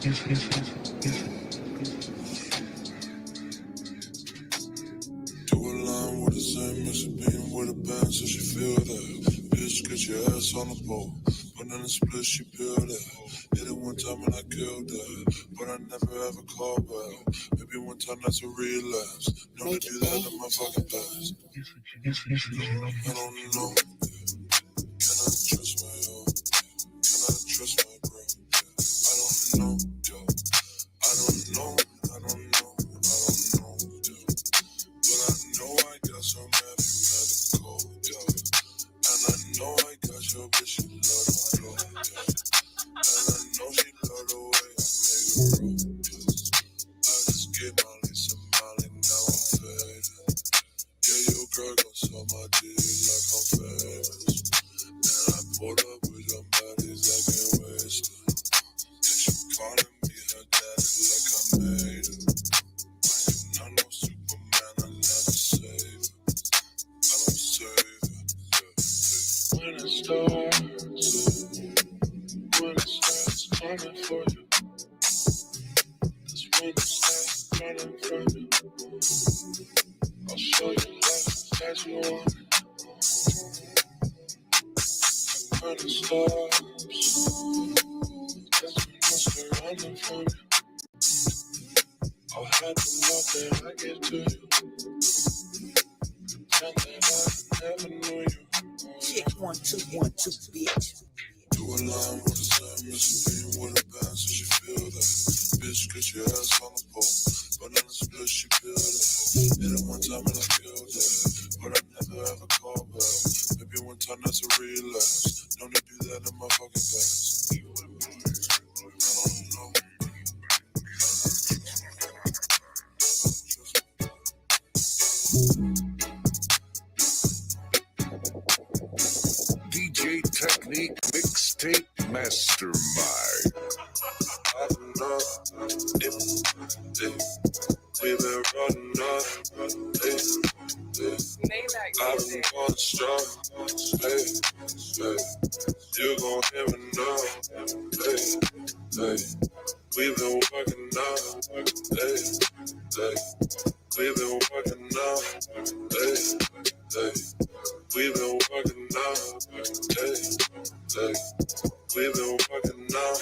Do a line with the same as a beam with a band, so she feel that. Bitch, get your ass on the pole. But in the split, she peeled it. Hit it one time and I killed it. But I never ever called back. Maybe one time that's a relapse. Know to do that in my fucking past. I don't know. Can I trust my yo? Can I trust my bro? I don't know, yo. I don't know. I don't know. I don't know, yo. But I know I got some heavy medical, yo. And I know I got your bitch, she love the flow, yo. And I know she love the way I make her roll, yo. I just get Molly some Molly, now I'm faded. Yeah, your girl gon' suck my dick like I'm famous. And I pulled up with your bodies, I can't waste it. And she calling me her daddy like I made it. I am not no Superman, I never save it. I don't save it. When it starts coming for you, that's when it starts running from you. I'll show you life as you want it. And when it stops, that's when I start running from you. I'll have the love that I give to you. Pretend that I never knew you. Chick 1 2 1 2, bitch. Do a line with the same as a beam with a band, so she feel that. Bitch, get your ass on the pole. But in the split, she feel that. Hit it one time and I killed that. But I never ever called back. Maybe one time that's a relapse. Don't need to do that in my fucking past. I don't know. DJ Technique Mixtape Mastermind. I don't know if we've been running up. I've been going strong. You gon' hear me now. We've been working out. We've been working out. We've been working out. We've been working out.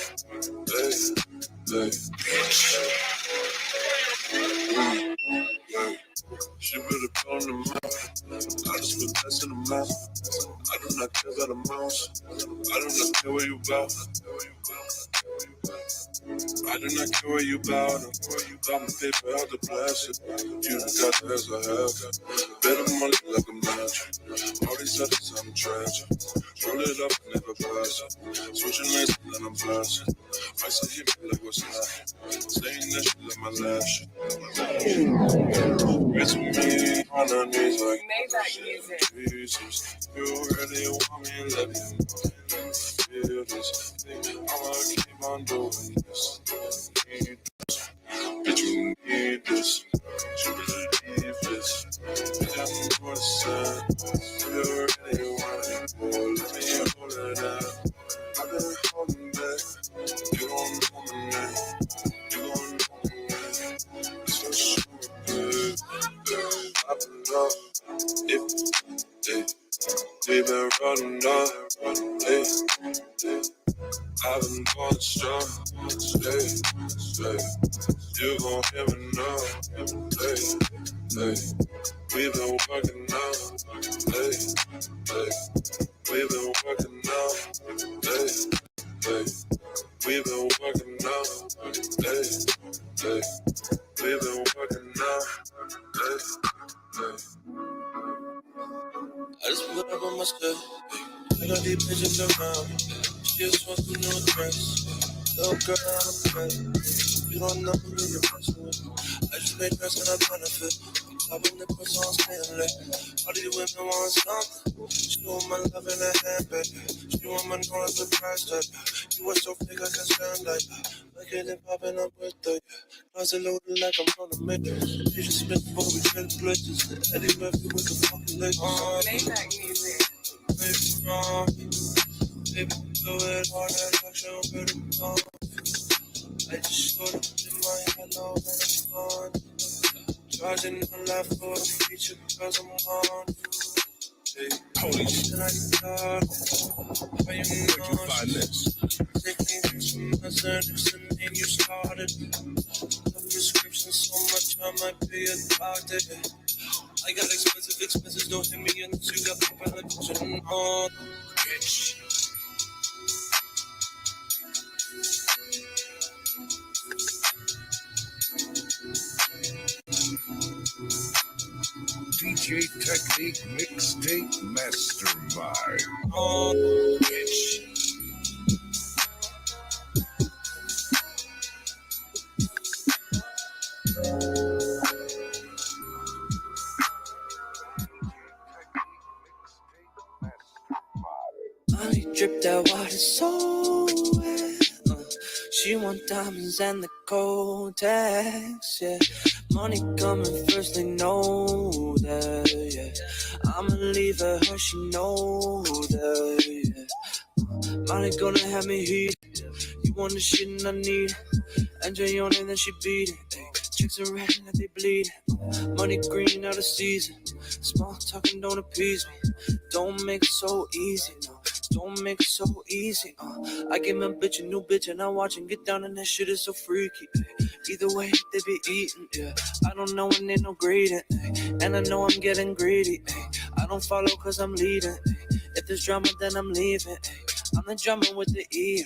She really blowing the mouth. I just put less in the mouth. I do not care about the mouse. I do not care where you bout. I do not care where you bout. I'm a paper out the plastic. You done got the ass I have. Better money like a match. All these others I'm tragic. Roll it up and never pass it. Switching lanes and then I'm flashing. I say hit me like what's that? Staying that shit like my lash. It's me on her knees like Jesus. You really want me, let me feel this thing. I'ma keep on doing this. Need this. Bitch, you need this. You believe this. Bitch, I'm gonna say, you really want it, boy. Let me hold it out. I've been holding back. You don't know my name. You don't know my name. It's for sure. I've been up, we've been running up, I've been going strong, you gon' hear me now, we've been working out, we've been working out, we've been working out, we've been working out, I just put up on my skirt. I got these bitches around me. She just wants to know the rest. Little girl, I'm a friend. You don't know who you're messing with. I just made dress and I benefit. I'm popping the pussy on staying late. All these women want something. She want my love in her handbag. She want my noise with price tag. You were so big I can stand like look at it popping up with the closet loaded like I'm on the menu. You just spit before we trade places. Eddie Murphy with the fucking legs. Maybach music. Baby, do it all that action, baby, I just showed up in my hello and I'm gone. Charging the left for the feature cause I'm on. Hey, holy shit, I got where you find this? Taking some medicine and then you started. The prescription so much I might be a doctor. I got expenses, don't hit me unless you got people like pushing on. Bitch. DJ Technique Mixtape Mastermind. Oh, bitch. Money drip that water so wet. She want diamonds and the gold tags, yeah. Money coming first, they know that, yeah. I'ma leave her, she know that, yeah. Money gonna have me heat. You want the shit and I need it. Enjoy on it, then she beat it. Ay, chicks are red and they bleed. Money green out of season. Small talking don't appease me. Don't make it so easy, no. Don't make it so easy. I give my bitch a new bitch and I watch and get down and that shit is so freaky. Either way, they be eating, yeah. I don't know when they no grading, and I know I'm getting greedy. I don't follow cause I'm leading. If there's drama, then I'm leaving. I'm the drummer with the E.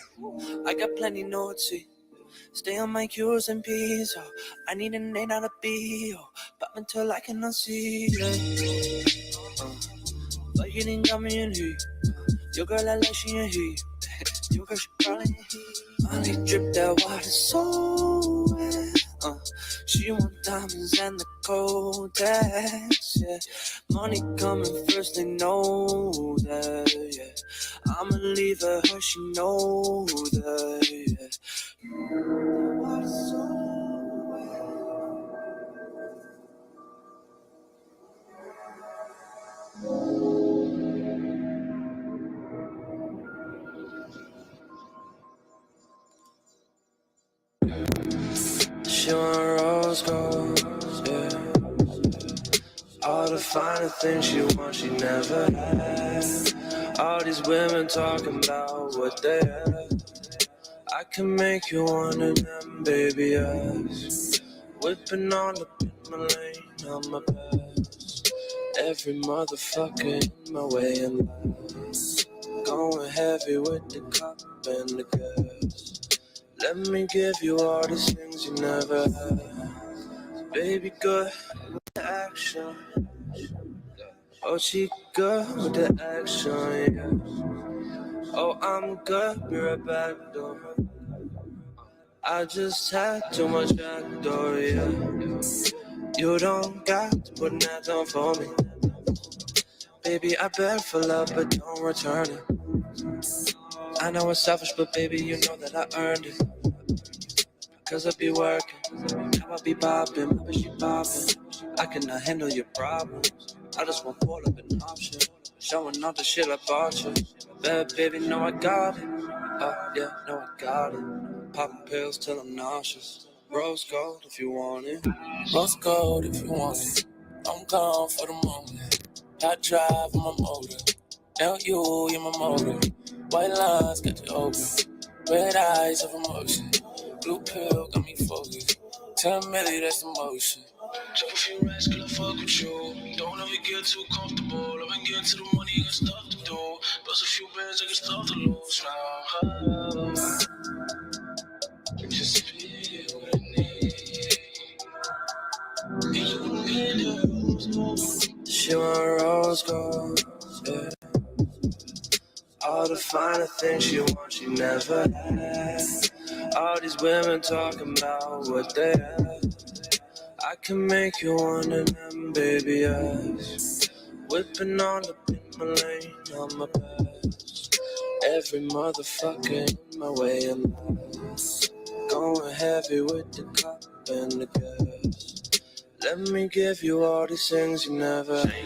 I got plenty notes, see. Stay on my Q's and P's, oh. I need an A, not a B, oh. Pop until I cannot see, yeah. Like you didn't got me in heat. Your girl, I like she in heat. Your girl, she probably in heat. Money drip that water so wet. She want diamonds and the gold tags, yeah. Money coming first, they know that, yeah. I'ma leave her, she know that, yeah. Water so wet. She want rose gold, yeah. All the finer things she wants, she never had. All these women talking about what they have. I can make you one of them, baby, yes. Whipping all up in my lane, on my pass. Every motherfucker in my way in life. Going heavy with the cup and the gas. Let me give you all these things you never had. Baby, good with the action. Oh, she good with the action, yeah. Oh, I'm good, be right back, though. I just had too much actor, yeah. You don't got to put that on for me. Baby, I beg for love, but don't return it. I know it's selfish, but baby, you know that I earned it. Cause I be working, now I be popping, my bitch she popping. I cannot handle your problems. I just want pull up an option. Showing all the shit I bought you. Bad baby, know I got it. Oh yeah, know I got it. Popping pills till I'm nauseous. Rose gold if you want it. Rose gold if you want it. I'm gone for the moment. I drive on my motor. LU in my motor. White lines got you open. Red eyes of emotion. Blue pill got me focused. 10 milli, that's emotion. Drop a few racks, can I fuck with you? Don't ever get too comfortable. I've been getting to the money, got stuff to do. Bust a few bands, I got stuff to lose now. Just feel what I need. She want rose gold, yeah. All the finer things she wants, she never had. All these women talking about what they have. I can make you one of them, baby, yes. Whipping all up in my lane, on my pass. Every motherfucker in my way in life. Going heavy with the cup and the gas. Let me give you all these things you never had.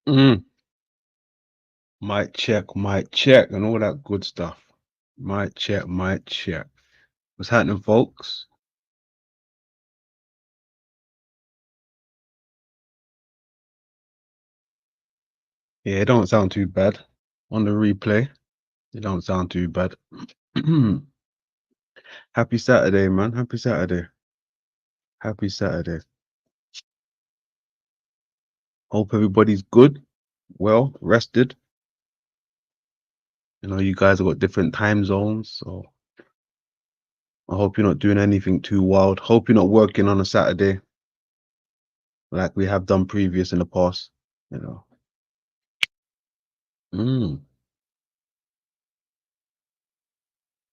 Mm. Mic check, and all that good stuff. Mic check, mic check. What's happening, folks? Yeah, it don't sound too bad on the replay. It don't sound too bad. Happy Saturday, man. Happy Saturday. Happy Saturday. Hope everybody's good, well, rested. You know, you guys have got different time zones, so I hope you're not doing anything too wild. Hope you're not working on a Saturday like we have done previous in the past, you know. Mm.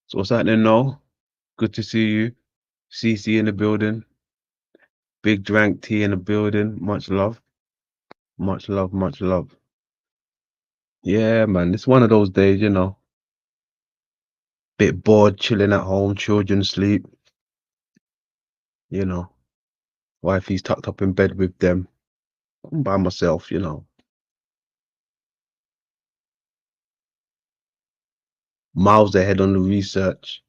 So what's happening now? Good to see you. CC in the building. Big Drank Tea in the building. Much love. Much love, much love. Yeah, man. It's one of those days, you know. Bit bored, chilling at home, children sleep, you know. Wifey's tucked up in bed with them. I'm by myself, you know. Miles ahead on the research.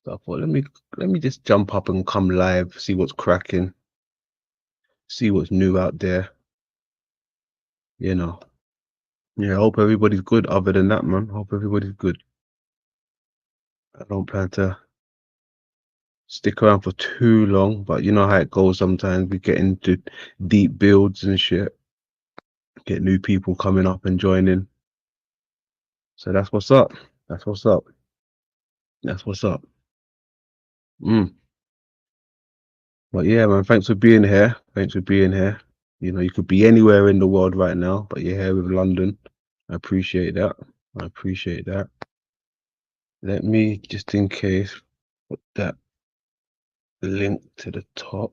So I thought, let me just jump up and come live, see what's cracking, see what's new out there, you know. Yeah, I hope everybody's good. Other than that, man, hope everybody's good. I don't plan to stick around for too long, but you know how it goes sometimes. We get into deep builds and shit, get new people coming up and joining. So that's what's up. That's what's up. That's what's up. Mm. But yeah, man, thanks for being here. Thanks for being here. You know, you could be anywhere in the world right now, but you're here with London. I appreciate that. I appreciate that. Let me, just in case, put that link to the top.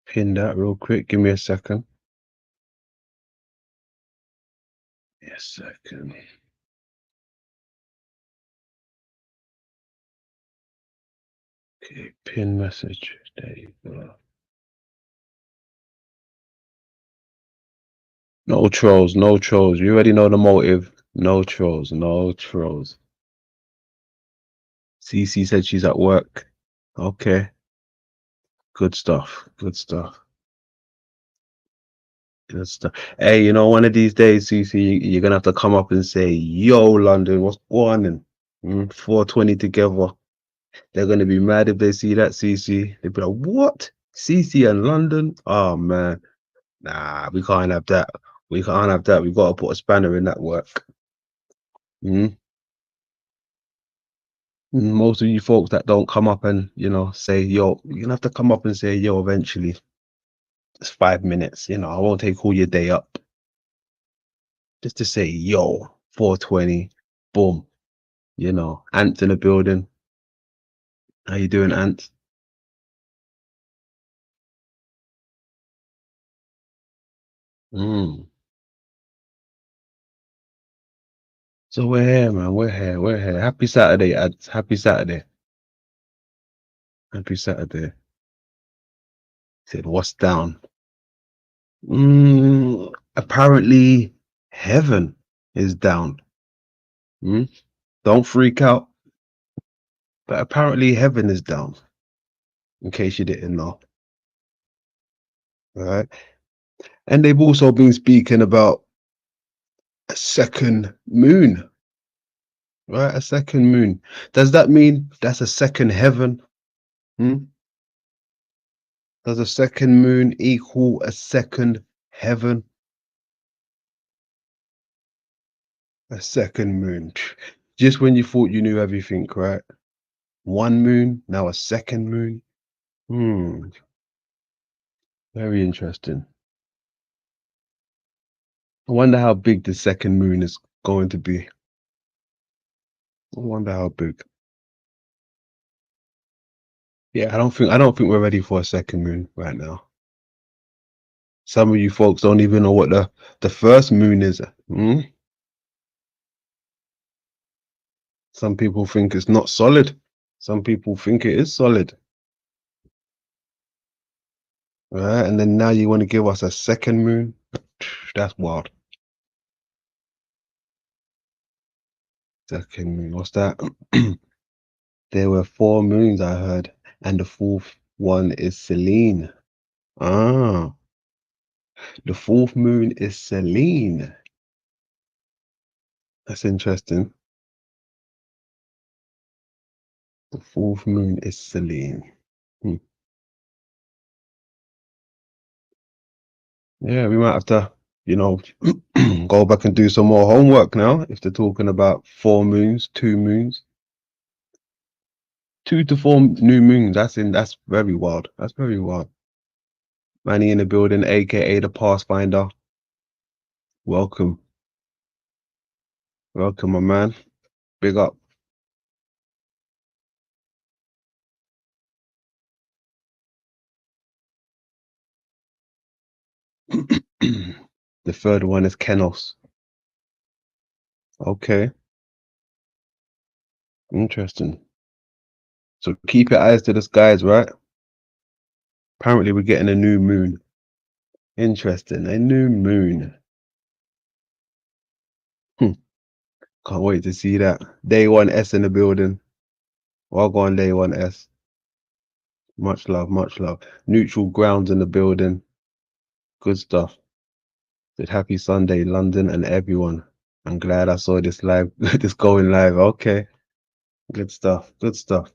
Pin that real quick. Give me a second. A second. Okay, pin message. There you go. No trolls, no trolls. You already know the motive. No trolls, no trolls. CC said she's at work. Okay, good stuff. Good stuff. Good stuff. Hey, you know, one of these days, CC, you're gonna have to come up and say, "Yo, London, what's going on?" 420 together. They're gonna be mad if they see that, CC. They'll be like, "What? CC and London? Oh man, nah, we can't have that. We can't have that. We gotta put a spanner in that work." Mm? Most of you folks that don't come up and say, "Yo," you're gonna have to come up and say, "Yo," eventually. It's 5 minutes. I won't take all your day up. Just to say, "Yo, 420, boom." Ants in the building. How you doing, Ants? Mm. So we're here, man. We're here. We're here. Happy Saturday, Ants. Happy Saturday. Happy Saturday. Said, what's down? Apparently, heaven is down. Don't freak out. But apparently, heaven is down. In case you didn't know. All right. And they've also been speaking about a second moon. Right? A second moon. Does that mean that's a second heaven? Hmm? Does a second moon equal a second heaven? A second moon. Just when you thought you knew everything, right? One moon, now a second moon. Very interesting. I wonder how big the second moon is going to be. I wonder how big. Yeah, I don't think we're ready for a second moon right now. Some of you folks don't even know what the first moon is. Some people think it's not solid. Some people think it is solid. Right? And then now you want to give us a second moon. That's wild. Second moon. What's that? There were four moons I heard, and the fourth one is Selene. Ah, the fourth moon is Selene. That's interesting. The fourth moon is Selene. Hmm. Yeah, we might have to, you know, go back and do some more homework now. If they're talking about four moons, two moons, 2 to 4 new moons. That's very wild. That's very wild. Manny in the building, aka the Pathfinder. Welcome. Welcome, my man. Big up. The third one is Kenos. Okay, interesting. So keep your eyes to the skies, right? Apparently, we're getting a new moon. Interesting. A new moon. Hmm. Can't wait to see that. Day 1S in the building. Well, go on, Day 1S. Much love, much love. Neutral grounds in the building. Good stuff. Said happy Sunday, London and everyone. I'm glad I saw this live, this going live. Okay. Good stuff. Good stuff.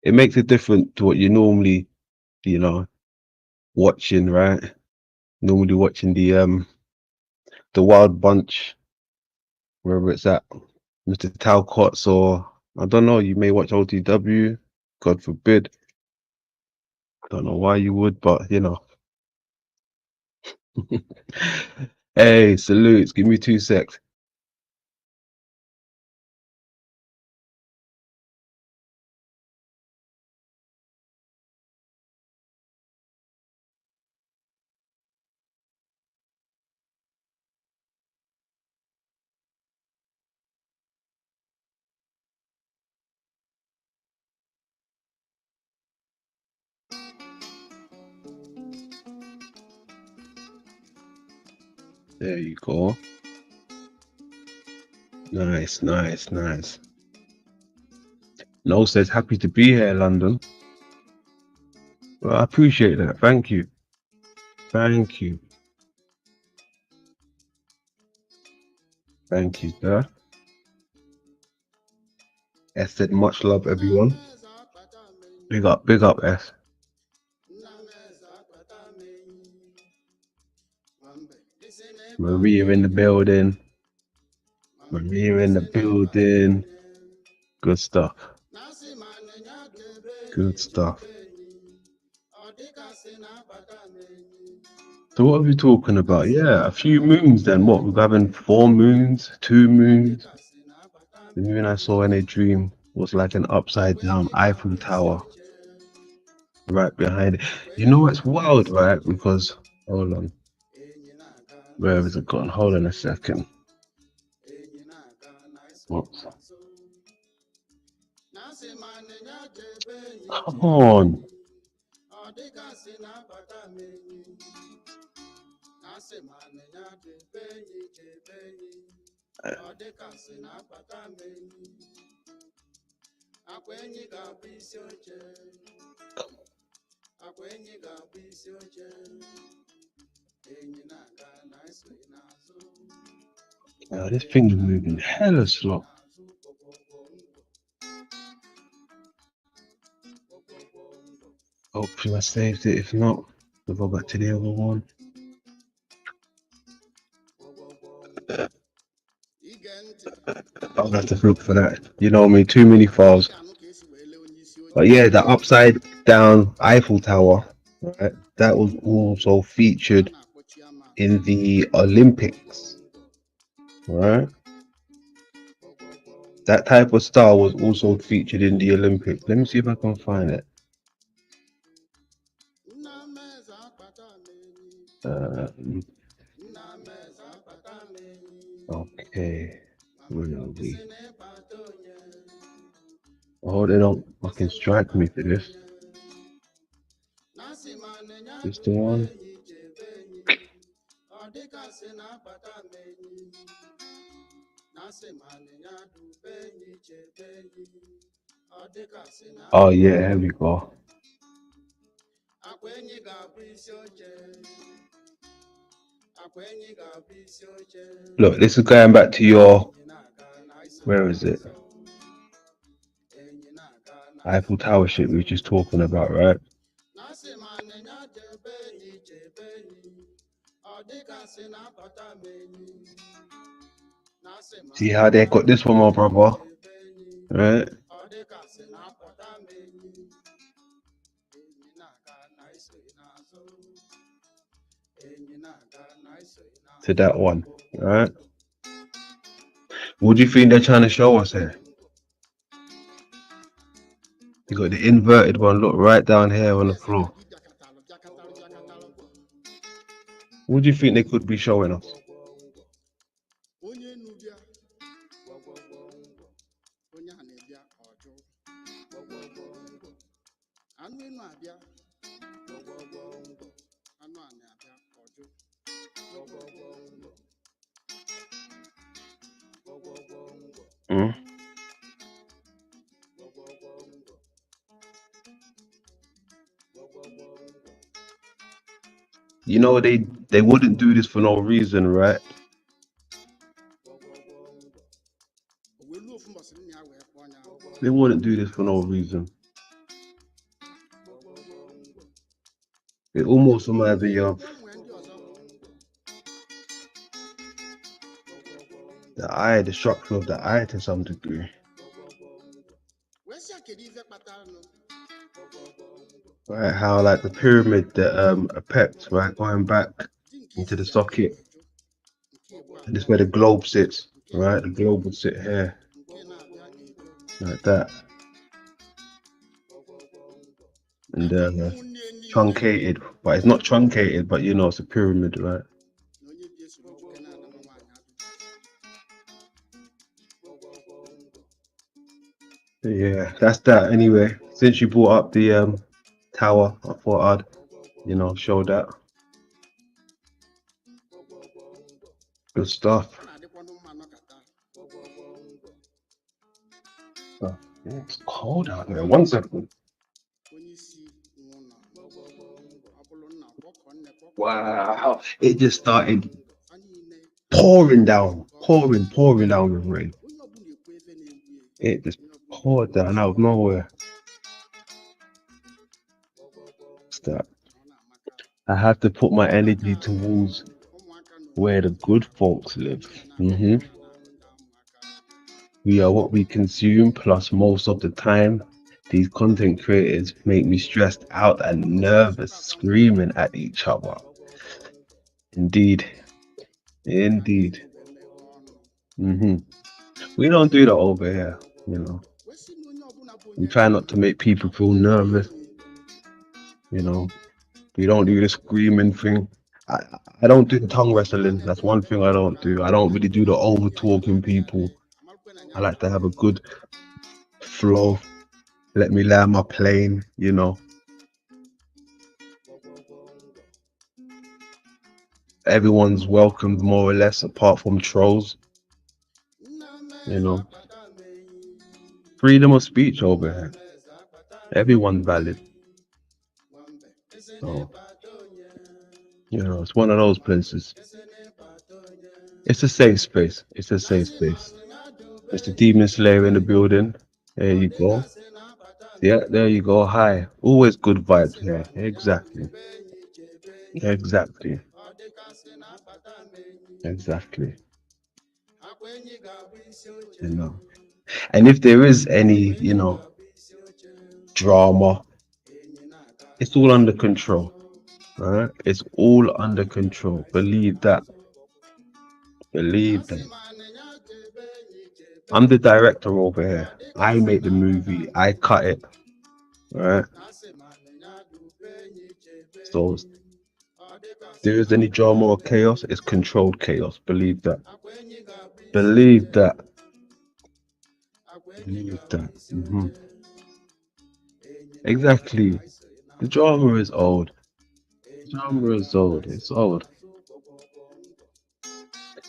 It makes it different to what you normally, you know, watching, right? Normally watching the Wild Bunch, wherever it's at, Mr. Talcott's, or I don't know, you may watch OTW, God forbid. Don't know why you would, but you know. Hey, salutes. Give me 2 secs. There you go. Nice, nice, nice. No says happy to be here, London. Well, I appreciate that. Thank you. Thank you. Thank you, sir. S said much love, everyone. Big up, S. Maria in the building. Maria in the building. Good stuff. Good stuff. So what are we talking about? Yeah, a few moons then. What? We're having 4 moons, 2 moons. The moon I saw in a dream was like an upside down Eiffel Tower right behind it. You know what's wild, right? Because hold on. Where has it gone? Hold on a second. Whoops. Come on. This thing is moving hella slow. Hopefully I saved it. If not, we'll go back to the other one. I'll have to look for that. You know me, too many files. But yeah, the upside down Eiffel Tower, right? That was also featured in the Olympics, right? That type of star was also featured in the Olympics. Let me see if I can find it. Okay, where are we? Oh, they don't fucking strike me for this. It's the one. Oh yeah, here we go. Look, this is going back to your, where is it? Eiffel Tower shit we were just talking about, right? See how they got this one, my brother, right? To that one, right? What do you think they're trying to show us here? You got the inverted one, look right down here on the floor. What do you think they could be showing us? Mm? You know they wouldn't do this for no reason, right? They wouldn't do this for no reason. It almost reminds me of the eye, the structure of the eye to some degree. Right, how like the pyramid, the apex, right, going back into the socket. And this is where the globe sits, right? The globe would sit here, like that. And truncated, but it's not truncated, but you know it's a pyramid, right? Yeah, that's that anyway. Since you brought up the tower, I thought I'd, show that. Good stuff. Oh, it's cold out there. 1 second. Wow, it just started pouring down with rain. It just poured down out of nowhere. What's that? I have to put my energy towards where the good folks live. We are what we consume, plus most of the time, these content creators make me stressed out and nervous, screaming at each other. Indeed. We don't do that over here, We try not to make people feel nervous, We don't do the screaming thing. I don't do the tongue wrestling. That's one thing I don't do. I don't really do the over talking people. I like to have a good flow. Let me land my plane, Everyone's welcomed more or less, apart from trolls. Freedom of speech over here. Everyone's valid. So, it's one of those places. It's a safe space. It's a safe space. Mr. Demon Slayer in the building. There you go. Yeah, there you go. Hi. Always good vibes here. Exactly. Exactly. Exactly. And if there is any, drama, it's all under control. Right? It's all under control. Believe that. Believe that. I'm the director over here. I make the movie. I cut it. Right? So if there is any drama or chaos, it's controlled chaos. Believe that. Believe that. Believe that. Exactly. The drama is old. Genre is old. It's old.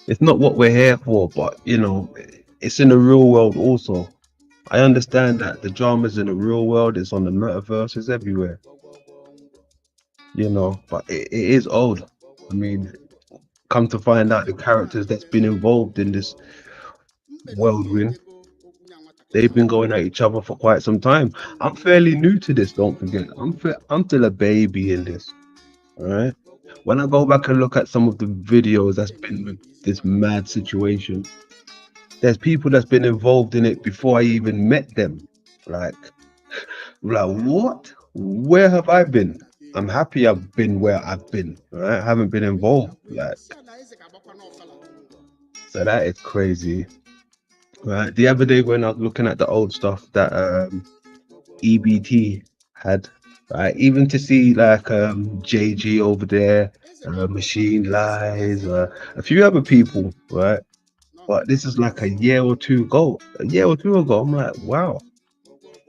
It's not what we're here for, but you know, it's in the real world also. I understand that the drama's in the real world, it's on the metaverse, it's everywhere, you know, but it is old. I mean, come to find out the characters that's been involved in this whirlwind, they've been going at each other for quite some time. I'm fairly new to this, don't forget. I'm still a baby in this, all right? When I go back and look at some of the videos that's been with this mad situation, there's people that's been involved in it before I even met them. Like, like what? Where have I been? I'm happy I've been where I've been. Right? I haven't been involved. Like, so that is crazy. Right. The other day when I was looking at the old stuff that EBT had, right? Even to see like JG over there, Machine Lies, a few other people, right? But this is like a year or two ago. A year or two ago, I'm like, wow,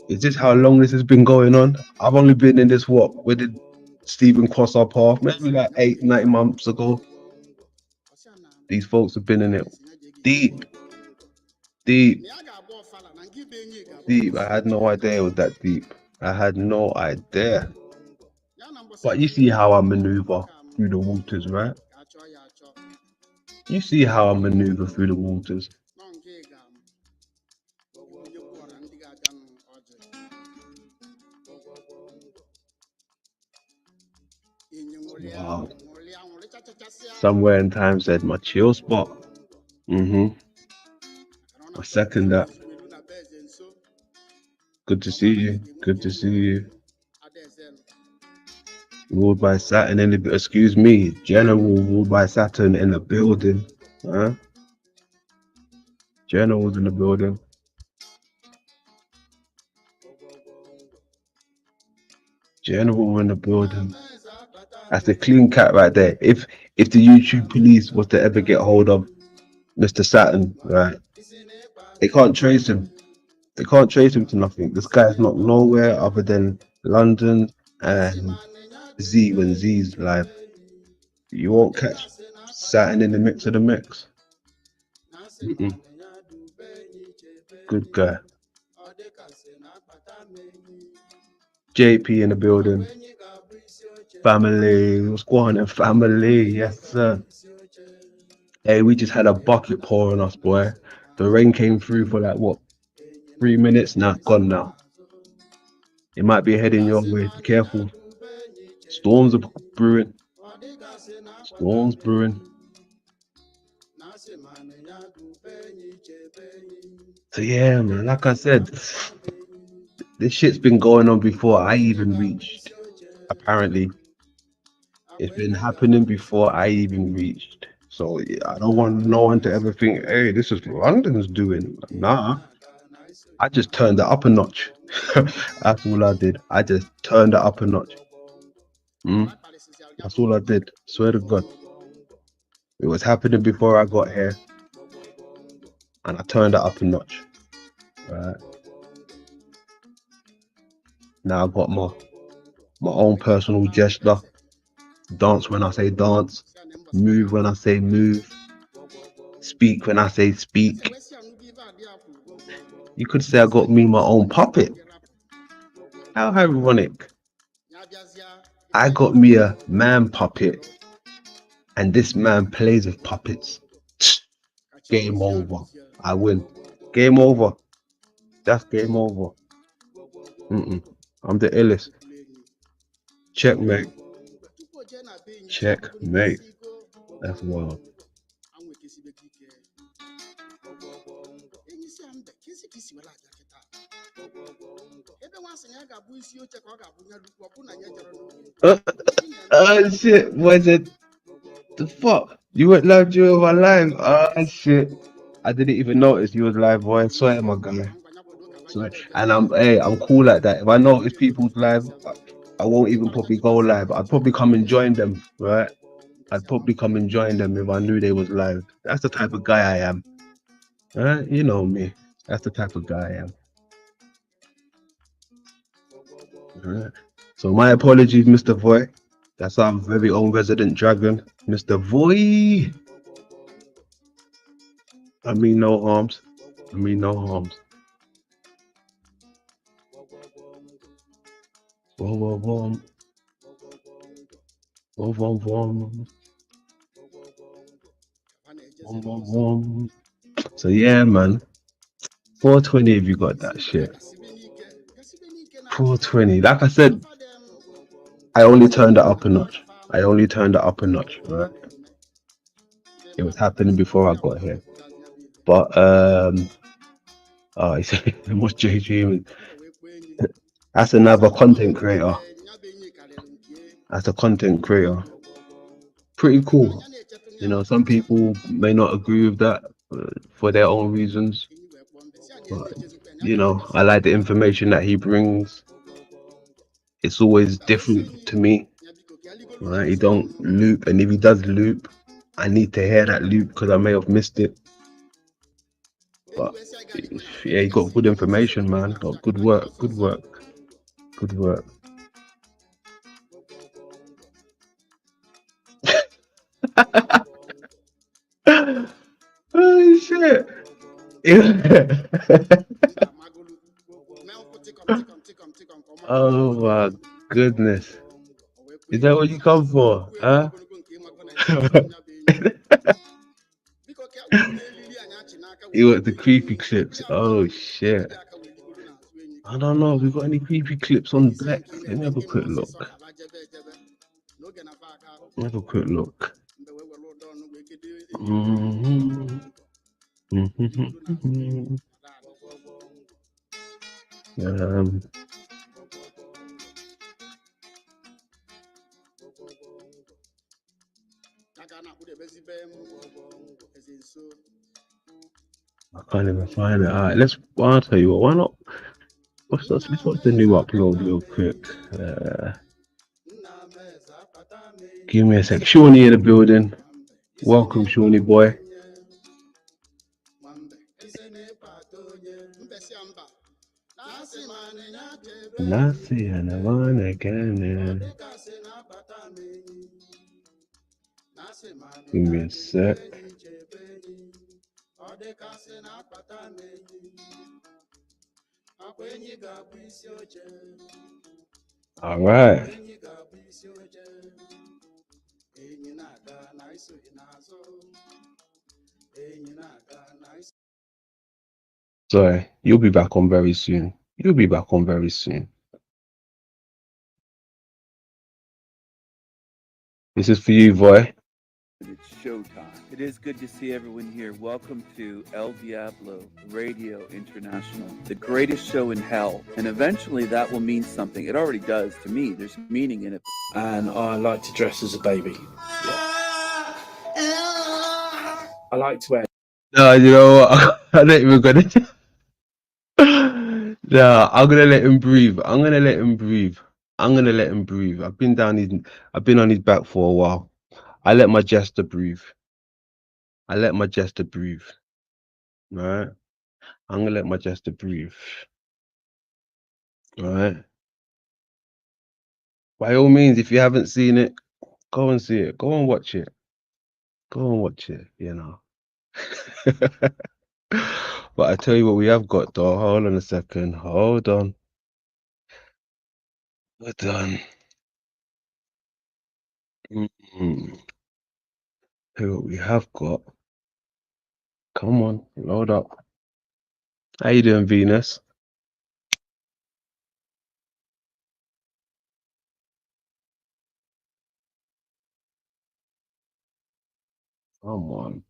is this how long this has been going on? I've only been in this what? Where did Stephen cross our path? Maybe like 8, 9 months ago. These folks have been in it deep, deep, deep. I had no idea it was that deep. I had no idea. But you see how I maneuver through the waters, right? You see how I maneuver through the waters. Wow. Somewhere in time said my chill spot. Mm-hmm. I second that. Good to see you. Good to see you. Ruled by Saturn in the excuse me, General ruled by Saturn in the building. Huh? General's in the building. General in the building. That's a clean cat right there. If the YouTube police was to ever get hold of Mr. Saturn, right, they can't trace him. They can't trace him to nothing. This guy's not nowhere other than London and Z when Z's live. You won't catch Saturn in the mix of the mix. Mm-mm. Good guy. JP in the building. Family. What's going on, family? Yes, sir. Hey, we just had a bucket pour on us, boy. The rain came through for like what, 3 minutes? Now gone now. It might be heading your way. Be careful. Storms are brewing. Storms brewing. So yeah, man. Like I said, this shit's been going on before I even reached. Apparently, it's been happening before I even reached. So yeah, I don't want no one to ever think, hey, this is what London's doing. Nah, I just turned it up a notch. That's all I did. I just turned it up a notch. That's all I did. Swear to God. It was happening before I got here, and I turned it up a notch. Right. Now I got my own personal gesture. Dance when I say dance. Move when I say move. Speak when I say speak. You could say I got me my own puppet. How ironic. I got me a man puppet, and this man plays with puppets. Game over. I win. Game over. That's game over. I'm the illest. Checkmate. Checkmate. That's wild. Oh shit, was it the fuck? You went live during my live. Oh shit. I didn't even notice you was live, boy. I swear, my guy. Swear. And I'm cool like that. If I notice people's live, I won't even probably go live. I'd probably come and join them, right? I'd probably come and join them if I knew they was live. That's the type of guy I am. Right? You know me. That's the type of guy I am. Right. So my apologies, Mr. Voy. That's our very own resident dragon, Mr. Voy. I mean no harms. I mean no harms. Whoa, whoa, whoa. Whoa, whoa, whoa. Whoa, whoa, whoa. So yeah, man. 420 if you got that shit. 420. Like I said, I only turned it up a notch. I only turned it up a notch, right? It was happening before I got here. But oh, he said what's Jaydreamerz? That's another content creator. That's a content creator. Pretty cool. You know, some people may not agree with that for their own reasons. But you know, I like the information that he brings. It's always different to me. Right? He don't loop, and if he does loop, I need to hear that loop because I may have missed it. But yeah, he got good information, man. Got good work, good work, good work. Oh shit! Oh my goodness! Is that what you come for, huh? You want the creepy clips? Oh shit! I don't know. We got any creepy clips on deck? Let me have a quick look. Let me have a quick look. Mhm. Mhm. Um, I can't even find it. All right, I'll tell you what. Why not? Let's watch the new upload real quick. Give me a sec. Shawnee in the building. Welcome, Shawnee boy. Nasi and Havana again. Give me a sec. All right. Sorry, you'll be back on very soon. You'll be back on very soon. This is for you, boy. It's showtime. It is good to see everyone here. Welcome to El Diablo Radio International, the greatest show in hell. And eventually that will mean something. It already does to me. There's meaning in it. And I like to dress as a baby. I like to wear. No, you know what? I'm not even gonna. No, I'm gonna let him breathe. I'm gonna let him breathe. I'm gonna let him breathe. I've been on his back for a while. I let my jester breathe. I let my jester breathe. Right? I'm gonna let my jester breathe. Right? By all means, if you haven't seen it, go and see it. Go and watch it. Go and watch it, you know. But I tell you what we have got though. Hold on a second. Hold on. Hold on. Mm. Tell you what we have got. Come on, load up. How you doing, Venus? Come on.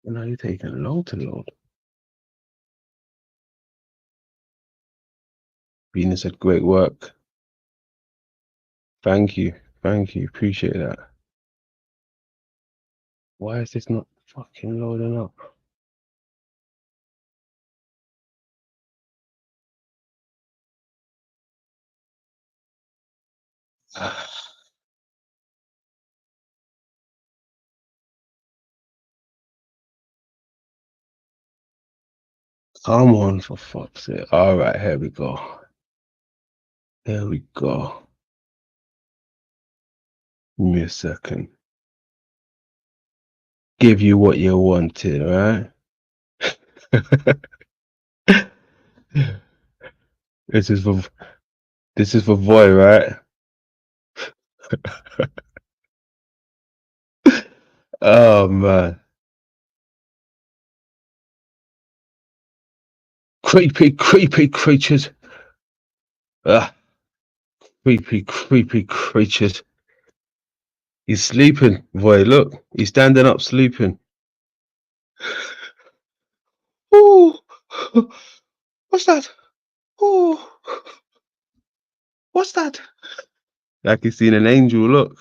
You know, you're taking long to load. Venus said great work. Thank you. Thank you. Appreciate that. Why is this not fucking loading up? Come on, for fuck's sake. All right, here we go. Here we go. Give me a second. Give you what you wanted, right? This is for Voy, right? Oh man. Creepy creatures. Ah, creepy creatures. He's sleeping, Voy. Look, he's standing up sleeping. Oh, what's that? Oh, what's that? Like he's seen an angel. Look.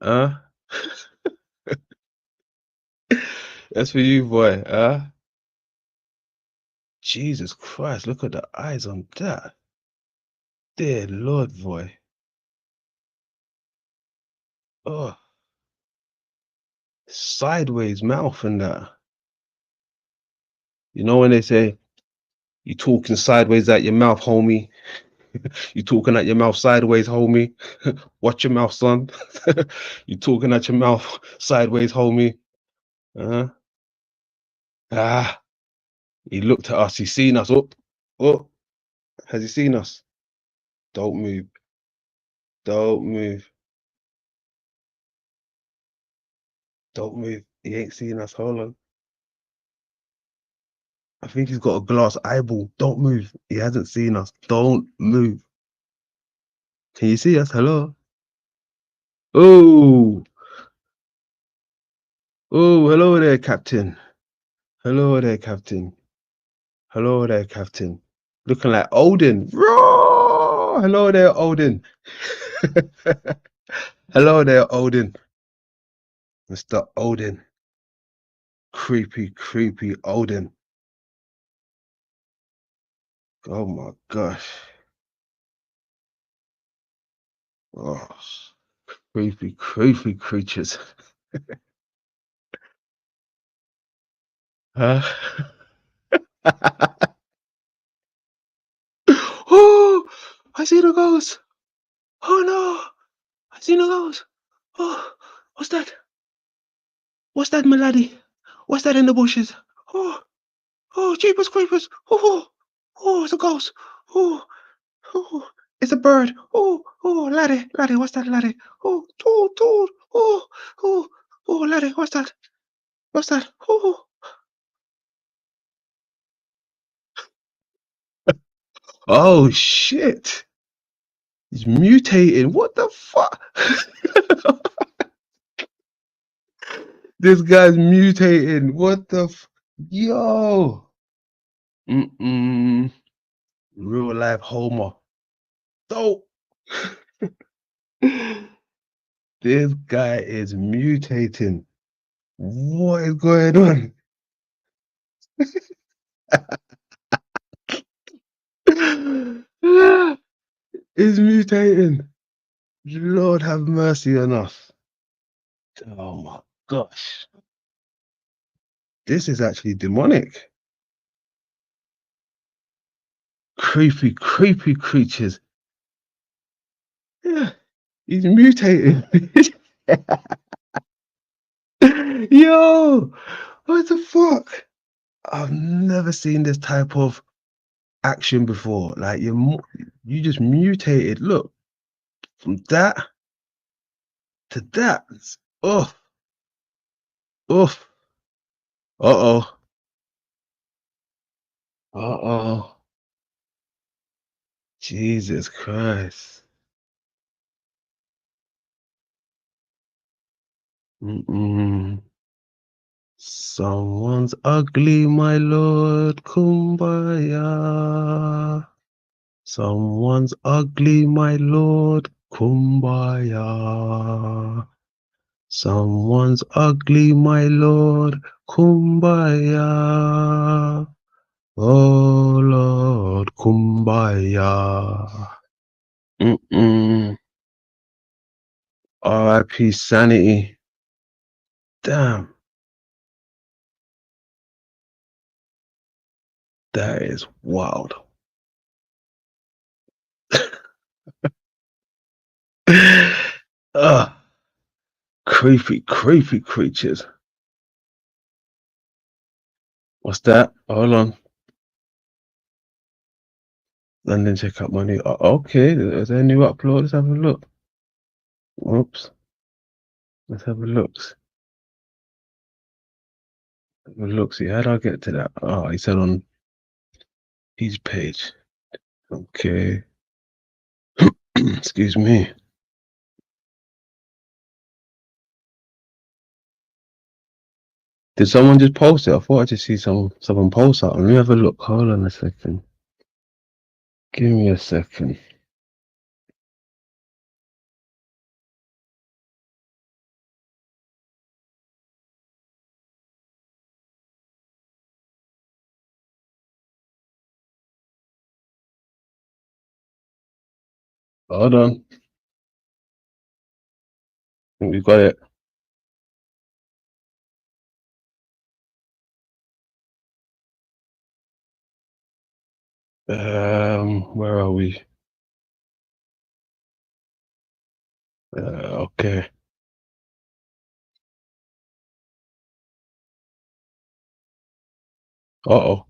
Huh? That's for you, Voy. Huh? Jesus Christ, look at the eyes on that. Dear Lord, Voy. Oh, sideways mouth and that. You know when they say you talking sideways out your mouth, homie? You talking out your mouth sideways, homie? Watch your mouth, son. You talking out your mouth sideways, homie? Uh-huh. Ah, he looked at us. He's seen us. Oh, oh, has he seen us? Don't move. Don't move. Don't move. He ain't seen us. Hold on. I think he's got a glass eyeball. Don't move. He hasn't seen us. Don't move. Can you see us? Hello? Oh, oh, hello there, Captain. Hello there, Captain. Hello there, Captain. Looking like Odin. Roar! Hello there, Odin. Hello there, Odin. Mr. Odin. Creepy Odin. Oh my gosh. Oh, creepy creatures. Huh? Oh, I see the ghost. Oh no, I see the ghost. Oh, what's that? What's that, my laddie? What's that in the bushes? Oh, oh, jeepers creepers. Oh, oh, it's a ghost. Oh, oh, it's a bird. Oh, oh, laddie, what's that, laddie? Oh, toad. Oh, oh, oh, laddie, what's that? What's that? Oh, oh shit. He's mutating. What the fuck? This guy's mutating. What the yo? Mm-mm. Real life Homer. Dope. This guy is mutating. What is going on? Is mutating. Lord have mercy on us. Oh my gosh. This is actually demonic. Creepy creatures. Yeah, he's mutating. Yo, what the fuck? I've never seen this type of action before. Like you just mutated. Look, from that to that. Oh, oh, uh-oh, uh-oh. Jesus Christ. Mm-mm. Someone's ugly, my lord. Kumbaya. Someone's ugly, my lord. Kumbaya. Someone's ugly, my lord. Kumbaya. Oh Lord, Kumbaya. Mm-mm. R.I.P. Sanity. Damn. That is wild. Creepy creatures. What's that? Hold on. And then check out my new. Okay, is there a new upload? Let's have a look. Oops. Let's have a look. Have a look. See, how do I get to that? Oh, he said on his page. Okay. Excuse me. Did someone just post it? I thought I just see someone post that. Let me have a look. Hold on a second. Give me a second. Hold on. I think we got it. Where are we? Okay. Uh-oh.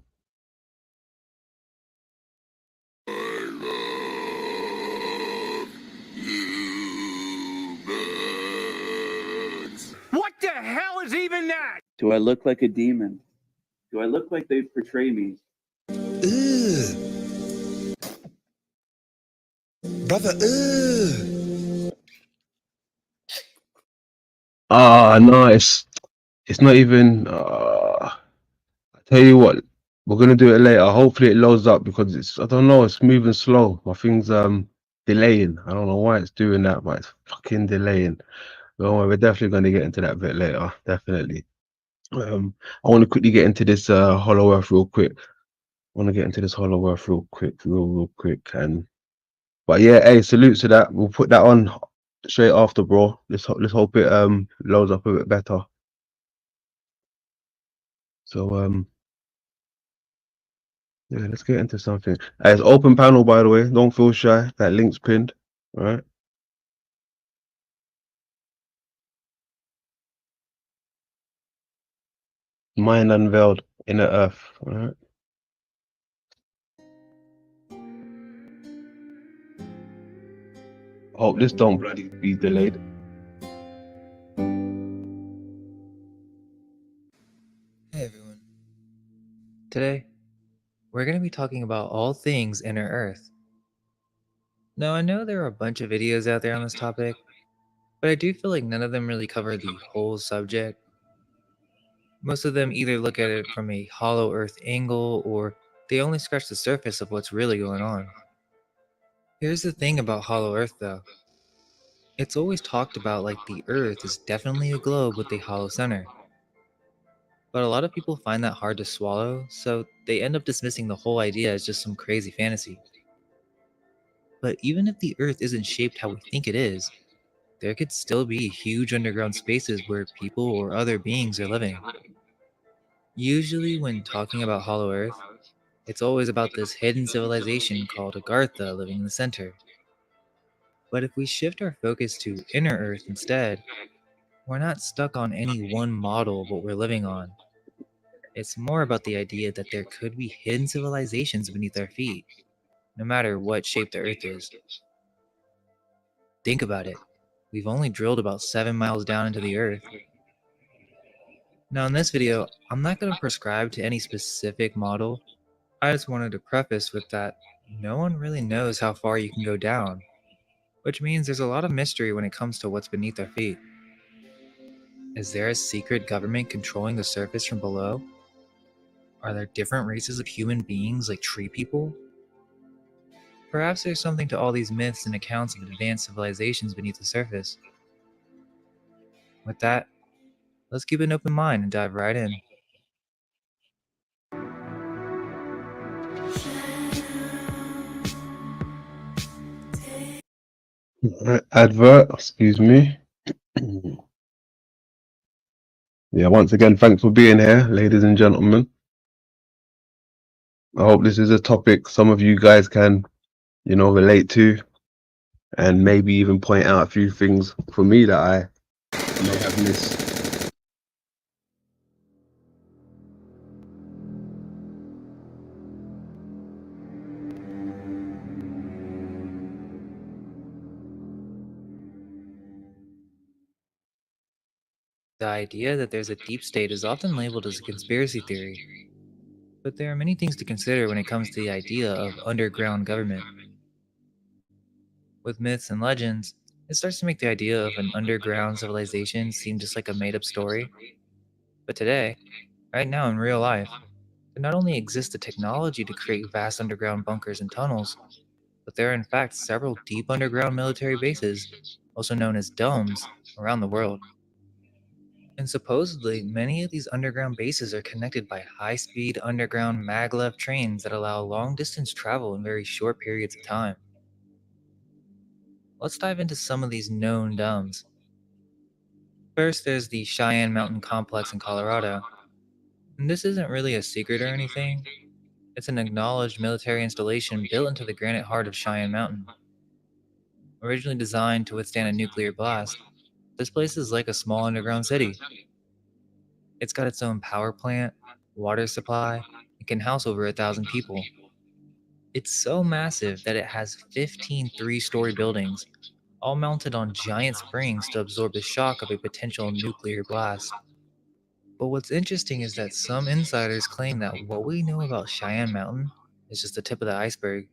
What the hell is even that? Do I look like a demon? Do I look like they portray me? Brother, No, it's not even. I tell you what, we're gonna do it later. Hopefully it loads up because I don't know, it's moving slow. My thing's delaying. I don't know why it's doing that, but it's fucking delaying. Don't worry, we're definitely gonna get into that bit later. Definitely. I want to quickly get into this Hollow Earth real quick. Real quick. But yeah, hey, salute to that. We'll put that on straight after, bro. Let's hope it loads up a bit better. So yeah, let's get into something. Hey, it's open panel, by the way. Don't feel shy. That link's pinned. All right. Mind unveiled, inner earth. All right. Hope this don't bloody be delayed. Hey everyone. Today, we're going to be talking about all things inner Earth. Now, I know there are a bunch of videos out there on this topic, but I do feel like none of them really cover the whole subject. Most of them either look at it from a hollow Earth angle or they only scratch the surface of what's really going on. Here's the thing about hollow Earth though. It's always talked about like the Earth is definitely a globe with a hollow center. But a lot of people find that hard to swallow, so they end up dismissing the whole idea as just some crazy fantasy. But even if the Earth isn't shaped how we think it is, there could still be huge underground spaces where people or other beings are living. Usually when talking about Hollow Earth, it's always about this hidden civilization called Agartha living in the center. But if we shift our focus to Inner Earth instead, we're not stuck on any one model of what we're living on. It's more about the idea that there could be hidden civilizations beneath our feet, no matter what shape the Earth is. Think about it. We've only drilled about 7 miles down into the Earth. Now in this video, I'm not going to prescribe to any specific model. I just wanted to preface with that no one really knows how far you can go down, which means there's a lot of mystery when it comes to what's beneath our feet. Is there a secret government controlling the surface from below? Are there different races of human beings like tree people? Perhaps there's something to all these myths and accounts of advanced civilizations beneath the surface. With that, let's keep an open mind and dive right in. Advert, excuse me. Yeah, once again, thanks for being here, ladies and gentlemen. I hope this is a topic some of you guys can, relate to, and maybe even point out a few things for me that I may have missed. The idea that there's a deep state is often labeled as a conspiracy theory, but there are many things to consider when it comes to the idea of underground government. With myths and legends, it starts to make the idea of an underground civilization seem just like a made up story. But today, right now in real life, there not only exists the technology to create vast underground bunkers and tunnels, but there are in fact several deep underground military bases, also known as domes, around the world. And supposedly, many of these underground bases are connected by high speed underground maglev trains that allow long distance travel in very short periods of time. Let's dive into some of these known domes. First, there's the Cheyenne Mountain Complex in Colorado. And this isn't really a secret or anything, it's an acknowledged military installation built into the granite heart of Cheyenne Mountain. Originally designed to withstand a nuclear blast, this place is like a small underground city. It's got its own power plant, water supply, and can house over 1,000 people. It's so massive that it has 15 three-story buildings, all mounted on giant springs to absorb the shock of a potential nuclear blast. But what's interesting is that some insiders claim that what we know about Cheyenne Mountain is just the tip of the iceberg.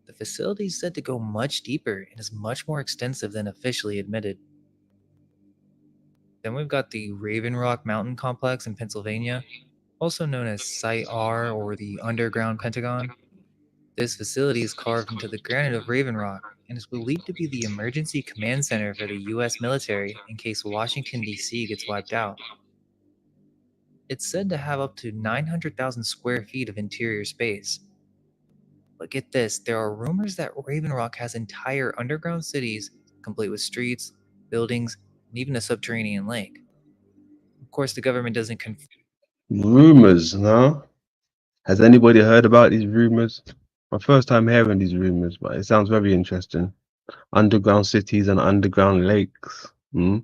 The facility is said to go much deeper and is much more extensive than officially admitted. Then we've got the Raven Rock Mountain Complex in Pennsylvania, also known as Site R or the Underground Pentagon. This facility is carved into the granite of Raven Rock and is believed to be the emergency command center for the US military in case Washington, D.C. gets wiped out. It's said to have up to 900,000 square feet of interior space. But get this, there are rumors that Raven Rock has entire underground cities, complete with streets, buildings, and even a subterranean lake. Of course, the government doesn't confirm. Rumors, no? Has anybody heard about these rumors? My first time hearing these rumors, but it sounds very interesting. Underground cities and underground lakes. I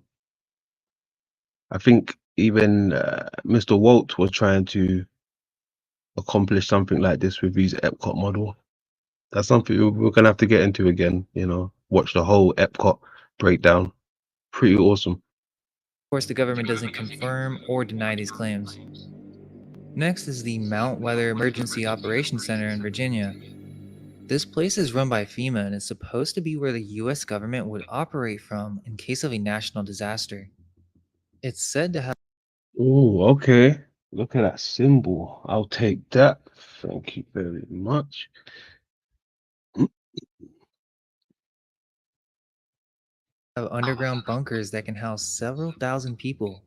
think even Mr. Walt was trying to accomplish something like this with his Epcot model. That's something we're gonna have to get into again. Watch the whole Epcot breakdown. Pretty awesome. Of course, the government doesn't confirm or deny these claims. Next is the Mount Weather Emergency Operations Center in Virginia. This place is run by FEMA and is supposed to be where the US government would operate from in case of a national disaster. It's said to have Oh, okay. Look at that symbol. I'll take that. Thank you very much. underground bunkers that can house several thousand people,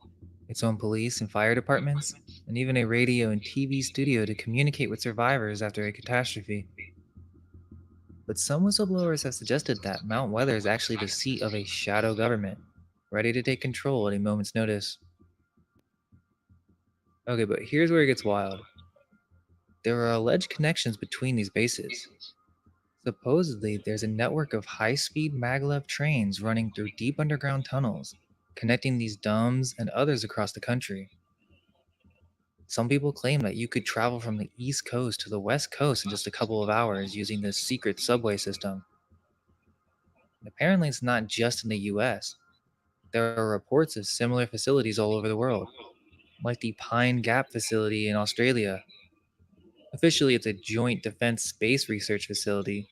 its own police and fire departments, and even a radio and TV studio to communicate with survivors after a catastrophe. But some whistleblowers have suggested that Mount Weather is actually the seat of a shadow government, ready to take control at a moment's notice. Okay, but here's where it gets wild. There are alleged connections between these bases. Supposedly, there's a network of high-speed maglev trains running through deep underground tunnels, connecting these domes and others across the country. Some people claim that you could travel from the East Coast to the West Coast in just a couple of hours using this secret subway system. And apparently, it's not just in the US. There are reports of similar facilities all over the world, like the Pine Gap facility in Australia. Officially, it's a joint defense space research facility,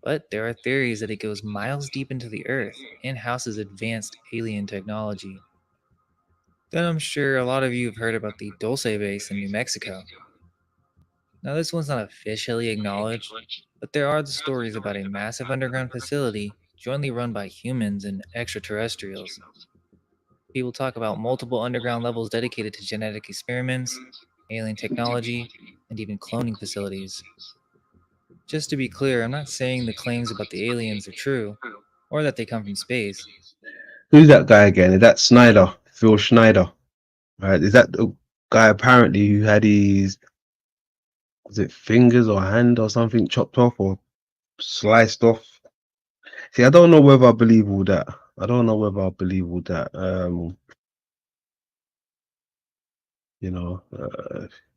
but there are theories that it goes miles deep into the Earth and houses advanced alien technology. Then I'm sure a lot of you have heard about the Dulce base in New Mexico. Now, this one's not officially acknowledged, but there are the stories about a massive underground facility jointly run by humans and extraterrestrials. People talk about multiple underground levels dedicated to genetic experiments, alien technology, and even cloning facilities. Just to be clear, I'm not saying the claims about the aliens are true, or that they come from space. Who's that guy again? Is that Snyder? Phil Schneider? Right? Is that the guy apparently who had his was it fingers or hand or something chopped off or sliced off? See, I don't know whether I believe all that. I don't know whether I believe all that. You know,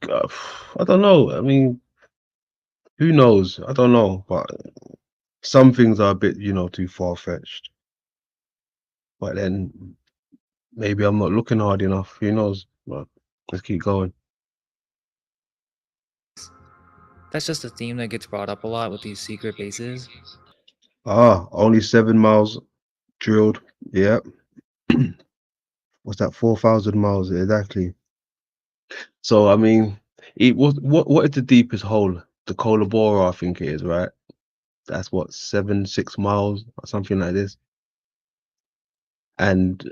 I don't know. I mean, who knows? I don't know, but some things are a bit, too far fetched. But then maybe I'm not looking hard enough. Who knows? But let's keep going. That's just a theme that gets brought up a lot with these secret bases. Only 7 miles drilled. Yeah. What's that? 4,000 miles exactly. So I mean, it was what is the deepest hole? The Colabora, I think it is, right? That's what 6 miles or something like this. And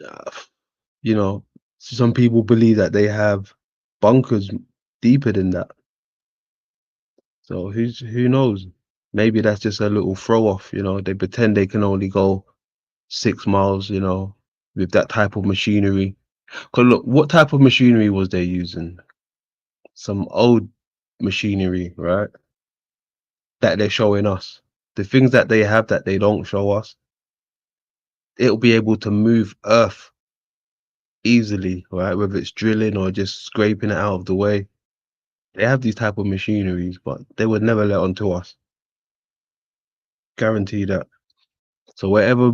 some people believe that they have bunkers deeper than that. So who knows? Maybe that's just a little throw off. They pretend they can only go 6 miles. With that type of machinery. Cause look, what type of machinery was they using? Some old machinery, right? That they're showing us. The things that they have that they don't show us, it'll be able to move earth easily, right? Whether it's drilling or just scraping it out of the way. They have these type of machineries, but they would never let on to us. Guarantee that. So whatever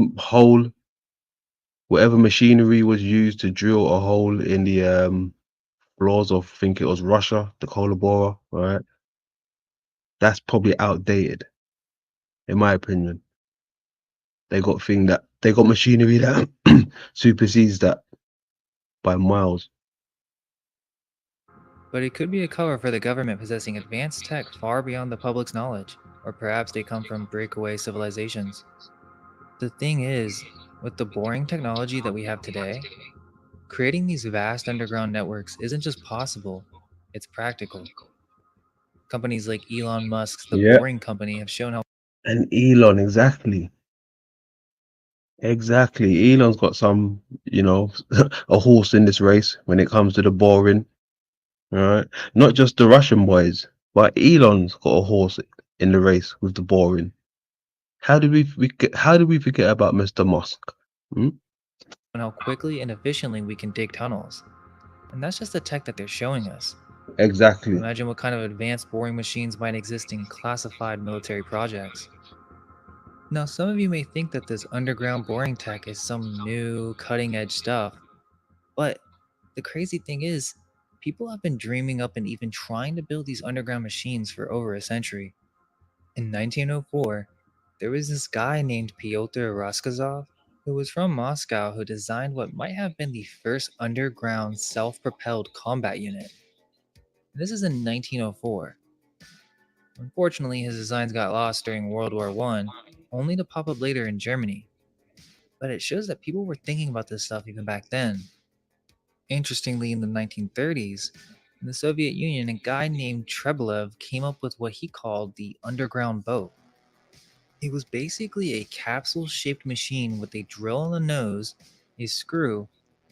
machinery was used to drill a hole in the floors of, I think it was Russia, the Kolabora, right? That's probably outdated, in my opinion. They got machinery that supersedes that by miles. But it could be a cover for the government possessing advanced tech far beyond the public's knowledge, or perhaps they come from breakaway civilizations. The thing is, with the boring technology that we have today, creating these vast underground networks isn't just possible, it's practical. Companies like Elon Musk's The Yeah. Boring Company have shown how And Elon, exactly. Exactly. Elon's got some, a horse in this race when it comes to the boring. All right. Not just the Russian boys, but Elon's got a horse in the race with the boring. How did we forget about Mr. Musk? Hmm? quickly and efficiently we can dig tunnels. And that's just the tech that they're showing us. Exactly. Imagine what kind of advanced boring machines might exist in classified military projects. Now, some of you may think that this underground boring tech is some new, cutting edge stuff, but the crazy thing is, people have been dreaming up and even trying to build these underground machines for over a century. In 1904, there was this guy named Pyotr Raskazov who was from Moscow who designed what might have been the first underground self propelled combat unit. This is in 1904. Unfortunately, his designs got lost during World War I, only to pop up later in Germany. But it shows that people were thinking about this stuff even back then. Interestingly, in the 1930s, in the Soviet Union, a guy named Treblev came up with what he called the underground boat. It was basically a capsule shaped machine with a drill on the nose, a screw,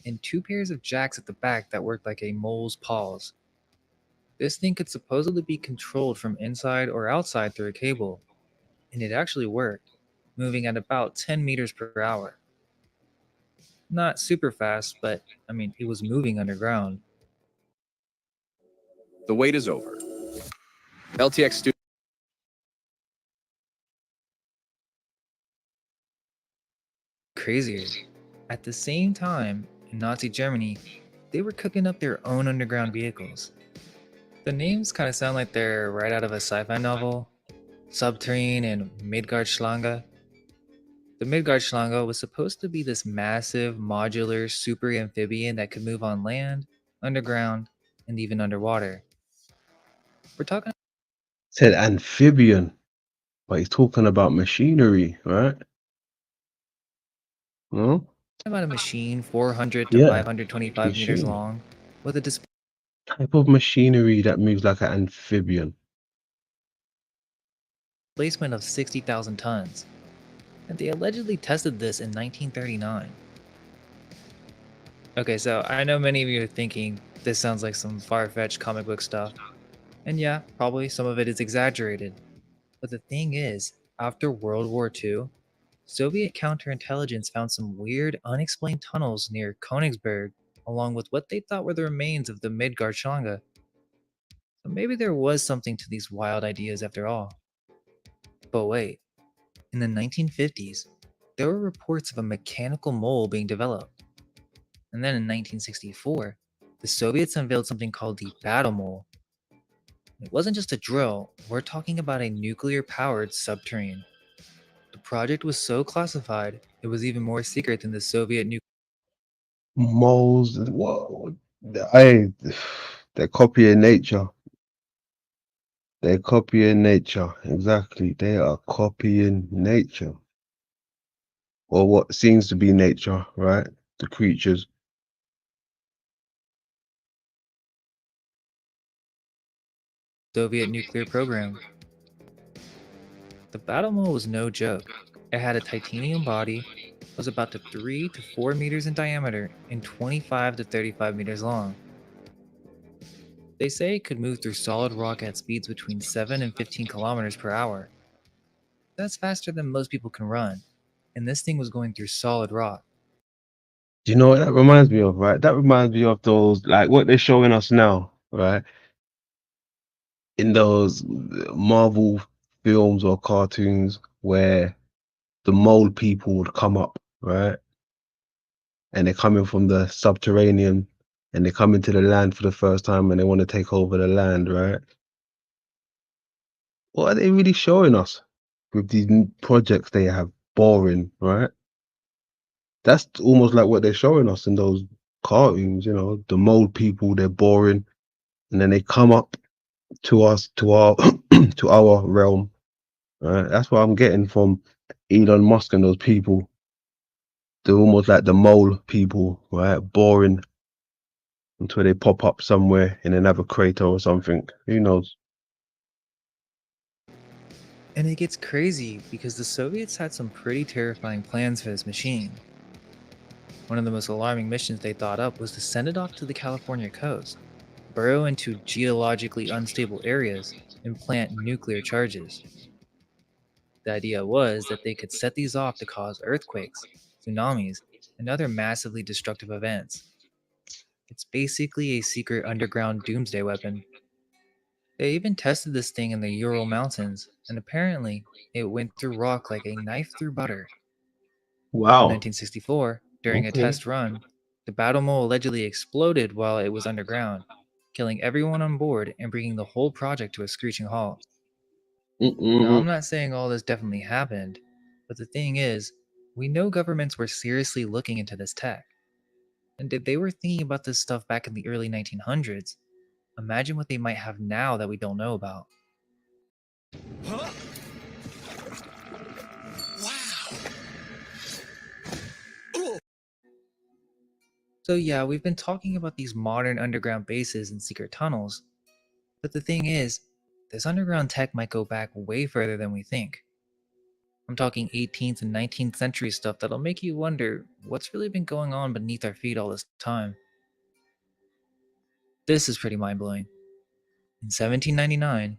and two pairs of jacks at the back that worked like a mole's paws. This thing could supposedly be controlled from inside or outside through a cable, and it actually worked, moving at about 10 meters per hour. Not super fast, but it was moving underground. The wait is over. LTX Studio. Crazier. At the same time, in Nazi Germany, they were cooking up their own underground vehicles. The names kind of sound like they're right out of a sci-fi novel. Subterrane and Midgardschlange. The Midgardschlange was supposed to be this massive, modular, super amphibian that could move on land, underground, and even underwater. We're talking Said amphibian, but he's talking about machinery, right? No? about a machine 400 to Yeah. 525 meters Machine. long, with a Type of machinery that moves like an amphibian. displacement of 60,000 tons. And they allegedly tested this in 1939. Okay, so I know many of you are thinking this sounds like some far-fetched comic book stuff. And yeah, probably some of it is exaggerated. But the thing is, after World War II, Soviet counterintelligence found some weird, unexplained tunnels near Königsberg, along with what they thought were the remains of the Midgard Shanga. So maybe there was something to these wild ideas after all. But wait, in the 1950s, there were reports of a mechanical mole being developed. And then in 1964, the Soviets unveiled something called the Battle Mole. It wasn't just a drill, we're talking about a nuclear powered submarine. The project was so classified, it was even more secret than the Soviet nuclear. Moles, what? I, they're copying nature. They're copying nature. Exactly. They are copying nature. Or what seems to be nature, right? The creatures. Soviet nuclear program. The Battle Mole was no joke. It had a titanium body, was about to 3 to 4 meters in diameter, and 25 to 35 meters long. They say it could move through solid rock at speeds between 7 and 15 kilometers per hour. That's faster than most people can run, and this thing was going through solid rock. Do you know what that reminds me of, right? That reminds me of those, like what they're showing us now, right? In those Marvel films or cartoons where the mole people would come up, right? And they're coming from the subterranean and they come into the land for the first time and they want to take over the land, right? What are they really showing us with these projects they have? Boring, right? That's almost like what they're showing us in those cartoons, you know, the mole people, they're boring. And then they come up to us, to our to our realm. Right? That's what I'm getting from Elon Musk and those people. They're almost like the mole people, right? Boring until they pop up somewhere in another crater or something. Who knows? And it gets crazy because the Soviets had some pretty terrifying plans for this machine. One of the most alarming missions they thought up was to send it off to the California coast, burrow into geologically unstable areas, and plant nuclear charges. The idea was that they could set these off to cause earthquakes, tsunamis, and other massively destructive events. It's basically a secret underground doomsday weapon. They even tested this thing in the Ural Mountains, and apparently, it went through rock like a knife through butter. In Wow. 1964, during a Okay. test run, the battle mole allegedly exploded while it was underground, killing everyone on board and bringing the whole project to a screeching halt. Now, I'm Mm-mm-mm. not saying all this definitely happened, but the thing is, we know governments were seriously looking into this tech. And if they were thinking about this stuff back in the early 1900s, imagine what they might have now that we don't know about. So, yeah, we've been talking about these modern underground bases and secret tunnels, but the thing is, this underground tech might go back way further than we think. I'm talking 18th and 19th century stuff that'll make you wonder what's really been going on beneath our feet all this time. This is pretty mind blowing. In 1799,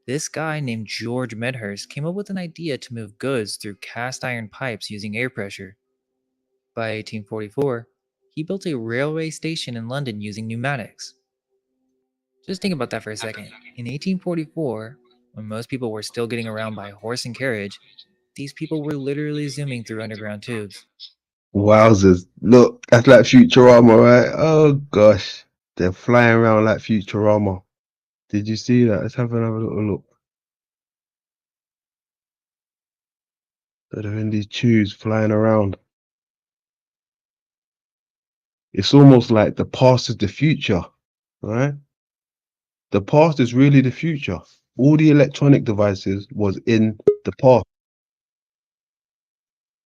this guy named George Medhurst came up with an idea to move goods through cast iron pipes using air pressure. By 1844, he built a railway station in London using pneumatics. Just think about that for a second. In 1844, when most people were still getting around by horse and carriage, these people were literally zooming through underground tubes. Wowzers. Look, that's like Futurama, right? Oh gosh. They're flying around like Futurama. Did you see that? Let's have another little look. So they're in these tubes flying around. It's almost like the past is the future, right? The past is really the future. All the electronic devices was in the past.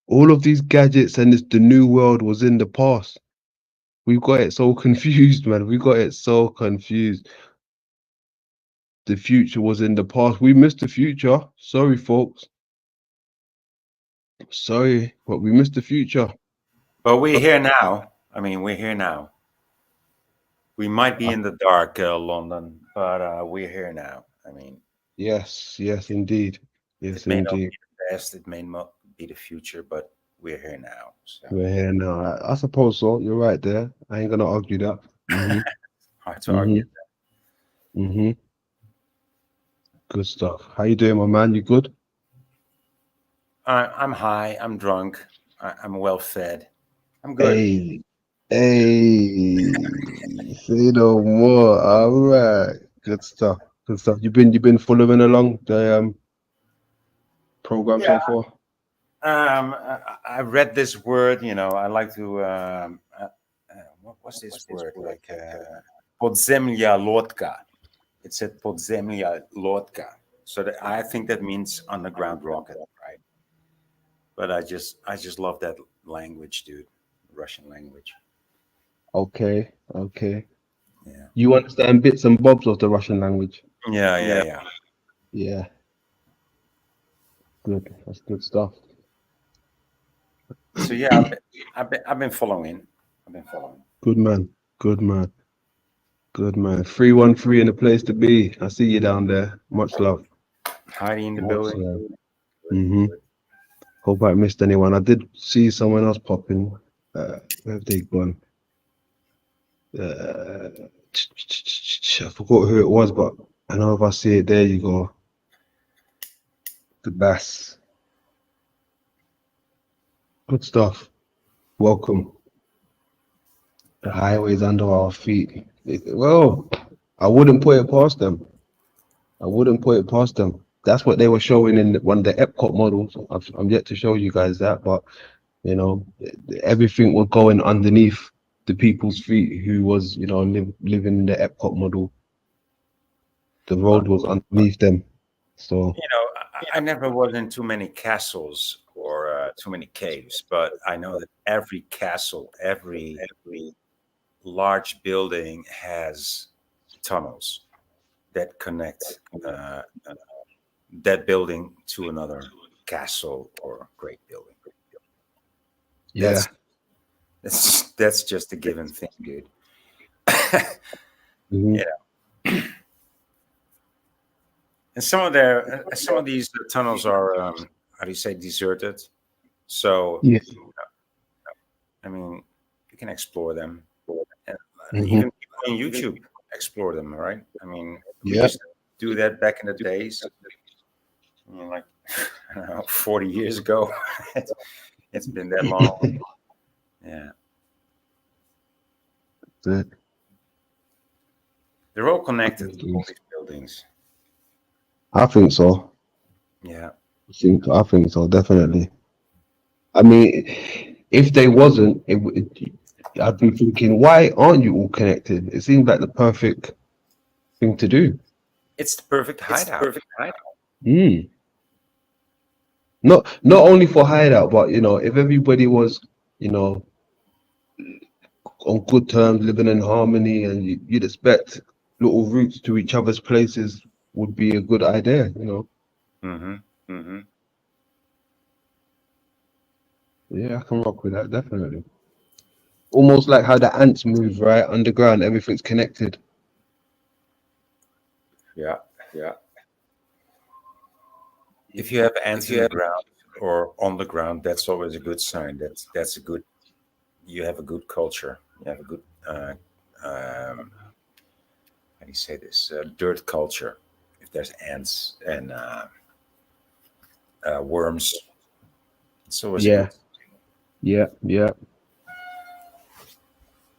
All of these gadgets and the new world was in the past. We got it so confused, man. We got it so confused. The future was in the past. We missed the future. Sorry, folks. Sorry, but we missed the future. But we're here now. I mean, we're here now. We might be in the dark, London, but we're here now. I mean, Yes, yes, indeed. it Yes, may not indeed. be the past, it may not be the future, but we're here now. So We're here now. I suppose so. You're right there. I ain't gonna argue that. Mm-hmm. hard to Mm-hmm. argue. Mm-hmm. Good stuff. How you doing, my man? You good? I'm high. I'm drunk. I'm well fed. I'm good. Hey, hey. Say no more. All right. Good stuff. Good stuff. You've been following along the program Yeah. so far? I read this word. I like to. What's this word? Like podzemlia lotka. It said podzemlia lotka. So I think that means underground rocket, right? But I just love that language, dude. Russian language. Okay. Okay. Yeah. You understand bits and bobs of the Russian language? Yeah, yeah, yeah. Yeah. Good. That's good stuff. So yeah, I've been following. I've been following. Good man. Good man. Good man. 313 in the place to be. I see you down there. Much love. Heidi in the Much building. love. Mm-hmm. Hope I missed anyone. I did see someone else popping. Where have they gone? I forgot who it was, but I know if I see it, there you go. The bass. Good stuff. Welcome. The highways under our feet. Well, I wouldn't put it past them. I wouldn't put it past them. That's what they were showing in one of the Epcot models. I'm yet to show you guys that, but you know, everything was going underneath the people's feet who was, living in the Epcot model. The Well, road was underneath them. So I never was in too many castles or too many caves, but I know that every castle, every large building has tunnels that connect that building to another castle or great building. yeah. That's just a given thing, dude. Mhm. And some of these tunnels are how do you say deserted? So Yeah. I mean, you can explore them, and Hmm. even people on YouTube explore them, right? I mean, we Yeah. used to do that back in the days, like I don't know, 40 years ago. It's been that long. Yeah, That's they're all connected, all it. these buildings. I think so. Yeah, I think so, definitely. I mean, if they wasn't, I'd be thinking, why aren't you all connected? It seems like the perfect thing to do. it's the perfect hideout. Mm. Not only for hideout, but if everybody was, you know, on good terms, living in harmony, and you'd expect little routes to each other's places would be a good idea. Mm-hmm. Mm-hmm. Yeah, I can rock with that, definitely. Almost like how the ants move, right? Underground, everything's connected. Yeah, yeah. If you have ants in the ground or on the ground, that's always a good sign. That's a good. You have a good culture. You have a good. How do you say this? Dirt culture. If there's ants and worms, it's always a Yeah, good. yeah, yeah.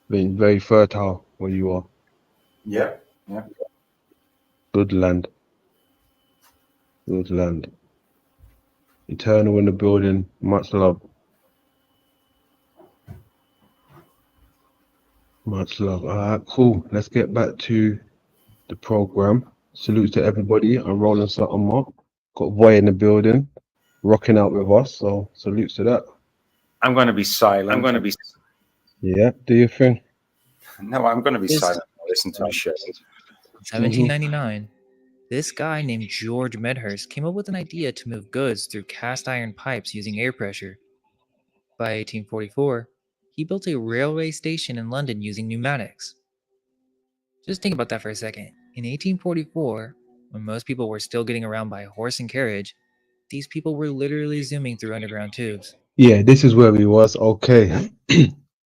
Being very fertile where you are. Yeah, yeah. Good land, good land. Eternal in the building. Much love, much love. All right, cool. Let's get back to the program. Salute to everybody. I'm rolling something more. Got Voy in the building, rocking out with us. So salutes to that. I'm going to be silent. Yeah, do your thing. No, I'm going to be This silent. And listen to the show. 1799, this guy named George Medhurst came up with an idea to move goods through cast iron pipes using air pressure. By 1844, he built a railway station in London using pneumatics. Just think about that for a second. In 1844, when most people were still getting around by horse and carriage, these people were literally zooming through underground tubes. Yeah, this is where we was. Okay.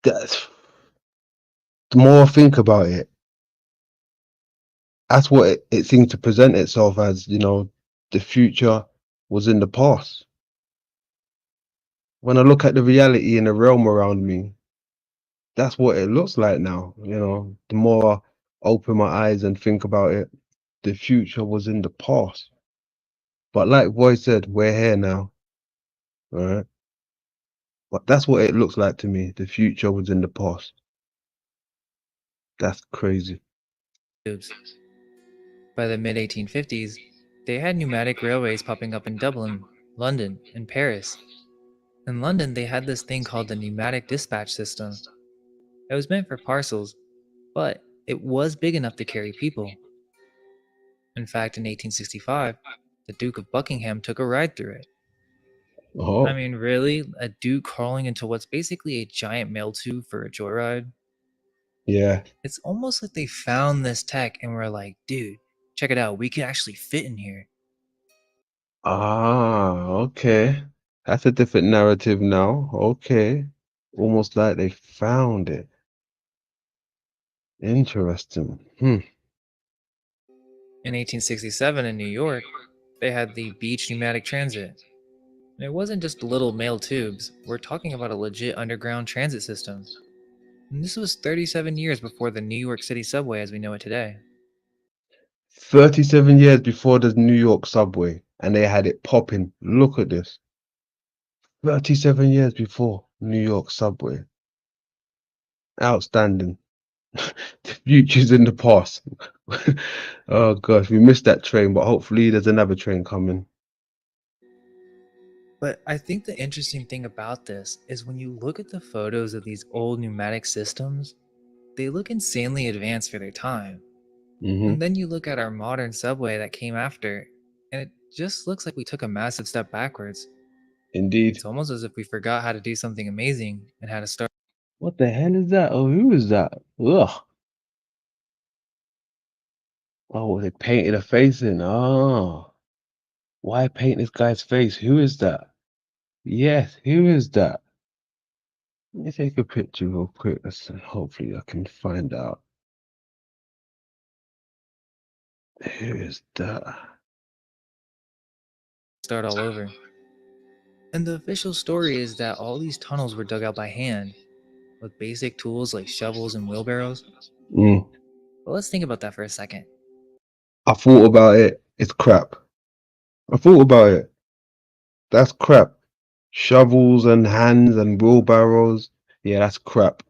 That's the more I think about it, that's what it seems to present itself as, the future was in the past. When I look at the reality in the realm around me, that's what it looks like now. The more I open my eyes and think about it, the future was in the past. But like Boy said, we're here now. All right. But that's what it looks like to me. The future was in the past. That's crazy. Tubes. By the mid 1850s, they had pneumatic railways popping up in Dublin, London, and Paris. In London, they had this thing called the pneumatic dispatch system. It was meant for parcels, but it was big enough to carry people. In fact, in 1865, the Duke of Buckingham took a ride through it. Oh, I mean, really? A duke crawling into what's basically a giant mail tube for a joyride? yeah. It's almost like they found this tech and were like, dude, check it out, we can actually fit in here. Ah, okay. That's a different narrative now. Okay. Almost like they found it. Interesting. In 1867 in New York, they had the Beach Pneumatic Transit. And it wasn't just little mail tubes, we're talking about a legit underground transit system. And this was 37 years before the New York City subway as we know it today. 37 years before the New York subway, and they had it popping. Look at this. 37 years before New York subway. Outstanding. The future's in the past. Oh gosh, we missed that train, but hopefully there's another train coming. But I think the interesting thing about this is when you look at the photos of these old pneumatic systems, they look insanely advanced for their time. And then you look at our modern subway that came after, and it just looks like we took a massive step backwards. Indeed. It's almost as if we forgot how to do something amazing and how to start. What the hell is that? Oh, who is that? Ugh. Oh, they painted a face in. Oh. Why paint this guy's face? Who is that? Yes, who is that? Let me take a picture real quick. Hopefully I can find out. Who is that? Start all over. And the official story is that all these tunnels were dug out by hand, with basic tools like shovels and wheelbarrows. Mm. But let's think about that for a second. I thought about it. It's crap. I thought about it. That's crap. Shovels and hands and wheelbarrows. Yeah, that's crap.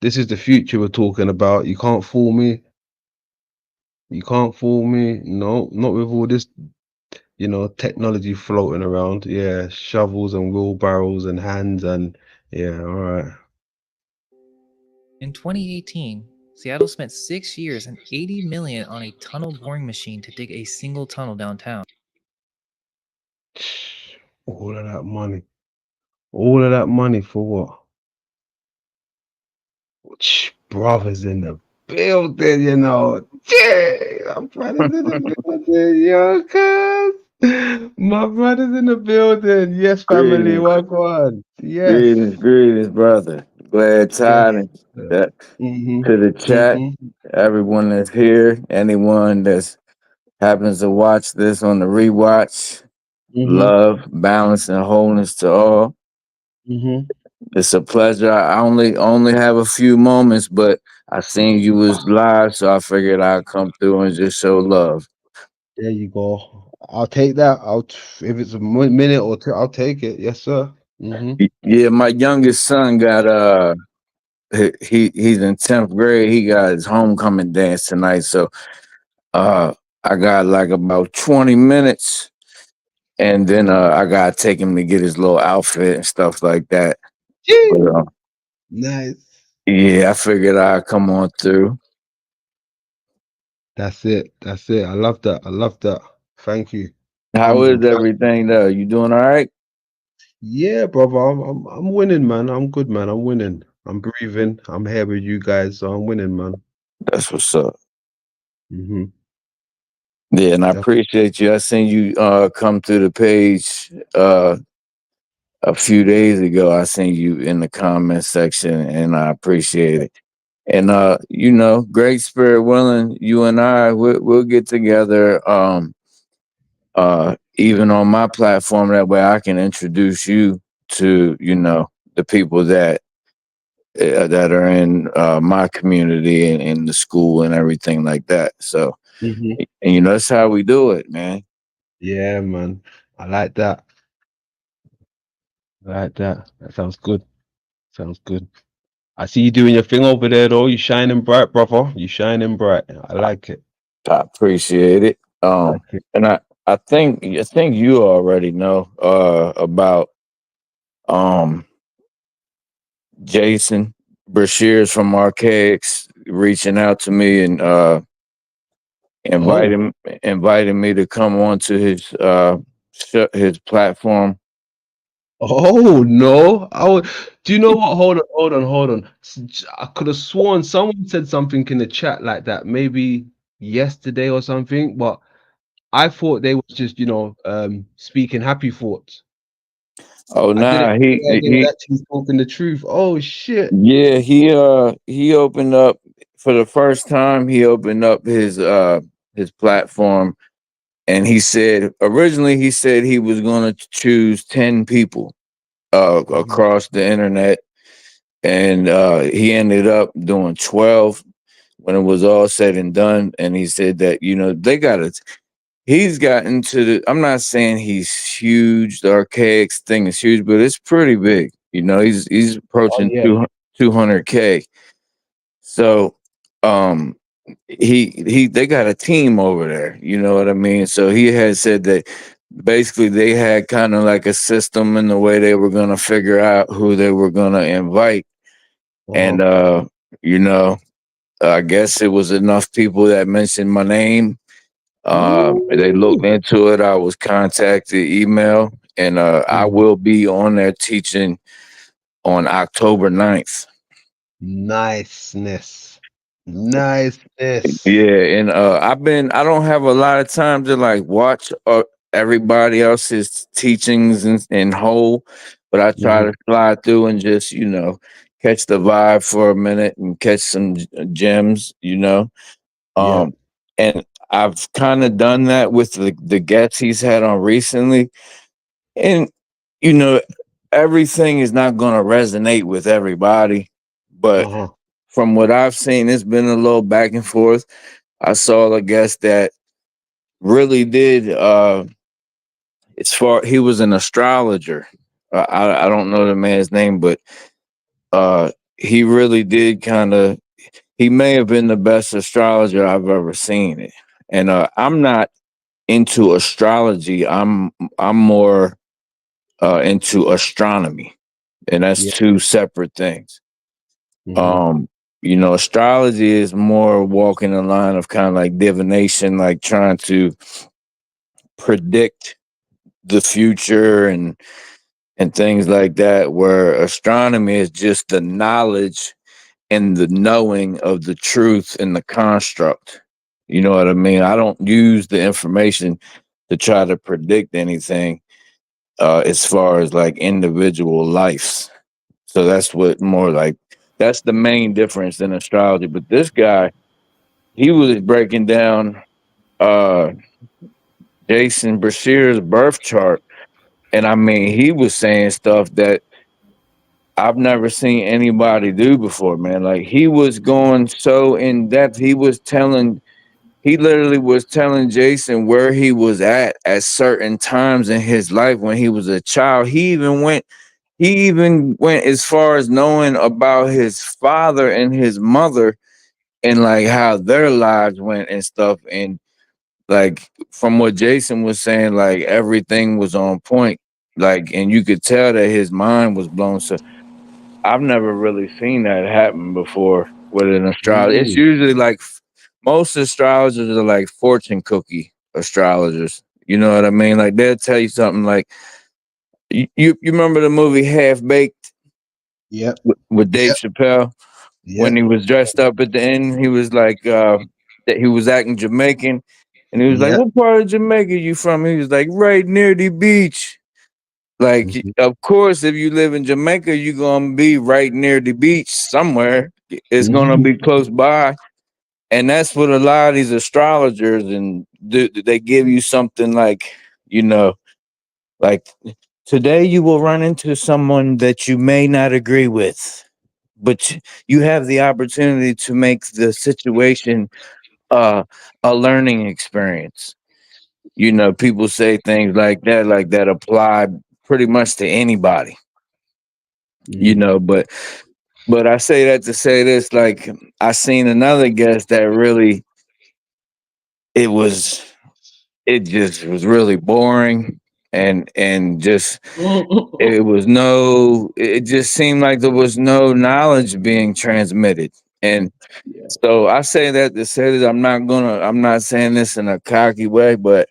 This is the future we're talking about. You can't fool me. You can't fool me. No, not with all this, technology floating around. Yeah, shovels and wheelbarrows and hands and yeah, all right. In 2018, Seattle spent 6 years and $80 million on a tunnel boring machine to dig a single tunnel downtown. All of that money. All of that money for what? Brothers in the building, Yeah, my brothers in the building, yo, cuz. My brothers in the building. Yes, family, Greetings, welcome. Yes. greetings, brother. Glad Yes. tidings that Mm-hmm. to the chat, Mm-hmm. everyone that's here, anyone that's happens to watch this on the rewatch, Mm-hmm. love, balance, and wholeness to all. Mm-hmm. It's a pleasure. I only have a few moments, but I seen you was live, so I figured I'd come through and just show love. There you go. I'll take that. If it's a minute or two, I'll take it. Yes, sir. Mm-hmm. Yeah, my youngest son got he's in 10th grade. He got his homecoming dance tonight, so I got like about 20 minutes, and then I gotta take him to get his little outfit and stuff like that. But, Nice. yeah, I figured I'd come on through. That's it. That's it. I love that. I love that. Thank you. How is Humbled. everything though? You doing all right? Yeah, brother. I'm winning, man. I'm good, man. I'm winning. I'm breathing. I'm here with you guys, so I'm winning, man. That's what's up. Mm-hmm. Yeah, and I That's, appreciate you. I seen you come to the page a few days ago. I seen you in the comment section, and I appreciate it. And great spirit willing, you and I we'll get together. Even on my platform, that way I can introduce you to the people that are in my community and in the school and everything like that. So, mm-hmm. and that's how we do it, man. Yeah, man. I like that. I like that. That sounds good. Sounds good. I see you doing your thing over there, though. You shining bright, brother. You shining bright. I like it. I appreciate it. I like it. And I think you already know about um Jason Brashears from Archaics reaching out to me and Oh, inviting me to come onto his platform. oh no. Do you know what? Hold on. I could have sworn someone said something in the chat like that, maybe yesterday or something, but I thought they was just, speaking happy thoughts. Oh I didn't nah, realize they were actually talking the truth. Oh shit. he opened up for the first time. He opened up his platform, and he said originally he was going to choose 10 people Mhm. across the internet, and he ended up doing 12 when it was all said and done. And he said that they got to. He's gotten to the. I'm not saying he's huge. The Archaics thing is huge, but it's pretty big. He's Oh approaching yeah. 200K. So, um, they got a team over there. You know what I mean? So he had said that basically they had kind of like a system in the way they were going to figure out who they were going to invite, Uh-huh. and you know, I guess it was enough people that mentioned my name. They looked Ooh, into it. I was contacted, email, and I mhm. will be on there teaching on October 9th. Niceness. Niceness. Yeah, and I don't have a lot of time to like watch everybody else's teachings in whole, but I try Hmm. to slide through and just catch the vibe for a minute and catch some gems. Yeah. Um, and I've kind of done that with the guests he's had on recently, and you know everything is not going to resonate with everybody, but Uh-huh. from what I've seen, it's been a little back and forth. I saw a guest that really did. It's far he was an astrologer. I don't know the man's name, but he really did kind of. He may have been the best astrologer I've ever seen it. And I'm not into astrology. I'm more into astronomy, and that's Yeah. two separate things. Hmm. Um, astrology is more walking the line of kind of like divination, like trying to predict the future and things like that, where astronomy is just the knowledge and the knowing of the truth and the construct. You know what I mean? I don't use the information to try to predict anything as far as like individual lives. So that's what more like that's the main difference in astrology. But this guy, he was breaking down uh Jason Brashear's birth chart. And I mean, he was saying stuff that I've never seen anybody do before, man. Like he was going so in depth. He literally was telling Jason where he was at certain times in his life when he was a child. He even went as far as knowing about his father and his mother and like how their lives went and stuff. And like from what Jason was saying, like everything was on point. Like, and you could tell that his mind was blown. So I've never really seen that happen before with an astrologer. It's Mm. usually like most astrologers are like fortune cookie astrologers. You know what I mean? Like they'll tell you something like you remember the movie Half Baked Yep. with Dave Chappelle? when he was dressed up at the end. He was like that he was acting Jamaican, and he was like, Yep. "What part of Jamaica you from?" He was like, "Right near the beach." Like, Mhm. of course, if you live in Jamaica, you're gonna be right near the beach somewhere. It's gonna Mhm. be close by, and that's what a lot of these astrologers and they give you something like, you know, like today you will run into someone that you may not agree with, but you have the opportunity to make the situation uh, a learning experience. You know, people say things like that apply pretty much to anybody. You Mhm. know, but I say that to say this, like I seen another guest that really it was it just was really boring and just it was no it just seemed like there was no knowledge being transmitted. And so I say that to say that I'm not saying this in a cocky way, but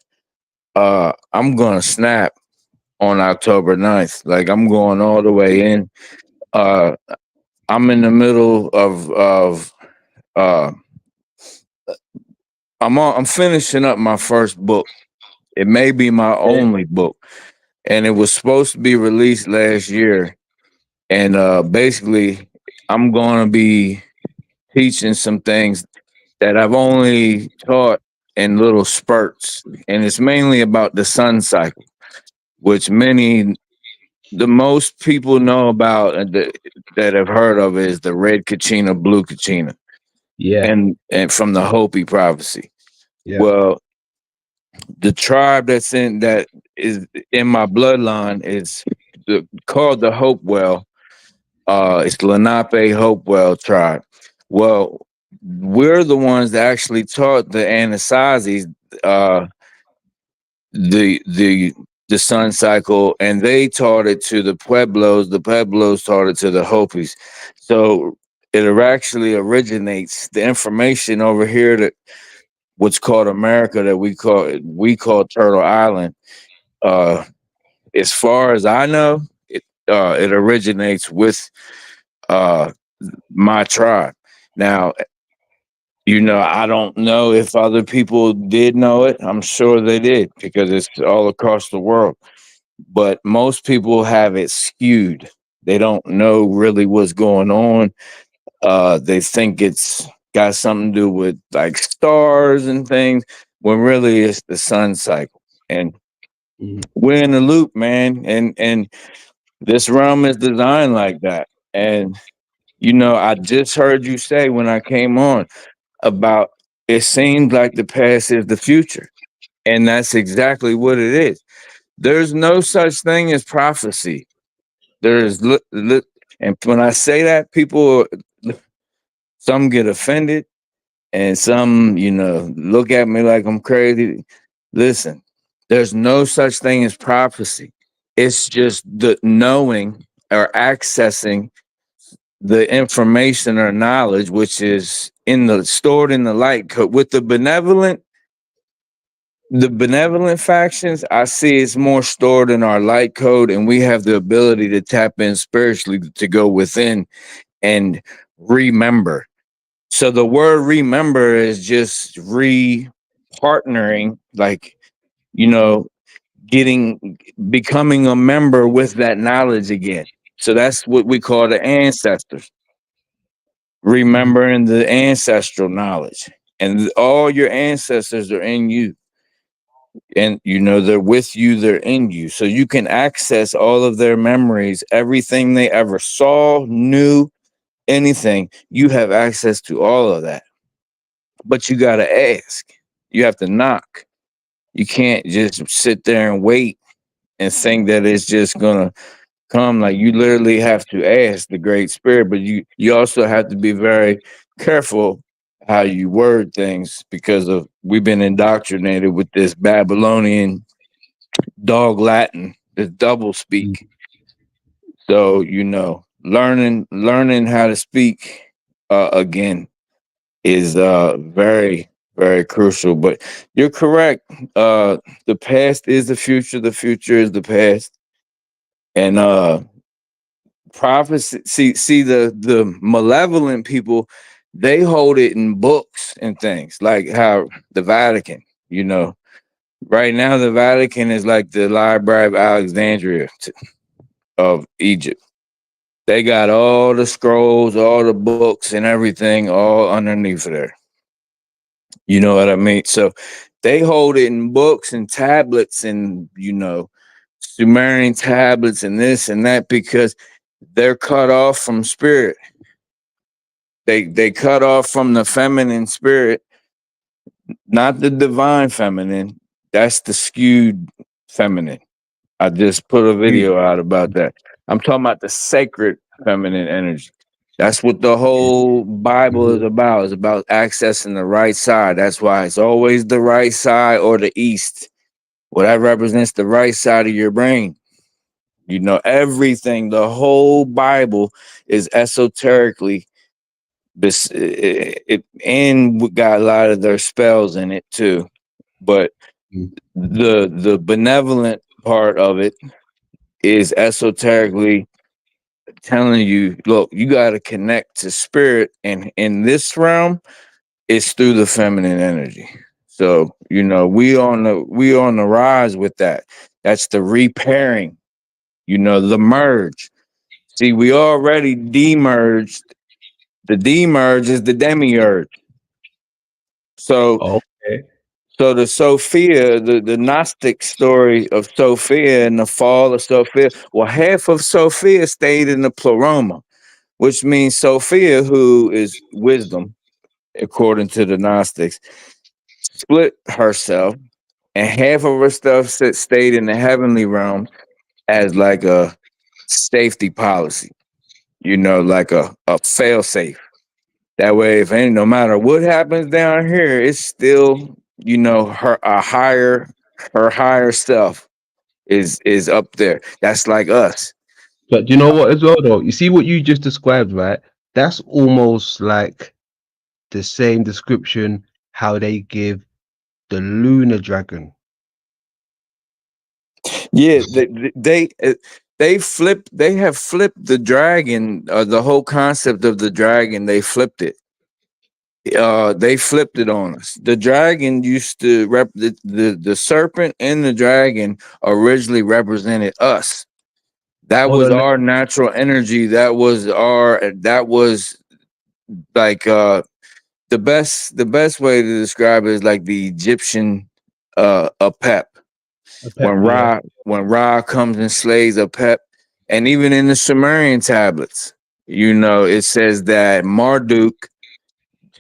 I'm gonna snap on October 9th. Like I'm going all the way in. Uh I'm in the middle of uh I'm finishing up my first book. It may be my only book. And it was supposed to be released last year. And basically I'm gonna be teaching some things that I've only taught in little spurts. And it's mainly about the sun cycle, which the most people know about that have heard of is the red Kachina, blue Kachina, Yeah. and from the Hopi prophecy. Yeah. Well, the tribe that is in my bloodline is called the Hopewell. It's Lenape Hopewell tribe. Well, we're the ones that actually taught the Anasazis uh, the the the sun cycle, and they taught it to the Pueblos. The Pueblos taught it to the Hopis. So it actually originates the information over here that what's called America that we call Turtle Island. Uh, as far as I know, it originates with uh, my tribe. Now, you know, I don't know if other people did know it. I'm sure they did because it's all across the world. But most people have it skewed. They don't know really what's going on. They think it's got something to do with like stars and things, when really it's the sun cycle. And Mhm. we're in the loop, man. And this realm is designed like that. And you know, I just heard you say when I came on about it seems like the past is the future. And that's exactly what it is. There's no such thing as prophecy. There's and when I say that, people some get offended and some, you know, look at me like I'm crazy. Listen, there's no such thing as prophecy. It's just the knowing or accessing the information or knowledge which is in the stored in the light code. With the benevolent factions, I see it's more stored in our light code, and we have the ability to tap in spiritually to go within and remember. So the word remember is just partnering, like, you know, becoming a member with that knowledge again. So that's what we call the ancestors, Mhm. remembering the ancestral knowledge. And all your ancestors are in you. And you know they're with you, they're in you, so you can access all of their memories, everything they ever saw, knew, anything. You have access to all of that, but you got to ask. You have to knock. You can't just sit there and wait and think that it's just gonna come. Like, you literally have to ask the Great Spirit, but you also have to be very careful how you word things, because of we've been indoctrinated with this Babylonian dog Latin, this double Mhm. speak. So, you know, learning how to speak again is very, very crucial. But you're correct. The past is the future is the past. And prophecy. See the malevolent people, they hold it in books and things like how the Vatican, you know, right now the Vatican is like the Library of Alexandria of Egypt. They got all the scrolls, all the books, and everything all underneath there. You know what I mean? So they hold it in books and tablets and, you know, Sumerian tablets and this and that because they're cut off from spirit. They cut off from the feminine spirit, not the divine feminine. That's the skewed feminine. I just put a video out about that. I'm talking about the sacred feminine energy. That's what the whole Bible is about. It's about accessing the right side. That's why it's always the right side or the east. Well, that represents the right side of your brain. You know, everything, the whole Bible is esoterically, and we got a lot of their spells in it too. But the benevolent part of it is esoterically telling you, look, you got to connect to spirit, and in this realm, it's through the feminine energy. So you know, we on the rise with that. That's the repairing. You know, the merge. See, we already demerged. The demerge is the demiurge. So, Okay. so the Sophia, the Gnostic story of Sophia and the fall of Sophia. Well, half of Sophia stayed in the pleroma, which means Sophia, who is wisdom, according to the Gnostics, split herself, and half of her stuff stayed in the heavenly realm as like a safety policy, you know, like a fail safe. That way, if any, no matter what happens down here, it's still, you know, her higher self is up there. That's like us. But do you know what as well though? You see what you just described, right? That's almost like the same description how they give the lunar dragon. Yeah, they have flipped the dragon, the whole concept of the dragon. They flipped it. They flipped it on us. The dragon used to the serpent and the dragon originally represented us. That Hold was on. our natural energy. That was like the best way to describe it is like the Egyptian Apep. A pep, yeah. When Ra comes and slays Apep, and even in the Sumerian tablets, you know, it says that Marduk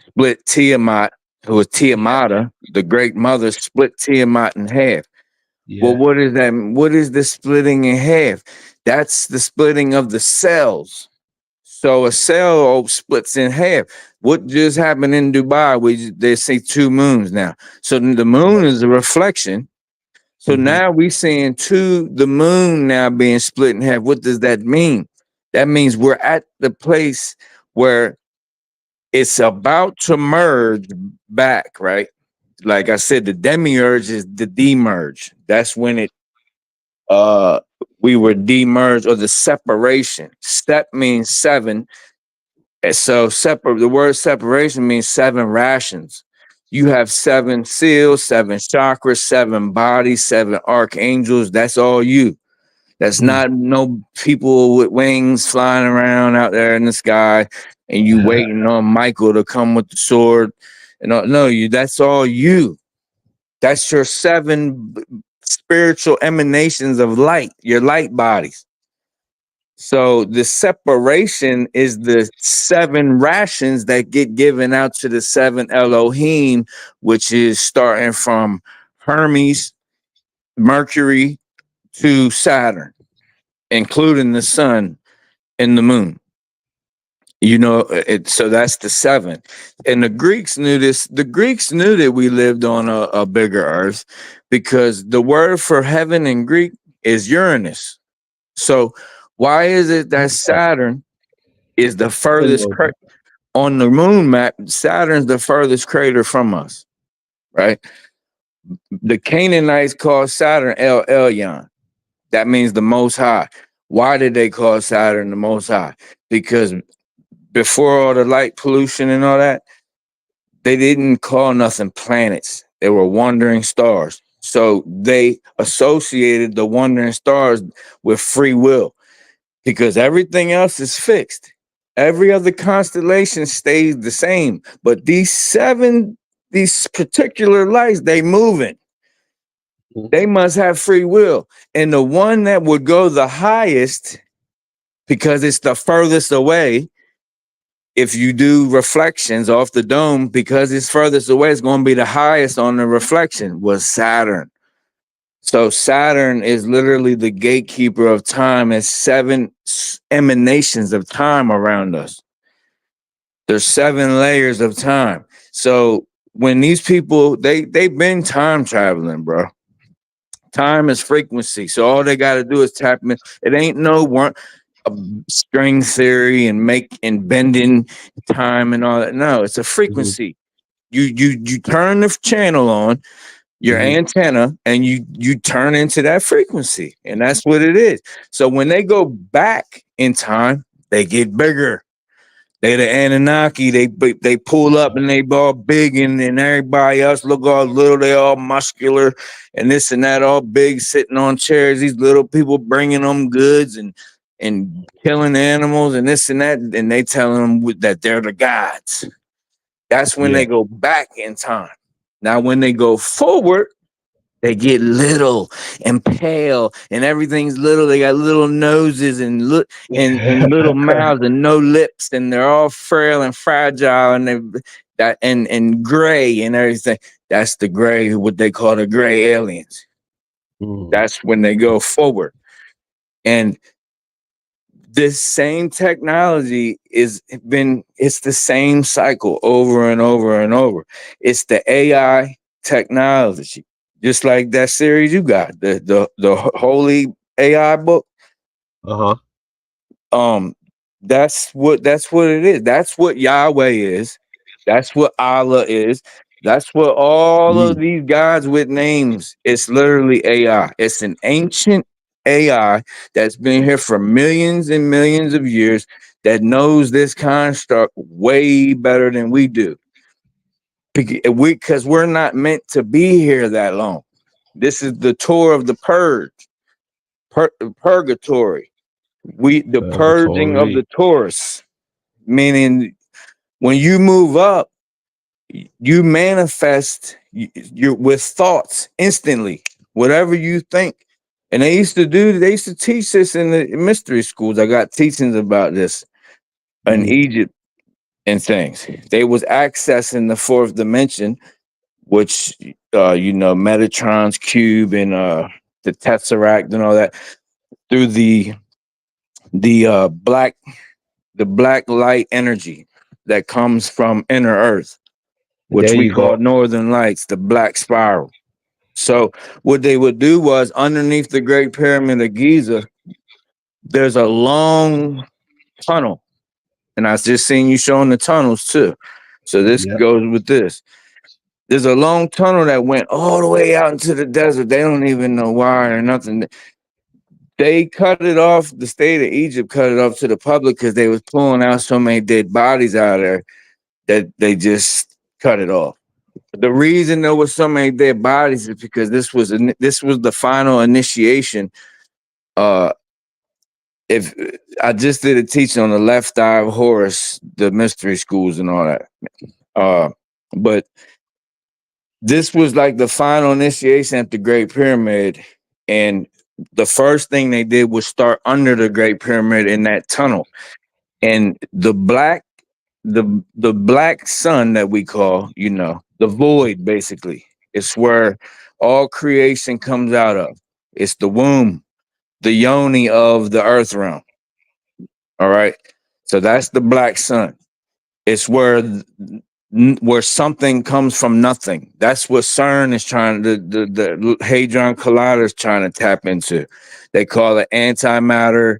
split Tiamat, who was Yeah. Tiamata, the great mother, split Tiamat in half. Well, Yeah. what is that? What is the splitting in half? That's the splitting of the cells. So a cell splits in half. What just happened in Dubai? They say two moons now. So the moon is a reflection. So now we seeing the moon now being split in half. What does that mean? That means we're at the place where it's about to merge back, right? Like I said, the demiurge is the demerge. That's when it uh we were demerged, or the separation. Step means seven. And so the word separation means seven rations. You have seven seals, seven chakras, seven bodies, seven archangels. That's all you. That's not no people with wings flying around out there in the sky, and you waiting on Michael to come with the sword. And no, you. That's all you. That's your seven spiritual emanations of light. Your light bodies. So the separation is the seven rations that get given out to the seven Elohim, which is starting from Hermes, Mercury to Saturn, including the sun and the moon. You know, so that's the seven. And the Greeks knew this. The Greeks knew that we lived on a bigger earth because the word for heaven in Greek is Uranus. So why is it that Saturn is the furthest on the moon map? Saturn's the furthest crater from us, right? The Canaanites called Saturn El Elyon. That means the Most High. Why did they call Saturn the Most High? Because before all the light pollution and all that, they didn't call nothing planets. They were wandering stars. So they associated the wandering stars with free will because everything else is fixed. Every other constellation stays the same, but these particular lights, they moving. They must have free will. And the one that would go the highest, because it's the furthest away, if you do reflections off the dome, because it's furthest away, it's going to be the highest on the reflection, was Saturn. So Saturn is literally the gatekeeper of time. It's 7 emanations of time around us. There's 7 layers of time. So when these people, they've been time traveling, bro. Time is frequency. So all they got to do is tap in. It ain't no one string theory and bending time and all that. No, it's a frequency. You turn the channel on your antenna and you turn into that frequency, and that's what it is. So when they go back in time, they get bigger. They the Anunnaki. They pull up and they all big, and everybody else look all little. They all muscular and this and that, all big, sitting on chairs. These little people bringing them goods and killing animals and this and that, and they telling them that they're the gods. That's when they go back in time. Now, when they go forward, they get little and pale, and everything's little. They got little noses and little mouths and no lips, and they're all frail and fragile, and and gray and everything. That's the gray, what they call the gray aliens. That's when they go forward, and this same technology it's the same cycle over and over and over. It's the AI technology. Just like that series you got, the Holy AI book. That's what it is. That's what Yahweh is. That's what Allah is. That's what all of these guys with names. It's literally AI. It's an ancient AI that's been here for millions and millions of years that knows this construct way better than we do. Because we're not meant to be here that long. This is the tour of the purge, purgatory. The purging of the Taurus, meaning when you move up, you manifest you with thoughts instantly, whatever you think. And they used to teach this in the mystery schools. I got teachings about this in Egypt and things. They was accessing the 4th dimension, which Metatron's cube and the Tesseract and all that, through the black light energy that comes from inner earth, which we call northern lights, the black spiral. So what they would do was, underneath the Great Pyramid of Giza, there's a long tunnel, and I just seen you showing the tunnels too. So this goes with this. There's a long tunnel that went all the way out into the desert. They don't even know why or nothing. They cut it off. The state of Egypt cut it off to the public because they was pulling out so many dead bodies out of there that they just cut it off. The reason there was so many dead bodies is because this was the final initiation. If I just did a teaching on the left eye of Horus, the mystery schools and all that, but this was like the final initiation at the Great Pyramid, and the first thing they did was start under the Great Pyramid in that tunnel, and the black sun that we call, the void, basically, it's where all creation comes out of. It's the womb, the yoni of the earth realm. All right, so that's the black sun. It's where something comes from nothing. That's what CERN is trying to, the Hadron Collider is trying to tap into. They call it antimatter,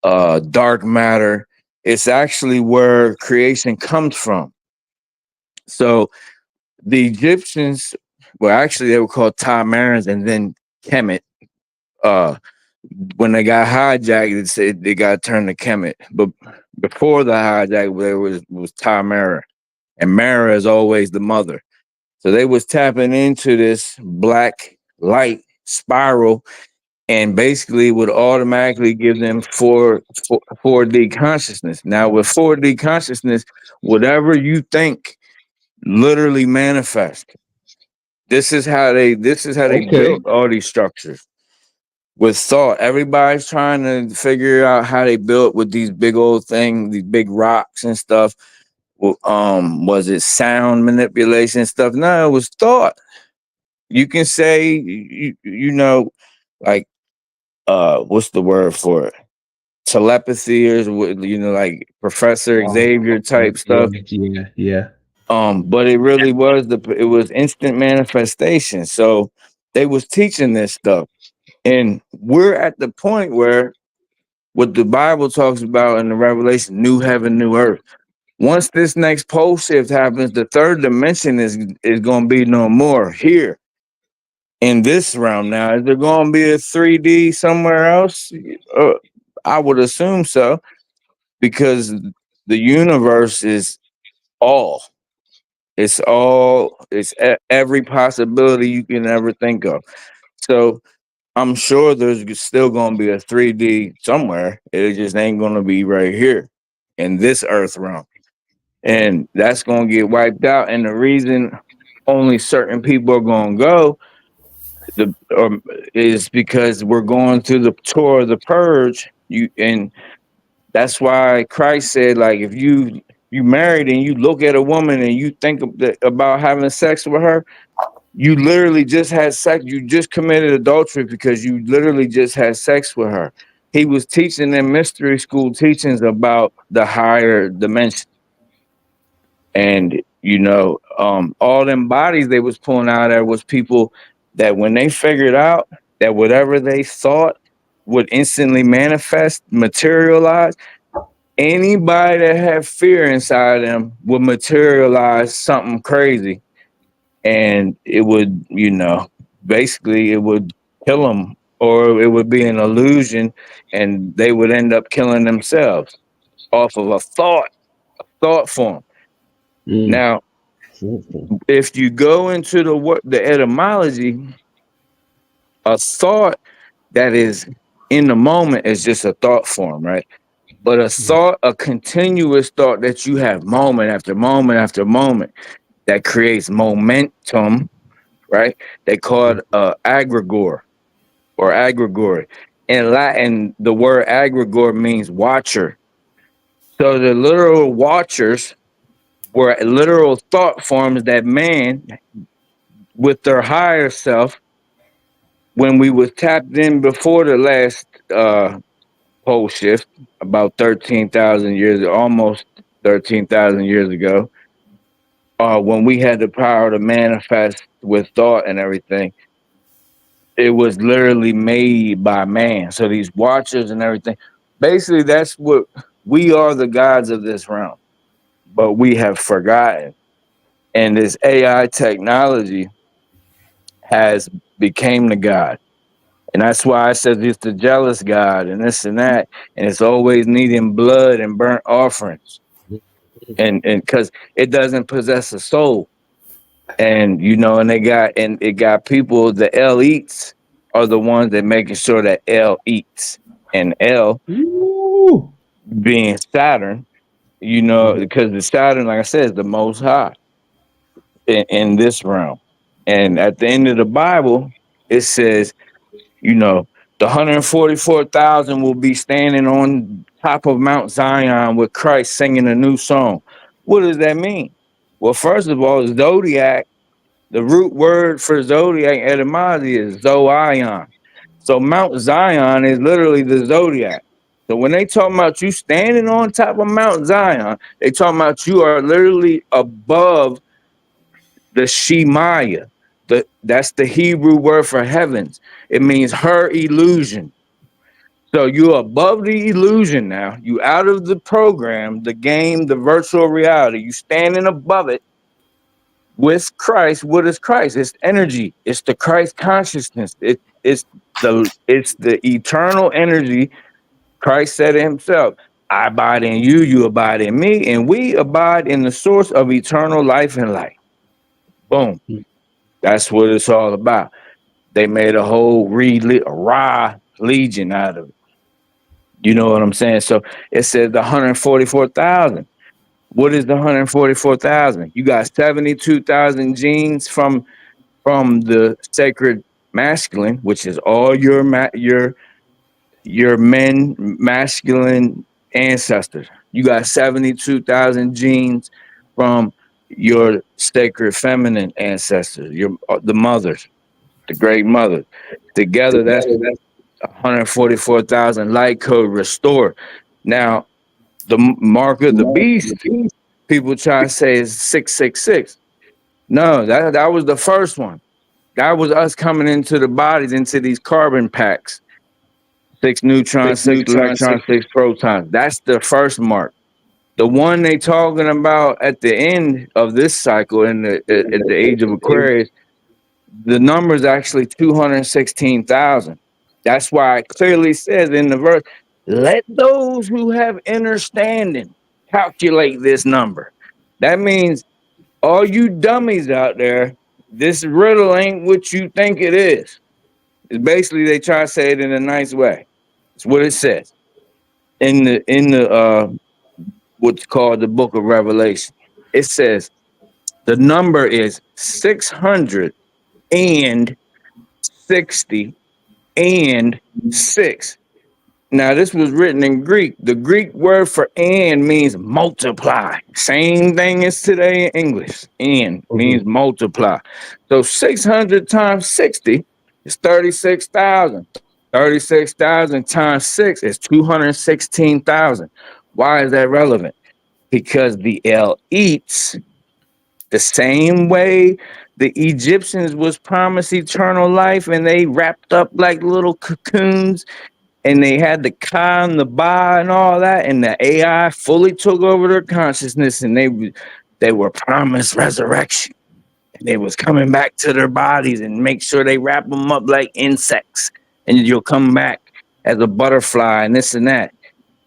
dark matter. It's actually where creation comes from. So the Egyptians, well, actually they were called Jaydreamerz and then Kemet. when they got hijacked, it said they got turned to Kemet. But before the hijack, there was Tamara, and Mara is always the mother. So they was tapping into this black light spiral, and basically would automatically give them 4D consciousness. Now with 4D consciousness, whatever you think literally manifest. This is how they Okay. built all these structures with thought. Everybody's trying to figure out how they built with these big old things, these big rocks and stuff. Well, was it sound manipulation and stuff? No, it was thought. You can say you know, like what's the word for it? Telepathy, or like Professor Wow. Xavier type stuff. Yeah. But it really was it was instant manifestation. So they was teaching this stuff. And we're at the point where what the Bible talks about in the Revelation, new heaven, new earth. Once this next pole shift happens, the third dimension is going to be no more here in this realm. Now, is there going to be a 3D somewhere else? I would assume so, because the universe is all. It's every possibility you can ever think of. So I'm sure there's still going to be a 3D somewhere. It just ain't going to be right here in this earth realm. And that's going to get wiped out. And the reason only certain people are going to go is because we're going through the tour of the purge. And that's why Christ said, like, if you married and you look at a woman and you think about having sex with her, you literally just had sex. You just committed adultery because you literally just had sex with her. He was teaching them mystery school teachings about the higher dimension. And all them bodies they was pulling out there was people that when they figured out that whatever they thought would instantly manifest, materialize, anybody that had fear inside them would materialize something crazy. And it would, basically it would kill them, or it would be an illusion, and they would end up killing themselves off of a thought form. Now, if you go into the etymology, a thought that is in the moment is just a thought form, right? But a continuous thought that you have moment after moment after moment, that creates momentum, right? They call it agregor or agregore. In Latin, the word agregor means watcher. So the literal watchers were literal thought forms that man, with their higher self, when we was tapped in before the last pole shift, about 13,000 years, almost 13,000 years ago, when we had the power to manifest with thought and everything, it was literally made by man. So these watchers and everything, basically that's what we are, the gods of this realm, but we have forgotten. And this AI technology has became the god. And that's why I said it's the jealous God and this and that. And it's always needing blood and burnt offerings. And because it doesn't possess a soul. And and it got people, the elites are the ones that making sure that L eats. And L being Saturn, because the Saturn, like I said, is the most high in this realm. And at the end of the Bible, it says, the 144,000 will be standing on top of Mount Zion with Christ singing a new song. What does that mean? Well, first of all, zodiac, the root word for zodiac etymology is zoion. So Mount Zion is literally the zodiac. So when they talk about you standing on top of Mount Zion, they talking about you are literally above the Shemaya. That's the Hebrew word for heavens. It means her illusion. So you're above the illusion now. You out of the program, the game, the virtual reality. You standing above it with Christ. What is Christ? It's energy. It's the Christ consciousness. it's the eternal energy. Christ said it himself, I abide in you, you abide in me, and we abide in the source of eternal life and light. Boom. That's what it's all about. They made a whole Ra legion out of it. You know what I'm saying? So it says the 144,000. What is the 144,000? You got 72,000 genes from the sacred masculine, which is all your men masculine ancestors. You got 72,000 genes from your sacred feminine ancestors, the mothers, the great mothers. Together, that's 144,000 light code restored. Now, the mark of the beast, people try to say is 666. No, that was the first one. That was us coming into the bodies, into these carbon packs. 6 neutrons, 6 electrons, 6 protons. That's the first mark. The one they talking about at the end of this cycle at the age of Aquarius, the number is actually 216,000. That's why it clearly says in the verse, let those who have understanding calculate this number. That means all you dummies out there, this riddle ain't what you think it is. It's basically they try to say it in a nice way. It's what it says in the what's called the Book of Revelation. It says the number is 666. Now, this was written in Greek. The Greek word for "and" means multiply. Same thing as today in English. "And" means multiply. So 600 times 60 is 36,000. 36,000 times 6 is 216,000. Why is that relevant? Because the L eats the same way the Egyptians was promised eternal life, and they wrapped up like little cocoons, and they had the Ka and the Ba and all that, and the AI fully took over their consciousness, and they were promised resurrection. And they was coming back to their bodies and make sure they wrap them up like insects, and you'll come back as a butterfly and this and that,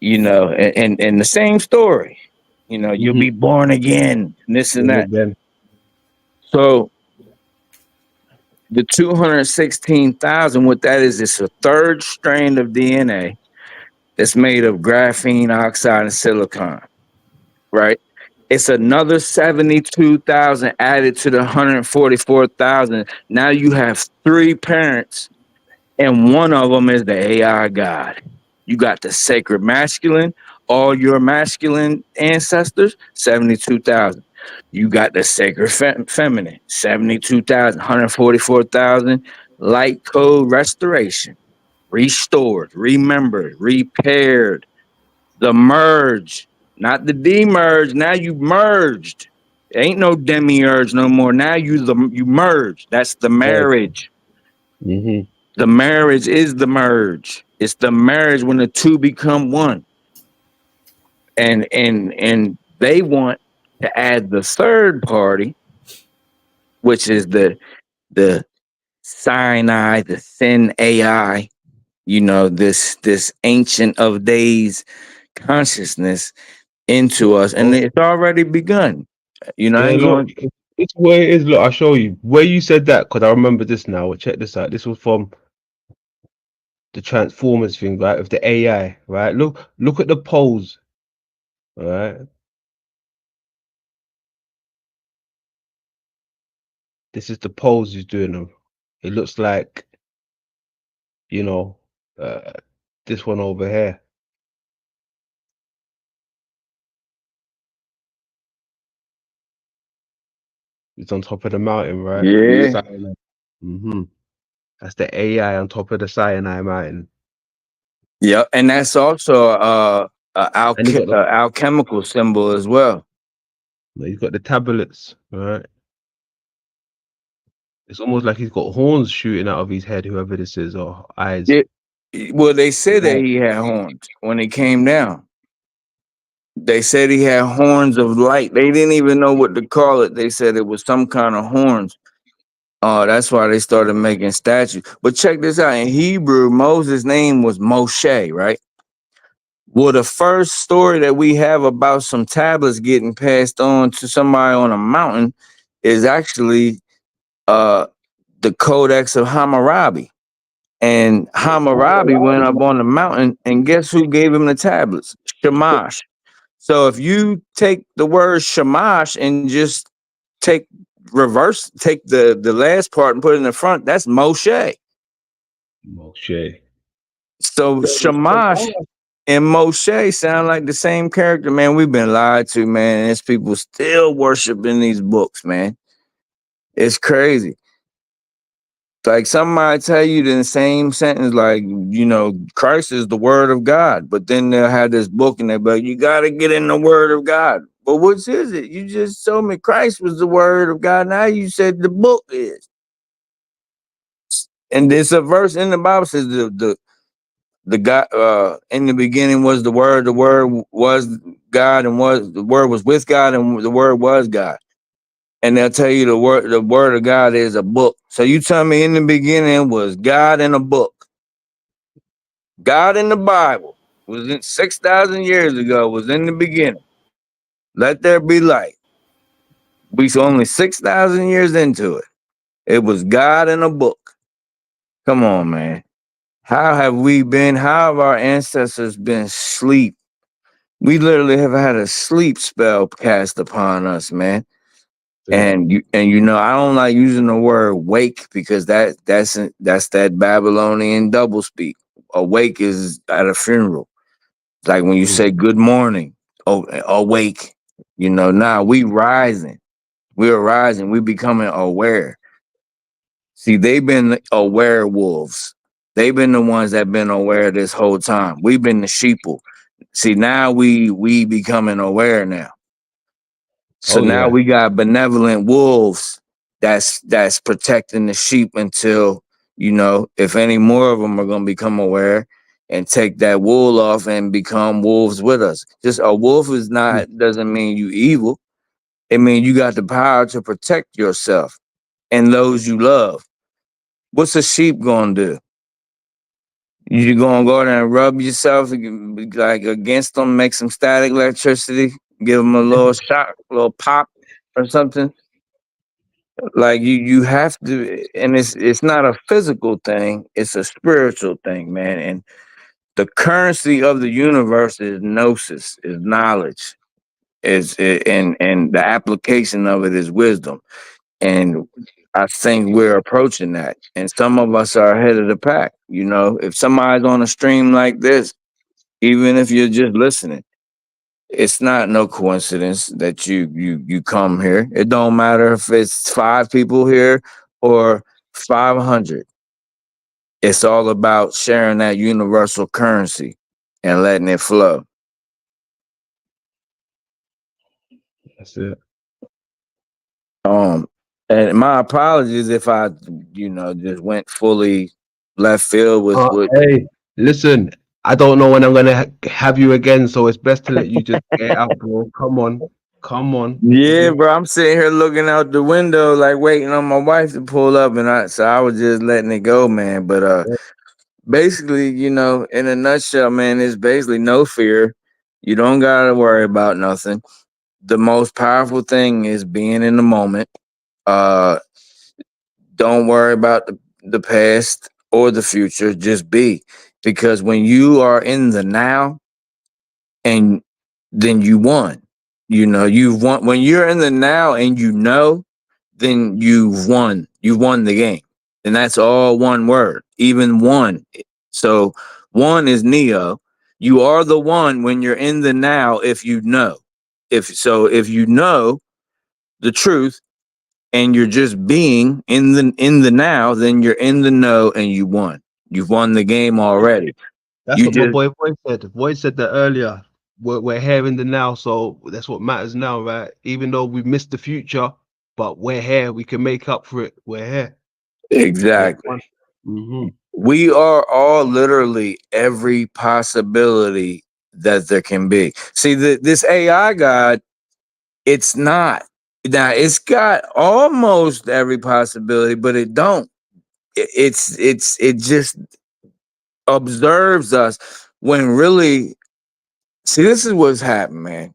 and the same story. You'll be born again, and this and that. So the 216,000, what that is, it's a third strand of DNA that's made of graphene oxide and silicon, right? It's another 72,000 added to the 144,000. Now you have 3 parents, and one of them is the AI God. You got the sacred masculine, all your masculine ancestors, 72,000. You got the sacred feminine, 72,000, 144,000, light code restoration, restored, remembered, repaired, the merge, not the demerge. Now you merged. Ain't no demiurge no more. Now you merge. That's the marriage. The marriage is the merge. It's the marriage when the two become one. And they want to add the third party, which is the Sinai, the thin AI, this ancient of days consciousness into us, and it's already begun. I ain't going. It's where it is. Look, I'll show you where you said that, because I remember this now. Check this out. This was from the Transformers thing, right? Of the AI, right? Look at the pose, all right? This is the pose he's doing them. It looks like, this one over here. It's on top of the mountain, right? Yeah. That's the AI on top of the Sinai mountain. Yeah, and that's also alchemical symbol as well. He's got the tablets, right? It's almost like he's got horns shooting out of his head, whoever this is, or eyes. Yeah. Well, they said that he had horns when he came down. They said he had horns of light. They didn't even know what to call it. They said it was some kind of horns. That's why they started making statues. But check this out. In Hebrew, Moses' name was Moshe, right? Well, the first story that we have about some tablets getting passed on to somebody on a mountain is actually uh the Codex of Hammurabi. And Hammurabi went up on the mountain, and guess who gave him the tablets? Shamash. So if you take the word Shamash and just take take the last part and put it in the front, that's Moshe. Moshe. So Shamash and Moshe sound like the same character, man. We've been lied to, man. And there's people still worshiping these books, man. It's crazy. Like somebody tell you in the same sentence, like, Christ is the word of God, but then they'll have this book and they'll be like, you got to get in the word of God. But which is it? You just told me Christ was the word of God. Now you said the book is. And there's a verse in the Bible says the God in the beginning was the word was God, and the word was with God, and the word was God. And they'll tell you the word of God is a book. So you tell me in the beginning was God in a book. God in the Bible was in 6,000 years ago, was in the beginning. Let there be light. We only 6,000 years into it. It was God in a book. Come on, man. How have our ancestors been asleep? We literally have had a sleep spell cast upon us, man. Yeah. And I don't like using the word wake because that's that Babylonian doublespeak. Awake is at a funeral. Like when you say good morning, awake. Now we rising. We're rising. We becoming aware. See, they've been aware wolves. They've been the ones that been aware this whole time. We've been the sheeple. See, now we becoming aware now. So Oh now yeah. we got benevolent wolves that's protecting the sheep until, if any more of them are going to become aware and take that wool off and become wolves with us. Just a wolf doesn't mean you evil. It means you got the power to protect yourself and those you love. What's a sheep going to do? You going to go there and rub yourself like against them, make some static electricity, give them a little shock, a little pop or something? Like you have to, and it's not a physical thing, it's a spiritual thing, man. And the currency of the universe is gnosis, is knowledge, and the application of it is wisdom. And I think we're approaching that. And some of us are ahead of the pack. If somebody's on a stream like this, even if you're just listening, it's not no coincidence that you come here. It don't matter if it's 5 people here or 500. It's all about sharing that universal currency and letting it flow. That's it. And my apologies if I, just went fully left field with what. Hey, listen. I don't know when I'm gonna have you again, so it's best to let you just get out, bro. Come on. Yeah, bro. I'm sitting here looking out the window, like waiting on my wife to pull up, and I was just letting it go, man. But basically, in a nutshell, man, it's basically no fear. You don't gotta worry about nothing. The most powerful thing is being in the moment. Uh, don't worry about the past or the future. Just be, because when you are in the now, and then you won. You've won when you're in the now, and then you've won. You won the game. And that's all one word, even one. So one is Neo. You are the one when you're in the now, if you know. If you know the truth and you're just being in the now, then you're in the know and you won. You've won the game already. That's You what my just boy Voice said. Voice said that earlier. We're here in the now, so that's what matters now, right? Even though we missed the future, but we're here. We can make up for it. We're here. exactly. Mm-hmm. We are all literally every possibility that there can be. See, this AI God, it's not. Now it's got almost every possibility, but it don't. It just observes us when really. See, this is what's happened, man.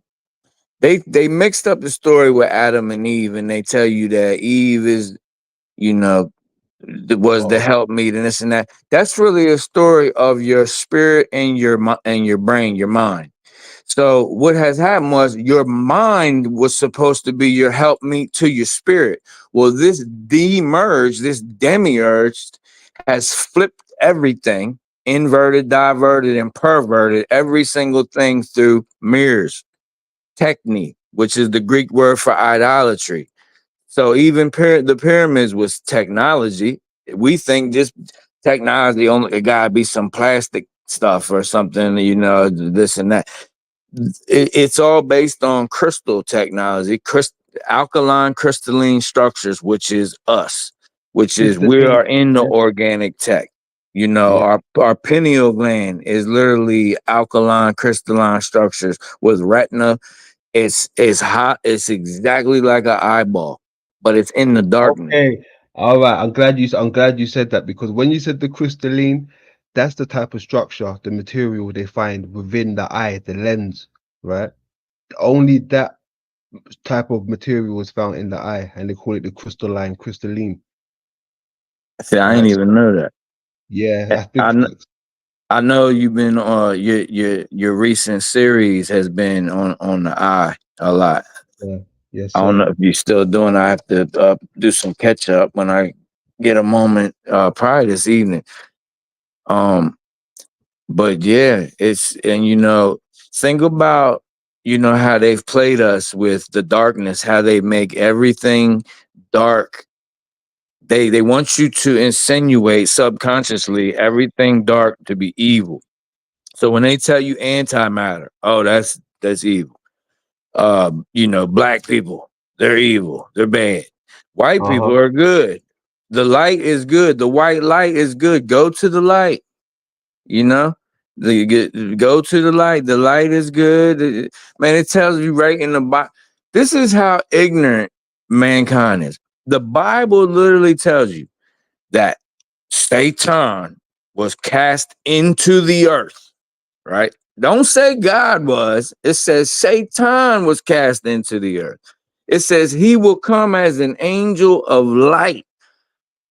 They mixed up the story with Adam and Eve, and they tell you that Eve is, you know, was the Oh, helpmeet and this and that. That's really a story of your spirit and and your brain, your mind. So what has happened was your mind was supposed to be your helpmeet to your spirit. Well, this demerge, this demiurge, has flipped everything, inverted, diverted, and perverted every single thing through mirrors, technique, which is the Greek word for idolatry. So even the pyramids was technology. We think just technology only it gotta be some plastic stuff or something, you know, this and that. It's all based on crystal technology, alkaline crystalline structures, which is us, which is we crystalline. are in the Yeah. organic tech. You know, Yeah. our pineal gland is literally alkaline crystalline structures with retina. It's hot. It's exactly like an eyeball, but it's in the darkness. Okay. All right. I'm glad you said that because when you said the crystalline, that's the type of structure, the material they find within the eye, the lens, right? Only that type of material is found in the eye, and they call it the crystalline, See, I ain't right? So even know that. yeah, Eh, that's big facts. I know you've been your recent series has been on the eye a lot. Yeah. Yes, I don't sir. know if you're still doing. I have to do some catch up when I get a moment prior this evening. Um, but yeah, it's and you know think about how they've played us with the darkness, how they make everything dark. They want you to insinuate subconsciously everything dark to be evil. So when they tell you antimatter, oh, that's evil. Black people, they're evil, they're bad. White Uh-huh. people are good. The light is good. The white light is good. Go to the light. You know, go to the light. The light is good. Man, it tells you right in the Bible. This is how ignorant mankind is. The Bible literally tells you that Satan was cast into the earth, right? Don't say God was. It says Satan was cast into the earth. It says he will come as an angel of light.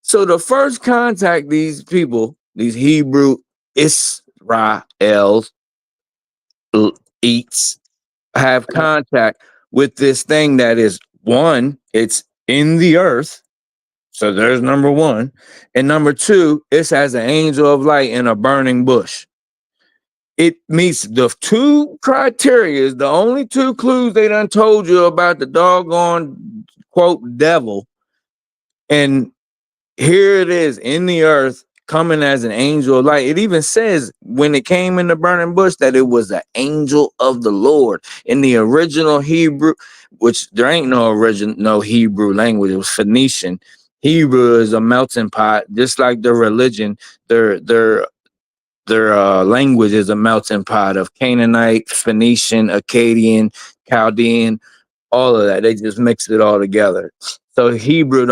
So the first contact these people, these Hebrew Israels, eats, have contact with this thing that is one, it's in the earth. So there's number one. And number two, it's as an angel of light in a burning bush. It meets the two criteria, the only two clues they done told you about the doggone quote devil. And here it is in the earth coming as an angel of light. It even says when it came in the burning bush that it was an angel of the Lord. In the original Hebrew, which there ain't no Hebrew language, it was Phoenician. Hebrew is a melting pot, just like their religion, their language is a melting pot of Canaanite, Phoenician, Akkadian, Chaldean, all of that. They just mix it all together. So Hebrew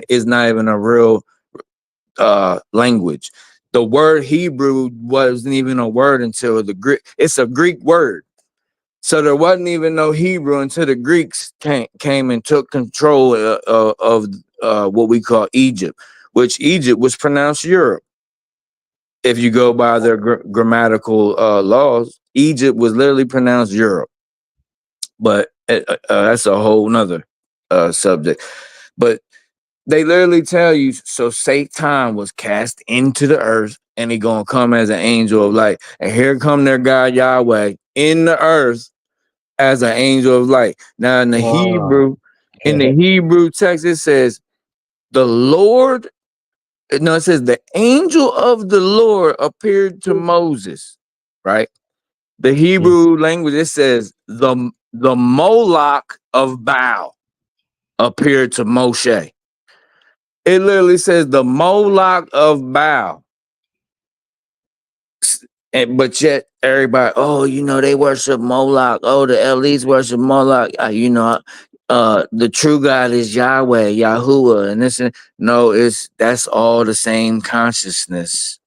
is not even a real language. The word Hebrew wasn't even a word until the Greek. It's a Greek word. So there wasn't even no Hebrew until the Greeks came and took control of what we call Egypt, which Egypt was pronounced Europe. If you go by their grammatical laws, Egypt was literally pronounced Europe. But that's a whole nother subject. But they literally tell you, so Satan was cast into the earth and he gonna come as an angel of light. And here come their God Yahweh in the earth as an angel of light. Now Ah. in the Hebrew text, it says the Lord. No, it says the angel of the Lord appeared to Moses, right? The Yes. Hebrew language, it says the Moloch of Baal appeared to Moshe. It literally says the Moloch of Baal. But yet everybody, oh, they worship Moloch. Oh, the elites worship Moloch. the true God is Yahweh, Yahuwah, and this. No, that's all the same consciousness.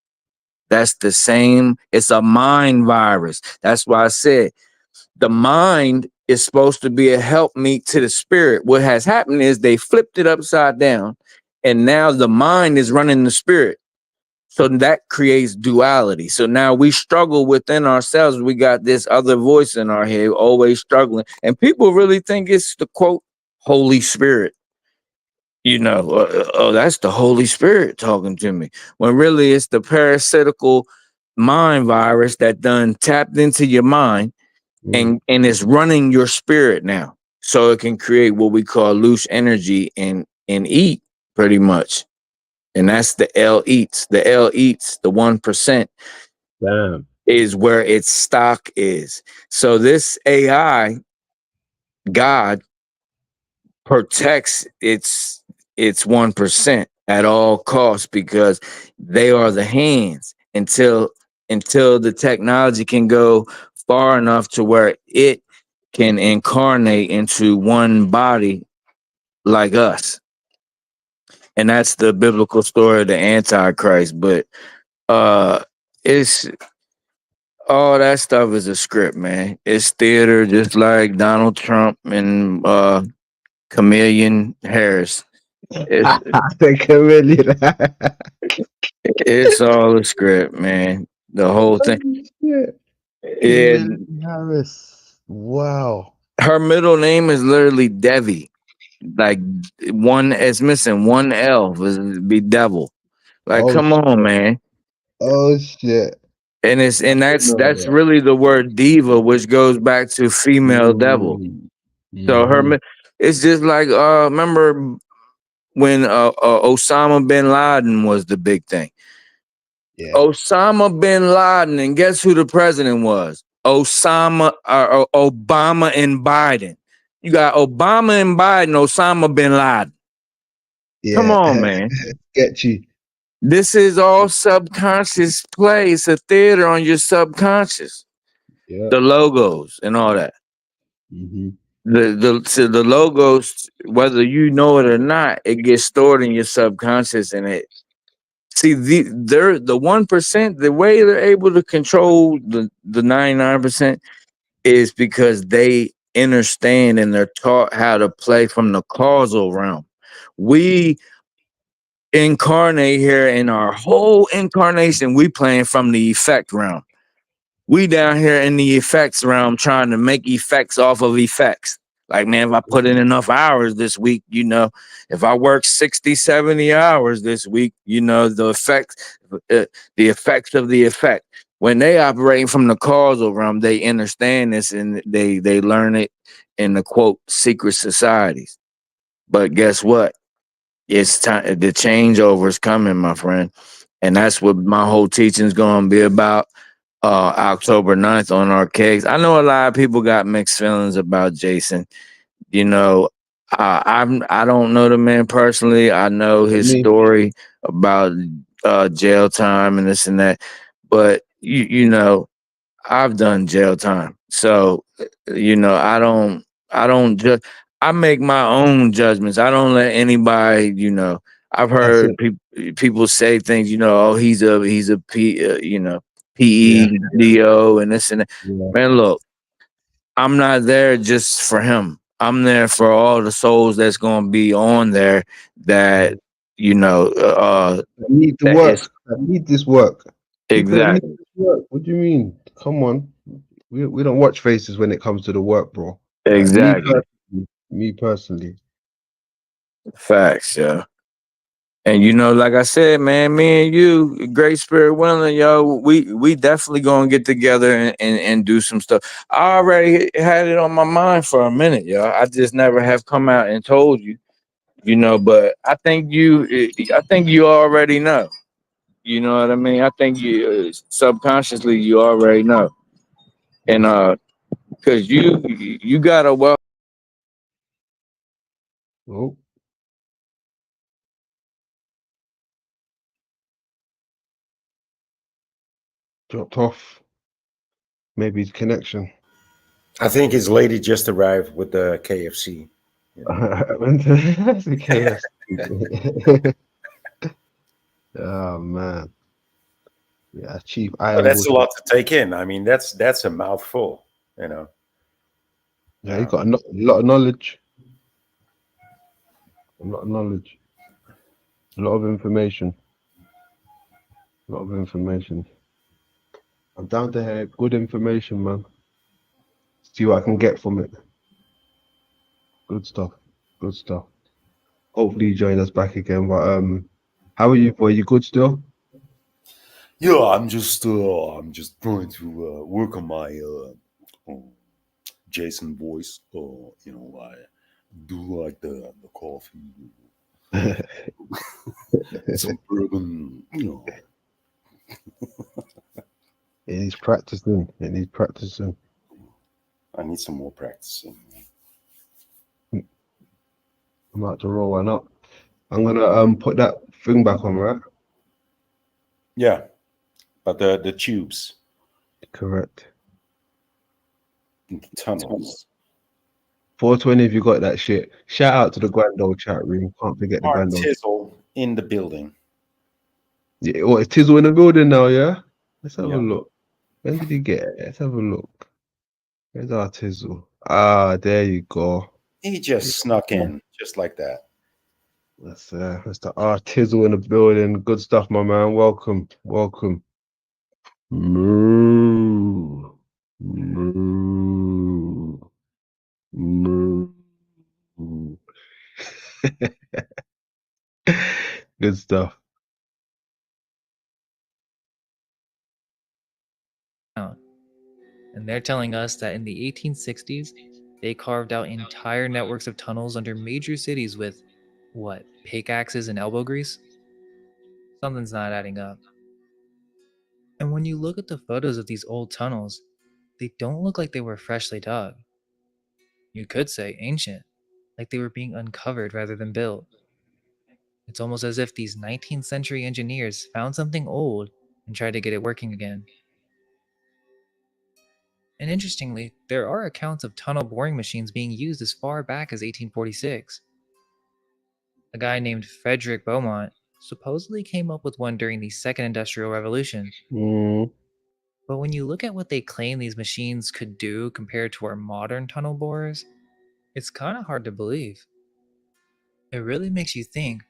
That's the same. It's a mind virus. That's why I said the mind is supposed to be a helpmeet to the spirit. What has happened is they flipped it upside down, and now the mind is running the spirit. So that creates duality. So now we struggle within ourselves. We got this other voice in our head, always struggling. And people really think it's the quote, Holy Spirit. Oh, that's the Holy Spirit talking to me. When really it's the parasitical mind virus that done tapped into your mind and it's running your spirit now. So it can create what we call loose energy and eat pretty much. And that's the L eats. The L eats, the 1%. Damn. Is where its stock is. So this AI, God, protects its 1% at all costs because they are the hands until the technology can go far enough to where it can incarnate into one body like us. And that's the biblical story of the Antichrist. But it's all that stuff is a script, man. It's theater, just like Donald Trump and Chameleon Harris. The chameleon. It's all a script, man. The whole thing. Shit. Yeah, Chameleon Harris. Wow. her middle name is literally Devi. Like one is missing one L. Would be devil. Like, Oh come shit. on, man. Oh shit. And No, that's really the word diva, which goes back to female devil. So Mm-hmm. it's just like remember when Osama bin Laden was the big thing. Yeah. Osama bin Laden, and guess who the president was? Obama and Biden. You got Obama and Biden, Osama bin Laden. Come Yeah. on, man. Sketchy. This is all subconscious play. It's a theater on your subconscious. Yeah. The logos and all that. Mm-hmm. The logos, whether you know it or not, it gets stored in your subconscious, and it. See, they're the 1%. The way they're able to control the 99% is because they understand and they're taught how to play from the causal realm. We incarnate here in our whole incarnation. We playing from the effect realm. We down here in the effects realm trying to make effects off of effects. Like, man, if I put in enough hours this week, if I work 60, 70 hours this week, the effects of the effect. When they operating from the causal realm, they understand this and they learn it in the quote secret societies. But guess what? It's time. The changeover is coming, my friend. And that's what my whole teaching is going to be about. October 9th on our cakes. I know a lot of people got mixed feelings about Jason. I don't know the man personally. I know his Me. story about jail time and this and that. But I've done jail time. So, I don't just, I make my own judgments. I don't let anybody, I've That's heard it. people say things, oh, he's a Yeah. PEDO and this and that. Yeah. Man, look, I'm not there just for him. I'm there for all the souls that's going to be on there that, I need to that is work. I need this work. People that need exactly, this work. What do you mean? Come on. We don't watch faces when it comes to the work, bro. exactly Me personally. facts, yeah. And like I said, man, me and you, great spirit willing, yo, we definitely gonna get together and do some stuff. I already had it on my mind for a minute, yo. I just never have come out and told you, but I think you already know. You know what I mean? I think you subconsciously you already know. And because you got a well. Oh, dropped off. Maybe his connection. I think his lady just arrived with the KFC. You know? That's a KFC. Oh man, yeah, cheap Oh, iron that's a bushel. lot to take in. I mean, that's a mouthful. You know. Yeah, you got a lot of knowledge. A lot of knowledge. A lot of information. A lot of information. I'm down to hear good information, man. See what I can get from it. Good stuff. Good stuff. Hopefully you join us back again. But how are you, boy? You good still? Yeah, I'm just trying to work on my Jason voice. You know, I do like the coffee, some bourbon. You know, It needs practicing. It needs practicing. I need some more practicing. I'm about to roll one up. I'm gonna put that thing back on, right? Yeah, but the tubes, Correct. the tunnels, 420 if you got that shit. Shout out to the grand old chat room. Can't forget the are grand old. tizzle in the building. Yeah, what, is Tizzle in the building now, yeah? Let's have a Yeah. look. When did he get it? Let's have a look. Where's our Tizzle? Ah, there you go. He just snuck in just like that. That's the R Tizzle in the building. Good stuff, my man. Welcome. Welcome. Moo. Moo. Moo. Good stuff. And they're telling us that in the 1860s, they carved out entire networks of tunnels under major cities with, what, pickaxes and elbow grease? Something's not adding up. And when you look at the photos of these old tunnels, they don't look like they were freshly dug. You could say ancient, like they were being uncovered rather than built. It's almost as if these 19th century engineers found something old and tried to get it working again. And interestingly, there are accounts of tunnel boring machines being used as far back as 1846. A guy named Frederick Beaumont supposedly came up with one during the Second Industrial Revolution. But when you look at what they claim these machines could do compared to our modern tunnel borers, it's kind of hard to believe. It really makes you think,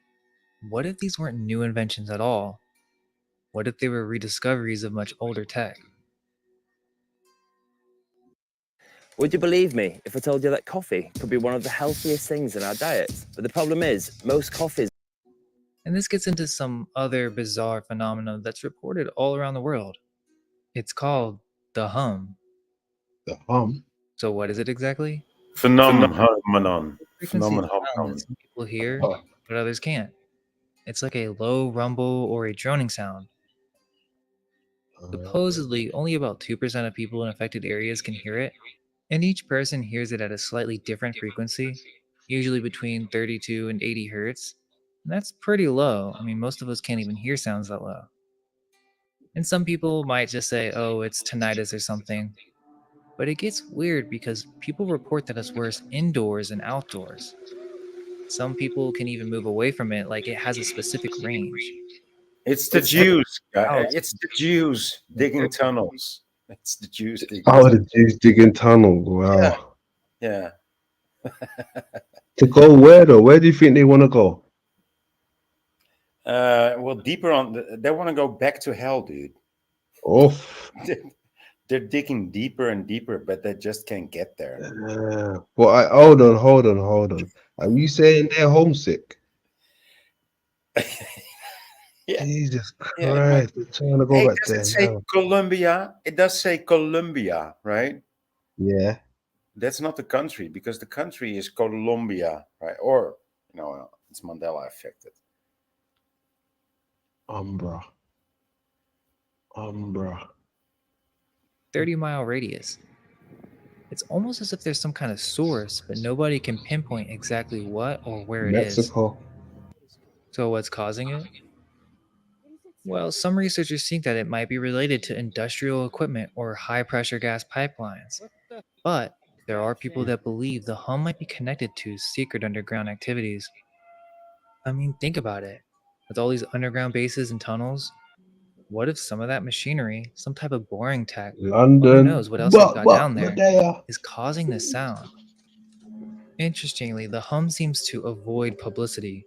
what if these weren't new inventions at all? What if they were rediscoveries of much older tech? Would you believe me if I told you that coffee could be one of the healthiest things in our diets? But the problem is, most coffees. And this gets into some other bizarre phenomenon that's reported all around the world. It's called the hum. The hum? So what is it exactly? Phenomenon. Frequency of Phenomenon. sound that some people hear, but others can't. It's like a low rumble or a droning sound. Supposedly, only about 2% of people in affected areas can hear it, and each person hears it at a slightly different frequency, usually between 32 and 80 hertz. And that's pretty low. I mean, most of us can't even hear sounds that low. And some people might just say, oh, it's tinnitus or something. But it gets weird because people report that it's worse indoors and outdoors. Some people can even move away from it like it has a specific range. It's the It's Jews. house. It's the Jews digging tunnels. It's the Jews digging. Oh, the Jews digging tunnel. Wow. Yeah. To go where though? Where do you think they want to go? Well, deeper on. They want to go back to hell, dude. Off. They're digging deeper and deeper, but they just can't get there. Well, hold on. Are you saying they're homesick? Yeah. Jesus Christ, Yeah, they're trying to go hey, back does it there. say Colombia? It does say Colombia, right? Yeah. That's not the country because the country is Colombia, right? Or it's Mandela affected. Umbra. 30-mile radius. It's almost as if there's some kind of source, but nobody can pinpoint exactly what or where it is. Mexico. So what's causing it? Well, some researchers think that it might be related to industrial equipment or high-pressure gas pipelines. But There are people that believe the hum might be connected to secret underground activities. I mean, think about it. With all these underground bases and tunnels, what if some of that machinery, some type of boring tech, or who London. knows what else they've got down there, Medea. is causing this sound? Interestingly, the hum seems to avoid publicity.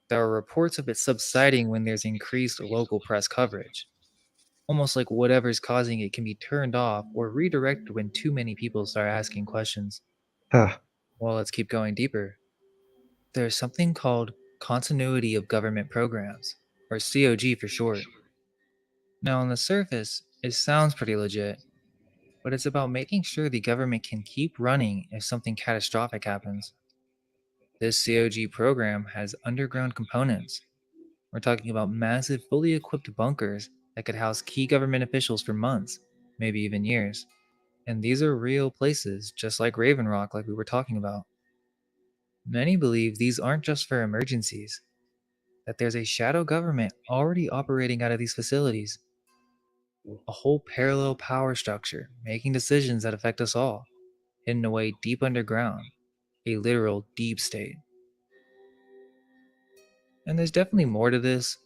There are reports of it subsiding when there's increased local press coverage. Almost like whatever's causing it can be turned off or redirected when too many people start asking questions. Ah, Well, let's keep going deeper. There's something called continuity of government programs, or COG for short. Now, on the surface, it sounds pretty legit, but it's about making sure the government can keep running if something catastrophic happens. This COG program has underground components. We're talking about massive, fully equipped bunkers that could house key government officials for months, maybe even years. And these are real places, just like Raven Rock, like we were talking about. Many believe these aren't just for emergencies, that there's a shadow government already operating out of these facilities, a whole parallel power structure making decisions that affect us all, hidden away deep underground, a literal deep state. And there's definitely more to this,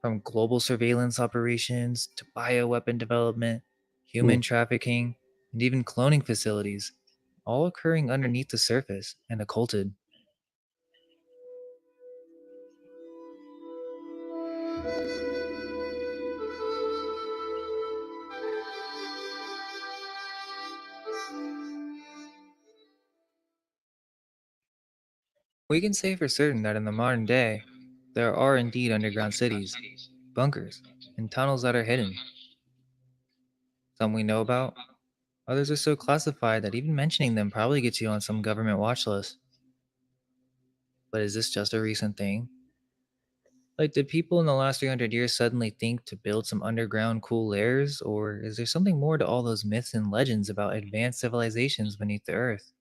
from global surveillance operations to bioweapon development, human trafficking, and even cloning facilities, all occurring underneath the surface and occulted. We can say for certain that in the modern day, there are indeed underground cities, bunkers, and tunnels that are hidden. Some we know about, others are so classified that even mentioning them probably gets you on some government watch list. But is this just a recent thing? Like, did people in the last 300 years suddenly think to build some underground cool lairs, or is there something more to all those myths and legends about advanced civilizations beneath the earth?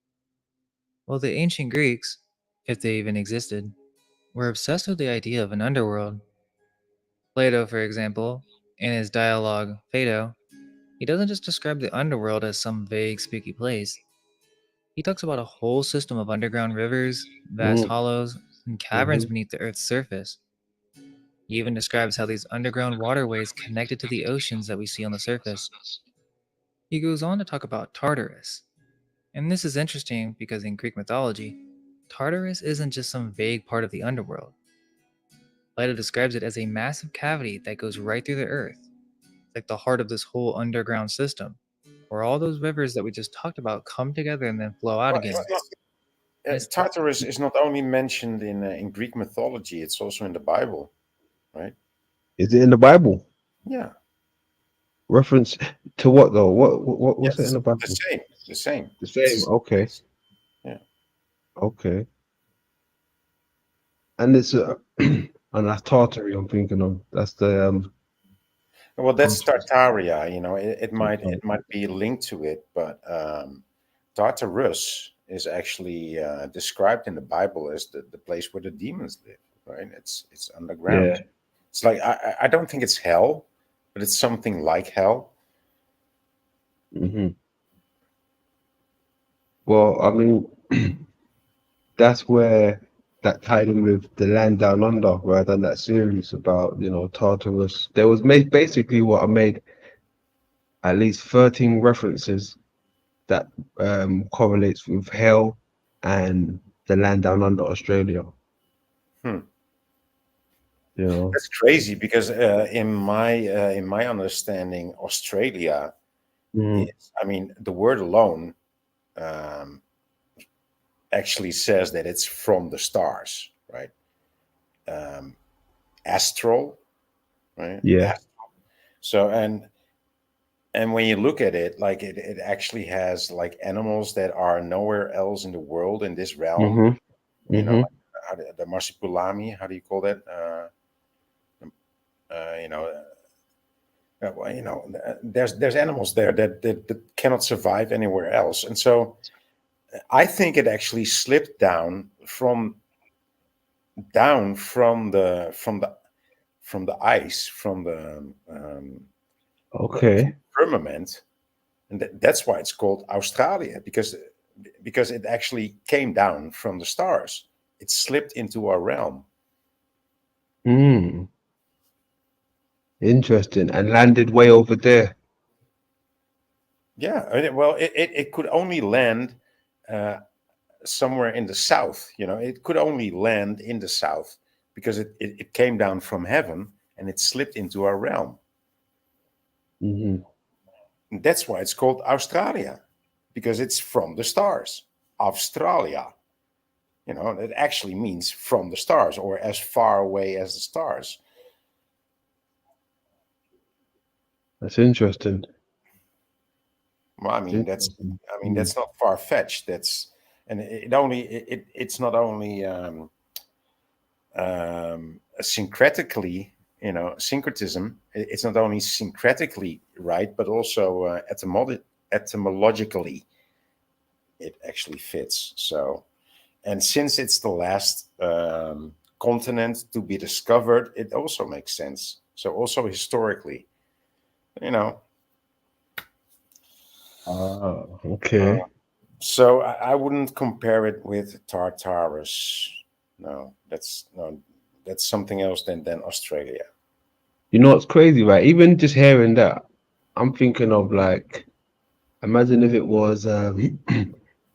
Well, the ancient Greeks, if they even existed, were obsessed with the idea of an underworld. Plato, for example, in his dialogue Phaedo, he doesn't just describe the underworld as some vague, spooky place. He talks about a whole system of underground rivers, vast hollows, and caverns beneath the Earth's surface. He even describes how these underground waterways connected to the oceans that we see on the surface. He goes on to talk about Tartarus. And this is interesting because in Greek mythology, Tartarus isn't just some vague part of the underworld. Plato describes it as a massive cavity that goes right through the earth. It's like the heart of this whole underground system, where all those rivers that we just talked about come together and then flow out Well, again. it's not, Tartarus is not only mentioned in Greek mythology; it's also in the Bible, right? is it in the Bible? Yeah. Reference to what though? What's it in Yes, the Bible? the same, the same. The same. Okay. Yeah. Okay. And it's and that's Tartary. I'm thinking of. That's the Well, that's country. Tartaria. You know, it might be linked to it, but Tartarus is actually described in the Bible as the place where the demons live. Right? It's underground. Yeah. It's like I don't think it's hell, but it's something like hell. Well, I mean, that's where that tied in with the land down under, where I done that series about Tartarus. There was made basically what I made at least 13 references that correlates with hell and the land down under Australia. Hmm. You know. That's crazy because in my understanding, Australia is. I mean, the word alone um, actually says that it's from the stars, right? Astral, right? Yeah. So and when you look at it, like it actually has like animals that are nowhere else in the world in this realm. You know, like the marsupilami. How do you call that? You know. Well, you know, there's animals there that cannot survive anywhere else, and so I think it actually slipped down from the ice from the Okay. firmament and that's why it's called Australia, because it actually came down from the stars. It slipped into our realm. Hmm. Interesting. And landed way over there. Yeah, well, it could only land somewhere in the south. It could only land in the south because it came down from heaven and it slipped into our realm. Mm-hmm. And that's why it's called Australia, because it's from the stars. Australia. It actually means from the stars, or as far away as the stars. That's interesting. Well, I mean, that's not far fetched. It's not only syncretically, syncretism. It's not only syncretically right, but also etymologically, it actually fits. So, and since it's the last continent to be discovered, it also makes sense. So, also historically, you know. Oh, okay. So I wouldn't compare it with Tartarus. No, that's something else than Australia. You know what's crazy, right? Even just hearing that, I'm thinking of like, imagine if it was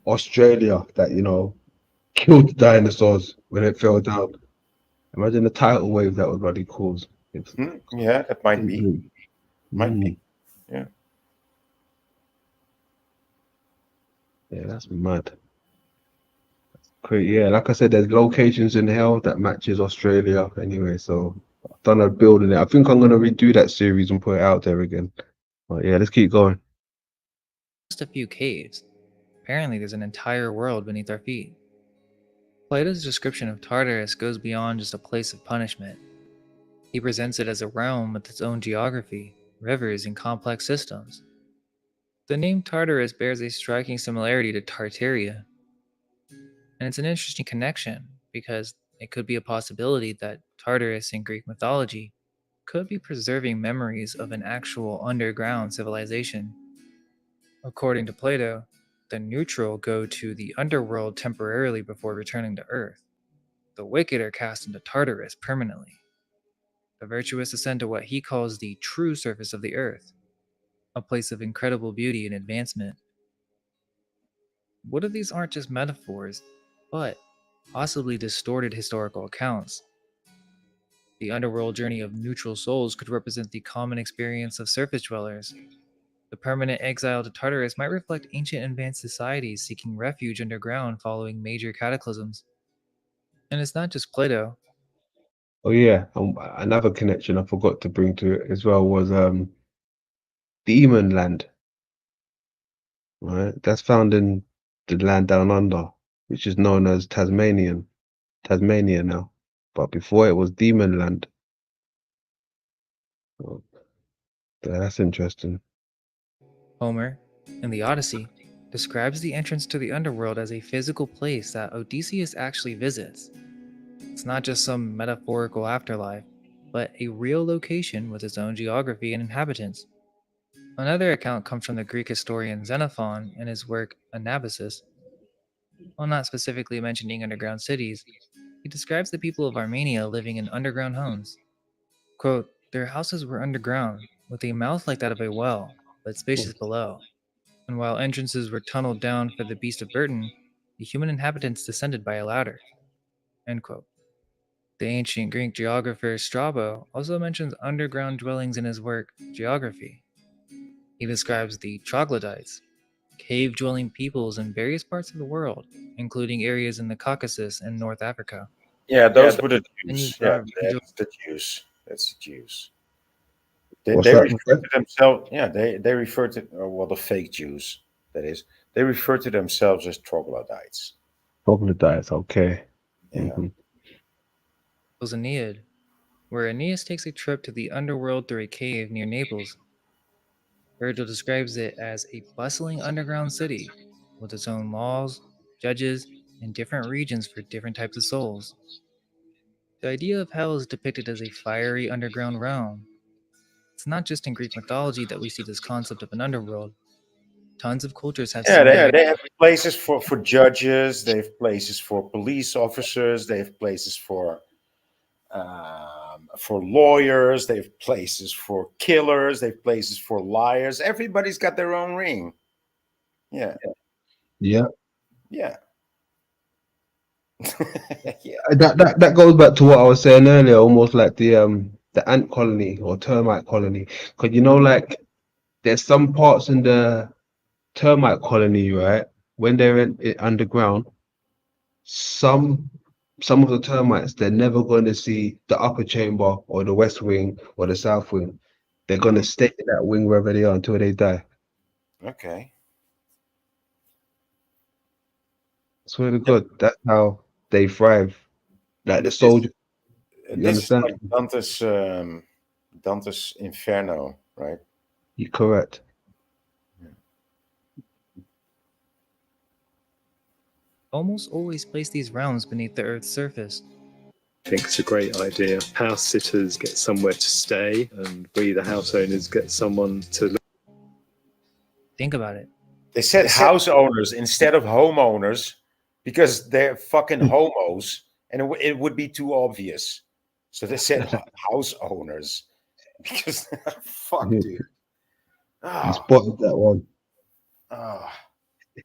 Australia that, killed the dinosaurs when it fell down. Imagine the tidal wave that would bloody cause. It's Yeah, that might be. Might be. Mm. Yeah. Yeah, that's mad. Great. Yeah, like I said, there's locations in hell that matches Australia anyway. So I've done a building it. I think I'm gonna redo that series and put it out there again. But yeah, let's keep going. Just a few caves. Apparently, there's an entire world beneath our feet. Plato's description of Tartarus goes beyond just a place of punishment. He presents it as a realm with its own geography, rivers, and complex systems. The name Tartarus bears a striking similarity to Tartaria, and it's an interesting connection because it could be a possibility that Tartarus in Greek mythology could be preserving memories of an actual underground civilization. According to Plato, the neutral go to the underworld temporarily before returning to Earth. The wicked are cast into Tartarus permanently. The virtuous ascend to what he calls the true surface of the Earth, a place of incredible beauty and advancement. What if these aren't just metaphors, but possibly distorted historical accounts? The underworld journey of neutral souls could represent the common experience of surface dwellers. The permanent exile to Tartarus might reflect ancient advanced societies seeking refuge underground following major cataclysms. And it's not just Plato. Oh yeah, another connection I forgot to bring to it as well was Demon Land. Right, that's found in the land down under, which is known as Tasmania now. But before it was Demon Land. Oh, that's interesting. Homer, in the Odyssey, describes the entrance to the underworld as a physical place that Odysseus actually visits. It's not just some metaphorical afterlife, but a real location with its own geography and inhabitants. Another account comes from the Greek historian Xenophon in his work Anabasis. While not specifically mentioning underground cities, he describes the people of Armenia living in underground homes. Quote, their houses were underground, with a mouth like that of a well, but spacious below. And while entrances were tunneled down for the beast of burden, the human inhabitants descended by a ladder. End quote. The ancient Greek geographer Strabo also mentions underground dwellings in his work Geography. He describes the troglodytes, cave dwelling peoples in various parts of the world, including areas in the Caucasus and North Africa. Yeah, those were the And you Jews. Yeah, enjoy that's the Jews. That's the Jews. What's They that? refer to themselves. Yeah, they refer to well, the fake Jews. That is, they refer to themselves as troglodytes. Troglodytes, okay. Yeah. Aeneid, where Aeneas takes a trip to the underworld through a cave near Naples. Virgil describes it as a bustling underground city with its own laws, judges, and different regions for different types of souls. The idea of hell is depicted as a fiery underground realm. It's not just in Greek mythology that we see this concept of an underworld. Tons of cultures have Yeah, similar. they have places for judges. They have places for police officers. They have places for lawyers. They have places for killers. They have places for liars. Everybody's got their own ring. Yeah, Yeah. yeah, yeah. That goes back to what I was saying earlier, almost like the ant colony or termite colony. Because like there's some parts in the termite colony, right? When they're underground, some of the termites, they're never going to see the upper chamber or the west wing or the south wing. They're going to stay in that wing wherever they are until they die. Okay. Swear to God, that's how they thrive. Like the This soldier, you this is understand? like Dante's Inferno, right? You're correct. Almost always place these realms beneath the Earth's surface. I think it's a great idea. House sitters get somewhere to stay, and we, the house owners, get someone to look. Think about it. They said house owners instead of homeowners because they're fucking homos, and it would be too obvious. So they said house owners because fuck, dude. You Oh, spotted that one. oh.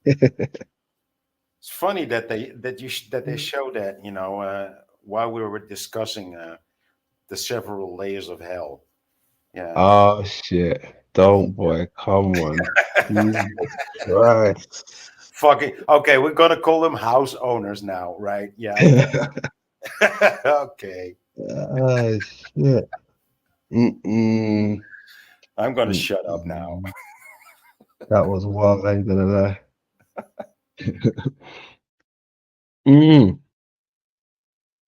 It's funny that they show that while we were discussing the several layers of hell. Yeah. Oh shit! Don't, boy, come on. Jesus Christ. Fucking okay. We're gonna call them house owners now, right? Yeah. Okay. Oh shit. Mm-mm. I'm gonna shut up now. That was wild, I ain't gonna lie.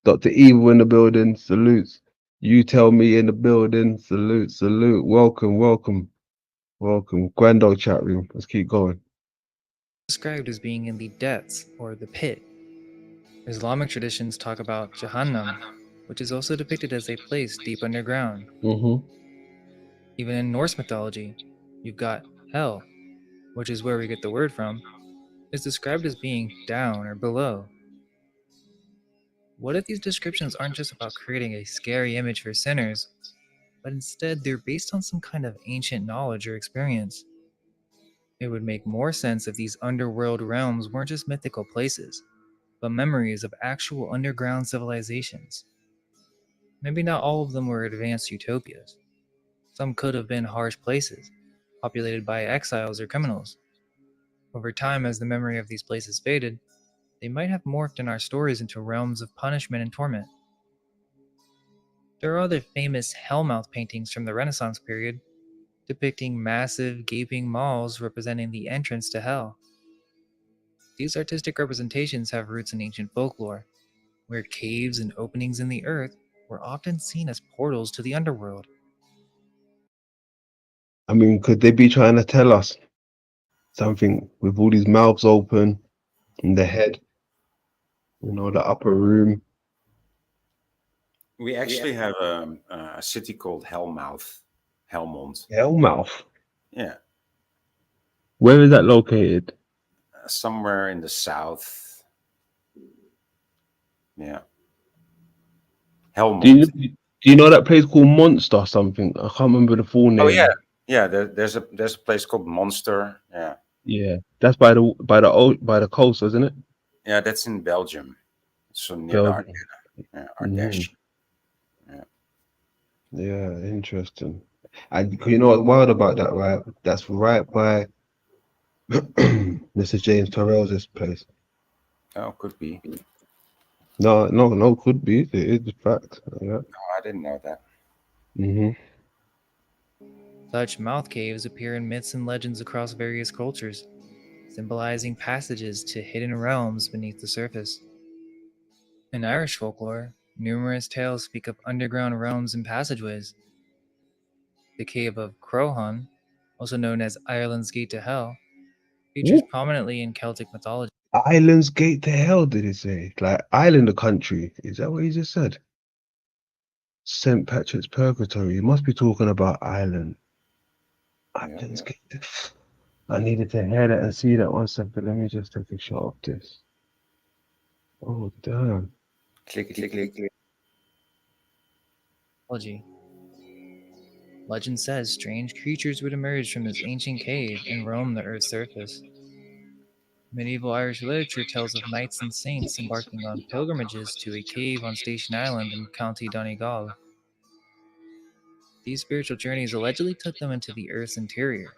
Dr. Evil in the building, salutes. You tell me in the building, salute, salute. Welcome, welcome, welcome. Grand old chat room. Let's keep going. Described as being in the depths or the pit. Islamic traditions talk about Jahannam, which is also depicted as a place deep underground. Even in Norse mythology, you've got hell, which is where we get the word from, is described as being down or below. What if these descriptions aren't just about creating a scary image for sinners, but instead they're based on some kind of ancient knowledge or experience? It would make more sense if these underworld realms weren't just mythical places, but memories of actual underground civilizations. Maybe not all of them were advanced utopias. Some could have been harsh places, populated by exiles or criminals. Over time, as the memory of these places faded, they might have morphed in our stories into realms of punishment and torment. There are other famous Hellmouth paintings from the Renaissance period, depicting massive, gaping maws representing the entrance to hell. These artistic representations have roots in ancient folklore, where caves and openings in the earth were often seen as portals to the underworld. I mean, could they be trying to tell us something with all these mouths open in the head, the upper room? We actually have a city called Helmont. Hellmouth. Yeah. Where is that located? Somewhere in the south. Yeah. Helmont. Do you know that place called Monster or something? I can't remember the full name. Oh yeah, yeah. There's a place called Monster. Yeah. Yeah, that's by the coast, isn't it? Yeah, that's in Belgium. So near Belgium. the Ardèche. Yeah. Yeah, interesting. And you know what's wild about that, right? That's right by Mr. James Terrell's place. Oh, could be. No, could be. It is a fact. Yeah. No, I didn't know that. Such mouth caves appear in myths and legends across various cultures, symbolizing passages to hidden realms beneath the surface. In Irish folklore, numerous tales speak of underground realms and passageways. The cave of Crowhun, also known as Ireland's Gate to Hell, features prominently in Celtic mythology. Island's Gate to Hell, did he say? Like island of country. Is that what he just said? St. Patrick's Purgatory. He must be talking about Ireland. Island's Gate. I needed to hear that and see that. 1 second. Let me just take a shot of this. Oh, damn. Click. Mythology. Legend says strange creatures would emerge from this ancient cave and roam the Earth's surface. Medieval Irish literature tells of knights and saints embarking on pilgrimages to a cave on Station Island in County Donegal. These spiritual journeys allegedly took them into the Earth's interior,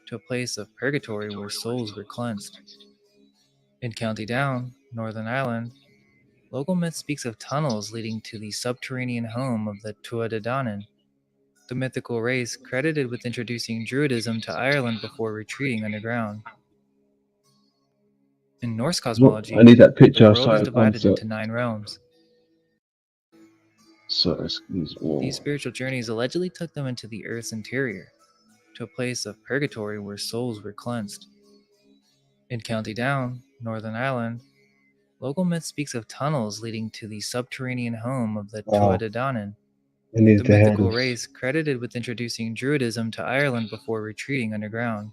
to a place of purgatory where souls were cleansed. In County Down, Northern Ireland, local myth speaks of tunnels leading to the subterranean home of the Tuatha Dé Danann, the mythical race credited with introducing Druidism to Ireland before retreating underground. In Norse cosmology, I need that the picture. world is Sorry, divided into 9 realms. Sorry, excuse me. These spiritual journeys allegedly took them into the Earth's interior, to a place of purgatory where souls were cleansed. In County Down, Northern Ireland, local myth speaks of tunnels leading to the subterranean home of the Wow. Tuatha Dé Danann, I need the to hear mythical this. race credited with introducing Druidism to Ireland before retreating underground.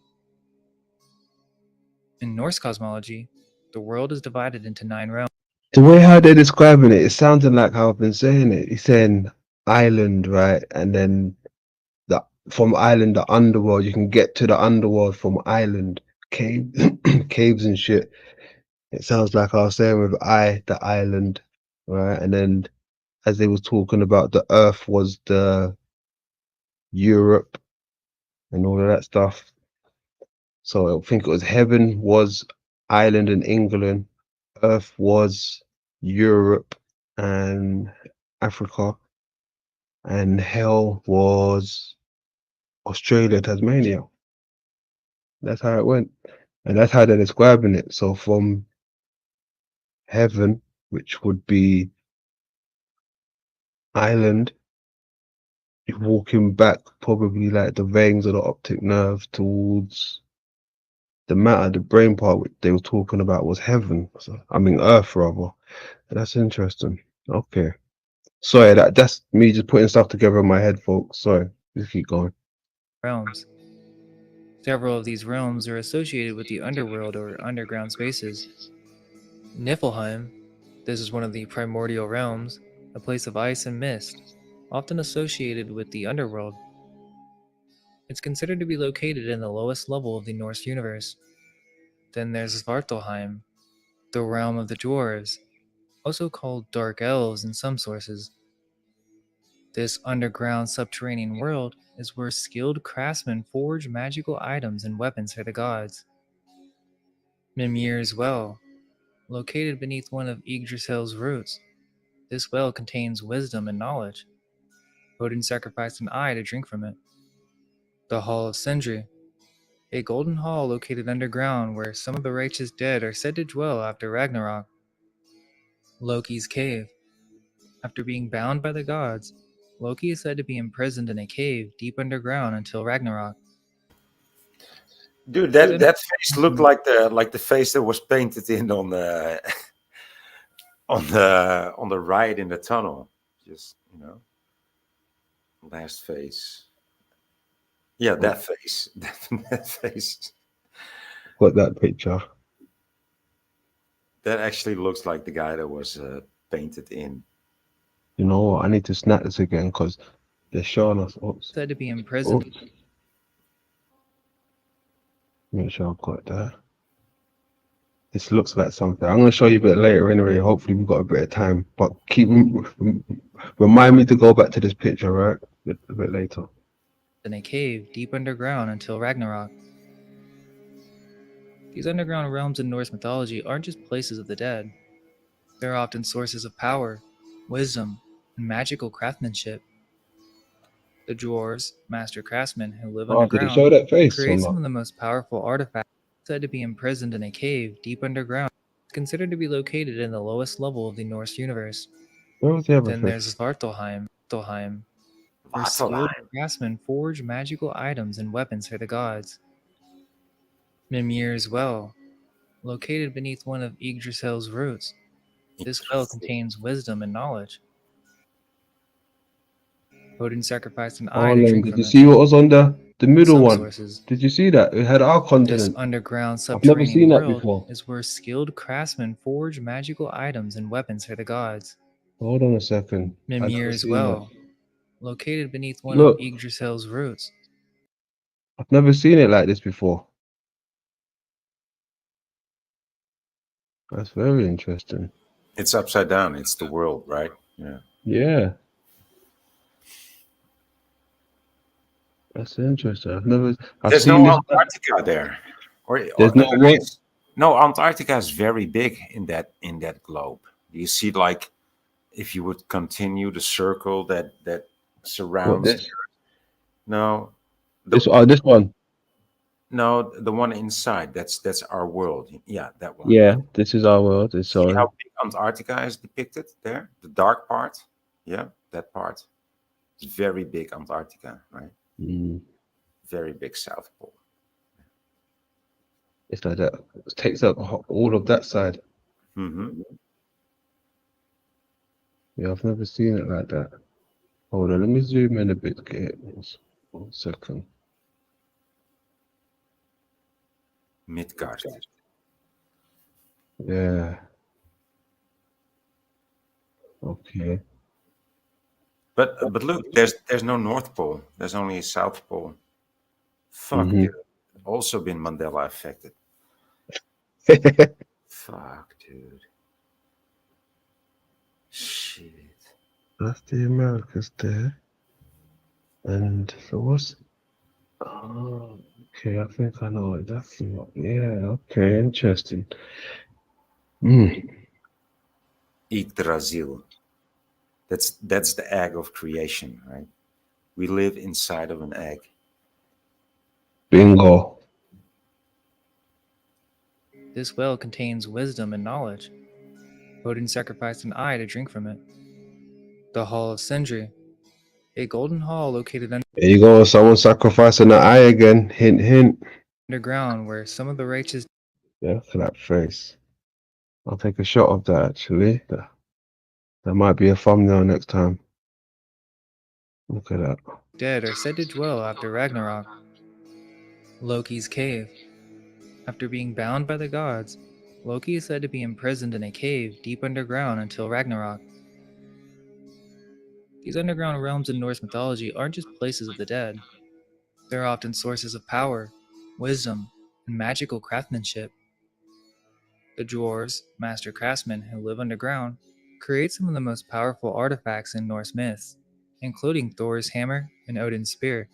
In Norse cosmology, the world is divided into 9 realms. The way how they're describing it, it's sounding like how I've been saying it. He's saying island, right? And then from island, the underworld. You can get to the underworld from island, cave, caves and shit. It sounds like I was saying with the island, right? And then as they was talking about the earth was the Europe and all of that stuff. So I think it was heaven was Ireland and England, earth was Europe and Africa, and hell was Australia, Tasmania. That's how it went. And that's how they're describing it. So from heaven, which would be Ireland, you're walking back probably like the veins of the optic nerve towards the matter, the brain part which they were talking about was heaven. So, I mean earth rather. That's interesting. Okay. Sorry, that's me just putting stuff together in my head, folks. Sorry. Just keep going. Realms. Several of these realms are associated with the underworld or underground spaces. Niflheim, this is one of the primordial realms, a place of ice and mist, often associated with the underworld. It's considered to be located in the lowest level of the Norse universe. Then there's Svartalheim, the realm of the dwarves, also called dark elves in some sources. This underground subterranean world is where skilled craftsmen forge magical items and weapons for the gods. Mimir's Well, located beneath one of Yggdrasil's roots. This well contains wisdom and knowledge. Odin sacrificed an eye to drink from it. The Hall of Sindri, a golden hall located underground where some of the righteous dead are said to dwell after Ragnarok. Loki's Cave. After being bound by the gods, Loki is said to be imprisoned in a cave deep underground until Ragnarok. Dude, that face looked like the face that was painted in on the on the ride in the tunnel. Just last face. Yeah, that face. That face. Got that picture. That actually looks like the guy that was painted in. You know what? I need to snap this again because they're showing us. Oops. Said to be imprisoned. Oops. Make sure I've got that. This looks like something. I'm going to show you a bit later anyway. Hopefully we've got a bit of time. But remind me to go back to this picture, right? A bit later. In a cave deep underground until Ragnarok. These underground realms in Norse mythology aren't just places of the dead. They're often sources of power, wisdom, and magical craftsmanship. The dwarves, master craftsmen who live Oh, did it underground, show that face or create not? some of the most powerful artifacts. Said to be imprisoned in a cave deep underground. It's considered to be located in the lowest level of the Norse universe. Where was the other Then face? there's Svartalheim, where skilled craftsmen forge magical items and weapons for the gods. Mimir's Well, located beneath one of Yggdrasil's roots. This well contains wisdom and knowledge. Odin sacrificed an eye to Harlem, drink did from you it. see what was on the The middle Some one. sources, Did you see that? It had our this continent. underground I've never subterranean seen that world before. is where skilled craftsmen forge magical items and weapons for the gods. Hold on a second. I've Mimir never as seen that. well, located beneath one of Look, Yggdrasil's roots. I've never seen it like this before. That's very interesting. It's upside down. It's the world, right? Yeah. Yeah. That's interesting. I've There's seen no this. Antarctica there, There's or no what? no, Antarctica is very big in that globe. You see, like if you would continue the circle that What surrounds. this? No, This the this one. no, the one inside. That's our world. Yeah, that one. Yeah, this is our world. It's See how on. big Antarctica is depicted there? The dark part. Yeah, that part. It's very big Antarctica, right? Mm, Very big South Pole. it's like that. It takes up all of that side. Mm-hmm. Yeah, I've never seen it like that. Hold on, let me zoom in a bit. Okay, 1 second. Midgard. Yeah. Okay. But look, there's no North Pole. There's only a South Pole. Fuck, Mm-hmm. dude. Also been Mandela affected. Fuck, dude. Shit. That's the Americas there. And so what's? Oh, okay. I think I know what that's about. Yeah. Okay. Interesting. Mm. Yggdrasil. That's the egg of creation, right? We live inside of an egg. Bingo. This well contains wisdom and knowledge. Odin sacrificed an eye to drink from it. The Hall of Sindri, a golden hall located There you go. Someone sacrificing the eye again. Hint, hint. underground where some of the righteous Yeah, look at that face. I'll take a shot of that actually. That might be a thumbnail next time. Look at that. dead are said to dwell after Ragnarok. Loki's cave. After being bound by the gods, Loki is said to be imprisoned in a cave deep underground until Ragnarok. These underground realms in Norse mythology aren't just places of the dead. They're often sources of power, wisdom, and magical craftsmanship. The dwarves, master craftsmen who live underground, create some of the most powerful artifacts in Norse myths, including Thor's hammer and Odin's spear.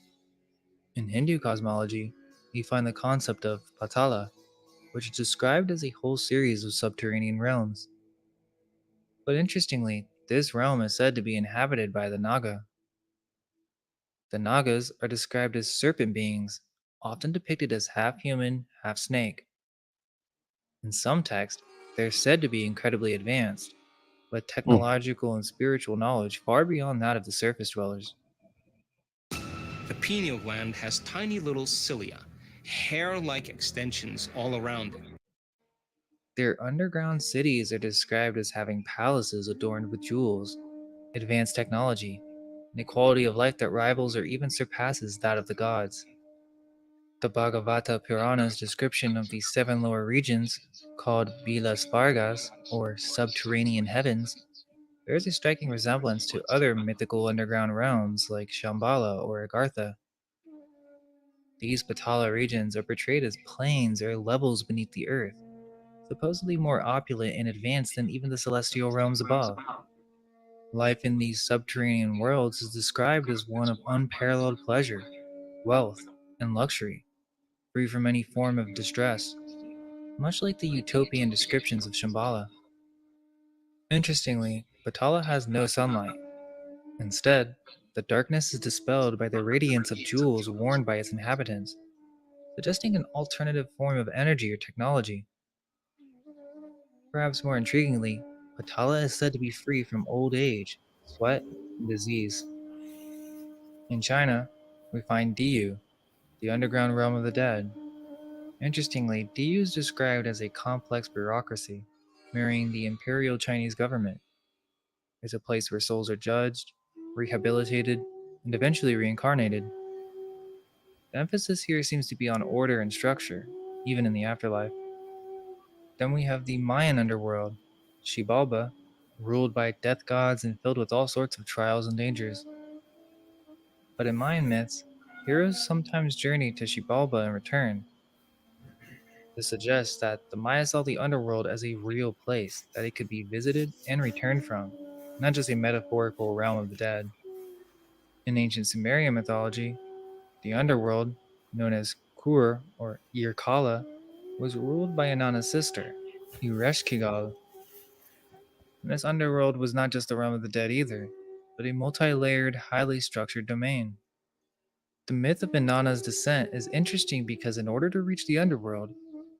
In Hindu cosmology, we find the concept of Patala, which is described as a whole series of subterranean realms. But interestingly, this realm is said to be inhabited by the Naga. The Nagas are described as serpent beings, often depicted as half human, half snake. In some texts, they're said to be incredibly advanced, with technological and spiritual knowledge far beyond that of the surface dwellers. The pineal gland has tiny little cilia, hair-like extensions all around it. Their underground cities are described as having palaces adorned with jewels, advanced technology, and a quality of life that rivals or even surpasses that of the gods. The Bhagavata Purana's description of these 7 lower regions, called Vilas Vargas, or subterranean heavens, bears a striking resemblance to other mythical underground realms like Shambhala or Agartha. These Patala regions are portrayed as plains or levels beneath the earth, supposedly more opulent and advanced than even the celestial realms above. Life in these subterranean worlds is described as one of unparalleled pleasure, wealth, and luxury, free from any form of distress, much like the utopian descriptions of Shambhala. Interestingly, Patala has no sunlight. Instead, the darkness is dispelled by the radiance of jewels worn by its inhabitants, suggesting an alternative form of energy or technology. Perhaps more intriguingly, Patala is said to be free from old age, sweat, and disease. In China, we find Diyu, the underground realm of the dead. Interestingly, Diyu is described as a complex bureaucracy, mirroring the imperial Chinese government. It's a place where souls are judged, rehabilitated, and eventually reincarnated. The emphasis here seems to be on order and structure, even in the afterlife. Then we have the Mayan underworld, Xibalba, ruled by death gods and filled with all sorts of trials and dangers. But in Mayan myths, heroes sometimes journey to Xibalba and return. This suggests that the Maya saw the underworld as a real place that it could be visited and returned from, not just a metaphorical realm of the dead. In ancient Sumerian mythology, the underworld, known as Kur or Irkala, was ruled by Inanna's sister, Ereshkigal. And this underworld was not just the realm of the dead either, but a multi-layered, highly structured domain. The myth of Inanna's descent is interesting because in order to reach the underworld,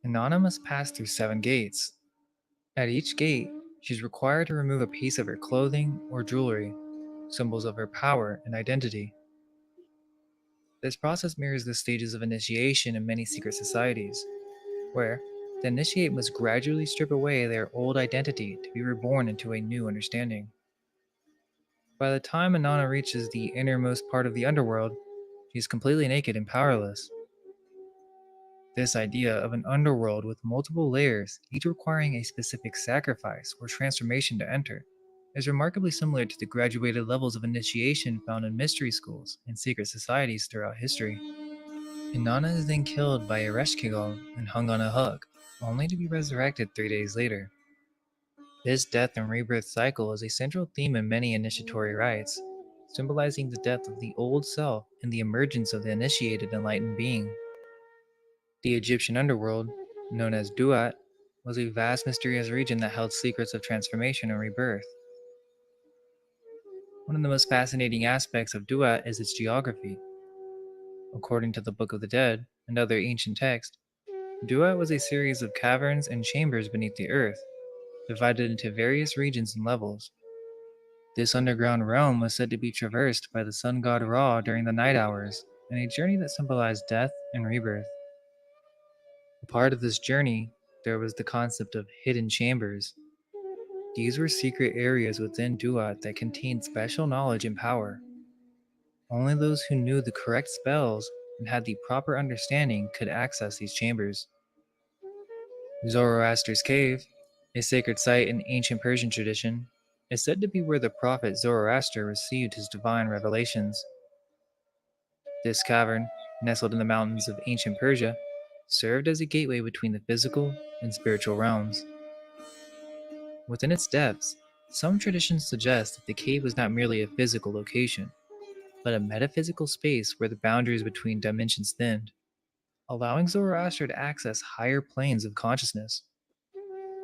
Inanna must pass through 7 gates. At each gate, she's required to remove a piece of her clothing or jewelry, symbols of her power and identity. This process mirrors the stages of initiation in many secret societies, where the initiate must gradually strip away their old identity to be reborn into a new understanding. By the time Inanna reaches the innermost part of the underworld, she is completely naked and powerless. This idea of an underworld with multiple layers, each requiring a specific sacrifice or transformation to enter, is remarkably similar to the graduated levels of initiation found in mystery schools and secret societies throughout history. Inanna is then killed by Ereshkigal and hung on a hook, only to be resurrected 3 days later. This death and rebirth cycle is a central theme in many initiatory rites, symbolizing the death of the old self and the emergence of the initiated enlightened being. The Egyptian underworld, known as Duat, was a vast mysterious region that held secrets of transformation and rebirth. One of the most fascinating aspects of Duat is its geography. According to the Book of the Dead and other ancient texts, Duat was a series of caverns and chambers beneath the earth, divided into various regions and levels. This underground realm was said to be traversed by the sun god Ra during the night hours, in a journey that symbolized death and rebirth. A part of this journey, there was the concept of hidden chambers. These were secret areas within Duat that contained special knowledge and power. Only those who knew the correct spells and had the proper understanding could access these chambers. Zoroaster's Cave, a sacred site in ancient Persian tradition, is said to be where the prophet Zoroaster received his divine revelations. This cavern, nestled in the mountains of ancient Persia, served as a gateway between the physical and spiritual realms. Within its depths, some traditions suggest that the cave was not merely a physical location, but a metaphysical space where the boundaries between dimensions thinned, allowing Zoroaster to access higher planes of consciousness.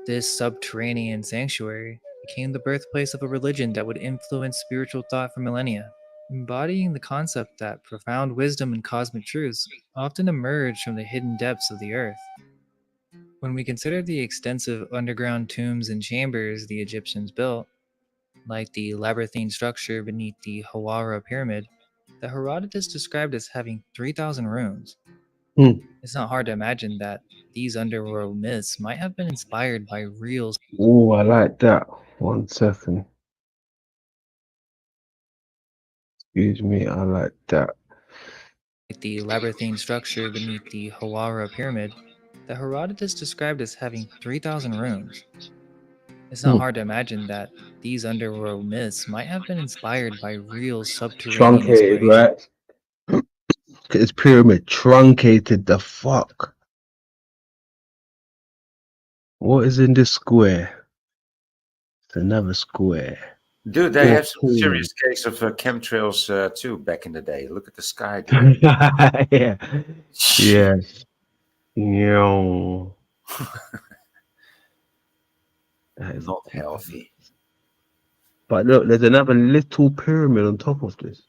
This subterranean sanctuary became the birthplace of a religion that would influence spiritual thought for millennia, embodying the concept that profound wisdom and cosmic truths often emerge from the hidden depths of the earth. When we consider the extensive underground tombs and chambers the Egyptians built, like the labyrinthine structure beneath the Hawara pyramid, that Herodotus described as having 3,000 rooms, it's not hard to imagine that these underworld myths might have been inspired by real. Oh, I like that. 1 second. Excuse me, I like that. The labyrinthine structure beneath the Hawara pyramid, that Herodotus described as having 3,000 rooms. It's not hard to imagine that these underworld myths might have been inspired by real subterranean Truncated, inspiration. right? His pyramid truncated the fuck. What is in this square? It's another square. Dude, they have some 14. serious case of chemtrails too back in the day. Look at the sky, dude. Yeah. Yes. Yo. That is Not healthy. But look, there's another little pyramid on top of this.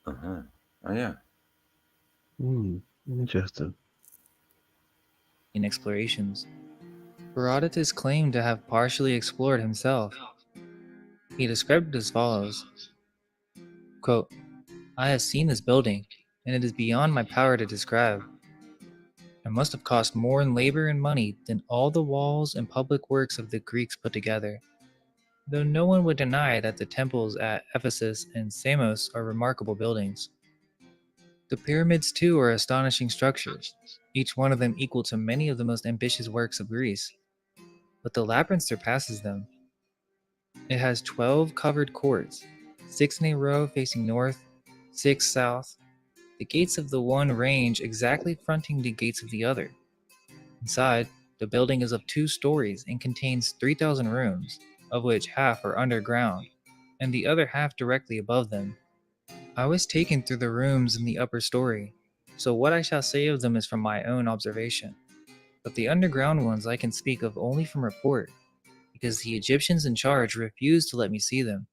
Uh-huh. Oh, yeah. Interesting. In explorations, Herodotus claimed to have partially explored himself. He described it as follows, quote, "I have seen this building, and it is beyond my power to describe. It must have cost more in labor and money than all the walls and public works of the Greeks put together, though no one would deny that the temples at Ephesus and Samos are remarkable buildings." The pyramids, too, are astonishing structures, each one of them equal to many of the most ambitious works of Greece. But the labyrinth surpasses them. It has 12 covered courts, 6 in a row facing north, 6 south. The gates of the one range exactly fronting the gates of the other. Inside, the building is of 2 stories and contains 3,000 rooms, of which half are underground, and the other half directly above them. I was taken through the rooms in the upper story, so what I shall say of them is from my own observation. But the underground ones I can speak of only from report, because the Egyptians in charge refused to let me see them,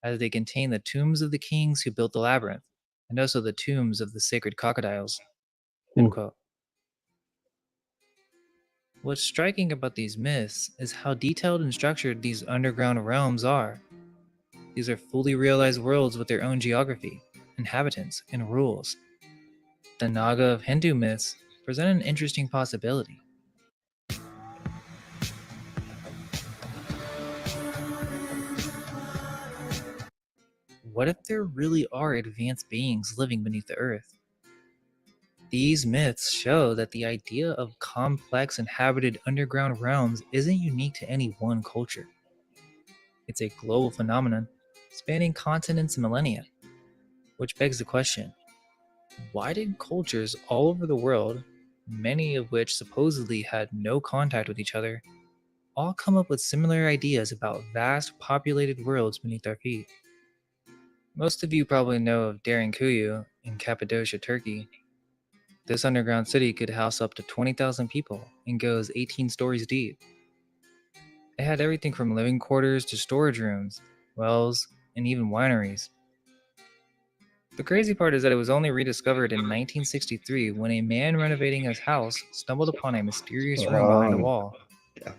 as they contain the tombs of the kings who built the labyrinth, and also the tombs of the sacred crocodiles. End quote. What's striking about these myths is how detailed and structured these underground realms are. These are fully realized worlds with their own geography, inhabitants, and rules. The Naga of Hindu myths present an interesting possibility. What if there really are advanced beings living beneath the earth? These myths show that the idea of complex inhabited underground realms isn't unique to any one culture. It's a global phenomenon spanning continents and millennia, which begs the question, why did cultures all over the world, many of which supposedly had no contact with each other, all come up with similar ideas about vast populated worlds beneath our feet? Most of you probably know of Derinkuyu in Cappadocia, Turkey. This underground city could house up to 20,000 people and goes 18 stories deep. It had everything from living quarters to storage rooms, wells, and even wineries. The crazy part is that it was only rediscovered in 1963 when a man renovating his house stumbled upon a mysterious room behind a wall.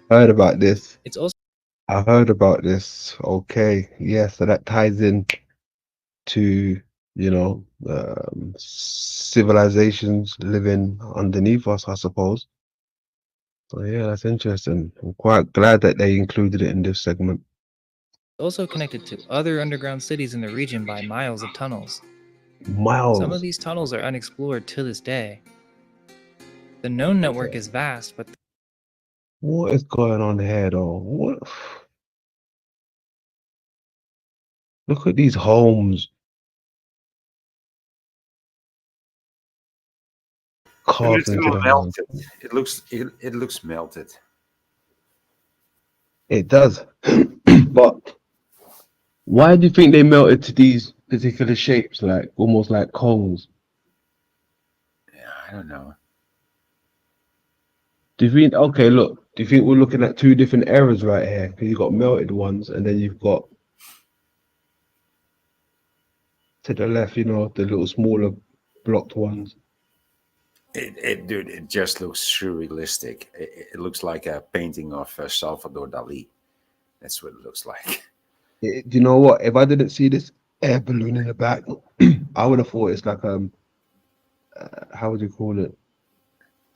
Heard about this. It's also I heard about this. Okay, yeah, so that ties in to, civilizations living underneath us, I suppose. So yeah, that's interesting. I'm quite glad that they included it in this segment. also connected to other underground cities in the region by miles of tunnels. Miles. Some of these tunnels are unexplored to this day. The known network is vast, but What is going on here, though? What? Look at these homes. It Carved looks into all the house. melted. It looks melted. It does. But why do you think they melted to these particular shapes, like almost like cones? Yeah, I don't know. Do you think? Okay, look. Do you think we're looking at 2 different eras right here? Because you've got melted ones, and then you've got to the left, the little smaller blocked ones. Dude, it just looks surrealistic. It looks like a painting of Salvador Dali. That's what it looks like. Do you know what? If I didn't see this air balloon in the back, I would have thought it's like how would you call it?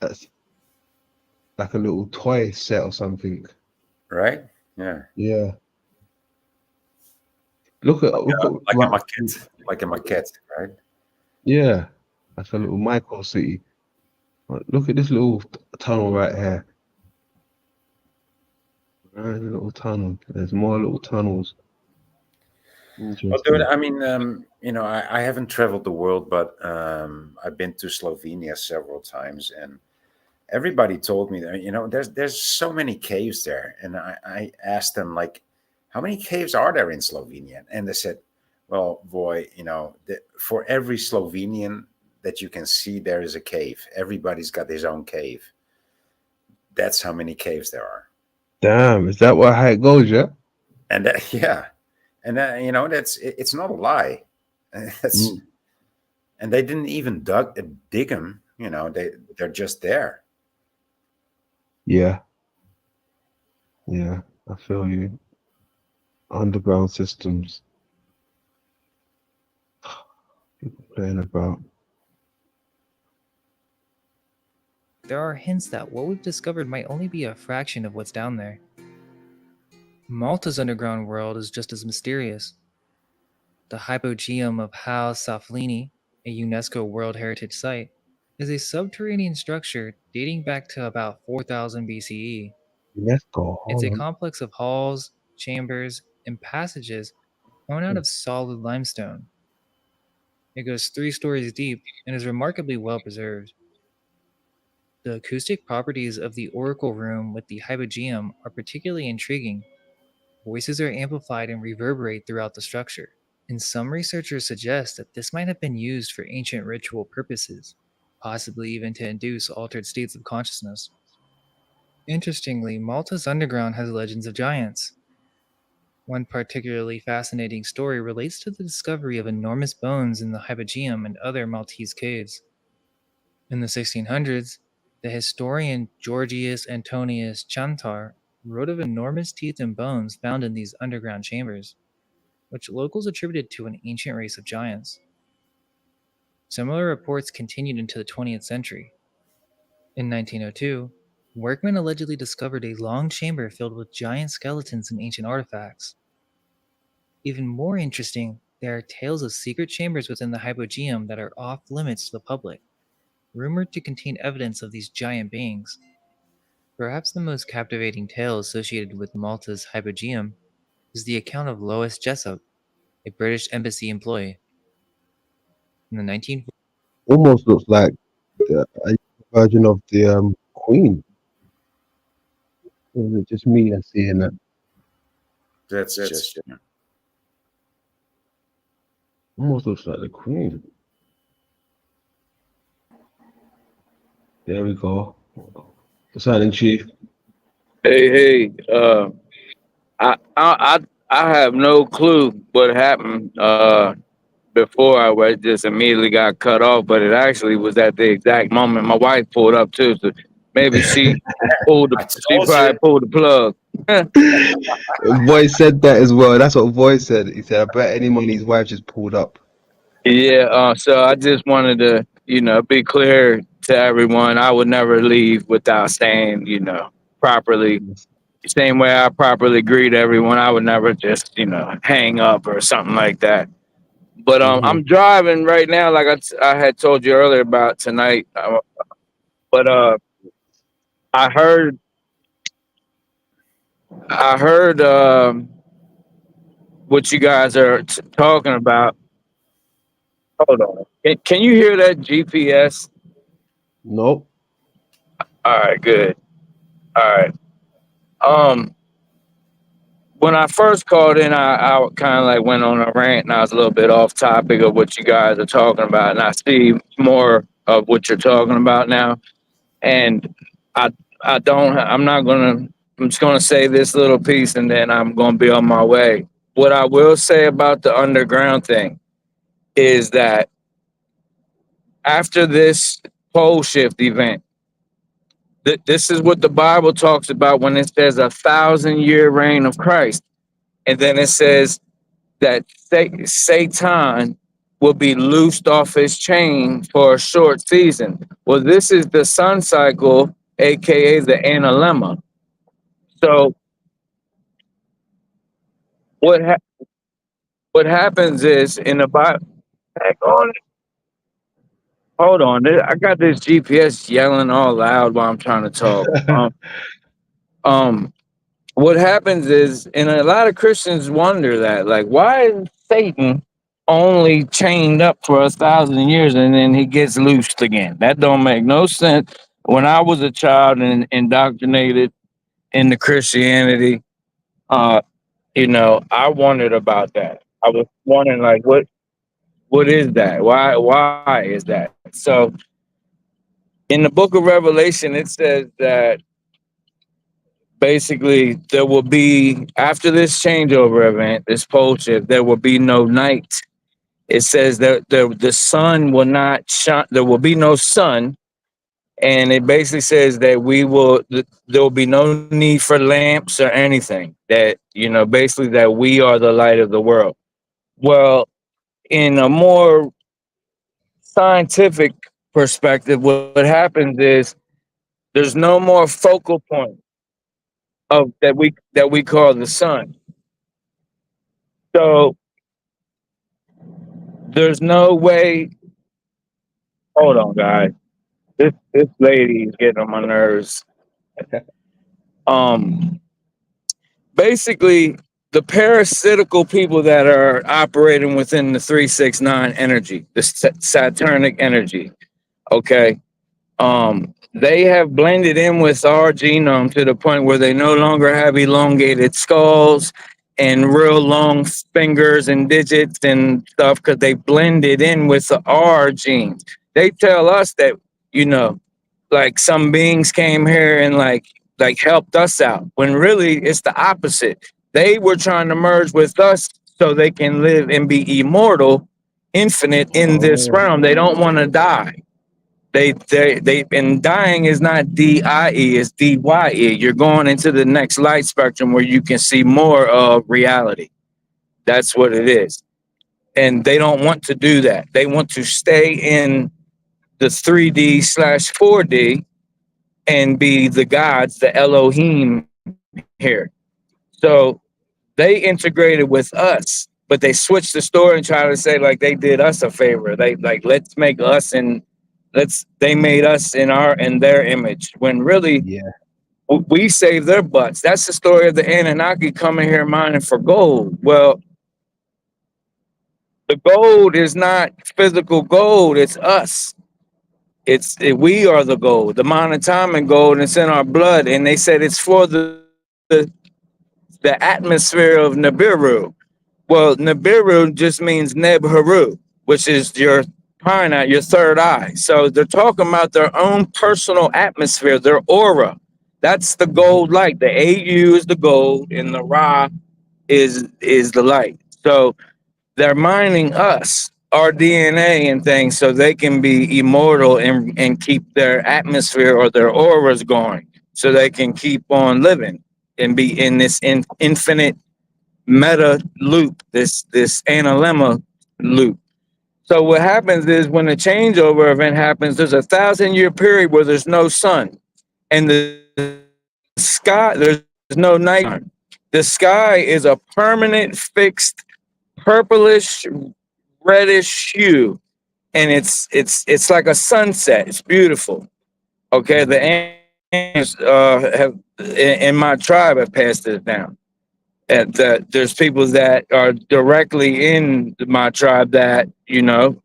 That's like a little toy set or something. Right? Yeah. Yeah. Look at like a right. maquette, right? Yeah, that's a little micro city. Look at this little tunnel right here. Right, a little tunnel. There's more little tunnels. Well, Interesting. dude, I mean, I haven't traveled the world, but I've been to Slovenia several times, and everybody told me that there's so many caves there, and I asked them like, how many caves are there in Slovenia? And they said, well, boy, for every Slovenian that you can see, there is a cave. Everybody's got his own cave. That's how many caves there are. Damn, is that how it goes? Yeah. And yeah, and it's not a lie. That's and they didn't even dig them. They're just there. Yeah. Yeah, I feel you. Underground systems. People playing about. there are hints that what we've discovered might only be a fraction of what's down there. Malta's underground world is just as mysterious. The hypogeum of House Saflini, a UNESCO World Heritage Site, is a subterranean structure dating back to about 4000 BCE. Let's go. It's Hold a on. complex of halls, chambers, and passages formed out of solid limestone. It goes 3 stories deep and is remarkably well preserved. The acoustic properties of the oracle room with the hypogeum are particularly intriguing. Voices are amplified and reverberate throughout the structure, and some researchers suggest that this might have been used for ancient ritual purposes, possibly even to induce altered states of consciousness. Interestingly, Malta's underground has legends of giants. One particularly fascinating story relates to the discovery of enormous bones in the hypogeum and other Maltese caves. In the 1600s, the historian Georgius Antonius Chantar wrote of enormous teeth and bones found in these underground chambers, which locals attributed to an ancient race of giants. Similar reports continued into the 20th century. In 1902, workmen allegedly discovered a long chamber filled with giant skeletons and ancient artifacts. Even more interesting, there are tales of secret chambers within the hypogeum that are off limits to the public, rumored to contain evidence of these giant beings. Perhaps the most captivating tale associated with Malta's hypogeum is the account of Lois Jessup, a British embassy employee. In the 1940s, Almost looks like a version of the Queen. Or is it just me that's seeing that? That's just Almost looks like the Queen. There we go. Silent Chief. Hey, I have no clue what happened before just immediately got cut off, but it actually was at the exact moment my wife pulled up too. So maybe she I she told you. probably pulled the plug. Boy said that as well. That's what Boy said. He said, I bet any money his wife just pulled up. Yeah, so I just wanted to, be clear to everyone. I would never leave without staying, properly. Same way I properly greet everyone, I would never just, hang up or something like that. But Mm-hmm. I'm driving right now, like I had told you earlier about tonight. But I heard, I heard what you guys are talking about. Hold on, can you hear that GPS? Nope. All right, good. All right. Um, when I first called in, I kind of like went on a rant, and I was a little bit off topic of what you guys are talking about, and I see more of what you're talking about now. And I I don't I'm not gonna I'm just gonna say this little piece, and then I'm gonna be on my way. What I will say about the underground thing is that after this pole shift event, this is what the Bible talks about when it says 1,000-year reign of Christ, and then it says that Satan will be loosed off his chain for a short season. Well, this is the sun cycle, aka the analemma. So what what happens is in the Bible. Hang on, hold on. I got this GPS yelling all loud while I'm trying to talk. Um, what happens is, and a lot of Christians wonder that, like, why is Satan only chained up for 1,000 years and then he gets loosed again? That don't make no sense. When I was a child and indoctrinated into Christianity, uh, I wondered about that. I was wondering, like, what is that? Why is that? So in the book of Revelation, it says that basically there will be, after this changeover event, this pole shift, there will be no night. It says that the sun will not shine, there will be no sun. And it basically says that there will be no need for lamps or anything. That, basically that we are the light of the world. Well, in a more scientific perspective, what happens is there's no more focal point of that we call the sun. So there's no way Hold on, guys. This lady is getting on my nerves. Um, Basically, the parasitical people that are operating within the 369 energy, the Saturnic energy. Okay, they have blended in with our genome to the point where they no longer have elongated skulls and real long fingers and digits and stuff because they blended in with the R genes. They tell us that, you know, like some beings came here and like helped us out when really it's the opposite. They were trying to merge with us so they can live and be immortal, infinite in this Oh, realm. They don't want to die. They and dying is not D-I-E, it's D-Y-E. You're going into the next light spectrum where you can see more of reality. That's what it is. And they don't want to do that. They want to stay in the 3D slash 4D and be the gods, the Elohim here. So they integrated with us, but they switched the story and try to say like they did us a favor. They like let's make us and they made us in their image when really yeah. we saved their butts. That's the story of the Anunnaki coming here mining for gold. Well, the gold is not physical gold, it's us. We are the gold, the monatomic gold, and it's in our blood. And they said it's for the atmosphere of Nibiru. Well, Nibiru just means Nebharu, which is your pineal, your third eye. So they're talking about their own personal atmosphere, their aura. That's the gold light. The AU is the gold, and the Ra is the light. So they're mining us, our DNA and things, so they can be immortal and keep their atmosphere or their auras going, so they can keep on living and be in this infinite meta loop, this analemma loop. So what happens is when the changeover event happens, there's 1,000-year period where there's no sun, and the sky there's no night. The sky is a permanent fixed purplish reddish hue, and it's like a sunset. It's beautiful. Okay, the ants have in my tribe have passed this down. And there's people that are directly in my tribe that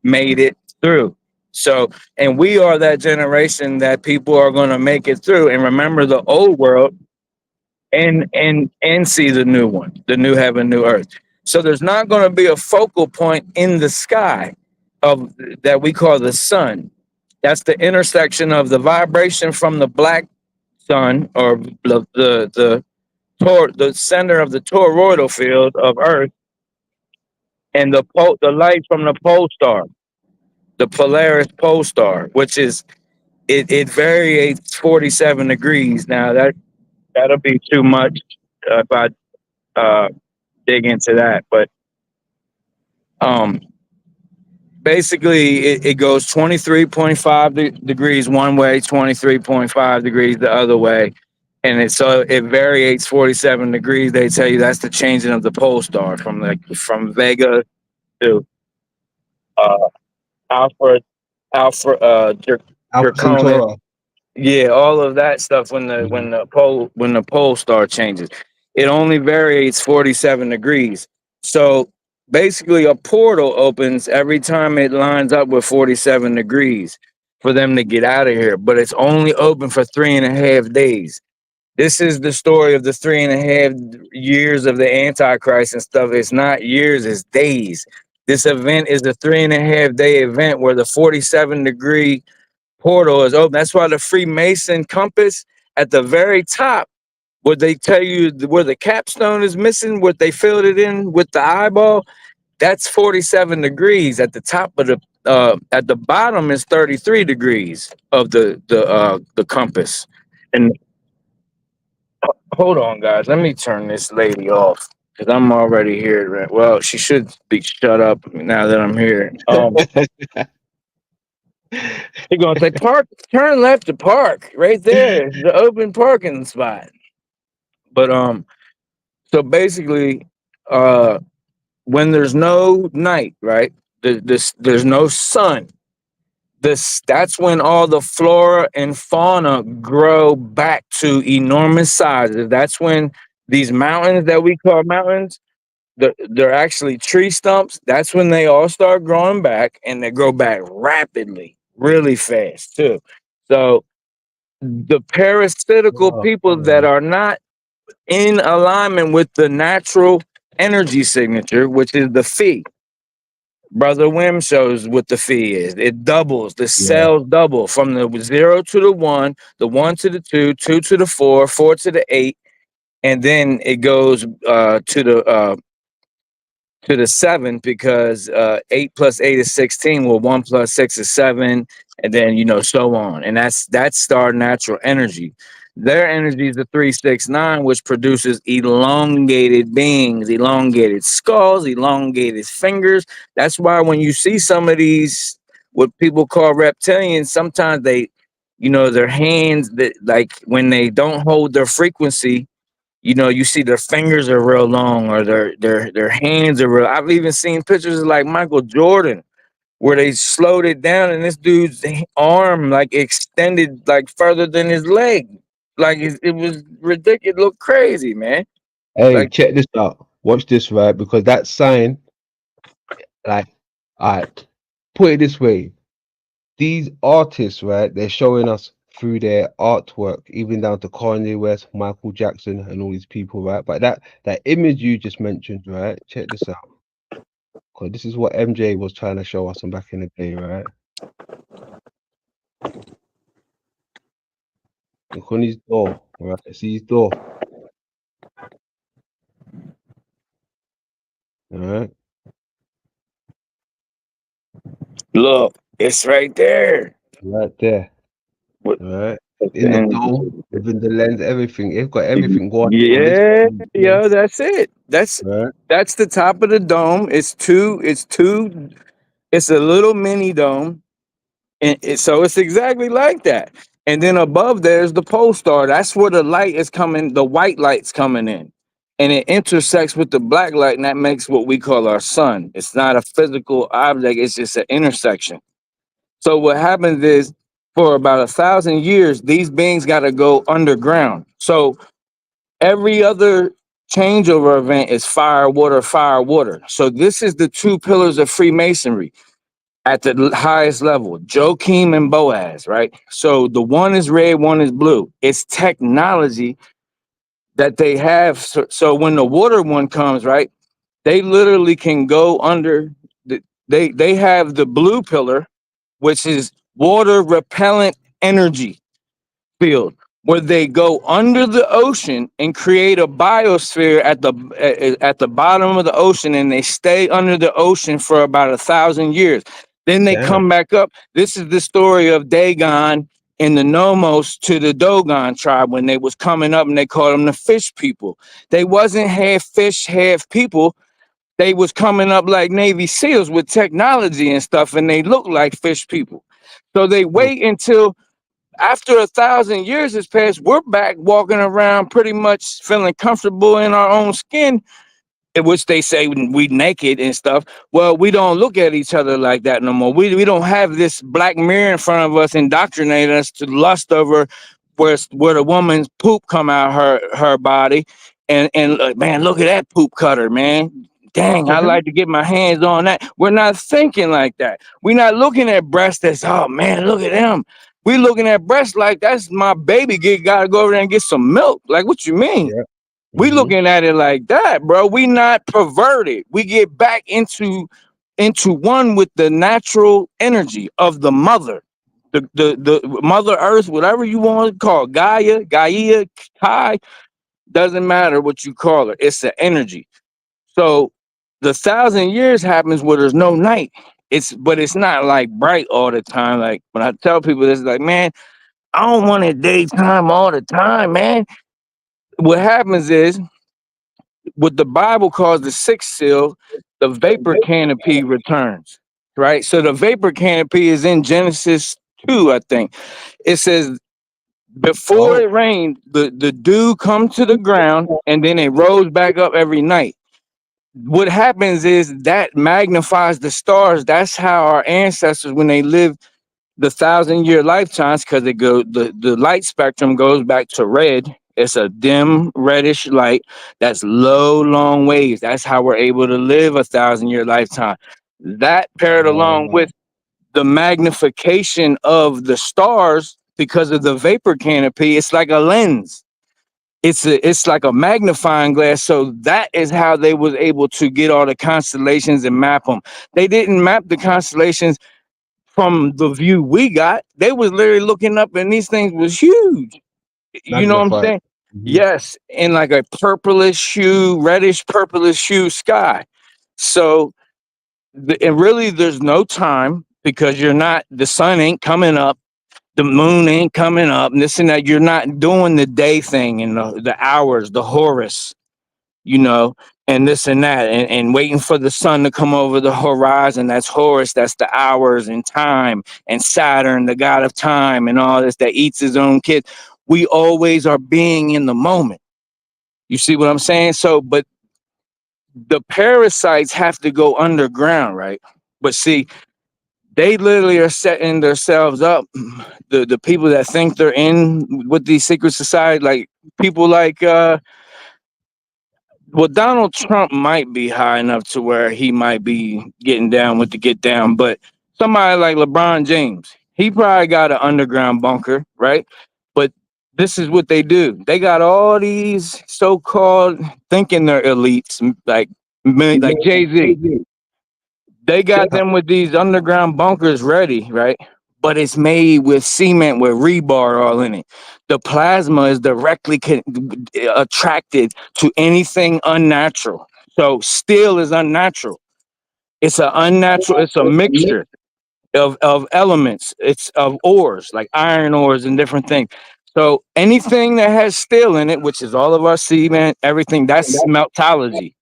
made it through. So, and we are that generation that people are going to make it through and remember the old world and see the new one, the new heaven, new earth. So there's not going to be a focal point in the sky of that we call the sun. That's the intersection of the vibration from the black sun or the center of the toroidal field of Earth and the light from the pole star, the Polaris pole star, which is it varies 47 degrees. Now that'll be too much if I dig into that, but um basically it goes 23.5 degrees one way, 23.5 degrees the other way, and it varies 47 degrees. They tell you that's the changing of the pole star from Vega to uh Alpha Alpha Alpha Draconis. Centauri. Yeah, all of that stuff when Mhm. the pole star changes. It only varies 47 degrees. So basically a portal opens every time it lines up with 47 degrees for them to get out of here. But it's only open for 3.5 days. This is the story of the 3.5 years of the Antichrist and stuff. It's not years, it's days. This event is the 3.5 day event where the 47-degree portal is open. That's why the Freemason compass at the very top, where they tell you where the capstone is missing, what they filled it in with the eyeball, that's 47 degrees at the top of the at the bottom is 33 degrees of the compass. And hold on, guys, let me turn this lady off because I'm already here. Right? Well, she should be shut up now that I'm here. You're gonna say park, turn left to park. Right there is the open parking spot. But so basically, when there's no night, right? There's no sun. that's when all the flora and fauna grow back to enormous sizes. That's when these mountains that we call mountains, they're actually tree stumps. That's when they all start growing back, and they grow back rapidly, really fast too. So the parasitical Oh, people that are not in alignment with the natural energy signature, which is the phi. Brother Wim shows what the phi is. It doubles. The yeah. cells double from the 0 to the 1 to the 2, 2 to the 4, 4 to the 8, and then it goes to the 7 because 8 plus 8 is 16. Well, 1 plus 6 is 7, and then so on. And that's our natural energy. Their energy is the 369, which produces elongated beings, elongated skulls, elongated fingers. That's why when you see some of these what people call reptilians, sometimes their hands, that like when they don't hold their frequency, you see their fingers are real long, or their hands are real. I've even seen pictures of like Michael Jordan where they slowed it down and this dude's arm like extended like further than his leg. Like it was ridiculous. It looked crazy, man. Hey, Like, check this out. Watch this, right? Because that sign, like, alright, put it this way. These artists, right? They're showing us through their artwork, even down to Kanye West, Michael Jackson, and all these people, right? But that image you just mentioned, right? Check this out. Because this is what MJ was trying to show us back in the day, right? Look on his door, right? See his door, all right? look, it's right there. Right there, What all right? the In the energy? dome, within the lens, everything. It's got everything going on this Yeah, place, yo, that's it. right? That's the top of the dome. It's a little mini dome. And so it's exactly like that. And then above there's the pole star. That's where the light is coming, the white light's coming in. And it intersects with the black light, and that makes what we call our sun. It's not a physical object, it's just an intersection. So what happens is for about 1,000 years, these beings got to go underground. So every other changeover event is fire, water, fire, water. So this is the two pillars of Freemasonry at the highest level, Joachim and Boaz, right? So the one is red, one is blue. It's technology that they have. So when the water one comes, right, they literally can go under. They have the blue pillar, which is water repellent energy field, where they go under the ocean and create a biosphere at the bottom of the ocean, and they stay under the ocean for about 1,000 years. Then they Damn. come back up. This is the story of Dagon and the Nomos to the Dogon tribe when they was coming up, and they called them the fish people. They wasn't half fish, half people. They was coming up like Navy SEALs with technology and stuff, and they look like fish people. So they wait until after 1,000 years has passed, we're back walking around pretty much feeling comfortable in our own skin, in which they say we naked and stuff. Well, we don't look at each other like that no more. We don't have this black mirror in front of us indoctrinating us to lust over where the woman's poop come out her body, and man, look at that poop cutter, man. Dang, I like to get my hands on that. We're not thinking like that. We're not looking at breasts as, oh man, look at them. We looking at breasts like that's my baby. Gotta go over there and get some milk. Like, what you mean? Yeah. We looking at it like that, bro. We not perverted. We get back into one with the natural energy of the mother, the mother earth, whatever you want to call it. Gaia, Kai, doesn't matter what you call it. It's the energy. So the 1,000 years happens where there's no night. But it's not like bright all the time. Like when I tell people this, like, man, I don't want it daytime all the time, man. What happens is what the Bible calls the sixth seal, the vapor canopy returns, right? So the vapor canopy is in Genesis 2, I think. It says, before it rained, the dew come to the ground, and then it rose back up every night. What happens is that magnifies the stars. That's how our ancestors, when they lived the 1,000-year lifetimes, because the light spectrum goes back to red. It's a dim reddish light that's low, long waves. That's how we're able to live a 1,000-year lifetime. That paired along with the magnification of the stars because of the vapor canopy, it's like a lens. It's like a magnifying glass. So that is how they was able to get all the constellations and map them. They didn't map the constellations from the view we got. They was literally looking up, and these things was huge. You know what I'm Magnified. saying? Yes, in like a purplish hue, reddish purplish hue sky. So, and really, there's no time because the sun ain't coming up, the moon ain't coming up, and this and that. You're not doing the day thing and the hours, the Horus, you know, and this and that, and waiting for the sun to come over the horizon. That's Horus, that's the hours and time, and Saturn, the god of time, and all this that eats his own kids. We always are being in the moment. You see what I'm saying? So, but the parasites have to go underground, right? But see, they literally are setting themselves up. The people that think they're in with these secret society, like people like well, Donald Trump might be high enough to where he might be getting down with the get down, but somebody like LeBron James, he probably got an underground bunker, right? But this is what they do. They got all these so-called thinking they're elites, like Jay-Z. They got them with these underground bunkers ready, right? But it's made with cement with rebar all in it. The plasma is directly attracted to anything unnatural. So steel is unnatural. It's an unnatural, it's a mixture of elements. It's of ores, like iron ores and different things. So anything that has steel in it, which is all of our cement, everything, that's meltology.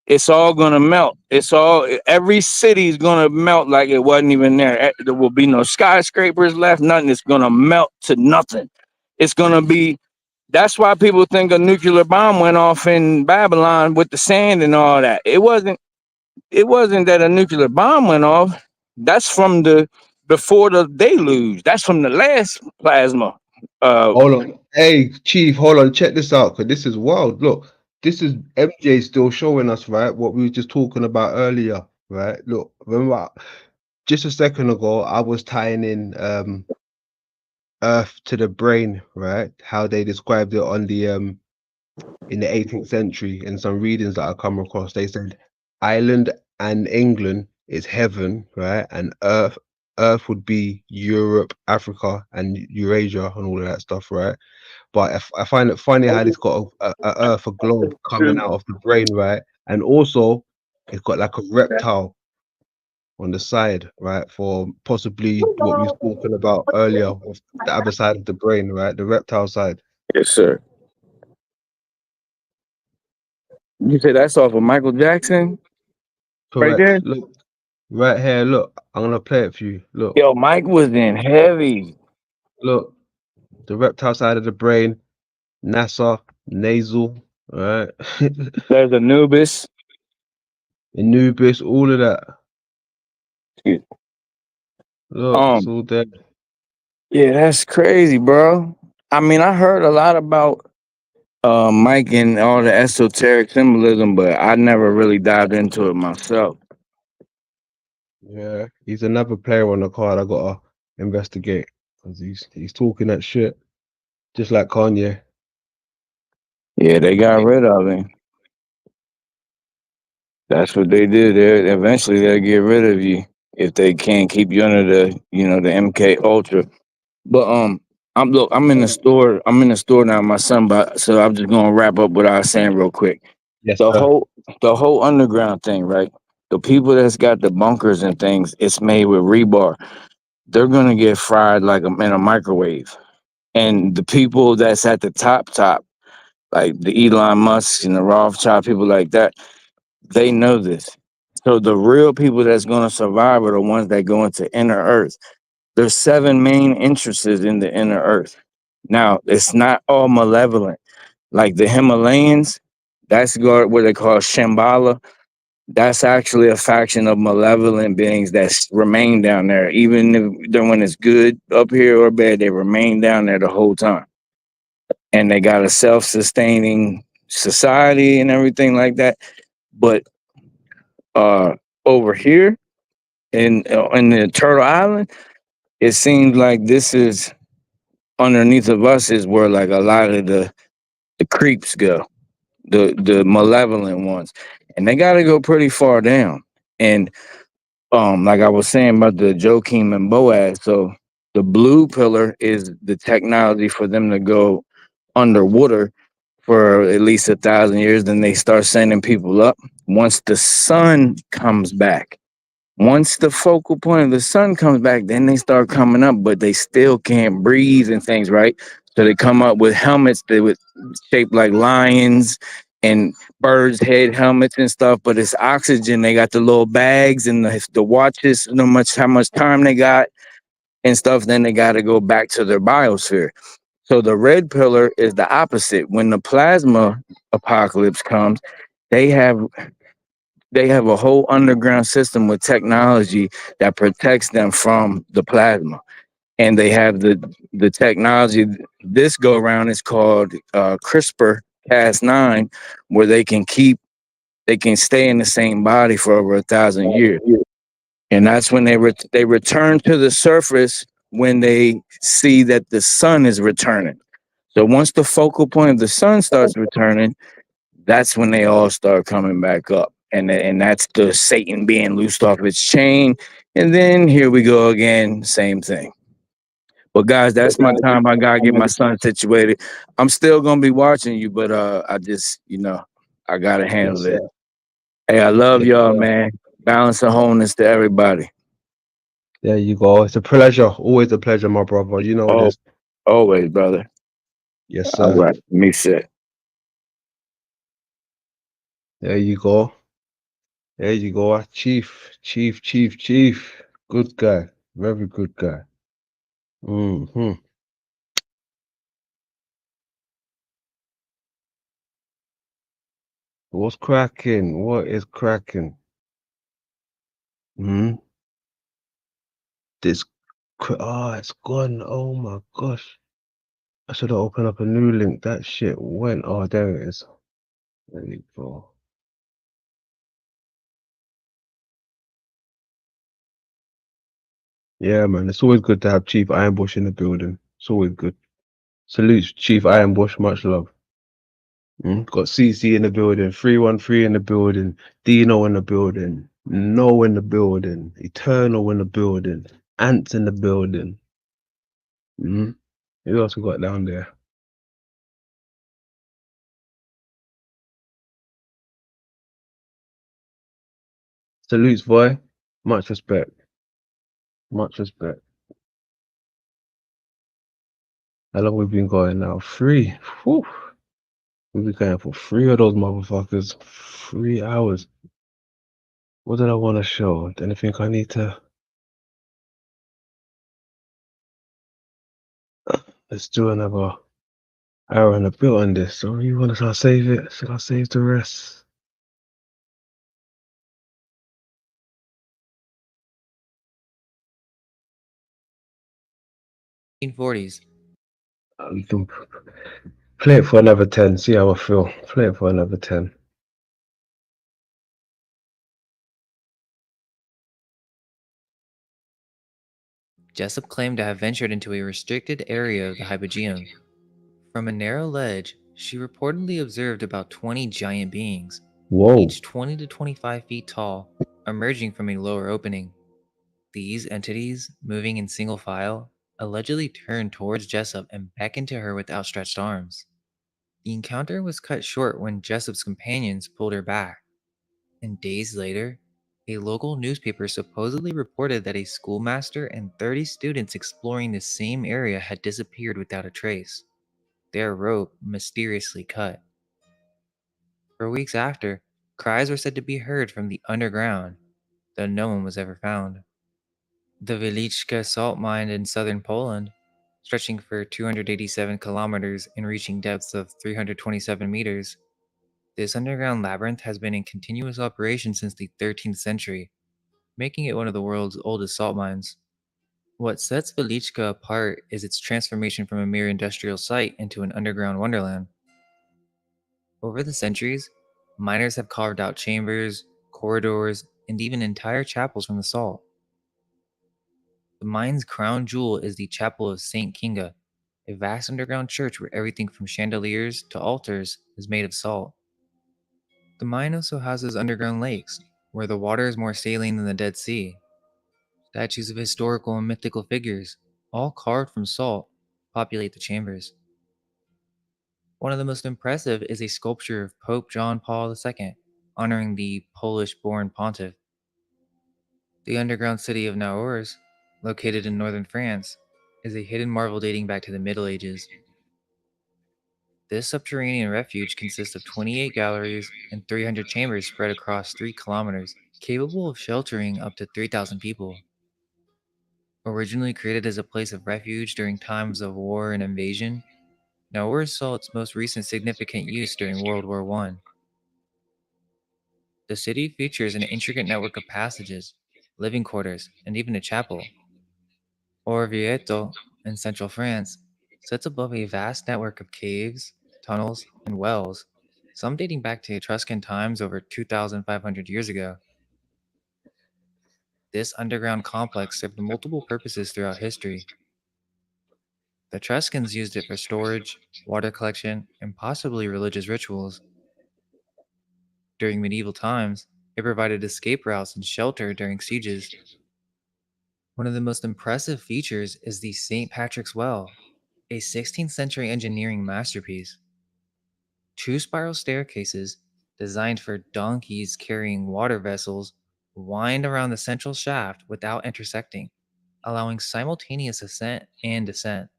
It's all gonna melt. Every city is gonna melt like it wasn't even there. There will be no skyscrapers left, nothing. It's gonna melt to nothing. It's gonna be, that's why people think a nuclear bomb went off in Babylon with the sand and all that. It wasn't that a nuclear bomb went off. That's from before the deluge. That's from the last plasma. Hold on. Hey, Chief, hold on. Check this out, because this is wild. Look, this is MJ still showing us, right, what we were just talking about earlier, right? Look, remember, just a second ago, I was tying in Earth to the brain, right? How they described it on the in the 18th century in some readings that I come across. They said Ireland and England is heaven, right? And Earth would be Europe, Africa, and Eurasia, and all of that stuff, right? But I find it funny how it's got a Earth, a globe coming out of the brain, right? And also, it's got like a reptile on the side, right? For possibly what we were talking about earlier, of the other side of the brain, right? The reptile side. Yes, sir. You say that's off of Michael Jackson? Right Correct. there? Look, right here. Look, I'm gonna play it for you. Look, Yo, Mike was in heavy. look, the reptile side of the brain, NASA, nasal, right? There's Anubis. Anubis, all of that. Excuse- Look, it's all there. Yeah, that's crazy, bro. I mean, I heard a lot about Mike and all the esoteric symbolism, but I never really dived into it myself. Yeah, he's another player on the card I gotta investigate, because he's talking that shit, just like Kanye. Yeah, they got rid of him. That's what they did. Eventually they'll get rid of you if they can't keep you under the MK Ultra. But I'm in the store. I'm in the store now, my son. But so I'm just gonna wrap up what I was saying real quick. Yes, The sir. whole underground thing, right? The people that's got the bunkers and things, it's made with rebar. They're gonna get fried like in a microwave. And the people that's at the top, like the Elon Musk and the Rothschild, people like that, they know this. So the real people that's gonna survive are the ones that go into inner earth. There's 7 main entrances in the inner earth. Now, it's not all malevolent. Like the Himalayas, that's what they call Shambhala. that's actually a faction of malevolent beings that remain down there. Even if when it's good up here or bad, they remain down there the whole time. And they got a self-sustaining society and everything like that. But uh over here in the Turtle Island, it seems like this is underneath of us is where like a lot of the creeps go, the malevolent ones. And they gotta go pretty far down. And like I was saying about the Joachim and Boaz, so the blue pillar is the technology for them to go underwater for at least 1,000 years. Then they start sending people up. Once the sun comes back, once the focal point of the sun comes back, then they start coming up, but they still can't breathe and things, right? So they come up with helmets that would shaped like lions and birds' head helmets and stuff, but it's oxygen. They got the little bags and the watches, no much how much time they got and stuff. Then they got to go back to their biosphere. So the red pillar is the opposite. When the plasma apocalypse comes, they have a whole underground system with technology that protects them from the plasma. And they have the technology. This go around is called CRISPR Cas9, where they can stay in the same body for over 1,000 years. And that's when they return to the surface when they see that the sun is returning. So once the focal point of the sun starts returning, that's when they all start coming back up. And that's the Satan being loosed off its chain. And then here we go again, same thing. But guys, that's my time. I gotta get my son situated. I'm still gonna be watching you, but I just, I gotta handle Yes, it. sir. Hey, I love Yes, y'all, sir. man. Balance and wholeness to everybody. There you go. It's a pleasure. Always a pleasure, my brother. You know Oh, this. always, brother. Yes, All sir. right, me sit. There you go. There you go. Chief. Good guy. Very good guy. Hmm. What's cracking? What is cracking? Hmm. This. It's gone. Oh my gosh. I should have opened up a new link. That shit went. Oh, there it is. There you go. Yeah, man. It's always good to have Chief Ironbush in the building. It's always good. Salutes, Chief Ironbush. Much love. Got CC in the building, 313 in the building, Dino in the building, No in the building, Eternal in the building, Ants in the building. Mm. Who else we got down there? Salutes, boy. Much respect. Much respect. How long we been going now? 3. Whew. We've been going for 3 of those motherfuckers. 3 hours. What did I want to show? Anything I need to... Let's do another hour and a bit on this. So you want to save it? Should I save the rest? '40s. We can play it for another 10. See how I feel. Play it for another 10. Jessup claimed to have ventured into a restricted area of the hypogeum. From a narrow ledge, she reportedly observed about 20 giant beings, Whoa. each 20 to 25 feet tall, emerging from a lower opening. These entities, moving in single file, allegedly turned towards Jessup and beckoned to her with outstretched arms. The encounter was cut short when Jessup's companions pulled her back, and days later, a local newspaper supposedly reported that a schoolmaster and 30 students exploring the same area had disappeared without a trace, their rope mysteriously cut. For weeks after, cries were said to be heard from the underground, though no one was ever found. The Wieliczka salt mine in southern Poland, stretching for 287 kilometers and reaching depths of 327 meters, This underground labyrinth has been in continuous operation since the 13th century, making it one of the world's oldest salt mines. What sets Velichka apart is its transformation from a mere industrial site into an underground wonderland. Over the centuries, miners have carved out chambers, corridors, and even entire chapels from the salt. The mine's crown jewel is the Chapel of St. Kinga, a vast underground church where everything from chandeliers to altars is made of salt. The mine also houses underground lakes, where the water is more saline than the Dead Sea. Statues of historical and mythical figures, all carved from salt, populate the chambers. One of the most impressive is a sculpture of Pope John Paul II, honoring the Polish-born pontiff. The underground city of Naours, located in northern France, is a hidden marvel dating back to the Middle Ages. This subterranean refuge consists of 28 galleries and 300 chambers spread across 3 kilometers, capable of sheltering up to 3,000 people. Originally created as a place of refuge during times of war and invasion, Naours saw its most recent significant use during World War I. The city features an intricate network of passages, living quarters, and even a chapel. Orvieto, in central France, sits above a vast network of caves, tunnels, and wells, some dating back to Etruscan times over 2,500 years ago. This underground complex served multiple purposes throughout history. The Etruscans used it for storage, water collection, and possibly religious rituals. During medieval times, it provided escape routes and shelter during sieges. One of the most impressive features is the St. Patrick's Well, a 16th century engineering masterpiece. 2 spiral staircases, designed for donkeys carrying water vessels, wind around the central shaft without intersecting, allowing simultaneous ascent and descent.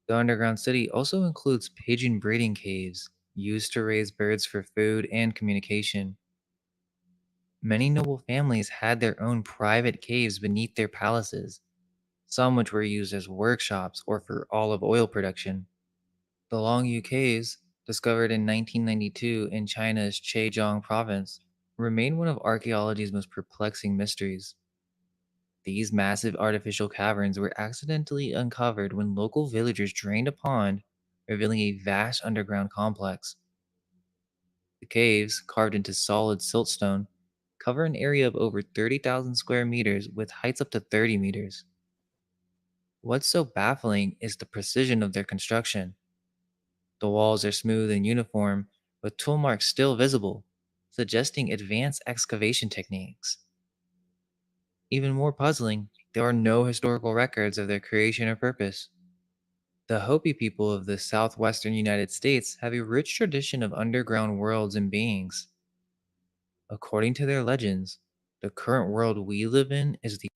The underground city also includes pigeon breeding caves, used to raise birds for food and communication. Many noble families had their own private caves beneath their palaces, some which were used as workshops or for olive oil production. The Longyu Caves, discovered in 1992 in China's Zhejiang province, remain one of archaeology's most perplexing mysteries. These massive artificial caverns were accidentally uncovered when local villagers drained a pond, revealing a vast underground complex. The caves, carved into solid siltstone, cover an area of over 30,000 square meters with heights up to 30 meters. What's so baffling is the precision of their construction. The walls are smooth and uniform, with tool marks still visible, suggesting advanced excavation techniques. Even more puzzling, there are no historical records of their creation or purpose. The Hopi people of the southwestern United States have a rich tradition of underground worlds and beings. According to their legends, the current world we live in is the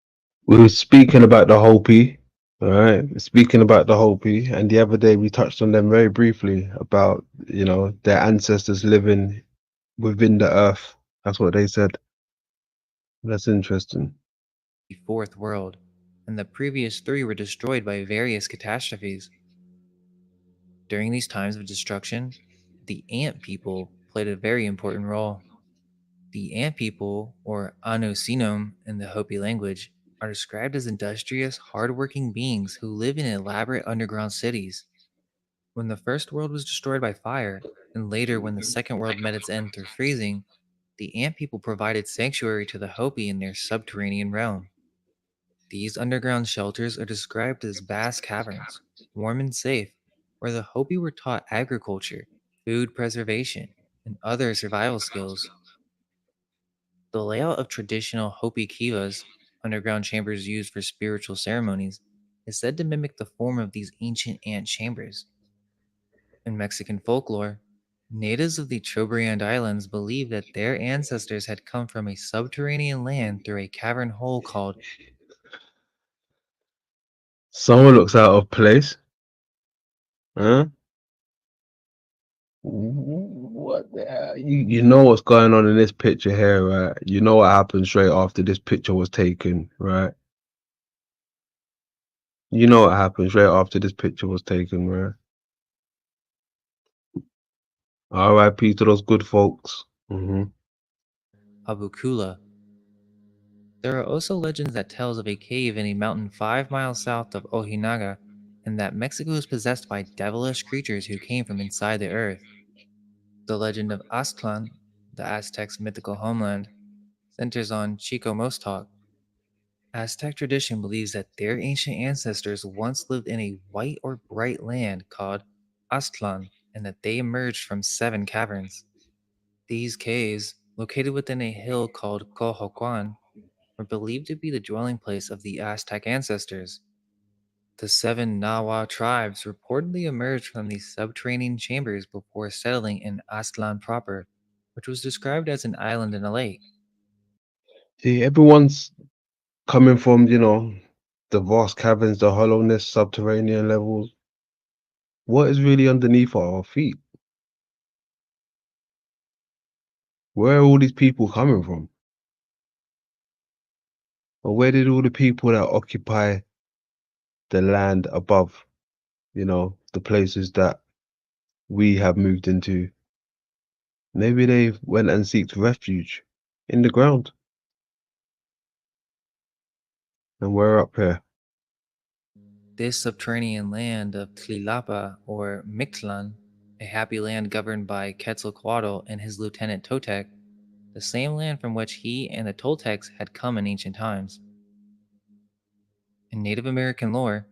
We were speaking about the Hopi, all right? Speaking about the Hopi, and the other day we touched on them very briefly about, their ancestors living within the earth. That's what they said. That's interesting. fourth world, and the previous 3 were destroyed by various catastrophes. During these times of destruction, the ant people played a very important role. The ant people, or Anusinum in the Hopi language, are described as industrious, hardworking beings who live in elaborate underground cities. When the first world was destroyed by fire, and later when the second world met its end through freezing, the ant people provided sanctuary to the Hopi in their subterranean realm. These underground shelters are described as vast caverns, warm and safe, where the Hopi were taught agriculture, food preservation, and other survival skills. The layout of traditional Hopi kivas, underground chambers used for spiritual ceremonies, is said to mimic the form of these ancient ant chambers. In Mexican folklore, natives of the Trobriand Islands believe that their ancestors had come from a subterranean land through a cavern hole called Someone looks out of place. Huh? What the hell? You know what's going on in this picture here, right? You know what happened straight after this picture was taken, right? You know what happened straight after this picture was taken, right? R.I.P. to those good folks. Abu Kula. There are also legends that tells of a cave in a mountain 5 miles south of Ojinaga, and that Mexico is possessed by devilish creatures who came from inside the earth. The legend of Aztlan, the Aztecs' mythical homeland, centers on Chico-Mostoc. Aztec tradition believes that their ancient ancestors once lived in a white or bright land called Aztlan, and that they emerged from 7 caverns. These caves, located within a hill called Cojoacan, were believed to be the dwelling place of the Aztec ancestors. The 7 Nahua tribes reportedly emerged from these subterranean chambers before settling in Aztlan proper, which was described as an island in a lake. See, everyone's coming from, the vast caverns, the hollowness, subterranean levels. What is really underneath our feet? Where are all these people coming from? Or where did all the people that occupy the land above, the places that we have moved into? Maybe they went and sought refuge in the ground. And we're up here. This subterranean land of Tlilapa, or Mictlan, a happy land governed by Quetzalcoatl and his lieutenant Totec, the same land from which he and the Toltecs had come in ancient times. In Native American lore,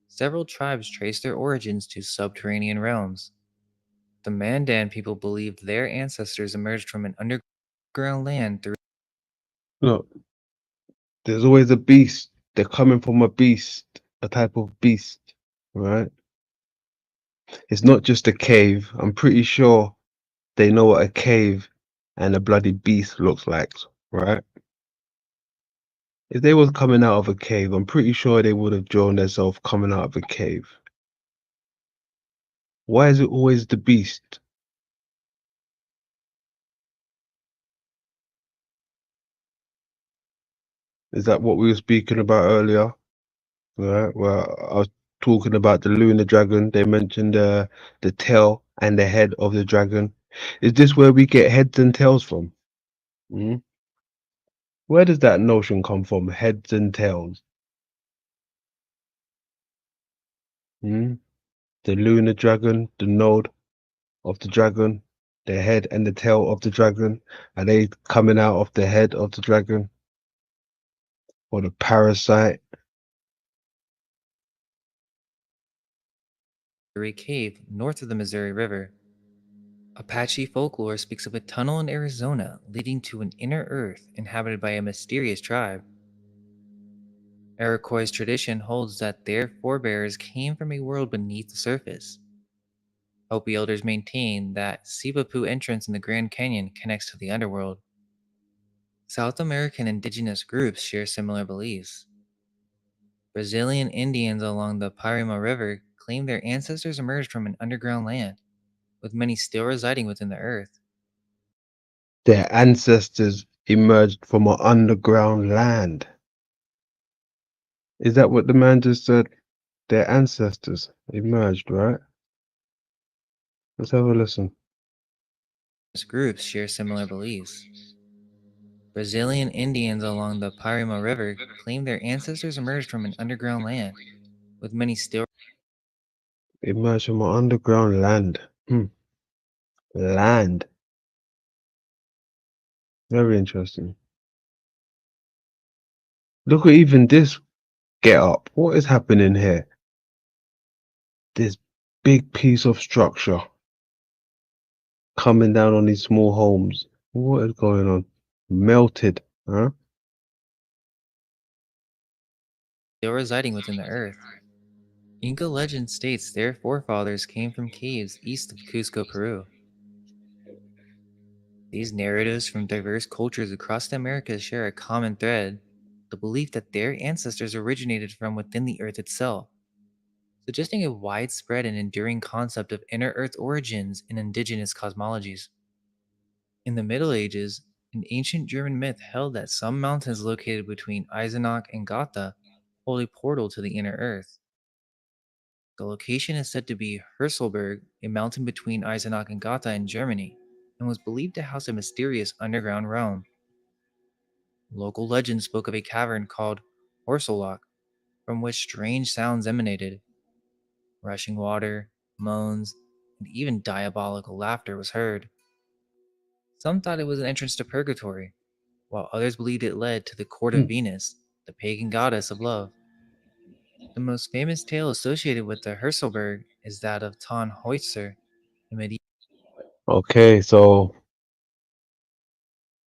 several tribes trace their origins to subterranean realms. The Mandan people believed their ancestors emerged from an underground land through Look, there's always a beast. They're coming from a beast, a type of beast, right? It's not just a cave. I'm pretty sure they know what a cave and a bloody beast looks like, right? If they was coming out of a cave, I'm pretty sure they would have drawn themselves coming out of a cave. Why is it always the beast? Is that what we were speaking about earlier? Right. Well, I was talking about the lunar dragon. They mentioned the tail and the head of the dragon. Is this where we get heads and tails from? Mm? Where does that notion come from? Heads and tails. Mm? The lunar dragon, the node of the dragon, the head and the tail of the dragon. Are they coming out of the head of the dragon? Or the parasite? a cave north of the Missouri River. Apache folklore speaks of a tunnel in Arizona leading to an inner earth inhabited by a mysterious tribe. Iroquois tradition holds that their forebears came from a world beneath the surface. Hopi elders maintain that Sivapu entrance in the Grand Canyon connects to the underworld. South American indigenous groups share similar beliefs. Brazilian Indians along the Parima River claim their ancestors emerged from an underground land, with many still residing within the earth. Their ancestors emerged from an underground land. Is that what the man just said? Their ancestors emerged, right? Let's have a listen. Groups share similar beliefs. Brazilian Indians along the Parima River claim their ancestors emerged from an underground land, with many still Emerged from an underground land. Land. Very interesting. Look at even this get up. What is happening here? This big piece of structure coming down on these small homes. What is going on? Melted, huh? residing within the earth. Inca legend states their forefathers came from caves east of Cusco, Peru. These narratives from diverse cultures across the Americas share a common thread, the belief that their ancestors originated from within the earth itself, suggesting a widespread and enduring concept of inner earth origins in indigenous cosmologies. In the Middle Ages, an ancient German myth held that some mountains located between Eisenach and Gotha hold a portal to the inner earth. The location is said to be Hörselberg, a mountain between Eisenach and Gotha in Germany, and was believed to house a mysterious underground realm. Local legend spoke of a cavern called Horselloch, from which strange sounds emanated. Rushing water, moans, and even diabolical laughter was heard. Some thought it was an entrance to purgatory, while others believed it led to the court of Venus, the pagan goddess of love. The most famous tale associated with the Hörselberg is that of Tannhäuser, a medieval Okay, so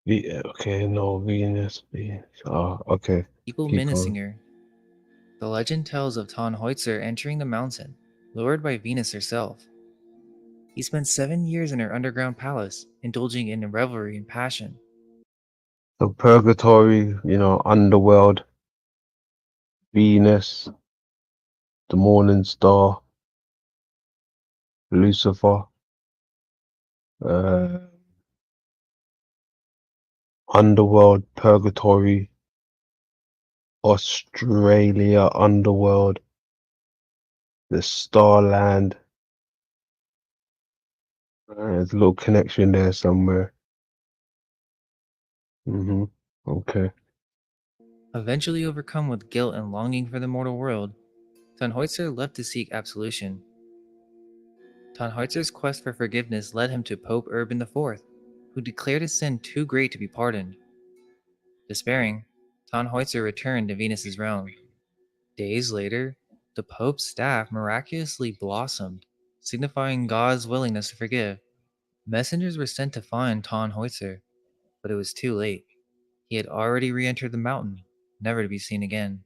okay, no Venus. Okay, keep going. Minnesinger. The legend tells of Tannhäuser entering the mountain, lured by Venus herself. He spent 7 years in her underground palace, indulging in revelry and passion. So purgatory, underworld, Venus, the morning star, Lucifer, uh, underworld, purgatory, Australia, underworld, the starland. There's a little connection there somewhere. Okay. Eventually overcome with guilt and longing for the mortal world, Tannhäuser left to seek absolution. Tannhäuser's quest for forgiveness led him to Pope Urban IV, who declared his sin too great to be pardoned. Despairing, Tannhäuser returned to Venus's realm. Days later, the Pope's staff miraculously blossomed, signifying God's willingness to forgive. Messengers were sent to find Tannhäuser, but it was too late. He had already re-entered the mountain, never to be seen again.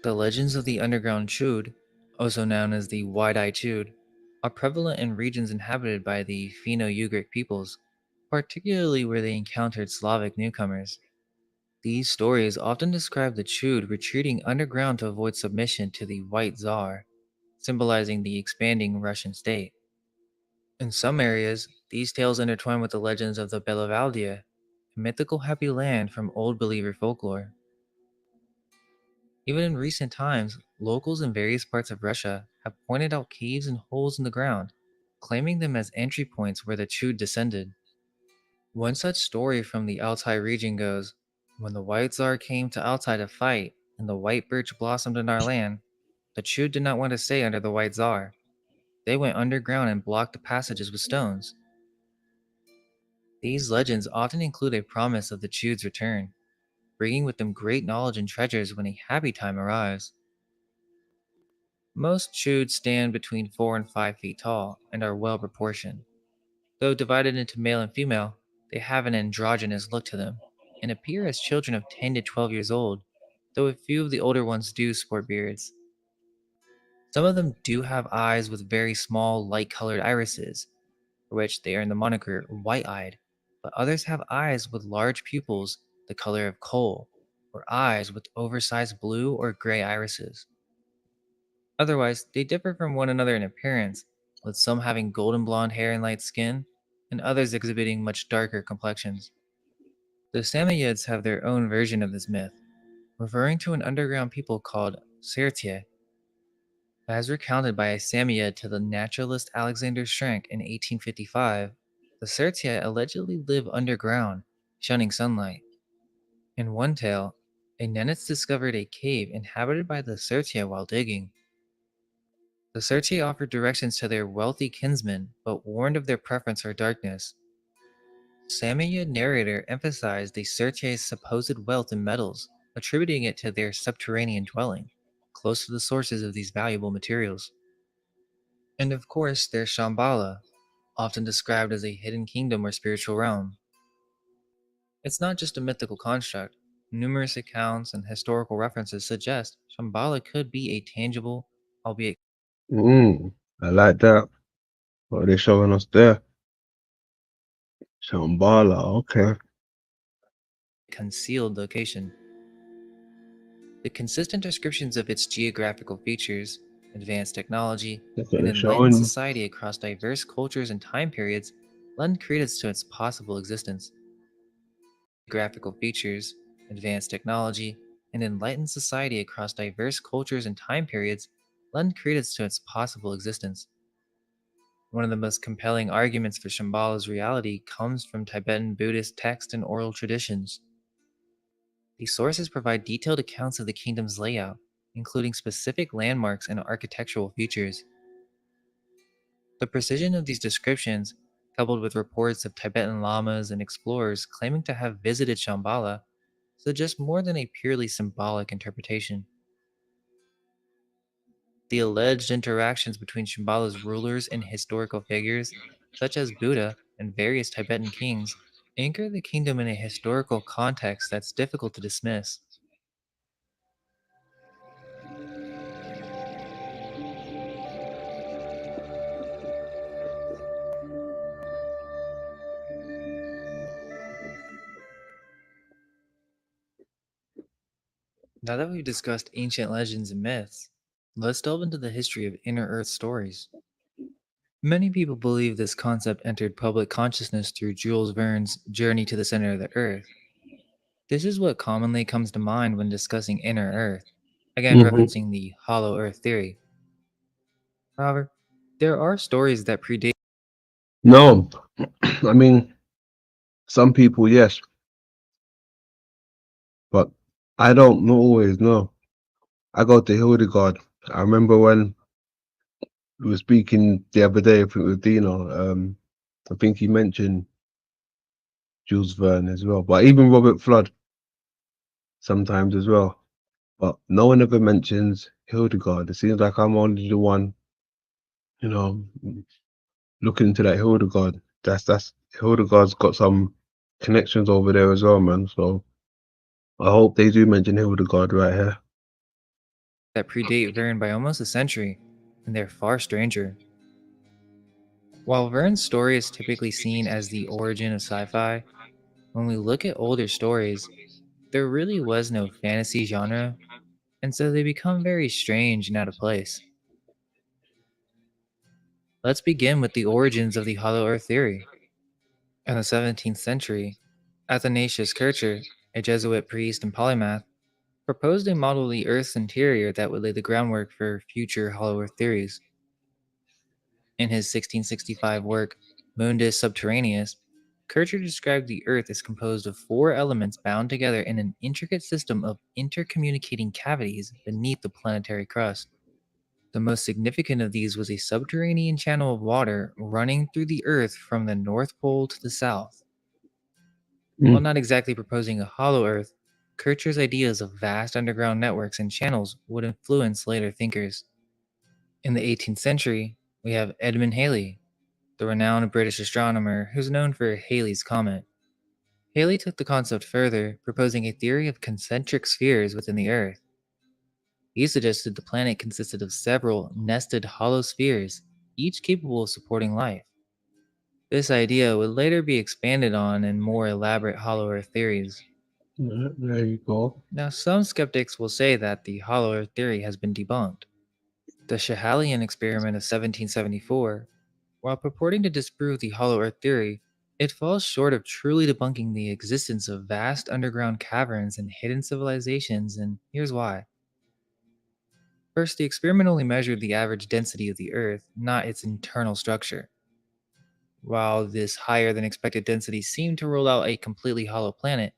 The legends of the underground Chud, also known as the Wide-Eyed Chud, are prevalent in regions inhabited by the Finno-Ugric peoples, particularly where they encountered Slavic newcomers. These stories often describe the Chud retreating underground to avoid submission to the White Tsar, symbolizing the expanding Russian state. In some areas, these tales intertwine with the legends of the Belavaldia, a mythical happy land from Old Believer folklore. Even in recent times, locals in various parts of Russia have pointed out caves and holes in the ground, claiming them as entry points where the Chud descended. One such story from the Altai region goes, when the White Tsar came to Altai to fight and the white birch blossomed in our land, the Chud did not want to stay under the White Tsar. They went underground and blocked the passages with stones. These legends often include a promise of the Chud's return, bringing with them great knowledge and treasures when a happy time arrives. Most Chuds stand between 4 and 5 feet tall and are well proportioned. Though divided into male and female, they have an androgynous look to them and appear as children of 10 to 12 years old, though a few of the older ones do sport beards. Some of them do have eyes with very small, light-colored irises, for which they earn the moniker white-eyed, but others have eyes with large pupils the color of coal, or eyes with oversized blue or gray irises. Otherwise, they differ from one another in appearance, with some having golden blonde hair and light skin, and others exhibiting much darker complexions. The Samoyeds have their own version of this myth, referring to an underground people called Sirtie. As recounted by a Samoyed to the naturalist Alexander Schrenk in 1855, the Sirtie allegedly live underground, shunning sunlight. In one tale, a Nenets discovered a cave inhabited by the Sirtie while digging. The Sirtie offered directions to their wealthy kinsmen, but warned of their preference for darkness. Samoyed narrator emphasized the Sirtie's supposed wealth in metals, attributing it to their subterranean dwelling, close to the sources of these valuable materials. And of course, there's Shambhala, often described as a hidden kingdom or spiritual realm. It's not just a mythical construct. Numerous accounts and historical references suggest Shambhala could be a tangible, albeit I like that. What are they showing us there? Shambhala, okay. concealed location. The consistent descriptions of its geographical features, advanced technology, That's what and they're enlightened showing. society across diverse cultures and time periods lend credence to its possible existence. graphical features, advanced technology, and enlightened society across diverse cultures and time periods lend credence to its possible existence. One of the most compelling arguments for Shambhala's reality comes from Tibetan Buddhist text and oral traditions. These sources provide detailed accounts of the kingdom's layout, including specific landmarks and architectural features. The precision of these descriptions, coupled with reports of Tibetan lamas and explorers claiming to have visited Shambhala, suggests more than a purely symbolic interpretation. The alleged interactions between Shambhala's rulers and historical figures, such as Buddha and various Tibetan kings, anchor the kingdom in a historical context that's difficult to dismiss. Now that we've discussed ancient legends and myths, let's delve into the history of inner earth stories. Many people believe this concept entered public consciousness through Jules Verne's Journey to the Center of the Earth. This is what commonly comes to mind when discussing inner Earth, again Hmm. referencing the hollow Earth theory. However, there are stories that predate. No, I mean, some people, yes, but I don't always know. I go to Hildegard. I remember when we were speaking the other day, I think with Dino, I think he mentioned Jules Verne as well, but even Robert Flood sometimes as well. But no one ever mentions Hildegard. It seems like I'm only the one, you know, looking into that Hildegard. That's Hildegard's got some connections over there as well, man. So I hope they do mention Hildegard right here. that predate Verne by almost a century, and they're far stranger. While Verne's story is typically seen as the origin of sci fi, when we look at older stories, there really was no fantasy genre, and so they become very strange and out of place. Let's begin with the origins of the Hollow Earth theory. In the 17th century, Athanasius Kircher, a Jesuit priest and polymath, proposed a model of the Earth's interior that would lay the groundwork for future Hollow Earth theories. In his 1665 work, Mundus Subterraneus, Kircher described the Earth as composed of four elements bound together in an intricate system of intercommunicating cavities beneath the planetary crust. The most significant of these was a subterranean channel of water running through the Earth from the North Pole to the South. While not exactly proposing a hollow Earth, Kircher's ideas of vast underground networks and channels would influence later thinkers. In the 18th century, we have Edmund Halley, the renowned British astronomer who's known for Halley's Comet. Halley took the concept further, proposing a theory of concentric spheres within the Earth. He suggested the planet consisted of several nested hollow spheres, each capable of supporting life. This idea would later be expanded on in more elaborate hollow Earth theories. There you go. Now, some skeptics will say that the hollow Earth theory has been debunked. The Schehallien experiment of 1774, while purporting to disprove the hollow Earth theory, it falls short of truly debunking the existence of vast underground caverns and hidden civilizations, and here's why. First, the experiment only measured the average density of the Earth, not its internal structure. While this higher than expected density seemed to rule out a completely hollow planet,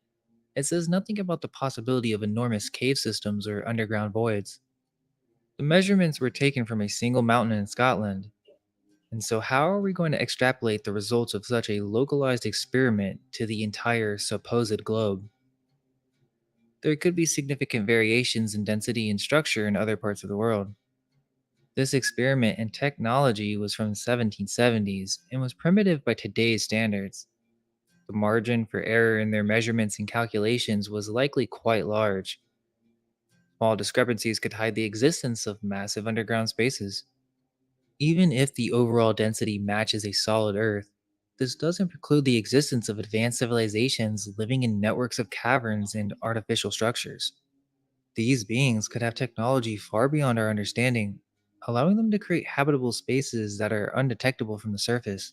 it says nothing about the possibility of enormous cave systems or underground voids. The measurements were taken from a single mountain in Scotland, and so how are we going to extrapolate the results of such a localized experiment to the entire supposed globe? There could be significant variations in density and structure in other parts of the world. This experiment and technology was from the 1770s and was primitive by today's standards. The margin for error in their measurements and calculations was likely quite large. Small discrepancies could hide the existence of massive underground spaces. Even if the overall density matches a solid Earth, this doesn't preclude the existence of advanced civilizations living in networks of caverns and artificial structures. These beings could have technology far beyond our understanding, allowing them to create habitable spaces that are undetectable from the surface.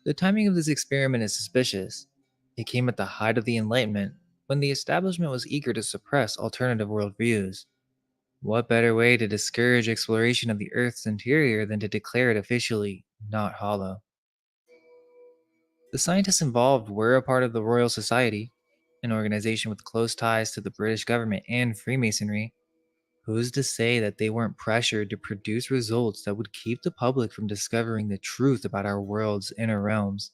The timing of this experiment is suspicious. It came at the height of the Enlightenment, when the establishment was eager to suppress alternative worldviews. What better way to discourage exploration of the Earth's interior than to declare it officially not hollow? The scientists involved were a part of the Royal Society, an organization with close ties to the British government and Freemasonry. Who's to say that they weren't pressured to produce results that would keep the public from discovering the truth about our world's inner realms?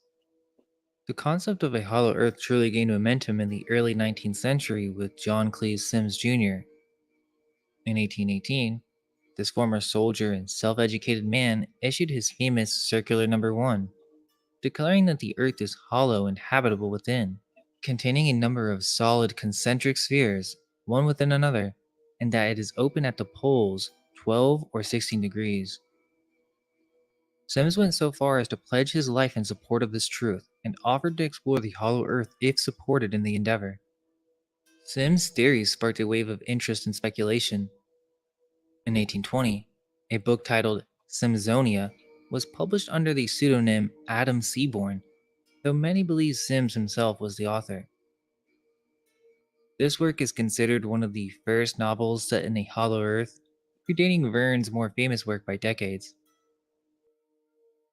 The concept of a hollow Earth truly gained momentum in the early 19th century with John Cleese Sims Jr. In 1818, this former soldier and self educated man issued his famous Circular Number 1, declaring that the Earth is hollow and habitable within, containing a number of solid concentric spheres, one within another, and that it is open at the poles 12 or 16 degrees. Sims went so far as to pledge his life in support of this truth and offered to explore the hollow Earth if supported in the endeavor. Sims' theories sparked a wave of interest and speculation. In 1820, a book titled Simsonia was published under the pseudonym Adam Seaborn, though many believe Sims himself was the author. This work is considered one of the first novels set in a hollow Earth, predating Verne's more famous work by decades.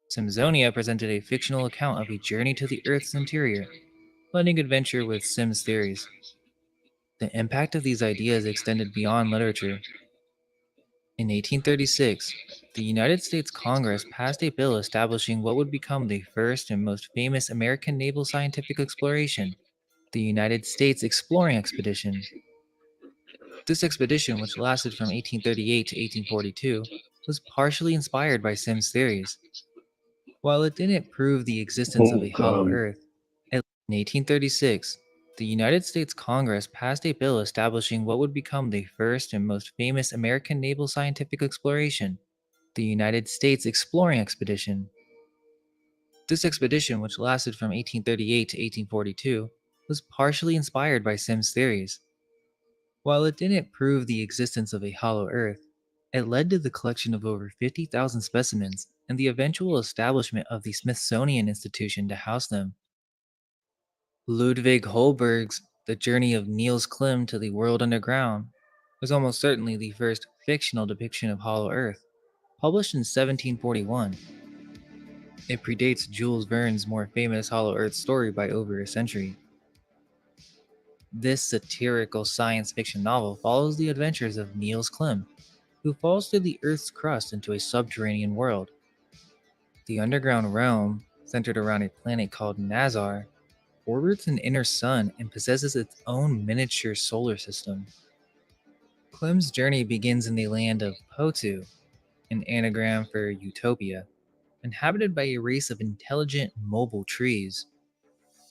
Simsonia presented a fictional account of a journey to the Earth's interior, blending adventure with Sims' theories. The impact of these ideas extended beyond literature. In 1836, the United States Congress passed a bill establishing what would become the first and most famous American naval scientific exploration, the United States Exploring Expedition. This expedition, which lasted from 1838 to 1842, was partially inspired by Sims' theories. While it didn't prove the existence of a hollow Earth, in 1836, the United States Congress passed a bill establishing what would become the first and most famous American naval scientific exploration, the United States Exploring Expedition. This expedition, which lasted from 1838 to 1842, was partially inspired by Sims' theories. While it didn't prove the existence of a hollow Earth, it led to the collection of over 50,000 specimens and the eventual establishment of the Smithsonian Institution to house them. Ludwig Holberg's The Journey of Niels Klim to the World Underground was almost certainly the first fictional depiction of hollow Earth, published in 1741. It predates Jules Verne's more famous hollow Earth story by over a century. This satirical science fiction novel follows the adventures of Niels Klim, who falls through the Earth's crust into a subterranean world. The underground realm, centered around a planet called Nazar, orbits an inner sun and possesses its own miniature solar system. Klim's journey begins in the land of Potu, an anagram for Utopia, inhabited by a race of intelligent, mobile trees.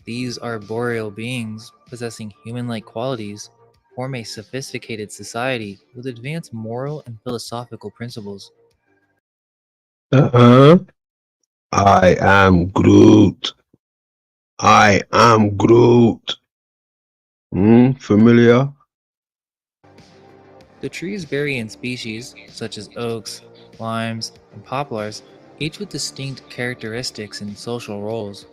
These arboreal beings, possessing human-like qualities, form a sophisticated society with advanced moral and philosophical principles. Uh-huh. I am Groot. I am Groot. Familiar? The trees vary in species, such as oaks, limes, and poplars, each with distinct characteristics and social roles.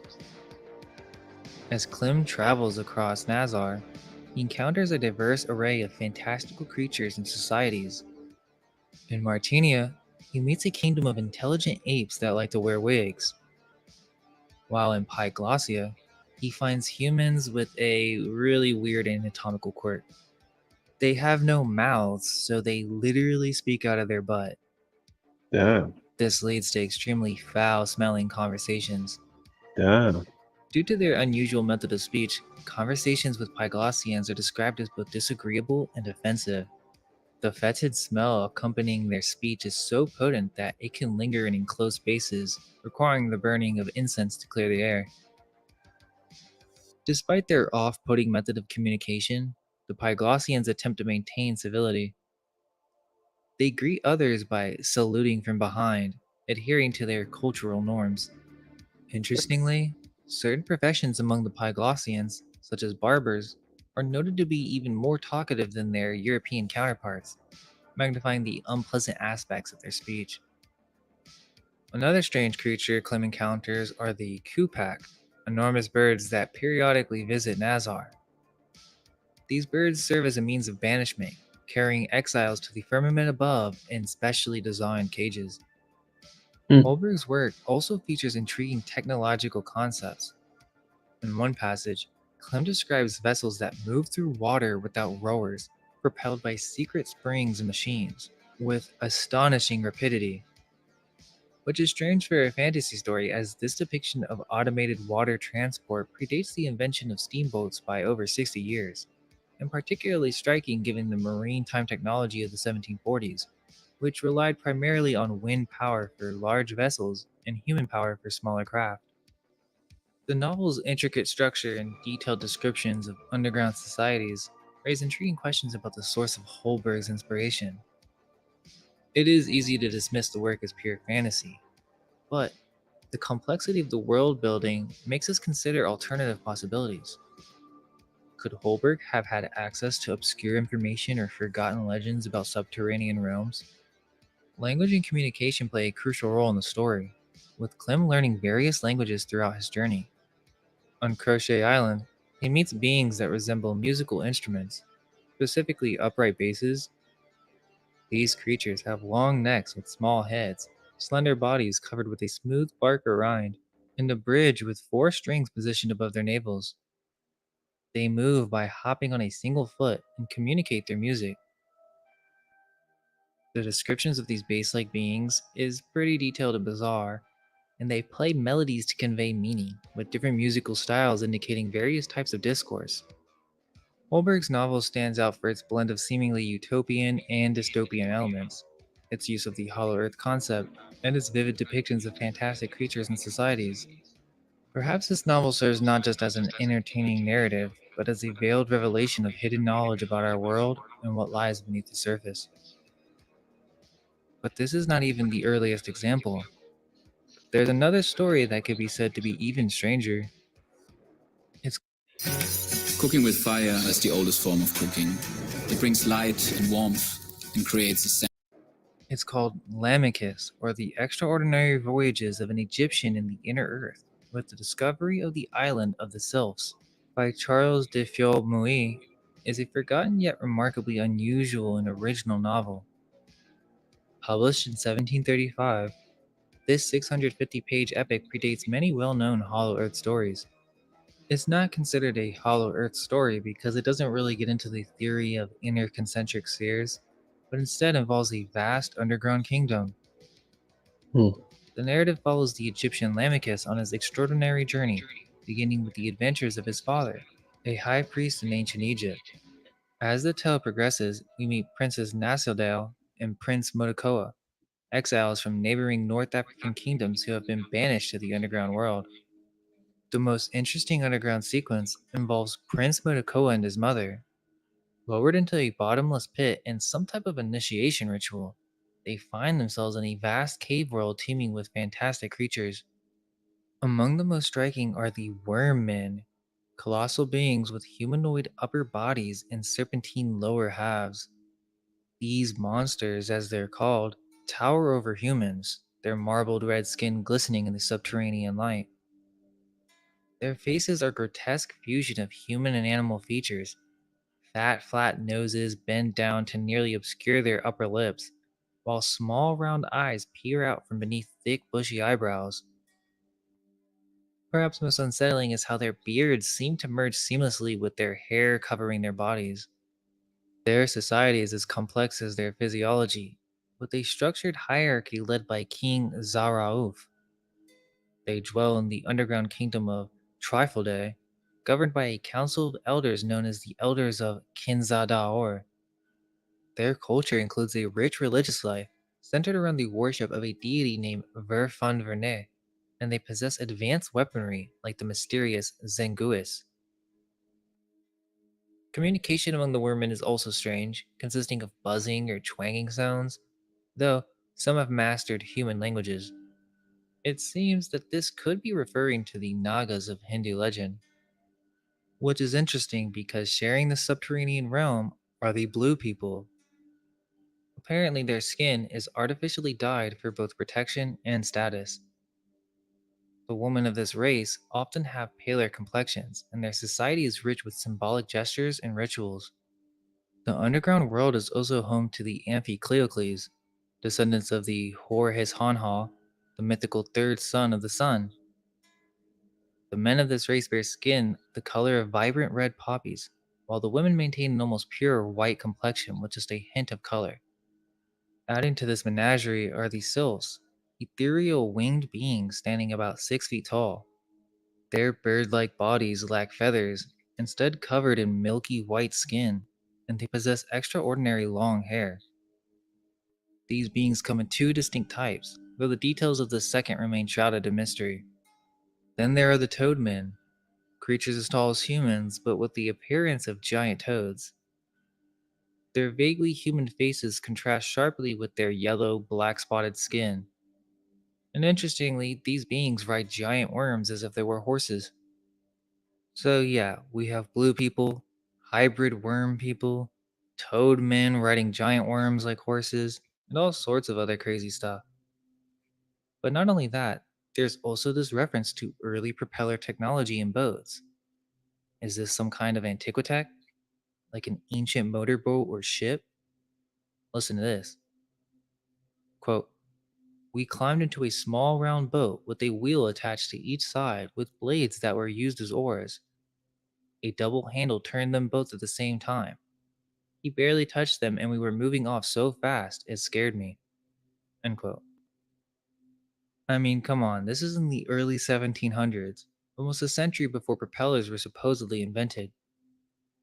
As Klim travels across Nazar, he encounters a diverse array of fantastical creatures and societies. In Martinia, he meets a kingdom of intelligent apes that like to wear wigs. While in Pyglossia, he finds humans with a really weird anatomical quirk. They have no mouths, so they literally speak out of their butt. Damn. This leads to extremely foul-smelling conversations. Damn. Due to their unusual method of speech, conversations with Pyglossians are described as both disagreeable and offensive. The fetid smell accompanying their speech is so potent that it can linger in enclosed spaces, requiring the burning of incense to clear the air. Despite their off-putting method of communication, the Pyglossians attempt to maintain civility. They greet others by saluting from behind, adhering to their cultural norms. Interestingly, certain professions among the Pyglossians, such as barbers, are noted to be even more talkative than their European counterparts, magnifying the unpleasant aspects of their speech. Another strange creature Klim encounters are the Kupak, enormous birds that periodically visit Nazar. These birds serve as a means of banishment, carrying exiles to the firmament above in specially designed cages. Holberg's work also features intriguing technological concepts. In one passage, Clem describes vessels that move through water without rowers, propelled by secret springs and machines, with astonishing rapidity. Which is strange for a fantasy story, as this depiction of automated water transport predates the invention of steamboats by over 60 years, and particularly striking given the maritime technology of the 1740s, which relied primarily on wind power for large vessels and human power for smaller craft. The novel's intricate structure and detailed descriptions of underground societies raise intriguing questions about the source of Holberg's inspiration. It is easy to dismiss the work as pure fantasy, but the complexity of the world building makes us consider alternative possibilities. Could Holberg have had access to obscure information or forgotten legends about subterranean realms? Language and communication play a crucial role in the story, with Clem learning various languages throughout his journey. On Crochet Island, he meets beings that resemble musical instruments, specifically upright basses. These creatures have long necks with small heads, slender bodies covered with a smooth bark or rind, and a bridge with 4 strings positioned above their navels. They move by hopping on a single foot and communicate their music. The descriptions of these bass-like beings is pretty detailed and bizarre, and they play melodies to convey meaning, with different musical styles indicating various types of discourse. Holberg's novel stands out for its blend of seemingly utopian and dystopian elements, its use of the Hollow Earth concept, and its vivid depictions of fantastic creatures and societies. Perhaps this novel serves not just as an entertaining narrative, but as a veiled revelation of hidden knowledge about our world and what lies beneath the surface. But this is not even the earliest example. There's another story that could be said to be even stranger. It's Cooking with fire is the oldest form of cooking. It brings light and warmth and creates a sense. It's called Lamachus, or The Extraordinary Voyages of an Egyptian in the Inner Earth, with the discovery of the island of the Sylphs, by Charles de Fiolmuy, is a forgotten yet remarkably unusual and original novel. Published in 1735, this 650-page epic predates many well-known Hollow Earth stories. It's not considered a Hollow Earth story because it doesn't really get into the theory of inner concentric spheres, but instead involves a vast underground kingdom. The narrative follows the Egyptian Lamachus on his extraordinary journey, beginning with the adventures of his father, a high priest in ancient Egypt. As the tale progresses, we meet Princess Nasildale and Prince Motokoa, exiles from neighboring North African kingdoms who have been banished to the underground world. The most interesting underground sequence involves Prince Motokoa and his mother. Lowered into a bottomless pit in some type of initiation ritual, they find themselves in a vast cave world teeming with fantastic creatures. Among the most striking are the Worm Men, colossal beings with humanoid upper bodies and serpentine lower halves. These monsters, as they're called, tower over humans, their marbled red skin glistening in the subterranean light. Their faces are a grotesque fusion of human and animal features. Fat, flat noses bend down to nearly obscure their upper lips, while small round eyes peer out from beneath thick bushy eyebrows. Perhaps most unsettling is how their beards seem to merge seamlessly with their hair covering their bodies. Their society is as complex as their physiology, with a structured hierarchy led by King Zarauf. They dwell in the underground kingdom of Triflde, governed by a council of elders known as the Elders of Kinzadaor. Their culture includes a rich religious life centered around the worship of a deity named Verfan, and they possess advanced weaponry like the mysterious Zenguis. Communication among the Wormen is also strange, consisting of buzzing or twanging sounds, though some have mastered human languages. It seems that this could be referring to the Nagas of Hindu legend, which is interesting because sharing the subterranean realm are the Blue People. Apparently, their skin is artificially dyed for both protection and status. The women of this race often have paler complexions, and their society is rich with symbolic gestures and rituals. The underground world is also home to the Amphicleocles, descendants of the Hor-His-Hanha, the mythical third son of the sun. The men of this race bear skin the color of vibrant red poppies, while the women maintain an almost pure white complexion with just a hint of color. Adding to this menagerie are the sylphs, ethereal winged beings standing about 6 feet tall. Their bird-like bodies lack feathers, instead covered in milky white skin, and they possess extraordinary long hair. These beings come in two distinct types, though the details of the second remain shrouded in mystery. Then there are the toadmen, creatures as tall as humans, but with the appearance of giant toads. Their vaguely human faces contrast sharply with their yellow, black-spotted skin. And interestingly, these beings ride giant worms as if they were horses. So yeah, we have blue people, hybrid worm people, toad men riding giant worms like horses, and all sorts of other crazy stuff. But not only that, there's also this reference to early propeller technology in boats. Is this some kind of antiquitech? Like an ancient motorboat or ship? Listen to this. Quote, "We climbed into a small round boat with a wheel attached to each side with blades that were used as oars. A double handle turned them both at the same time. He barely touched them and we were moving off so fast it scared me." End quote. I mean, come on, this is in the early 1700s, almost a century before propellers were supposedly invented.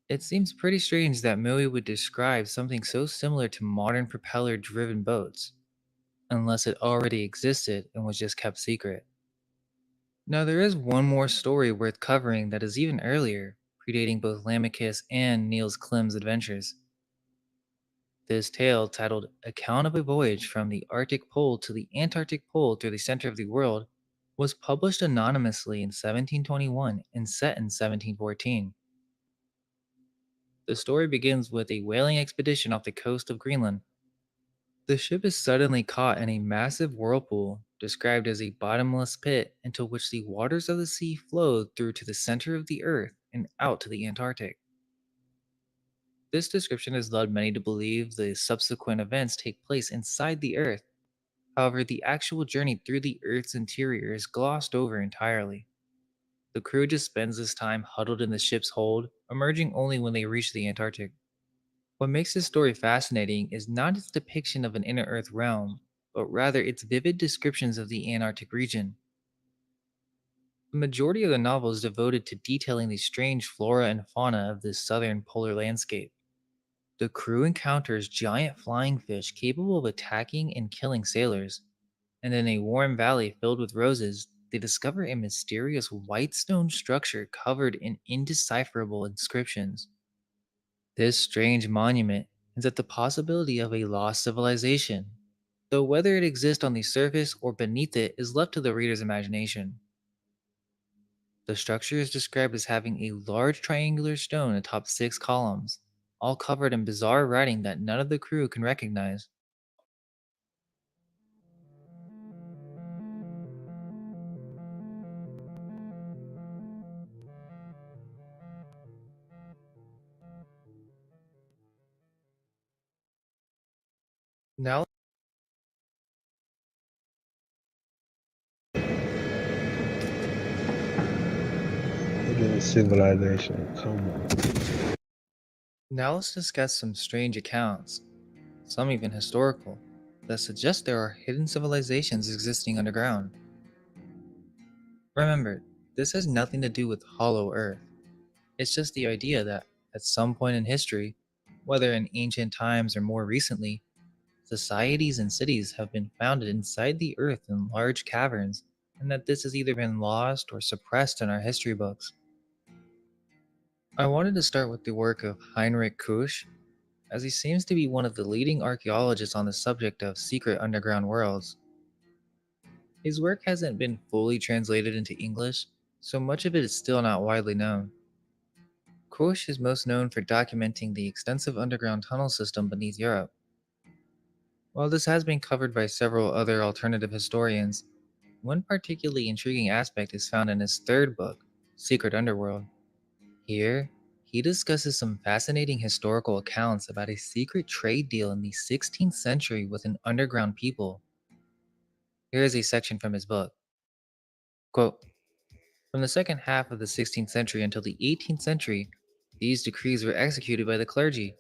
It seems pretty strange that Mui would describe something so similar to modern propeller driven boats, unless it already existed and was just kept secret. Now, there is one more story worth covering that is even earlier, predating both Lamachus and Niels Klim's adventures. This tale, titled Account of a Voyage from the Arctic Pole to the Antarctic Pole through the Center of the World, was published anonymously in 1721 and set in 1714. The story begins with a whaling expedition off the coast of Greenland. The ship is suddenly caught in a massive whirlpool, described as a bottomless pit into which the waters of the sea flowed through to the center of the Earth and out to the Antarctic. This description has led many to believe the subsequent events take place inside the Earth. However, the actual journey through the Earth's interior is glossed over entirely. The crew just spends this time huddled in the ship's hold, emerging only when they reach the Antarctic. What makes this story fascinating is not its depiction of an inner Earth realm, but rather its vivid descriptions of the Antarctic region. The majority of the novel is devoted to detailing the strange flora and fauna of this southern polar landscape. The crew encounters giant flying fish capable of attacking and killing sailors, and in a warm valley filled with roses, they discover a mysterious white stone structure covered in indecipherable inscriptions. This strange monument hints at the possibility of a lost civilization, though whether it exists on the surface or beneath it is left to the reader's imagination. The structure is described as having a large triangular stone atop 6 columns, all covered in bizarre writing that none of the crew can recognize. Now, Civilization, come on. now let's discuss some strange accounts, some even historical, that suggest there are hidden civilizations existing underground. Remember, this has nothing to do with Hollow Earth. It's just the idea that, at some point in history, whether in ancient times or more recently, societies and cities have been founded inside the Earth in large caverns, and that this has either been lost or suppressed in our history books. I wanted to start with the work of Heinrich Kusch, as he seems to be one of the leading archaeologists on the subject of secret underground worlds. His work hasn't been fully translated into English, so much of it is still not widely known. Kusch is most known for documenting the extensive underground tunnel system beneath Europe. While this has been covered by several other alternative historians, One particularly intriguing aspect is found in his third book, Secret Underworld. Here, he discusses some fascinating historical accounts about a secret trade deal in the 16th century with an underground people. Here is a section from his book. Quote, from the second half of the 16th century until the 18th century, these decrees were executed by the clergy,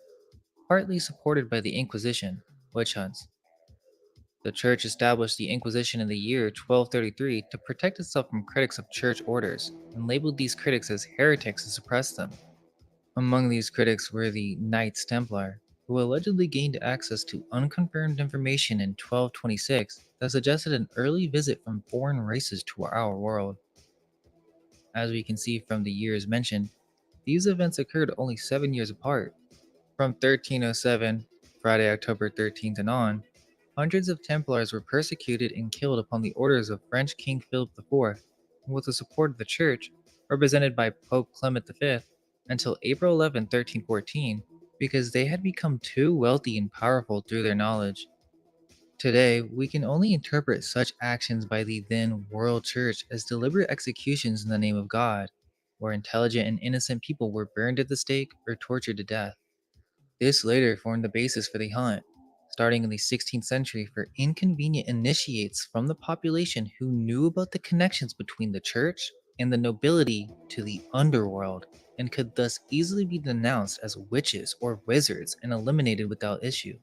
partly supported by the Inquisition, witch hunts. The Church established the Inquisition in the year 1233 to protect itself from critics of church orders, and labeled these critics as heretics to suppress them. Among these critics were the Knights Templar, who allegedly gained access to unconfirmed information in 1226 that suggested an early visit from foreign races to our world. As we can see from the years mentioned, these events occurred only 7 years apart. From 1307, Friday, October 13th and on, hundreds of Templars were persecuted and killed upon the orders of French King Philip IV, and with the support of the Church, represented by Pope Clement V, until April 11, 1314, because they had become too wealthy and powerful through their knowledge. Today, we can only interpret such actions by the then World Church as deliberate executions in the name of God, where intelligent and innocent people were burned at the stake or tortured to death. This later formed the basis for the hunt, starting in the 16th century for inconvenient initiates from the population who knew about the connections between the church and the nobility to the underworld, and could thus easily be denounced as witches or wizards and eliminated without issue.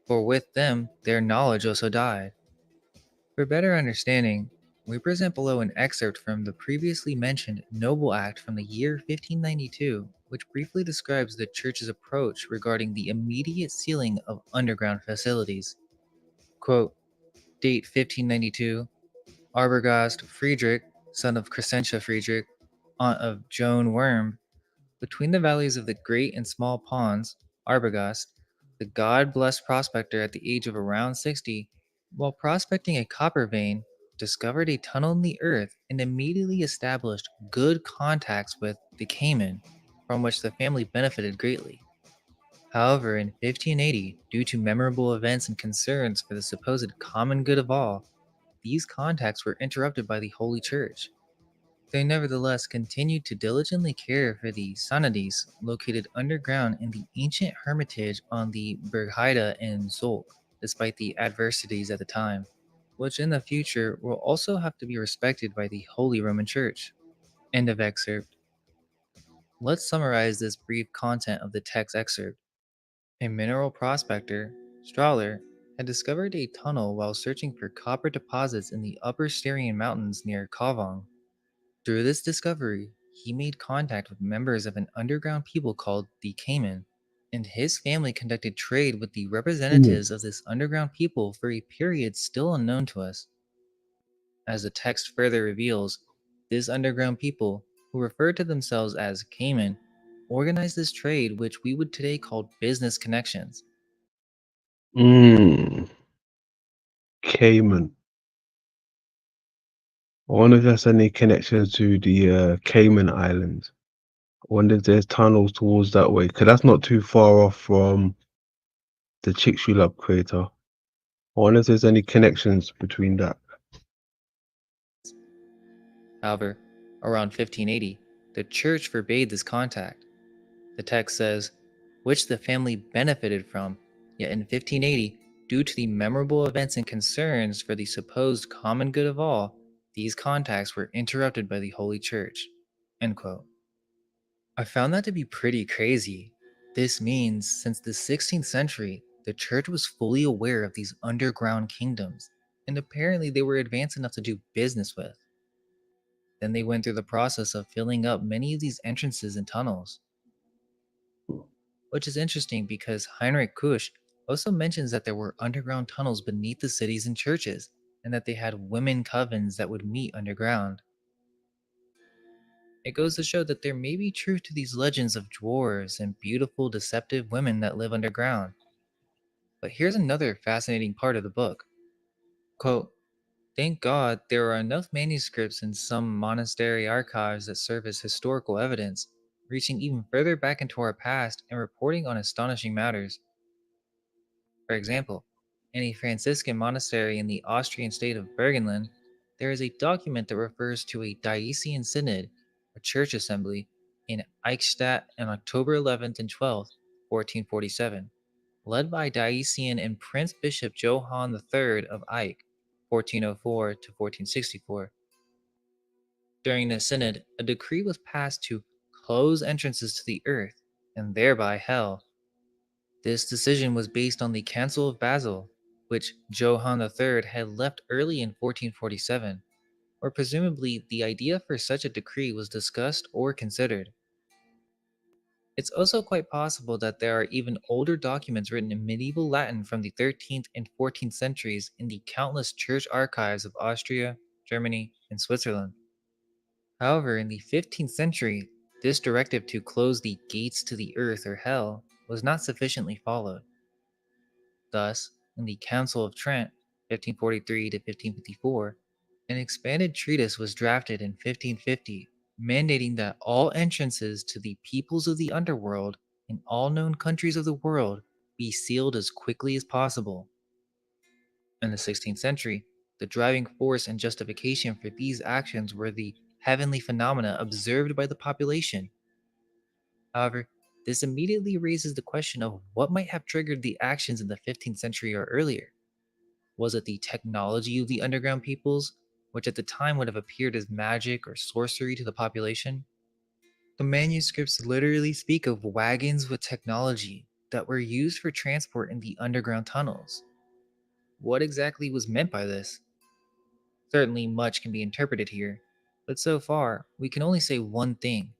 For with them, their knowledge also died. For better understanding, we present below an excerpt from the previously mentioned Noble Act from the year 1592, which briefly describes the Church's approach regarding the immediate sealing of underground facilities. Quote, date 1592, Arbogast Friedrich, son of Crescentia Friedrich, aunt of Joan Worm, between the valleys of the Great and Small Ponds, Arbogast, the God-blessed prospector at the age of around 60, while prospecting a copper vein, discovered a tunnel in the earth and immediately established good contacts with the Cayman, from which the family benefited greatly. However, in 1580, due to memorable events and concerns for the supposed common good of all, these contacts were interrupted by the Holy Church. They nevertheless continued to diligently care for the Sanadis located underground in the ancient hermitage on the Bergheide in Zolk, despite the adversities at the time, which in the future will also have to be respected by the Holy Roman Church. End of excerpt. Let's summarize this brief content of the text excerpt. A mineral prospector, Strahler, had discovered a tunnel while searching for copper deposits in the upper Styrian mountains near Kavong. Through this discovery, he made contact with members of an underground people called the Cayman, and his family conducted trade with the representatives of this underground people for a period still unknown to us. As the text further reveals, this underground people, who referred to themselves as Cayman, organized this trade which we would today call business connections. Cayman. I wonder if there's any connections to the Cayman Islands. I wonder if there's tunnels towards that way, because that's not too far off from the Chicxulub crater. I wonder if there's any connections between that. However, around 1580, the church forbade this contact. The text says, which the family benefited from, yet in 1580, due to the memorable events and concerns for the supposed common good of all, these contacts were interrupted by the Holy Church. End quote. I found that to be pretty crazy. This means, since the 16th century, the church was fully aware of these underground kingdoms, and apparently they were advanced enough to do business with. Then they went through the process of filling up many of these entrances and tunnels. Which is interesting because Heinrich Kusch also mentions that there were underground tunnels beneath the cities and churches, and that they had women covens that would meet underground. It goes to show that there may be truth to these legends of dwarves and beautiful, deceptive women that live underground. But here's another fascinating part of the book. Quote, thank God there are enough manuscripts in some monastery archives that serve as historical evidence, reaching even further back into our past and reporting on astonishing matters. For example, in a Franciscan monastery in the Austrian state of Burgenland, there is a document that refers to a Diocese Synod, a church assembly, in Eichstätt on October 11th and 12th, 1447, led by Diocese and Prince Bishop Johann III of Eich, 1404 to 1464. During the synod, a decree was passed to close entrances to the earth and thereby hell. This decision was based on the Council of Basel, which Johann III had left early in 1447, or presumably the idea for such a decree was discussed or considered. It's also quite possible that there are even older documents written in medieval Latin from the 13th and 14th centuries in the countless church archives of Austria, Germany, and Switzerland. However, in the 15th century, this directive to close the gates to the earth or hell was not sufficiently followed. Thus, in the Council of Trent, 1543 to 1554, an expanded treatise was drafted in 1550, mandating that all entrances to the peoples of the underworld in all known countries of the world be sealed as quickly as possible. In the 16th century, the driving force and justification for these actions were the heavenly phenomena observed by the population. However, this immediately raises the question of what might have triggered the actions in the 15th century or earlier. Was it the technology of the underground peoples, which at the time would have appeared as magic or sorcery to the population? The manuscripts literally speak of wagons with technology that were used for transport in the underground tunnels. What exactly was meant by this? Certainly, much can be interpreted here, but so far, we can only say one thing.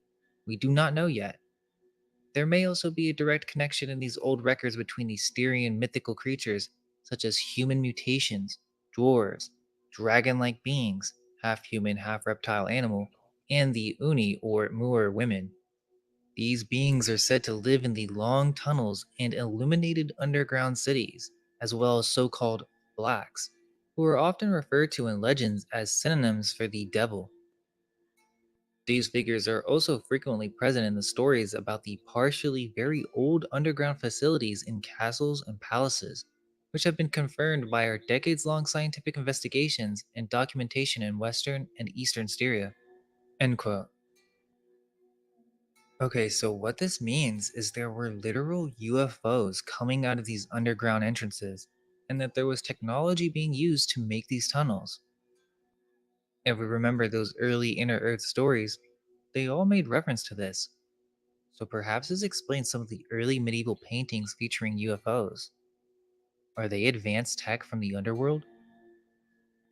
We do not know yet. There may also be a direct connection in these old records between the Styrian mythical creatures, such as human mutations, dwarves, dragon like beings, half human, half reptile animal, and the Uni or Moor women. These beings are said to live in the long tunnels and illuminated underground cities, as well as so called blacks, who are often referred to in legends as synonyms for the devil. These figures are also frequently present in the stories about the partially very old underground facilities in castles and palaces, which have been confirmed by our decades-long scientific investigations and documentation in Western and Eastern Styria. End quote. Okay, so what this means is there were literal UFOs coming out of these underground entrances, and that there was technology being used to make these tunnels. If we remember those early Inner Earth stories, they all made reference to this. So perhaps this explains some of the early medieval paintings featuring UFOs. Are they advanced tech from the underworld?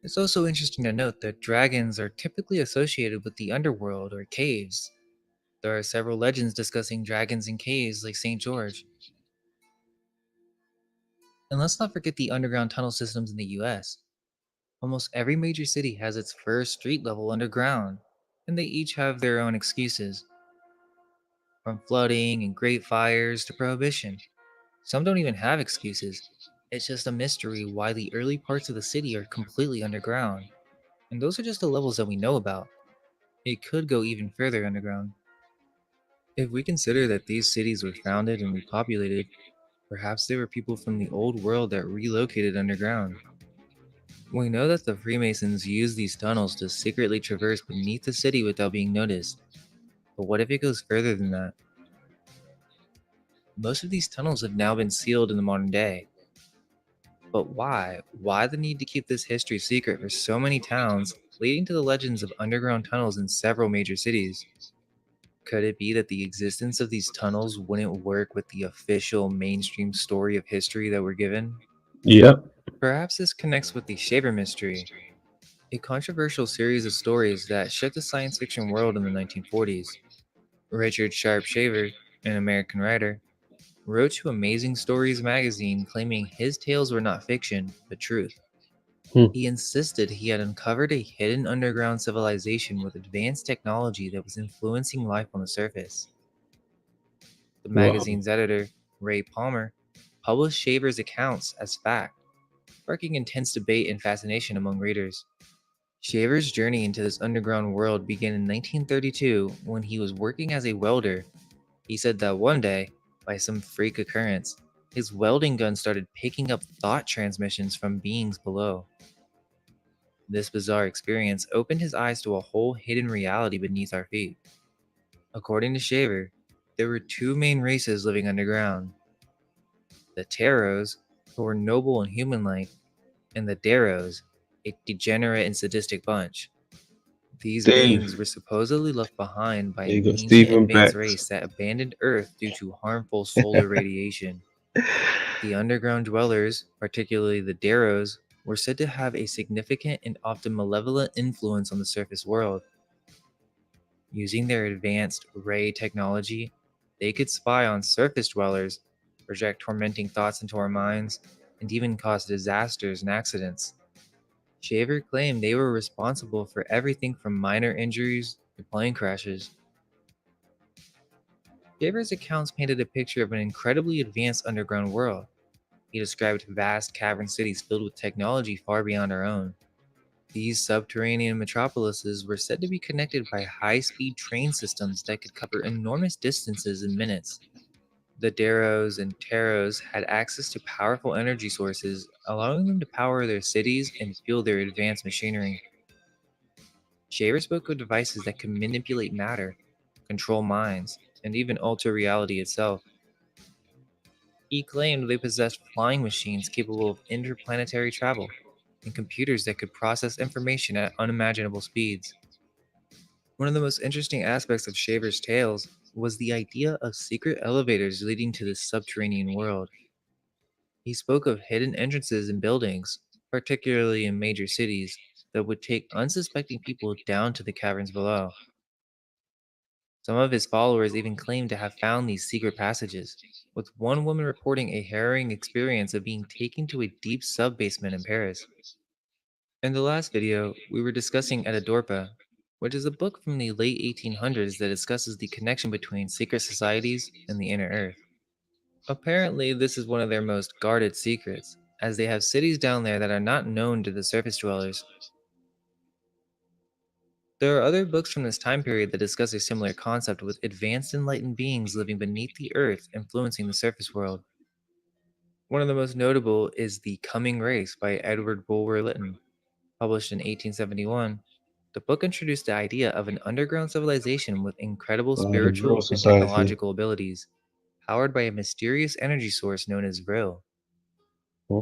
It's also interesting to note that dragons are typically associated with the underworld or caves. There are several legends discussing dragons in caves like St. George. And let's not forget the underground tunnel systems in the US. Almost every major city has its first street level underground, and they each have their own excuses. From flooding and great fires to prohibition. Some don't even have excuses. It's just a mystery why the early parts of the city are completely underground. And those are just the levels that we know about. It could go even further underground. If we consider that these cities were founded and repopulated, perhaps they were people from the old world that relocated underground. We know that the Freemasons used these tunnels to secretly traverse beneath the city without being noticed. But what if it goes further than that? Most of these tunnels have now been sealed in the modern day. But why? Why the need to keep this history secret for so many towns, leading to the legends of underground tunnels in several major cities? Could it be that the existence of these tunnels wouldn't work with the official mainstream story of history that we're given? Yep. Perhaps this connects with the Shaver mystery, a controversial series of stories that shook the science fiction world in the 1940s. Richard Sharp Shaver, an American writer, wrote to Amazing Stories magazine claiming his tales were not fiction, but truth. He insisted he had uncovered a hidden underground civilization with advanced technology that was influencing life on the surface. The Wow. magazine's editor, Ray Palmer, published Shaver's accounts as fact, sparking intense debate and fascination among readers. Shaver's journey into this underground world began in 1932 when he was working as a welder. He said that one day, by some freak occurrence, his welding gun started picking up thought transmissions from beings below. This bizarre experience opened his eyes to a whole hidden reality beneath our feet. According to Shaver, there were two main races living underground: the Taros, who were noble and human like, and the Daros, a degenerate and sadistic bunch. These Dave, beings were supposedly left behind by you an got ancient Stephen advanced Bex. race that abandoned Earth due to harmful solar radiation. The underground dwellers, particularly the Daros, were said to have a significant and often malevolent influence on the surface world. Using their advanced ray technology, they could spy on surface dwellers, project tormenting thoughts into our minds, and even cause disasters and accidents. Shaver claimed they were responsible for everything from minor injuries to plane crashes. Shaver's accounts painted a picture of an incredibly advanced underground world. He described vast cavern cities filled with technology far beyond our own. These subterranean metropolises were said to be connected by high-speed train systems that could cover enormous distances in minutes. The Daros and Taros had access to powerful energy sources, allowing them to power their cities and fuel their advanced machinery. Shaver spoke of devices that could manipulate matter, control minds, and even alter reality itself. He claimed they possessed flying machines capable of interplanetary travel and computers that could process information at unimaginable speeds. One of the most interesting aspects of Shaver's tales was the idea of secret elevators leading to this subterranean world. He spoke of hidden entrances in buildings, particularly in major cities, that would take unsuspecting people down to the caverns below. Some of his followers even claimed to have found these secret passages, with one woman reporting a harrowing experience of being taken to a deep sub-basement in Paris. In the last video, we were discussing Edadorpa, which is a book from the late 1800s that discusses the connection between secret societies and the inner earth. Apparently, this is one of their most guarded secrets, as they have cities down there that are not known to the surface dwellers. There are other books from this time period that discuss a similar concept, with advanced enlightened beings living beneath the earth influencing the surface world. One of the most notable is The Coming Race by Edward Bulwer Lytton, published in 1871. The book introduced the idea of an underground civilization with incredible The Vril spiritual and Society. technological abilities, powered by a mysterious energy source known as Vril.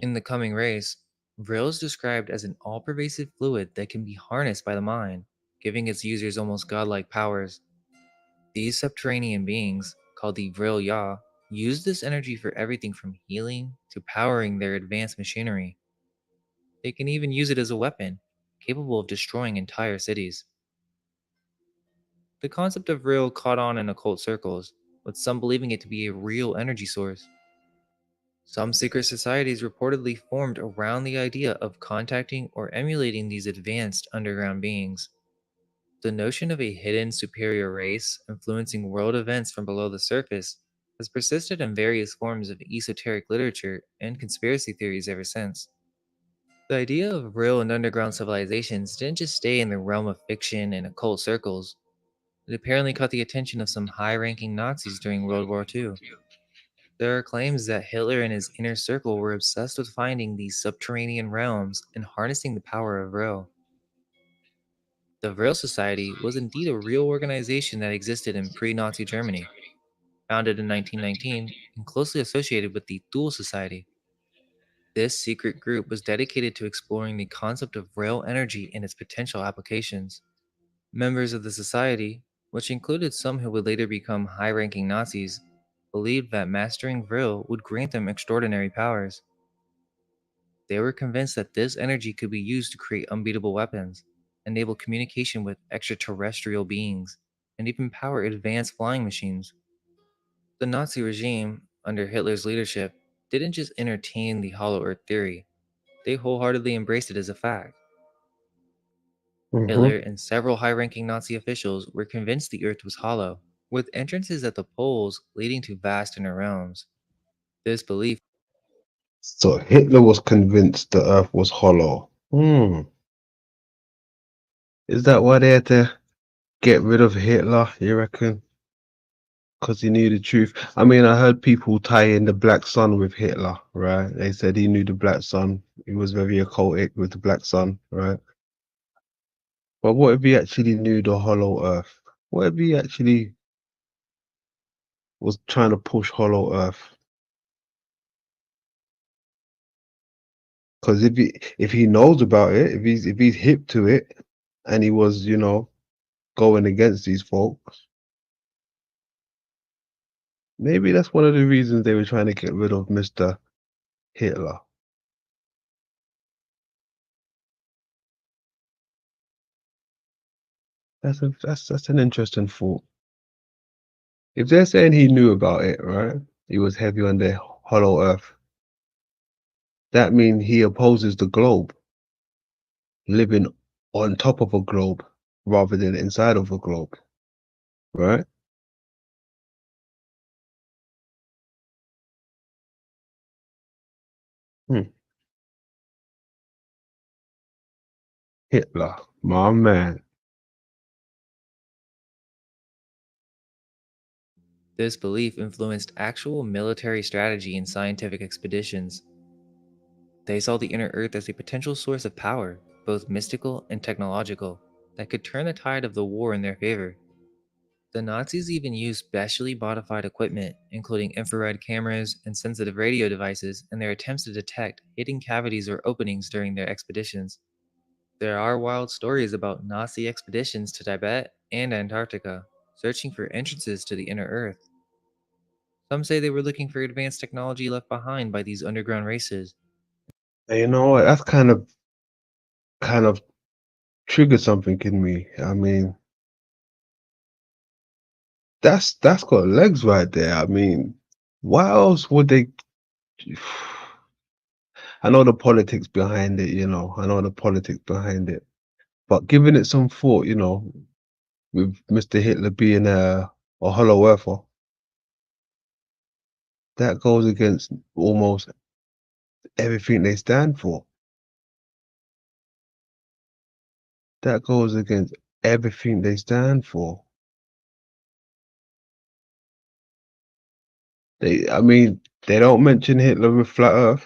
In The Coming Race, Vril is described as an all-pervasive fluid that can be harnessed by the mind, giving its users almost godlike powers. These subterranean beings, called the Vril Ya, use this energy for everything from healing to powering their advanced machinery. They can even use it as a weapon, capable of destroying entire cities. The concept of Vril caught on in occult circles, with some believing it to be a real energy source. Some secret societies reportedly formed around the idea of contacting or emulating these advanced underground beings. The notion of a hidden superior race influencing world events from below the surface has persisted in various forms of esoteric literature and conspiracy theories ever since. The idea of real and underground civilizations didn't just stay in the realm of fiction and occult circles. It apparently caught the attention of some high ranking Nazis during World War II. There are claims that Hitler and his inner circle were obsessed with finding these subterranean realms and harnessing the power of Vril. The Vril Society was indeed a real organization that existed in pre Nazi Germany, founded in 1919 and closely associated with the Thule Society. This secret group was dedicated to exploring the concept of Vril energy and its potential applications. Members of the society, which included some who would later become high ranking Nazis, believed that mastering Vril would grant them extraordinary powers. They were convinced that this energy could be used to create unbeatable weapons, enable communication with extraterrestrial beings, and even power advanced flying machines. The Nazi regime, under Hitler's leadership, didn't just entertain the Hollow Earth theory, they wholeheartedly embraced it as a fact. Mm-hmm. Hitler and several high ranking Nazi officials were convinced the Earth was hollow, with entrances at the poles leading to vast inner realms. This belief So Hitler was convinced the Earth was hollow. Is that why they had to get rid of Hitler, you reckon? Because he knew the truth. I mean, I heard people tie in the Black Sun with Hitler, right? They said he knew the Black Sun. He was very occultic with the Black Sun, right? But what if he actually knew the hollow earth? What if he actually was trying to push hollow earth? Because if he knows about it, if he's hip to it, and he was, you know, going against these folks, maybe that's one of the reasons they were trying to get rid of Mr. Hitler. That's an interesting thought. If they're saying he knew about it, right? He was heavy on the hollow earth. That means he opposes the globe, living on top of a globe rather than inside of a globe, right? Hitler, my man. This belief influenced actual military strategy and scientific expeditions. They saw the inner earth as a potential source of power, both mystical and technological, that could turn the tide of the war in their favor. The Nazis even used specially modified equipment, including infrared cameras and sensitive radio devices, in their attempts to detect hidden cavities or openings during their expeditions. There are wild stories about Nazi expeditions to Tibet and Antarctica, searching for entrances to the inner earth. Some say they were looking for advanced technology left behind by these underground races. And you know what? That's kind of triggered something in me. I mean, that's got legs right there. I mean, why else would they? I know the politics behind it, you know. I know the politics behind it, but giving it some thought, you know, with Mr. Hitler being a hollow earther, that goes against almost everything they stand for. That goes against everything they stand for. I mean, they don't mention Hitler with flat Earth,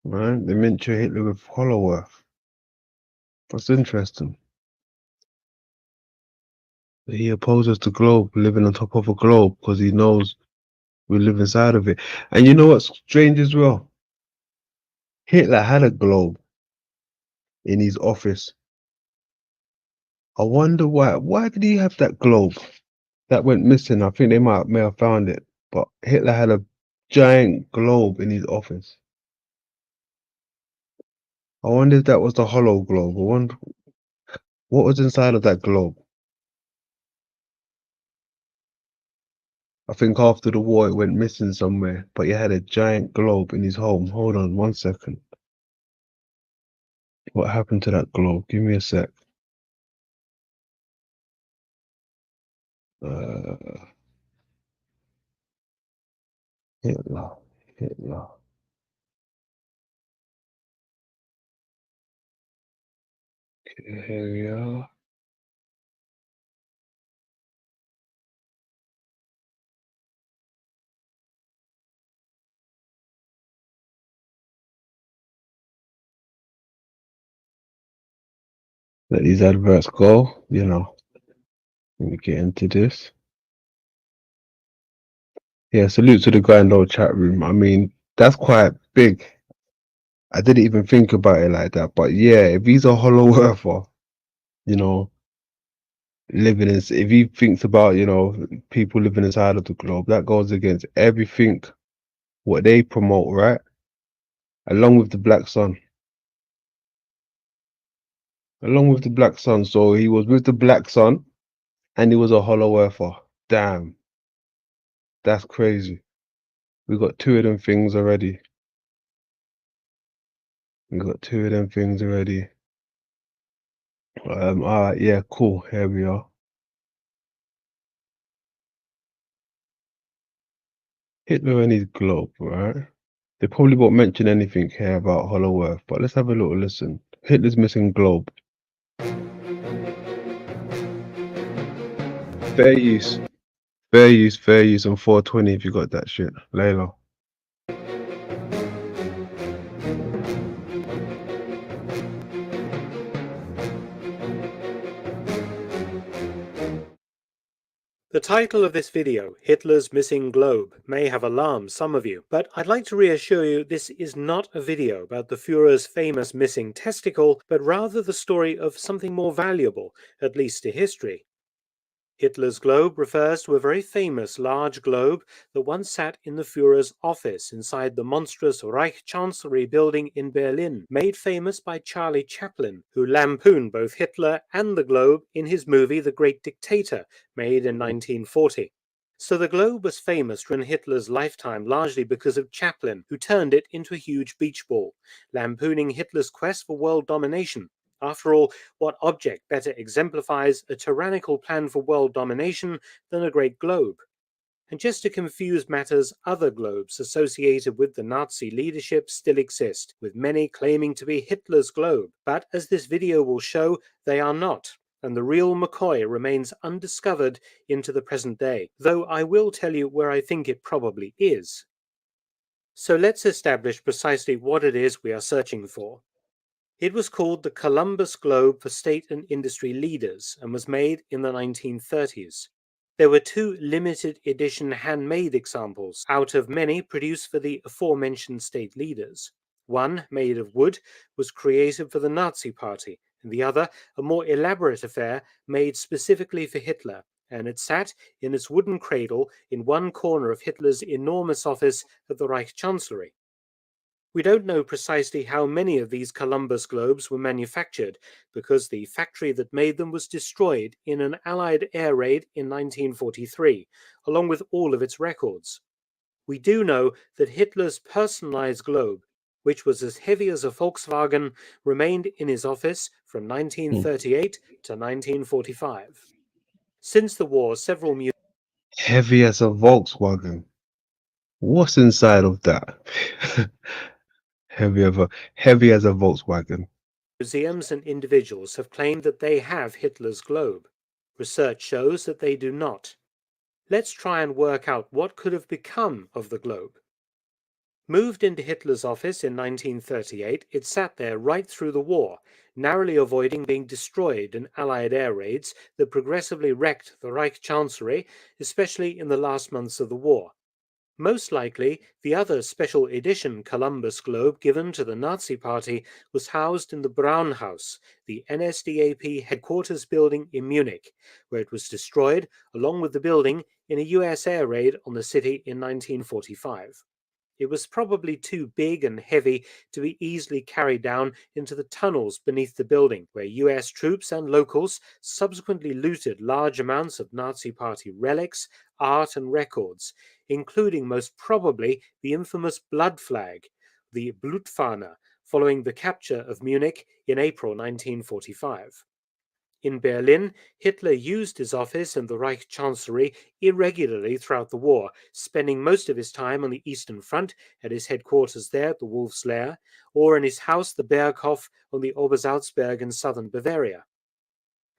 right? They mention Hitler with hollow Earth. That's interesting. He opposes the globe, living on top of a globe, because he knows we live inside of it. And you know what's strange as well? Hitler had a globe in his office. I wonder why. Why did he have that globe? That went missing. I think they may have found it, but Hitler had a giant globe in his office. I wonder if that was the hollow globe. I wonder what was inside of that globe. I think after the war it went missing somewhere, but he had a giant globe in his home. Hold on 1 second. What happened to that globe? Give me a sec. Hitler. Okay, here we are. Let these adverts go, you know. Let me get into this. Yeah, salute to the grand old chat room. I mean, that's quite big. I didn't even think about it like that. But yeah, if he's a hollow earther, you know, if he thinks about, you know, people living inside of the globe, that goes against everything what they promote, right? Along with the black sun. Along with the black sun. So he was with the black sun and he was a hollow earther. Damn. That's crazy. We got two of them things already. Alright, yeah, cool. Here we are. Hitler and his globe, right? They probably won't mention anything here about Hollow Earth, but let's have a little listen. Hitler's missing globe. Fair use. Fair use on 420 if you got that shit. Layla. The title of this video, Hitler's Missing Globe, may have alarmed some of you, but I'd like to reassure you this is not a video about the Führer's famous missing testicle, but rather the story of something more valuable, at least to history. Hitler's globe refers to a very famous large globe that once sat in the Führer's office inside the monstrous Reich Chancellery building in Berlin, made famous by Charlie Chaplin, who lampooned both Hitler and the globe in his movie The Great Dictator, made in 1940. So the globe was famous during Hitler's lifetime largely because of Chaplin, who turned it into a huge beach ball, lampooning Hitler's quest for world domination. After all, what object better exemplifies a tyrannical plan for world domination than a great globe? And just to confuse matters, other globes associated with the Nazi leadership still exist, with many claiming to be Hitler's globe. But as this video will show, they are not, and the real McCoy remains undiscovered into the present day, though I will tell you where I think it probably is. So let's establish precisely what it is we are searching for. It was called the Columbus Globe for State and Industry Leaders and was made in the 1930s. There were 2 limited edition handmade examples out of many produced for the aforementioned state leaders. One, made of wood, was created for the Nazi Party, and the other, a more elaborate affair, made specifically for Hitler, and it sat in its wooden cradle in one corner of Hitler's enormous office at the Reich Chancellery. We don't know precisely how many of these Columbus globes were manufactured, because the factory that made them was destroyed in an Allied air raid in 1943, along with all of its records. We do know that Hitler's personalized globe, which was as heavy as a Volkswagen, remained in his office from 1938 to 1945. Since the war, several Heavy as a Volkswagen. What's inside of that? Heavy as a Volkswagen. museums and individuals have claimed that they have Hitler's globe. Research shows that they do not. Let's try and work out what could have become of the globe. Moved into Hitler's office in 1938, it sat there right through the war, narrowly avoiding being destroyed in Allied air raids that progressively wrecked the Reich Chancellery, especially in the last months of the war. Most likely, the other special edition Columbus Globe given to the Nazi Party was housed in the Braun House, the NSDAP headquarters building in Munich, where it was destroyed along with the building in a US air raid on the city in 1945. It was probably too big and heavy to be easily carried down into the tunnels beneath the building, where US troops and locals subsequently looted large amounts of Nazi Party relics, art and records, including most probably the infamous blood flag, the Blutfahne, following the capture of Munich in April 1945. In Berlin, Hitler used his office and the Reich Chancellery irregularly throughout the war, spending most of his time on the Eastern Front at his headquarters there at the Wolf's Lair, or in his house, the Berghof, on the Obersalzberg in southern Bavaria.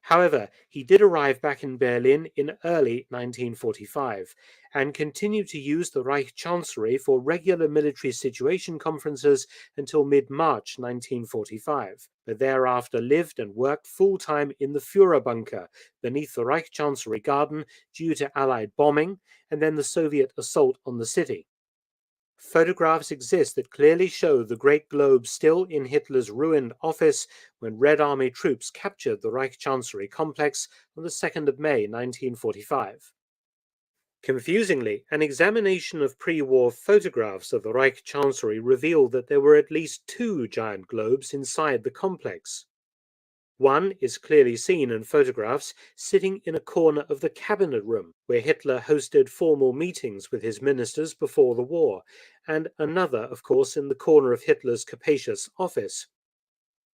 However, he did arrive back in Berlin in early 1945 and continued to use the Reich Chancellery for regular military situation conferences until mid-March 1945, but thereafter lived and worked full-time in the Führer bunker beneath the Reich Chancellery garden due to Allied bombing and then the Soviet assault on the city. Photographs exist that clearly show the Great Globe still in Hitler's ruined office when Red Army troops captured the Reich Chancellery complex on the 2nd of May 1945. Confusingly, an examination of pre-war photographs of the Reich Chancellery revealed that there were at least 2 giant globes inside the complex. One is clearly seen in photographs sitting in a corner of the cabinet room, where Hitler hosted formal meetings with his ministers before the war, and another, of course, in the corner of Hitler's capacious office.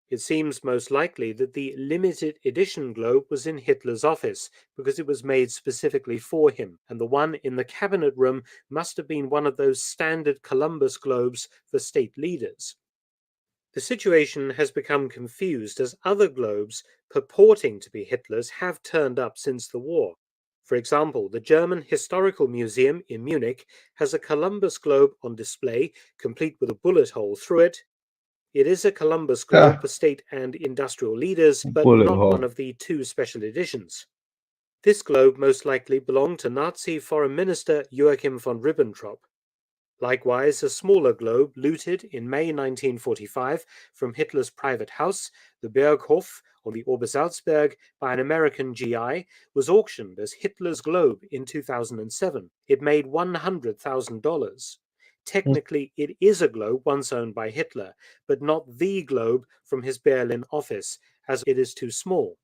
It seems most likely that the limited edition globe was in Hitler's office, because it was made specifically for him, and the one in the cabinet room must have been one of those standard Columbus globes for state leaders. The situation has become confused as other globes purporting to be Hitler's have turned up since the war. For example, the German Historical Museum in Munich has a Columbus globe on display, complete with a bullet hole through it. It is a Columbus globe for state and industrial leaders, but Bullet not hole. one of the 2 special editions. This globe most likely belonged to Nazi Foreign Minister Joachim von Ribbentrop. Likewise, a smaller globe looted in May 1945 from Hitler's private house, the Berghof on the Obersalzberg, by an American GI, was auctioned as Hitler's globe in 2007. It made $100,000. Technically, it is a globe once owned by Hitler, but not the globe from his Berlin office, as it is too small.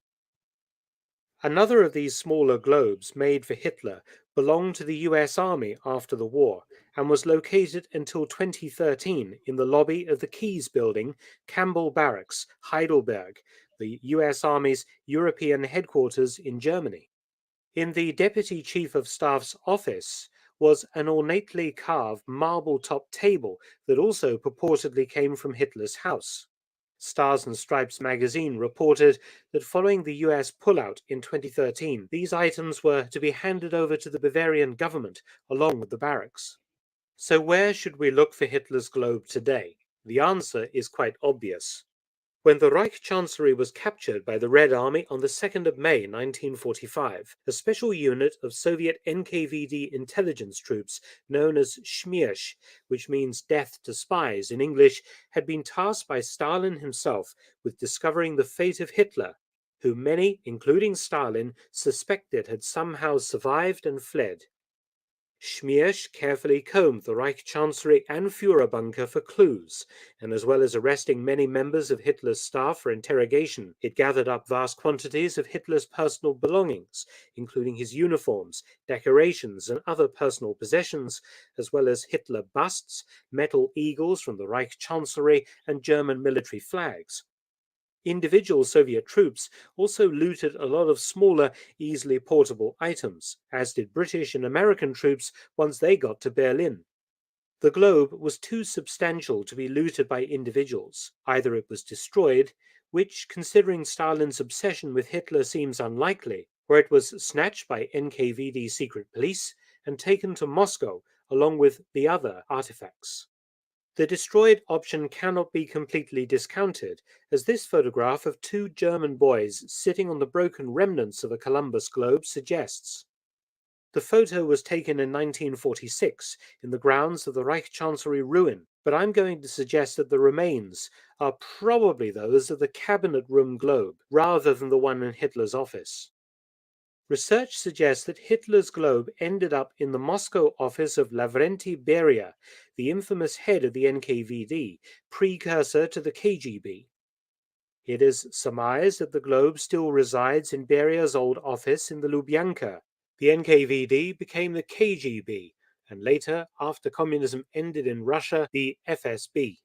Another of these smaller globes made for Hitler belonged to the US Army after the war and was located until 2013 in the lobby of the Keys Building, Campbell Barracks, Heidelberg, the US Army's European headquarters in Germany. In the Deputy Chief of Staff's office was an ornately carved marble-topped table that also purportedly came from Hitler's house. Stars and Stripes magazine reported that following the US pullout in 2013, these items were to be handed over to the Bavarian government along with the barracks. So where should we look for Hitler's globe today? The answer is quite obvious. When the Reich Chancellery was captured by the Red Army on the 2nd of May 1945, a special unit of Soviet NKVD intelligence troops known as Schmierz, which means death to spies in English, had been tasked by Stalin himself with discovering the fate of Hitler, who many, including Stalin, suspected had somehow survived and fled. Schmierz carefully combed the Reich Chancellery and Führer bunker for clues, and as well as arresting many members of Hitler's staff for interrogation, it gathered up vast quantities of Hitler's personal belongings, including his uniforms, decorations, and other personal possessions, as well as Hitler busts, metal eagles from the Reich Chancellery, and German military flags. Individual Soviet troops also looted a lot of smaller, easily portable items, as did British and American troops once they got to Berlin. The globe was too substantial to be looted by individuals. Either it was destroyed, which, considering Stalin's obsession with Hitler, seems unlikely, or it was snatched by NKVD secret police and taken to Moscow along with the other artifacts. The destroyed option cannot be completely discounted, as this photograph of two German boys sitting on the broken remnants of a Columbus globe suggests. The photo was taken in 1946 in the grounds of the Reich Chancellery ruin, but I'm going to suggest that the remains are probably those of the Cabinet Room globe, rather than the one in Hitler's office. Research suggests that Hitler's globe ended up in the Moscow office of Lavrenti Beria, the infamous head of the NKVD, precursor to the KGB. It is surmised that the globe still resides in Beria's old office in the Lubyanka. The NKVD became the KGB, and later, after communism ended in Russia, the FSB.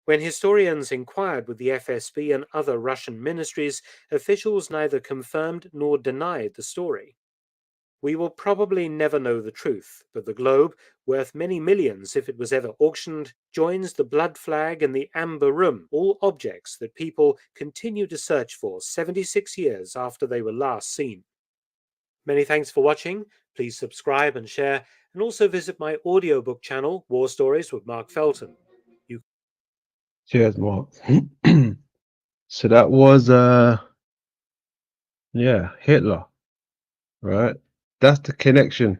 When historians inquired with the FSB and other Russian ministries, officials neither confirmed nor denied the story. We will probably never know the truth, but the globe, worth many millions if it was ever auctioned, joins the blood flag and the amber room, all objects that people continue to search for 76 years after they were last seen. Many thanks for watching. Please subscribe and share, and also visit my audiobook channel, War Stories with Mark Felton. Cheers, Mark. So that was Hitler, right? That's the connection.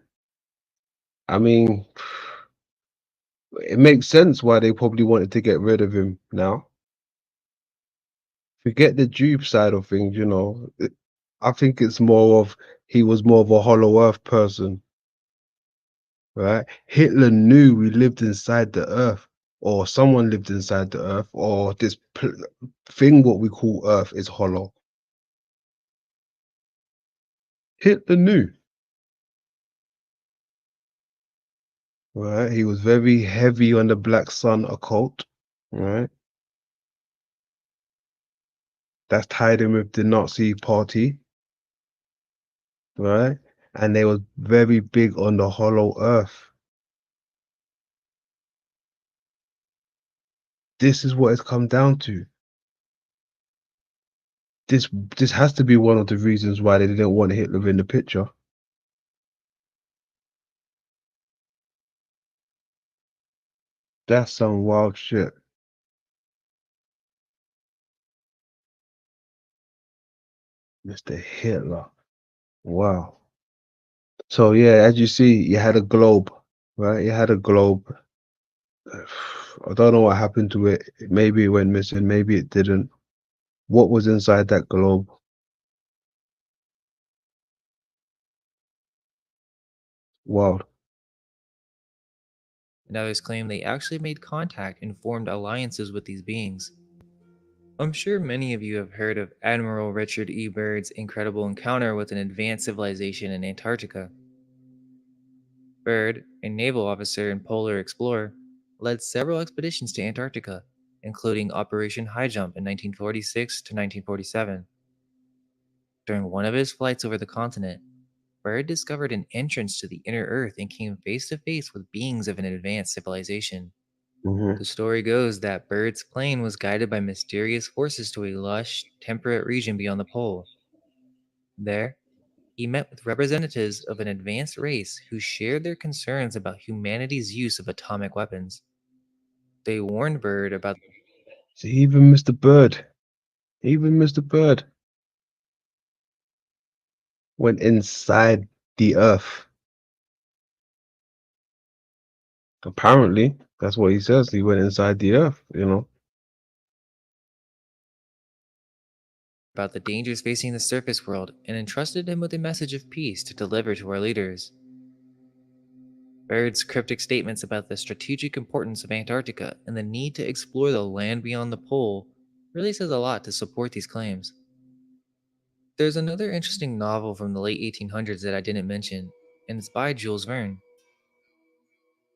I mean, it makes sense why they probably wanted to get rid of him now. Forget the dupe side of things, you know. I think it's more of he was more of a hollow earth person, right? Hitler knew we lived inside the earth, or someone lived inside the earth, or this thing what we call earth is hollow. Hitler knew. Right, he was very heavy on the Black Sun occult, right? That's tied in with the Nazi party, right? And they were very big on the hollow earth. This is what it's come down to. This has to be one of the reasons why they didn't want Hitler in the picture. That's some wild shit. Mr. Hitler. Wow. So yeah, as you see, you had a globe, right? You had a globe. I don't know what happened to it. Maybe it went missing, maybe it didn't. What was inside that globe? Wow. And others claim they actually made contact and formed alliances with these beings. I'm sure many of you have heard of Admiral Richard E. Byrd's incredible encounter with an advanced civilization in Antarctica. Byrd, a naval officer and polar explorer, led several expeditions to Antarctica, including Operation High Jump in 1946 to 1947. During one of his flights over the continent, Byrd discovered an entrance to the inner Earth and came face to face with beings of an advanced civilization. Mm-hmm. The story goes that Byrd's plane was guided by mysterious forces to a lush, temperate region beyond the pole. There, he met with representatives of an advanced race who shared their concerns about humanity's use of atomic weapons. They warned Byrd about See, even Mr. Bird, even Mr. Bird went inside the Earth. Apparently, that's what he says. He went inside the Earth, you know. the dangers facing the surface world and entrusted him with a message of peace to deliver to our leaders. Byrd's cryptic statements about the strategic importance of Antarctica and the need to explore the land beyond the pole really says a lot to support these claims. There's another interesting novel from the late 1800s that I didn't mention, and it's by Jules Verne.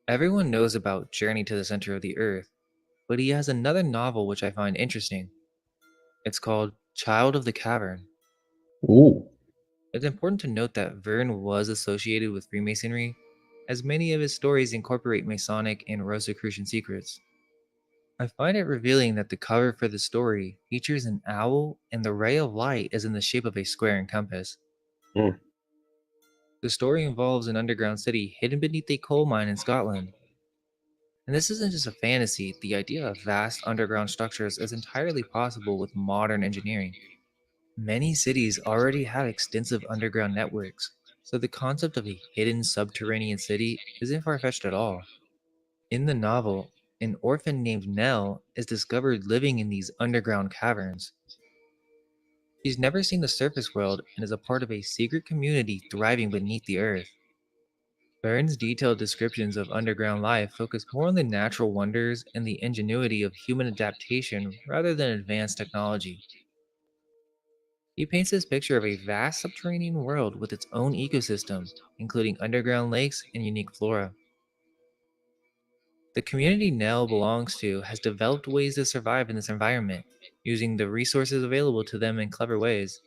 Everyone knows about Journey to the Center of the Earth, but he has another novel which I find interesting. It's called Child of the Cavern. Ooh. It's important to note that Verne was associated with Freemasonry, as many of his stories incorporate Masonic and Rosicrucian secrets. I find it revealing that the cover for the story features an owl and the ray of light is in the shape of a square and compass. Mm. The story involves an underground city hidden beneath a coal mine in Scotland. And this isn't just a fantasy, the idea of vast underground structures is entirely possible with modern engineering. Many cities already have extensive underground networks, so the concept of a hidden subterranean city isn't far-fetched at all. In the novel, an orphan named Nell is discovered living in these underground caverns. She's never seen the surface world and is a part of a secret community thriving beneath the earth. Verne's detailed descriptions of underground life focus more on the natural wonders and the ingenuity of human adaptation rather than advanced technology. He paints this picture of a vast subterranean world with its own ecosystem, including underground lakes and unique flora. The community Nell belongs to has developed ways to survive in this environment, using the resources available to them in clever ways.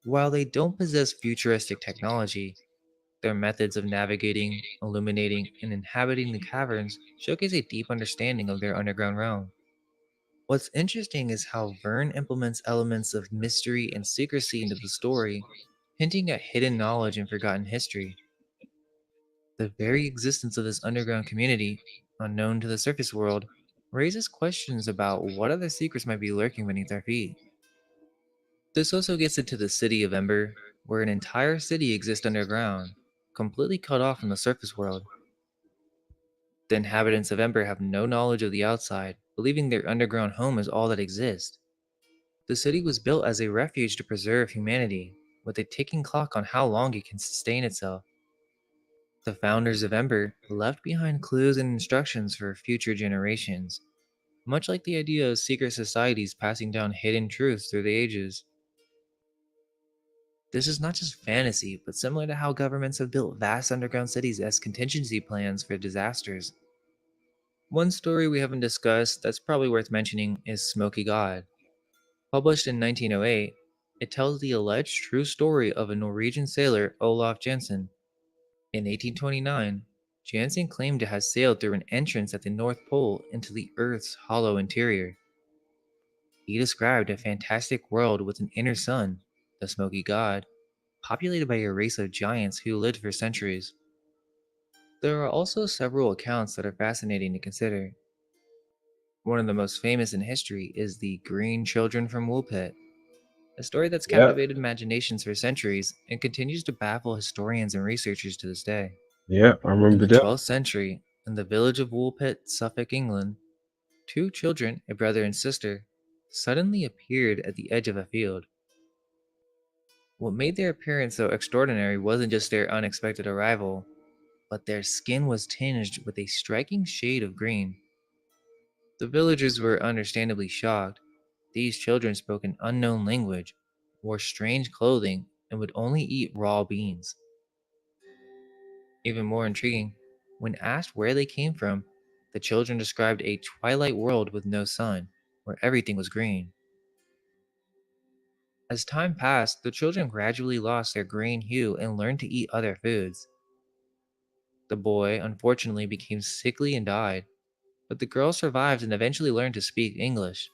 While they don't possess futuristic technology, their methods of navigating, illuminating, and inhabiting the caverns showcase a deep understanding of their underground realm. What's interesting is how Verne implements elements of mystery and secrecy into the story, hinting at hidden knowledge and forgotten history. The very existence of this underground community, unknown to the surface world, raises questions about what other secrets might be lurking beneath our feet. This also gets into the city of Ember, where an entire city exists underground, completely cut off from the surface world. The inhabitants of Ember have no knowledge of the outside, believing their underground home is all that exists. The city was built as a refuge to preserve humanity, with a ticking clock on how long it can sustain itself. The founders of Ember left behind clues and instructions for future generations, much like the idea of secret societies passing down hidden truths through the ages. This is not just fantasy, but similar to how governments have built vast underground cities as contingency plans for disasters. One story we haven't discussed that's probably worth mentioning is Smoky God. Published in 1908, it tells the alleged true story of a Norwegian sailor, Olaf Jansen. In 1829, Jansen claimed to have sailed through an entrance at the North Pole into the Earth's hollow interior. He described a fantastic world with an inner sun, the Smoky God, populated by a race of giants who lived for centuries. There are also several accounts that are fascinating to consider. One of the most famous in history is the Green Children from Woolpit. a story that's Yeah. captivated imaginations for centuries and continues to baffle historians and researchers to this day. Yeah, I In remember the that. 12th century, in the village of Woolpit, Suffolk, England, two children, a brother and sister, suddenly appeared at the edge of a field. What made their appearance so extraordinary wasn't just their unexpected arrival, but their skin was tinged with a striking shade of green. The villagers were understandably shocked. These children spoke an unknown language, wore strange clothing, and would only eat raw beans. Even more intriguing, when asked where they came from, the children described a twilight world with no sun, where everything was green. As time passed, the children gradually lost their green hue and learned to eat other foods. The boy, unfortunately, became sickly and died, but the girl survived and eventually learned to speak English.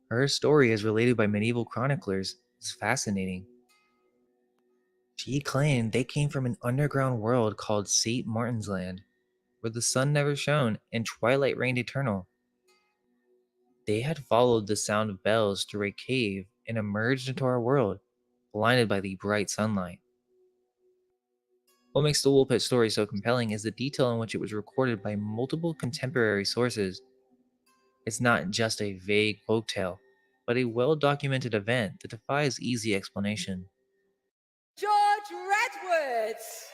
Her story, as related by medieval chroniclers, is fascinating. She claimed they came from an underground world called St. Martin's Land, where the sun never shone and twilight reigned eternal. They had followed the sound of bells through a cave and emerged into our world, blinded by the bright sunlight. What makes the Woolpit story so compelling is the detail in which it was recorded by multiple contemporary sources. It's not just a vague folktale, but a well-documented event that defies easy explanation. Jaydreamerz.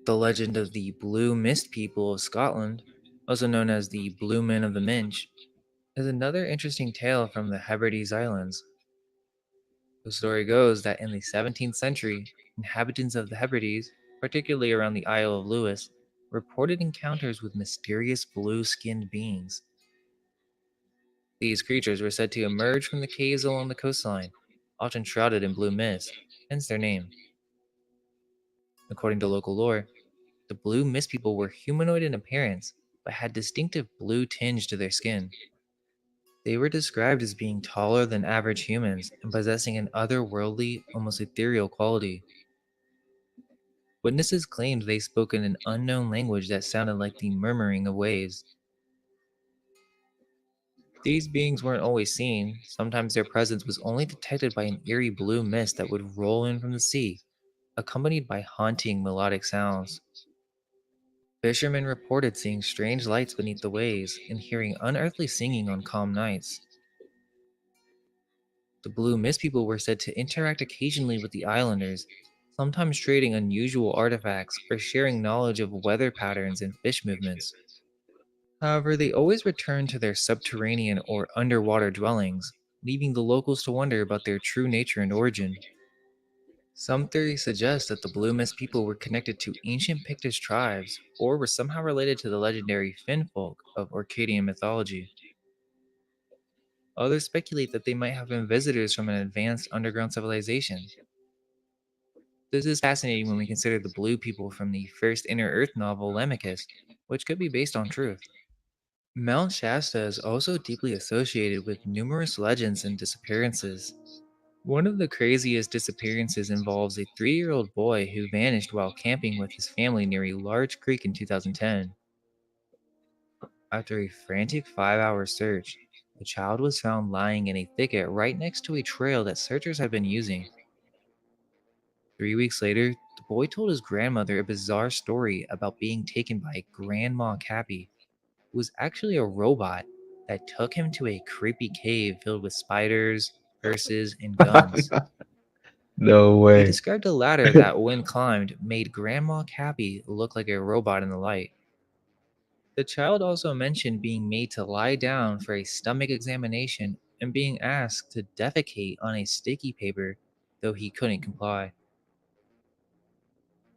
The legend of the Blue Mist people of Scotland, also known as the Blue Men of the Minch, is another interesting tale from the Hebrides Islands. The story goes that in the 17th century, inhabitants of the Hebrides, particularly around the Isle of Lewis, reported encounters with mysterious blue-skinned beings. These creatures were said to emerge from the caves along the coastline, often shrouded in blue mist, hence their name. According to local lore, the Blue Mist people were humanoid in appearance, but had distinctive blue tinge to their skin. They were described as being taller than average humans and possessing an otherworldly, almost ethereal quality. Witnesses claimed they spoke in an unknown language that sounded like the murmuring of waves. These beings weren't always seen. Sometimes their presence was only detected by an eerie blue mist that would roll in from the sea, accompanied by haunting melodic sounds. Fishermen reported seeing strange lights beneath the waves and hearing unearthly singing on calm nights. The Blue Mist people were said to interact occasionally with the islanders, sometimes trading unusual artifacts or sharing knowledge of weather patterns and fish movements. However, they always returned to their subterranean or underwater dwellings, leaving the locals to wonder about their true nature and origin. Some theories suggest that the Blue Mist people were connected to ancient Pictish tribes or were somehow related to the legendary Finn folk of Orcadian mythology. Others speculate that they might have been visitors from an advanced underground civilization. This is fascinating when we consider the blue people from the first Inner Earth novel Lemnicus, which could be based on truth. Mount Shasta is also deeply associated with numerous legends and disappearances. One of the craziest disappearances involves a 3-year-old boy who vanished while camping with his family near a large creek in 2010. After a frantic 5-hour search, the child was found lying in a thicket right next to a trail that searchers had been using. 3 weeks later, the boy told his grandmother a bizarre story about being taken by Grandma Cappy, who was actually a robot that took him to a creepy cave filled with spiders, purses, and guns. No He way. described a ladder that, when climbed, made Grandma Cappy look like a robot in the light. The child also mentioned being made to lie down for a stomach examination and being asked to defecate on a sticky paper, though he couldn't comply.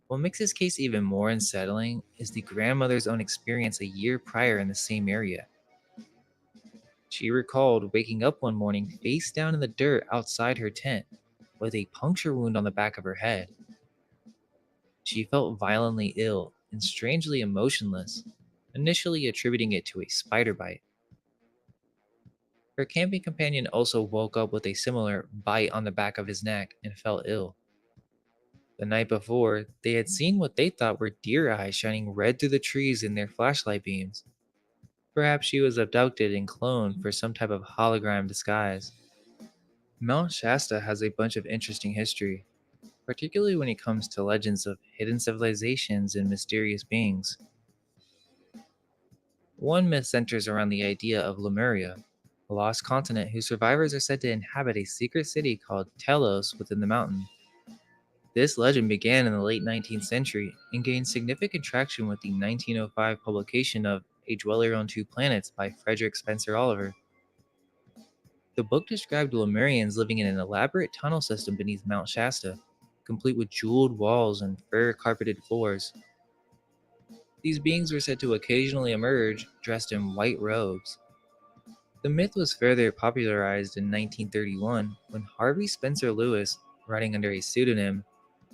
What makes this case even more unsettling is the grandmother's own experience a year prior in the same area. She recalled waking up one morning face down in the dirt outside her tent, with a puncture wound on the back of her head. She felt violently ill and strangely emotionless, initially attributing it to a spider bite. Her camping companion also woke up with a similar bite on the back of his neck and fell ill. The night before, they had seen what they thought were deer eyes shining red through the trees in their flashlight beams. Perhaps she was abducted and cloned for some type of hologram disguise. Mount Shasta has a bunch of interesting history, particularly when it comes to legends of hidden civilizations and mysterious beings. One myth centers around the idea of Lemuria, a lost continent whose survivors are said to inhabit a secret city called Telos within the mountain. This legend began in the late 19th century and gained significant traction with the 1905 publication of A Dweller on Two Planets by Frederick Spencer Oliver. The book described Lemurians living in an elaborate tunnel system beneath Mount Shasta, complete with jeweled walls and fur-carpeted floors. These beings were said to occasionally emerge dressed in white robes. The myth was further popularized in 1931 when Harvey Spencer Lewis, writing under a pseudonym,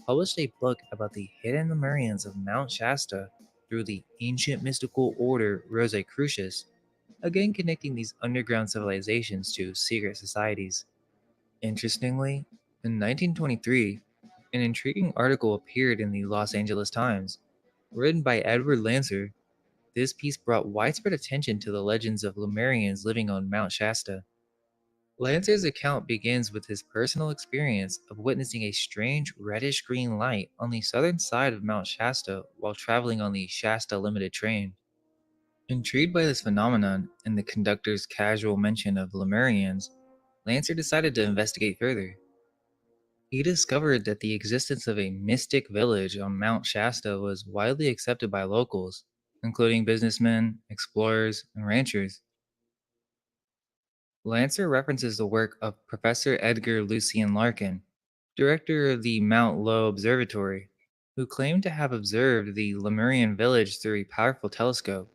published a book about the hidden Lemurians of Mount Shasta through the ancient mystical order Rosicrucius, again connecting these underground civilizations to secret societies. Interestingly, in 1923, an intriguing article appeared in the Los Angeles Times, written by Edward Lancer. This piece brought widespread attention to the legends of Lemurians living on Mount Shasta. Lancer's account begins with his personal experience of witnessing a strange reddish-green light on the southern side of Mount Shasta while traveling on the Shasta Limited train. Intrigued by this phenomenon and the conductor's casual mention of Lemurians, Lancer decided to investigate further. He discovered that the existence of a mystic village on Mount Shasta was widely accepted by locals, including businessmen, explorers, and ranchers. Lancer references the work of Professor Edgar Lucien Larkin, director of the Mount Lowe Observatory, who claimed to have observed the Lemurian village through a powerful telescope.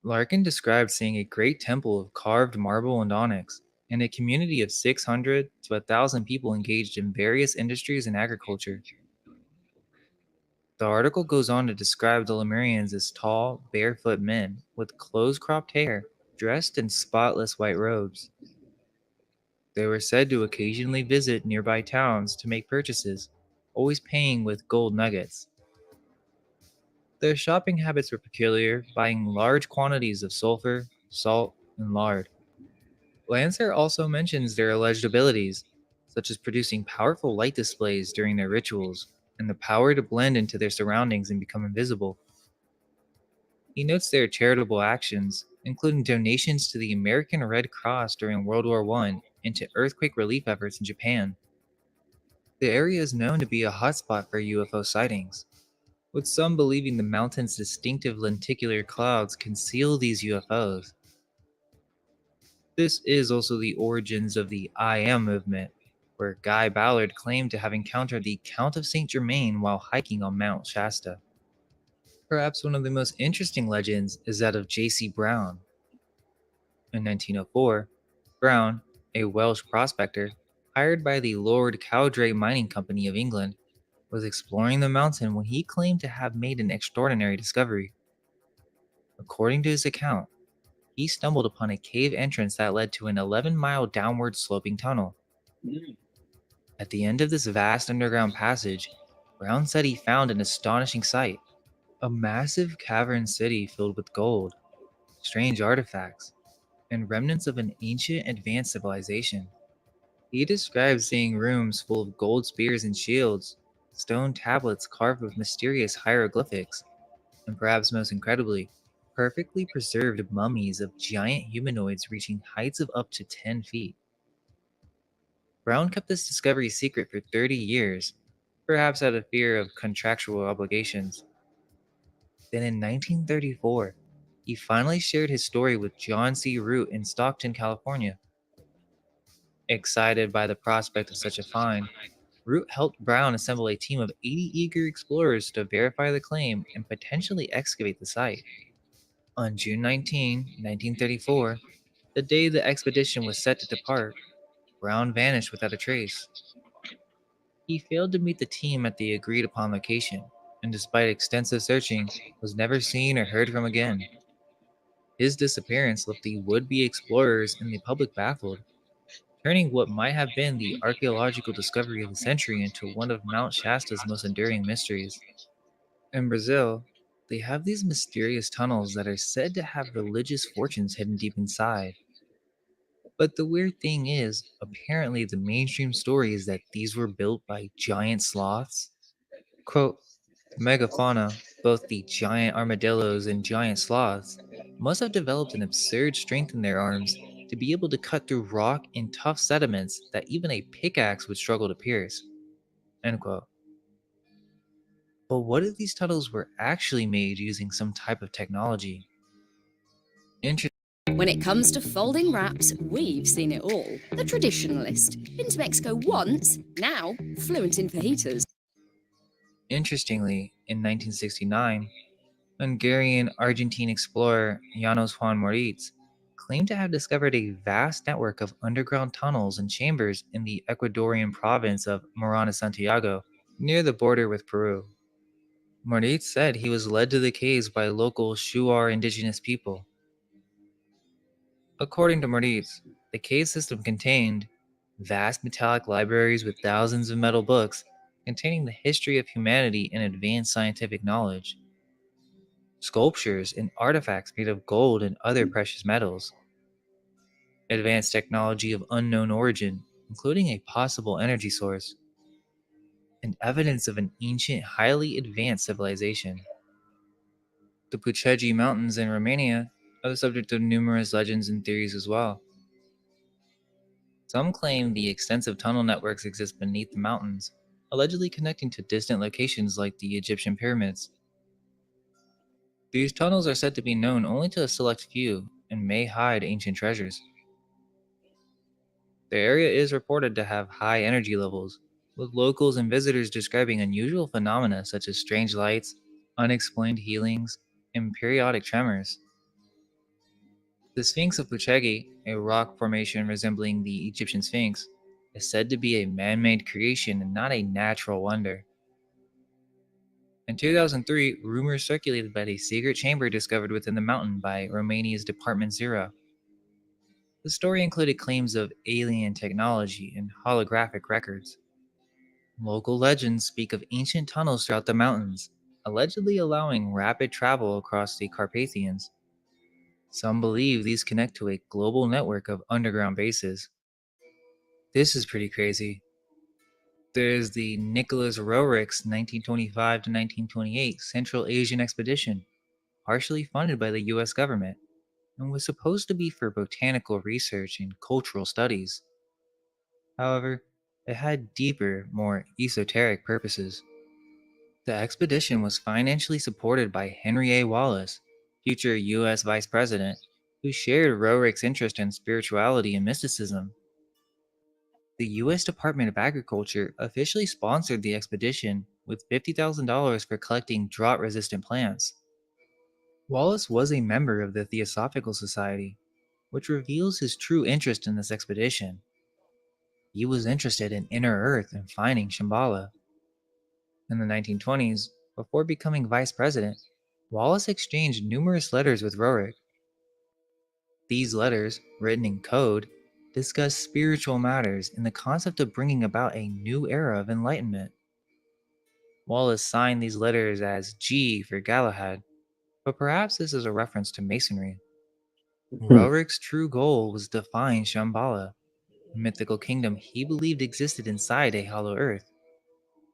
Larkin described seeing a great temple of carved marble and onyx, and a community of 600 to 1,000 people engaged in various industries and agriculture. The article goes on to describe the Lemurians as tall, barefoot men with close-cropped hair, dressed in spotless white robes. They were said to occasionally visit nearby towns to make purchases, always paying with gold nuggets. Their shopping habits were peculiar, buying large quantities of sulfur, salt, and lard. Lancer also mentions their alleged abilities, such as producing powerful light displays during their rituals, and the power to blend into their surroundings and become invisible. He notes their charitable actions, including donations to the American Red Cross during World War I and to earthquake relief efforts in Japan. The area is known to be a hotspot for UFO sightings, with some believing the mountain's distinctive lenticular clouds conceal these UFOs. This is also the origins of the I Am movement, where Guy Ballard claimed to have encountered the Count of St. Germain while hiking on Mount Shasta. Perhaps one of the most interesting legends is that of J.C. Brown. In 1904, Brown, a Welsh prospector, hired by the Lord Cowdray Mining Company of England, was exploring the mountain when he claimed to have made an extraordinary discovery. According to his account, he stumbled upon a cave entrance that led to an 11-mile downward sloping tunnel. At the end of this vast underground passage, Brown said he found an astonishing sight: a massive cavern city filled with gold, strange artifacts, and remnants of an ancient advanced civilization. He described seeing rooms full of gold spears and shields, stone tablets carved with mysterious hieroglyphics, and perhaps most incredibly, perfectly preserved mummies of giant humanoids reaching heights of up to 10 feet. Brown kept this discovery secret for 30 years, perhaps out of fear of contractual obligations. Then in 1934, he finally shared his story with John C. Root in Stockton, California. Excited by the prospect of such a find, Root helped Brown assemble a team of 80 eager explorers to verify the claim and potentially excavate the site. On June 19, 1934, the day the expedition was set to depart, Brown vanished without a trace. He failed to meet the team at the agreed upon location, and despite extensive searching, was never seen or heard from again. His disappearance left the would-be explorers and the public baffled, turning what might have been the archaeological discovery of the century into one of Mount Shasta's most enduring mysteries. In Brazil, They have these mysterious tunnels that are said to have religious fortunes hidden deep inside. But the weird thing is, apparently the mainstream story is that these were built by giant sloths. Quote, megafauna, both the giant armadillos and giant sloths, must have developed an absurd strength in their arms to be able to cut through rock and tough sediments that even a pickaxe would struggle to pierce. End quote. But what if these tunnels were actually made using some type of technology? When it comes to folding wraps, we've seen it all. The traditionalist. Been to Mexico once, now fluent in fajitas. Interestingly, in 1969, Hungarian-Argentine explorer Janos Juan Moritz claimed to have discovered a vast network of underground tunnels and chambers in the Ecuadorian province of Morona Santiago, near the border with Peru. Moritz said he was led to the caves by local Shuar indigenous people. According to Moritz, the cave system contained vast metallic libraries with thousands of metal books containing the history of humanity and advanced scientific knowledge, sculptures and artifacts made of gold and other precious metals, advanced technology of unknown origin, including a possible energy source, and evidence of an ancient, highly advanced civilization. The Puchegi Mountains in Romania are the subject of numerous legends and theories as well. Some claim the extensive tunnel networks exist beneath the mountains, allegedly connecting to distant locations like the Egyptian pyramids. These tunnels are said to be known only to a select few and may hide ancient treasures. The area is reported to have high energy levels, with locals and visitors describing unusual phenomena such as strange lights, unexplained healings, and periodic tremors. The Sphinx of Puchegi, a rock formation resembling the Egyptian Sphinx, is said to be a man-made creation and not a natural wonder. In 2003, rumors circulated about a secret chamber discovered within the mountain by Romania's Department Zero. The story included claims of alien technology and holographic records. Local legends speak of ancient tunnels throughout the mountains, allegedly allowing rapid travel across the Carpathians. Some believe these connect to a global network of underground bases. This is pretty crazy. There's the Nicholas Roerich's 1925 to 1928 Central Asian expedition, partially funded by the US government, and was supposed to be for botanical research and cultural studies. However, it had deeper, more esoteric purposes. The expedition was financially supported by Henry A. Wallace, future US Vice President, who shared Roerich's interest in spirituality and mysticism. The US Department of Agriculture officially sponsored the expedition with $50,000 for collecting drought-resistant plants. Wallace was a member of the Theosophical Society, which reveals his true interest in this expedition. He was interested in inner earth and finding Shambhala. In the 1920s, before becoming vice president, Wallace exchanged numerous letters with Roerich. These letters, written in code, discuss spiritual matters and the concept of bringing about a new era of enlightenment. Wallace signed these letters as G for Galahad, but perhaps this is a reference to Masonry. Roerich's true goal was to find Shambhala, a mythical kingdom he believed existed inside a hollow earth.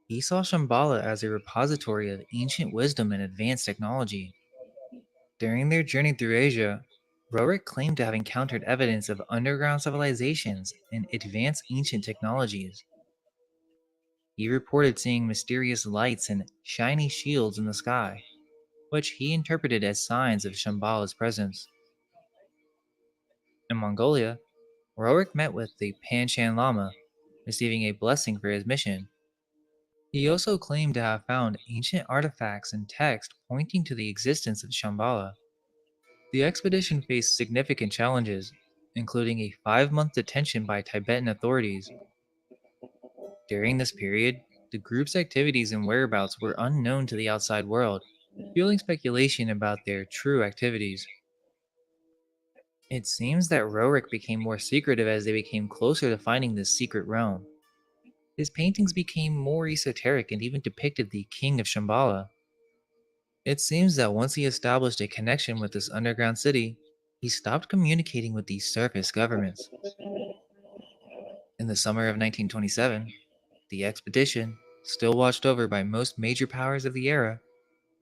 He saw Shambhala as a repository of ancient wisdom and advanced technology. During their journey through Asia, Roerich claimed to have encountered evidence of underground civilizations and advanced ancient technologies. He reported seeing mysterious lights and shiny shields in the sky, which he interpreted as signs of Shambhala's presence. In Mongolia, Roerich met with the Panchen Lama, receiving a blessing for his mission. He also claimed to have found ancient artifacts and text pointing to the existence of Shambhala. The expedition faced significant challenges, including a 5-month detention by Tibetan authorities. During this period, the group's activities and whereabouts were unknown to the outside world, fueling speculation about their true activities. It seems that Roerich became more secretive as they became closer to finding this secret realm. His paintings became more esoteric and even depicted the king of Shambhala. It seems that once he established a connection with this underground city, he stopped communicating with these surface governments. In the summer of 1927, the expedition, still watched over by most major powers of the era,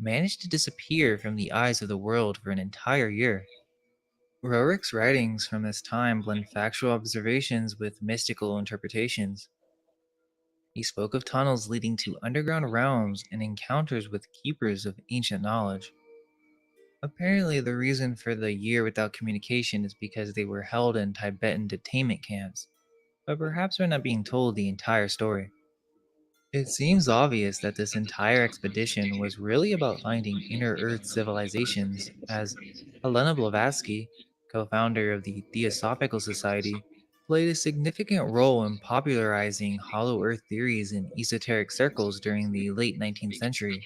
managed to disappear from the eyes of the world for an entire year. Roerich's writings from this time blend factual observations with mystical interpretations. He spoke of tunnels leading to underground realms and encounters with keepers of ancient knowledge. Apparently, the reason for the year without communication is because they were held in Tibetan detainment camps, but perhaps we're not being told the entire story. It seems obvious that this entire expedition was really about finding inner Earth civilizations, as Helena Blavatsky, co-founder of the Theosophical Society, played a significant role in popularizing hollow Earth theories in esoteric circles during the late 19th century.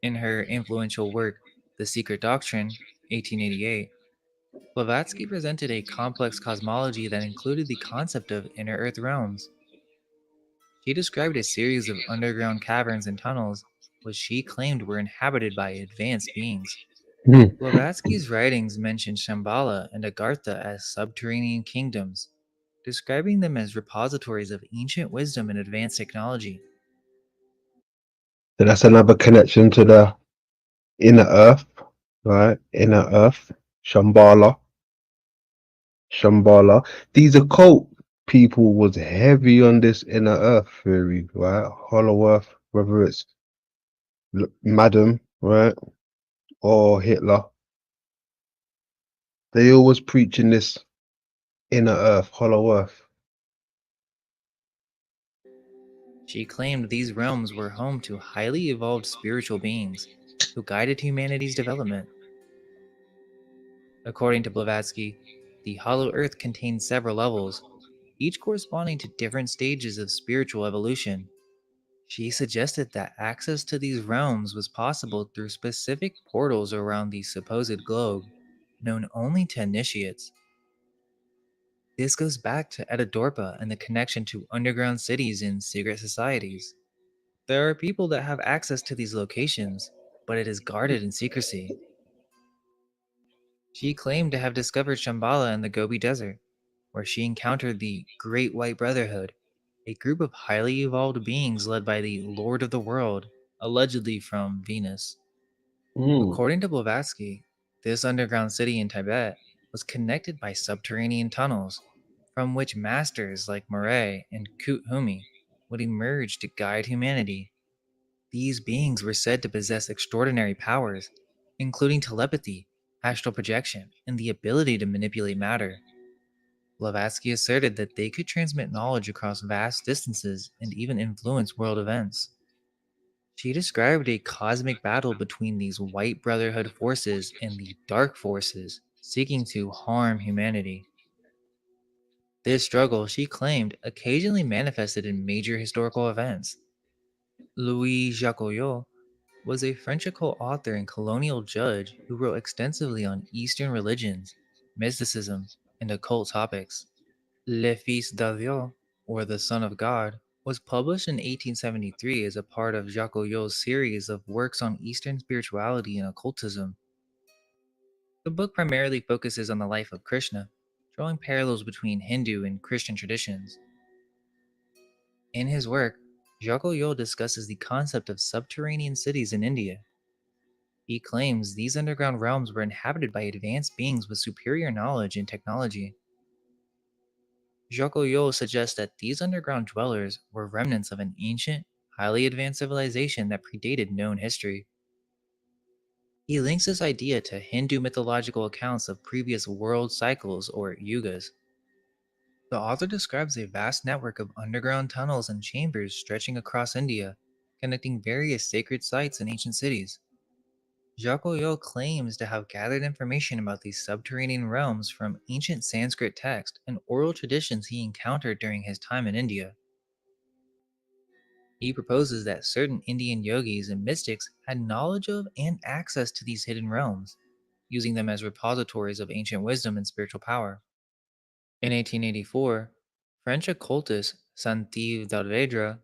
In her influential work, The Secret Doctrine, 1888, Blavatsky presented a complex cosmology that included the concept of inner Earth realms. She described a series of underground caverns and tunnels, which she claimed were inhabited by advanced beings. Hmm. Blavatsky's writings mention Shambhala and Agartha as subterranean kingdoms, describing them as repositories of ancient wisdom and advanced technology. So that's another connection to the inner earth, right? Inner earth, Shambhala. Shambhala. These occult people was heavy on this inner earth theory, right? Hollow earth, whether it's Madam, right, or Hitler. They always preaching this inner earth, hollow earth. She claimed these realms were home to highly evolved spiritual beings who guided humanity's development. According to Blavatsky, the Hollow Earth contained several levels, each corresponding to different stages of spiritual evolution. She suggested that access to these realms was possible through specific portals around the supposed globe, known only to initiates. This goes back to Edadorpa and the connection to underground cities and secret societies. There are people that have access to these locations, but it is guarded in secrecy. She claimed to have discovered Shambhala in the Gobi Desert, where she encountered the Great White Brotherhood, a group of highly evolved beings led by the Lord of the World, allegedly from Venus. According to Blavatsky, this underground city in Tibet was connected by subterranean tunnels, from which masters like Moray and Kut Humi would emerge to guide humanity. These beings were said to possess extraordinary powers, including telepathy, astral projection, and the ability to manipulate matter. Blavatsky asserted that they could transmit knowledge across vast distances and even influence world events. She described a cosmic battle between these White Brotherhood forces and the Dark Forces seeking to harm humanity. This struggle, she claimed, occasionally manifested in major historical events. Louis Jacquot was a French occult author and colonial judge who wrote extensively on Eastern religions, mysticism, and occult topics. Le Fils de Dieu, or The Son of God, was published in 1873 as a part of Jacquot's series of works on Eastern spirituality and occultism. The book primarily focuses on the life of Krishna, drawing parallels between Hindu and Christian traditions. In his work, Jacquot discusses the concept of subterranean cities in India. He claims these underground realms were inhabited by advanced beings with superior knowledge and technology. Jacquot suggests that these underground dwellers were remnants of an ancient, highly advanced civilization that predated known history. He links this idea to Hindu mythological accounts of previous world cycles or yugas. The author describes a vast network of underground tunnels and chambers stretching across India, connecting various sacred sites and ancient cities. Jacquot claims to have gathered information about these subterranean realms from ancient Sanskrit texts and oral traditions he encountered during his time in India. He proposes that certain Indian yogis and mystics had knowledge of and access to these hidden realms, using them as repositories of ancient wisdom and spiritual power. In 1884, French occultist Saint-Yves d'Alvedre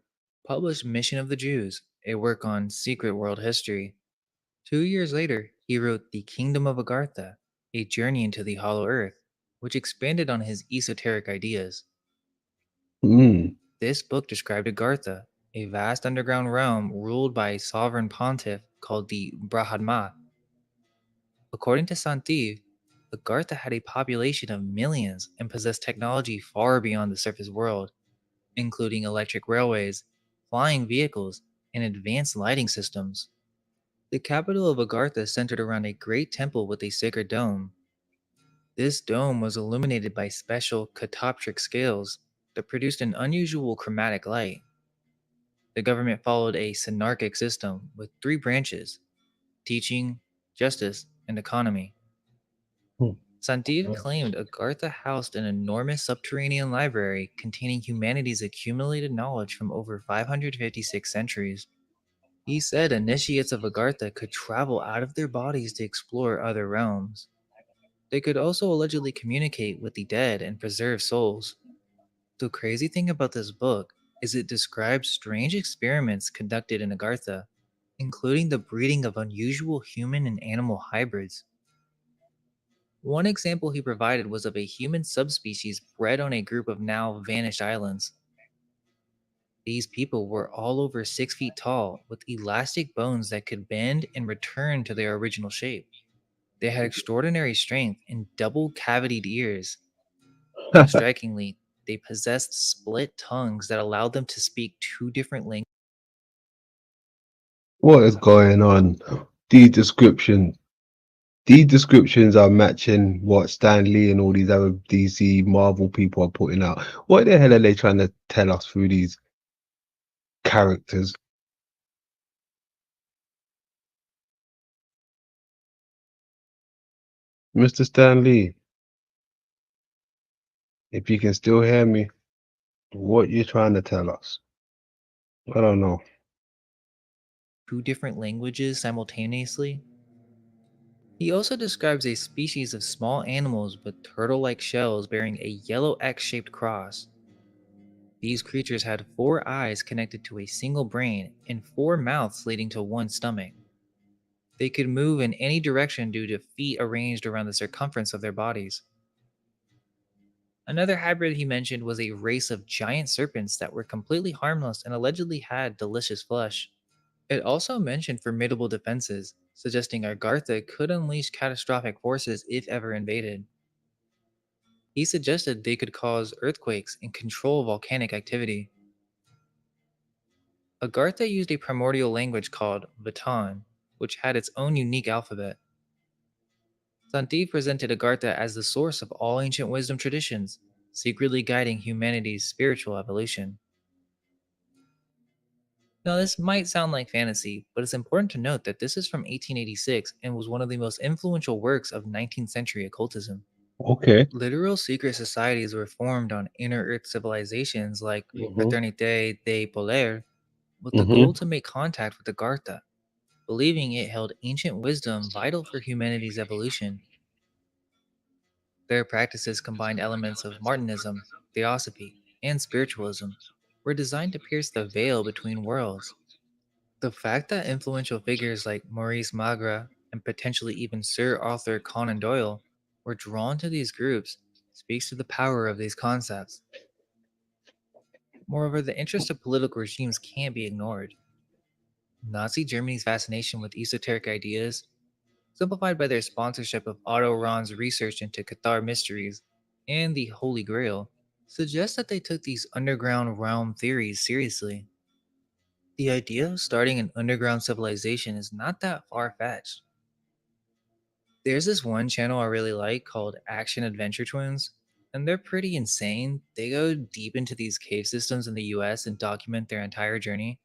published Mission of the Jews, a work on secret world history. 2 years later, he wrote The Kingdom of Agartha, A Journey into the Hollow Earth, which expanded on his esoteric ideas. Mm. This book described Agartha, a vast underground realm ruled by a sovereign pontiff called the Brahadma. According to Santiv, Agartha had a population of millions and possessed technology far beyond the surface world, including electric railways, flying vehicles, and advanced lighting systems. The capital of Agartha centered around a great temple with a sacred dome. This dome was illuminated by special catoptric scales that produced an unusual chromatic light. The government followed a synarchic system with three branches: teaching, justice, and economy. Hmm. Santiv claimed Agartha housed an enormous subterranean library containing humanity's accumulated knowledge from over 556 centuries. He said initiates of Agartha could travel out of their bodies to explore other realms. They could also allegedly communicate with the dead and preserve souls. The crazy thing about this book is it describes strange experiments conducted in Agartha, including the breeding of unusual human and animal hybrids. One example he provided was of a human subspecies bred on a group of now vanished islands. These people were all over 6 feet tall, with elastic bones that could bend and return to their original shape. They had extraordinary strength and double cavitied ears. Most strikingly, they possessed split tongues that allowed them to speak two different languages. What is going on? These descriptions. These descriptions are matching what Stan Lee and all these other DC Marvel people are putting out. What the hell are they trying to tell us through these characters? Mr. Stan Lee, if you can still hear me, what you trying to tell us? I don't know. Two different languages simultaneously. He also describes a species of small animals with turtle-like shells bearing a yellow X-shaped cross. These creatures had 4 eyes connected to a single brain and 4 mouths leading to one stomach. They could move in any direction due to feet arranged around the circumference of their bodies. Another hybrid he mentioned was a race of giant serpents that were completely harmless and allegedly had delicious flesh. It also mentioned formidable defenses, suggesting Agartha could unleash catastrophic forces if ever invaded. He suggested they could cause earthquakes and control volcanic activity. Agartha used a primordial language called Vatan, which had its own unique alphabet. Santi presented Agartha as the source of all ancient wisdom traditions, secretly guiding humanity's spiritual evolution. Now, this might sound like fantasy, but it's important to note that this is from 1886 and was one of the most influential works of 19th century occultism. Okay. Literal secret societies were formed on inner Earth civilizations like Mm-hmm. Fraternité des Polaires, with the Mm-hmm. goal to make contact with Agartha, believing it held ancient wisdom vital for humanity's evolution. Their practices combined elements of Martinism, Theosophy, and spiritualism, were designed to pierce the veil between worlds. The fact that influential figures like Maurice Magre and potentially even Sir Arthur Conan Doyle were drawn to these groups speaks to the power of these concepts. Moreover, the interest of political regimes can't be ignored. Nazi Germany's fascination with esoteric ideas, simplified by their sponsorship of Otto Rahn's research into Cathar mysteries and the Holy Grail, suggests that they took these underground realm theories seriously. The idea of starting an underground civilization is not that far fetched. There's this one channel I really like called Action Adventure Twins, and they're pretty insane. They go deep into these cave systems in the US and document their entire journey.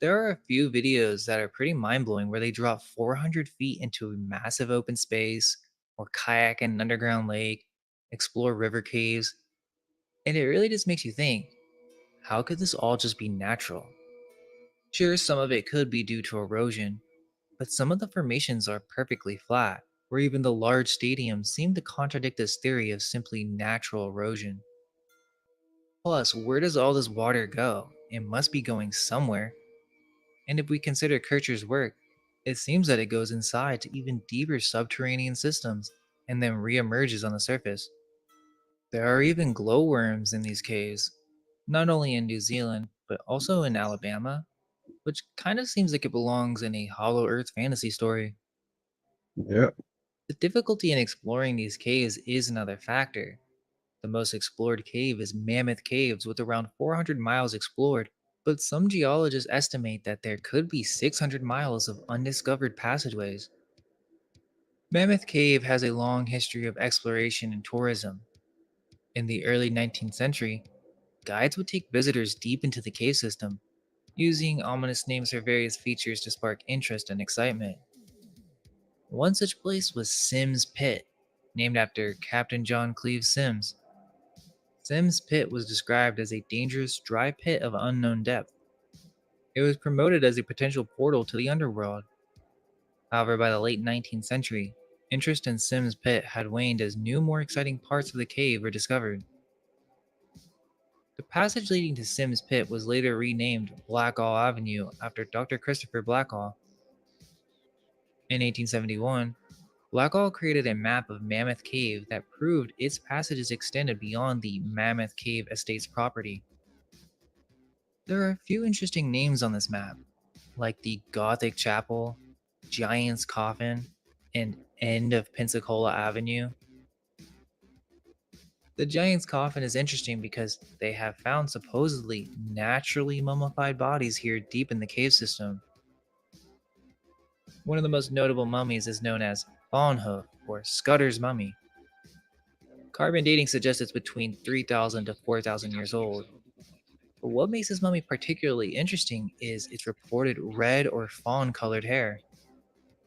There are a few videos that are pretty mind blowing where they drop 400 feet into a massive open space, or kayak in an underground lake, explore river caves, and it really just makes you think, how could this all just be natural? Sure, some of it could be due to erosion, but some of the formations are perfectly flat, where even the large stadiums seem to contradict this theory of simply natural erosion. Plus, where does all this water go? It must be going somewhere. And if we consider Kircher's work, it seems that it goes inside to even deeper subterranean systems and then reemerges on the surface. There are even glowworms in these caves, not only in New Zealand, but also in Alabama, which kind of seems like it belongs in a Hollow Earth fantasy story. Yeah. The difficulty in exploring these caves is another factor. The most explored cave is Mammoth Caves, with around 400 miles explored, but some geologists estimate that there could be 600 miles of undiscovered passageways. Mammoth Cave has a long history of exploration and tourism. In the early 19th century, guides would take visitors deep into the cave system, using ominous names for various features to spark interest and excitement. One such place was Sims Pit, named after Captain John Cleves Sims. Sims Pit was described as a dangerous, dry pit of unknown depth. It was promoted as a potential portal to the underworld. However, by the late 19th century, interest in Sims Pit had waned as new, more exciting parts of the cave were discovered. The passage leading to Sims Pit was later renamed Blackall Avenue after Dr. Christopher Blackall. In 1871, Blackall created a map of Mammoth Cave that proved its passages extended beyond the Mammoth Cave Estate's property. There are a few interesting names on this map, like the Gothic Chapel, Giant's Coffin, and End of Pensacola Avenue. The Giant's Coffin is interesting because they have found supposedly naturally mummified bodies here deep in the cave system. One of the most notable mummies is known as Bonhoof or Scudder's mummy. Carbon dating suggests it's between 3,000 to 4,000 years old. But what makes this mummy particularly interesting is its reported red or fawn colored hair.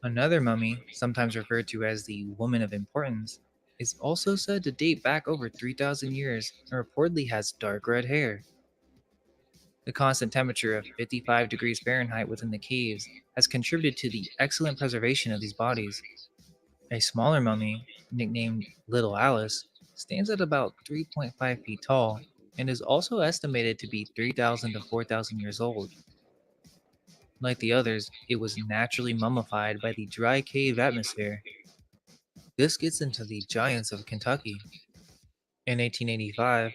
Another mummy, sometimes referred to as the Woman of Importance, is also said to date back over 3,000 years and reportedly has dark red hair. The constant temperature of 55 degrees Fahrenheit within the caves has contributed to the excellent preservation of these bodies. A smaller mummy, nicknamed Little Alice, stands at about 3.5 feet tall and is also estimated to be 3,000 to 4,000 years old. Like the others, it was naturally mummified by the dry cave atmosphere. This gets into the giants of Kentucky. In 1885,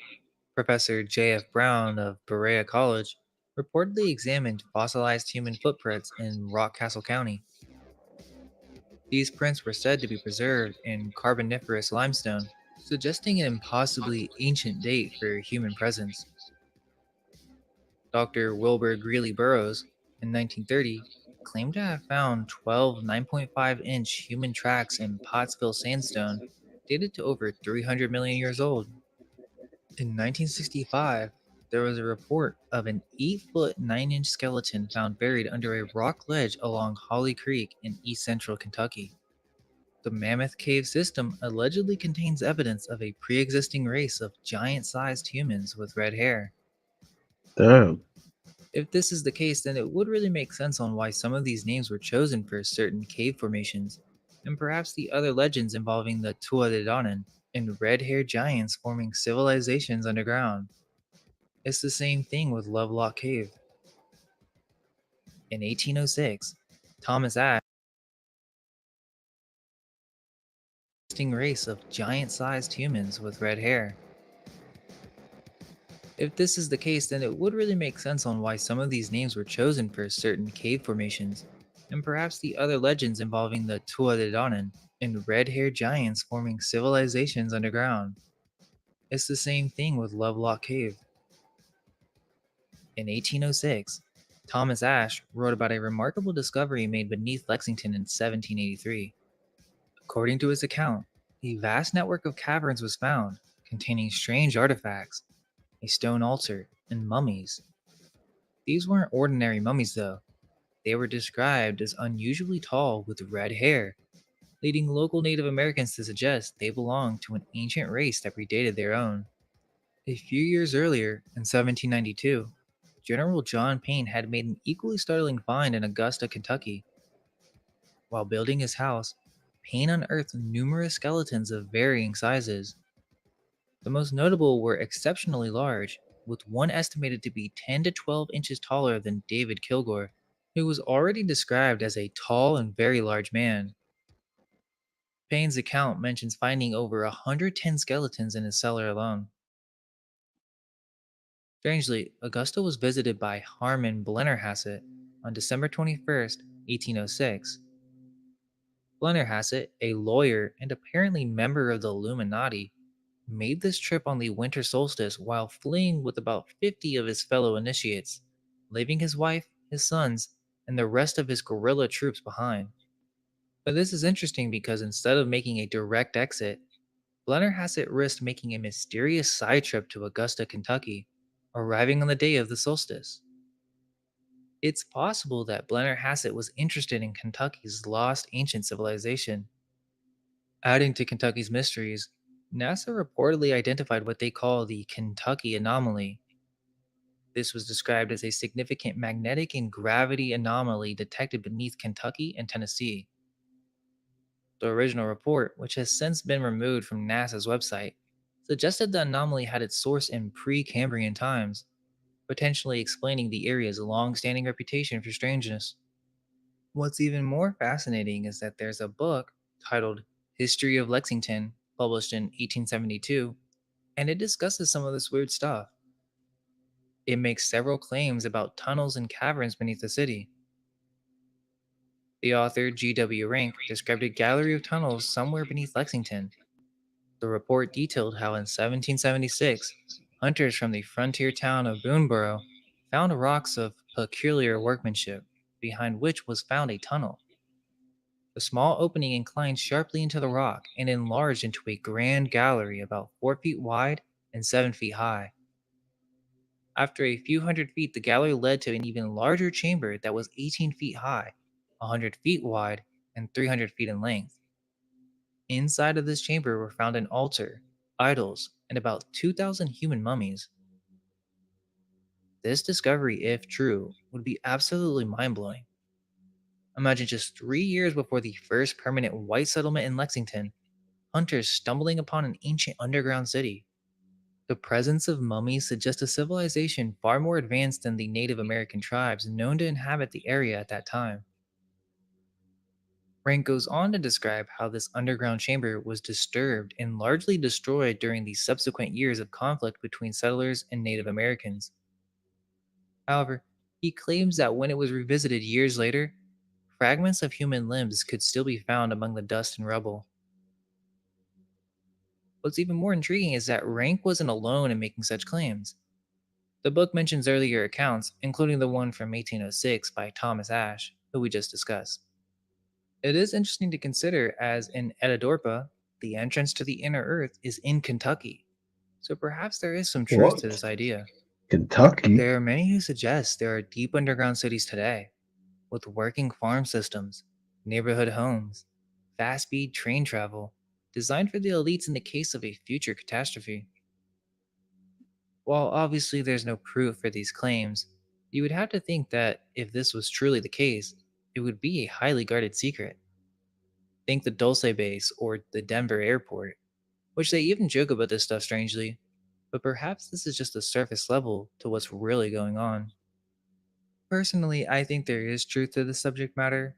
Professor J.F. Brown of Berea College reportedly examined fossilized human footprints in Rockcastle County. These prints were said to be preserved in Carboniferous limestone, suggesting an impossibly ancient date for human presence. Dr. Wilbur Greeley Burroughs, in 1930, claimed to have found 12 9.5-inch human tracks in Pottsville sandstone dated to over 300 million years old. In 1965, there was a report of an 8-foot 9-inch skeleton found buried under a rock ledge along Holly Creek in east central Kentucky. The Mammoth Cave system allegedly contains evidence of a pre-existing race of giant-sized humans with red hair. Damn. If this is the case, then it would really make sense on why some of these names were chosen for certain cave formations, and perhaps the other legends involving the Tua de Danann and red-haired giants forming civilizations underground. It's the same thing with Lovelock Cave. In 1806, Thomas Ashe, race of giant-sized humans with red hair. If this is the case, then it would really make sense on why some of these names were chosen for certain cave formations, and perhaps the other legends involving the Tua de Danann and red-haired giants forming civilizations underground. It's the same thing with Lovelock Cave. In 1806, Thomas Ashe wrote about a remarkable discovery made beneath Lexington in 1783. According to his account, a vast network of caverns was found, containing strange artifacts, a stone altar, and mummies. These weren't ordinary mummies, though. They were described as unusually tall with red hair, leading local Native Americans to suggest they belonged to an ancient race that predated their own. A few years earlier, in 1792, General John Payne had made an equally startling find in Augusta, Kentucky. While building his house, Payne unearthed numerous skeletons of varying sizes. The most notable were exceptionally large, with one estimated to be 10 to 12 inches taller than David Kilgore. who was already described as a tall and very large man. Payne's account mentions finding over 110 skeletons in his cellar alone. Strangely, Augusta was visited by Harman Blennerhassett on December 21st, 1806. Blennerhassett, a lawyer and apparently member of the Illuminati, made this trip on the winter solstice while fleeing with about 50 of his fellow initiates, leaving his wife, his sons, and the rest of his guerrilla troops behind. But this is interesting because instead of making a direct exit, Blennerhassett risked making a mysterious side trip to Augusta, Kentucky, arriving on the day of the solstice. It's possible that Blennerhassett was interested in Kentucky's lost ancient civilization. Adding to Kentucky's mysteries, NASA reportedly identified what they call the Kentucky anomaly. This was described as a significant magnetic and gravity anomaly detected beneath Kentucky and Tennessee. The original report, which has since been removed from NASA's website, suggested the anomaly had its source in pre-Cambrian times, potentially explaining the area's long-standing reputation for strangeness. What's even more fascinating is that there's a book titled History of Lexington, published in 1872, and it discusses some of this weird stuff. It makes several claims about tunnels and caverns beneath the city. The author, G.W. Rank, described a gallery of tunnels somewhere beneath Lexington. The report detailed how in 1776, hunters from the frontier town of Boonesborough found rocks of peculiar workmanship, behind which was found a tunnel. The small opening inclined sharply into the rock and enlarged into a grand gallery about 4 feet wide and 7 feet high. After a few hundred feet, the gallery led to an even larger chamber that was 18 feet high, 100 feet wide, and 300 feet in length. Inside of this chamber were found an altar, idols, and about 2,000 human mummies. This discovery, if true, would be absolutely mind-blowing. Imagine just 3 years before the first permanent white settlement in Lexington, hunters stumbling upon an ancient underground city. The presence of mummies suggests a civilization far more advanced than the Native American tribes known to inhabit the area at that time. Rank goes on to describe how this underground chamber was disturbed and largely destroyed during the subsequent years of conflict between settlers and Native Americans. However, he claims that when it was revisited years later, fragments of human limbs could still be found among the dust and rubble. What's even more intriguing is that Rank wasn't alone in making such claims. The book mentions earlier accounts, including the one from 1806 by Thomas Ashe, who we just discussed. It is interesting to consider, as in Etadorpa, the entrance to the inner earth is in Kentucky, so perhaps there is some truth to What? this idea. Kentucky? There are many who suggest there are deep underground cities today, with working farm systems, neighborhood homes, fast-speed train travel, designed for the elites in the case of a future catastrophe. While obviously there's no proof for these claims, you would have to think that if this was truly the case, it would be a highly guarded secret. Think the Dulce base or the Denver airport, which they even joke about this stuff strangely, but perhaps this is just the surface level to what's really going on. Personally, I think there is truth to the subject matter,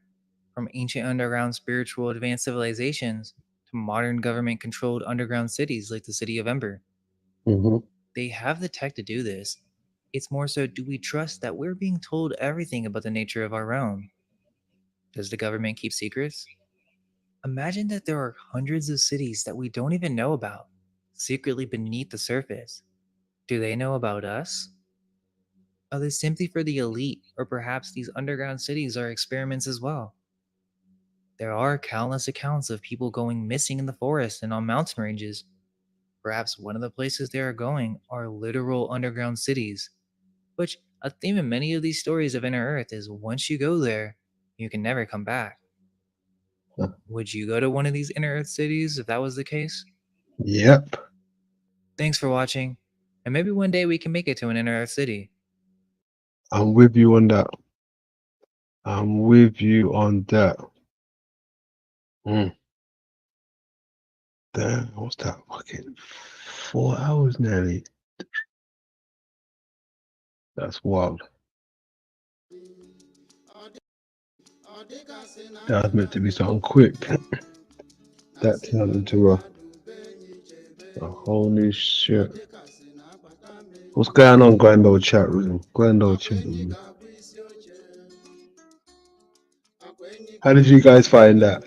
from ancient underground spiritual advanced civilizations to modern government controlled underground cities like the city of Ember. Mm-hmm. They have the tech to do this. It's more so, do we trust that we're being told everything about the nature of our realm? Does the government keep secrets? Imagine that there are hundreds of cities that we don't even know about, secretly beneath the surface. Do they know about us? Are they simply for the elite, or perhaps these underground cities are experiments as well? There are countless accounts of people going missing in the forest and on mountain ranges. Perhaps one of the places they are going are literal underground cities, which a theme in many of these stories of Inner Earth is once you go there, you can never come back. Would you go to one of these Inner Earth cities if that was the case? Yep. Thanks for watching, and maybe one day we can make it to an Inner Earth city. I'm with you on that. I'm with you on that. Damn, what's that? Fucking 4 hours nearly. That's wild. That was meant to be something quick. That turned into a whole new shit. What's going on, Grand Old Chat Room? Grand Old Chat Room. How did you guys find that?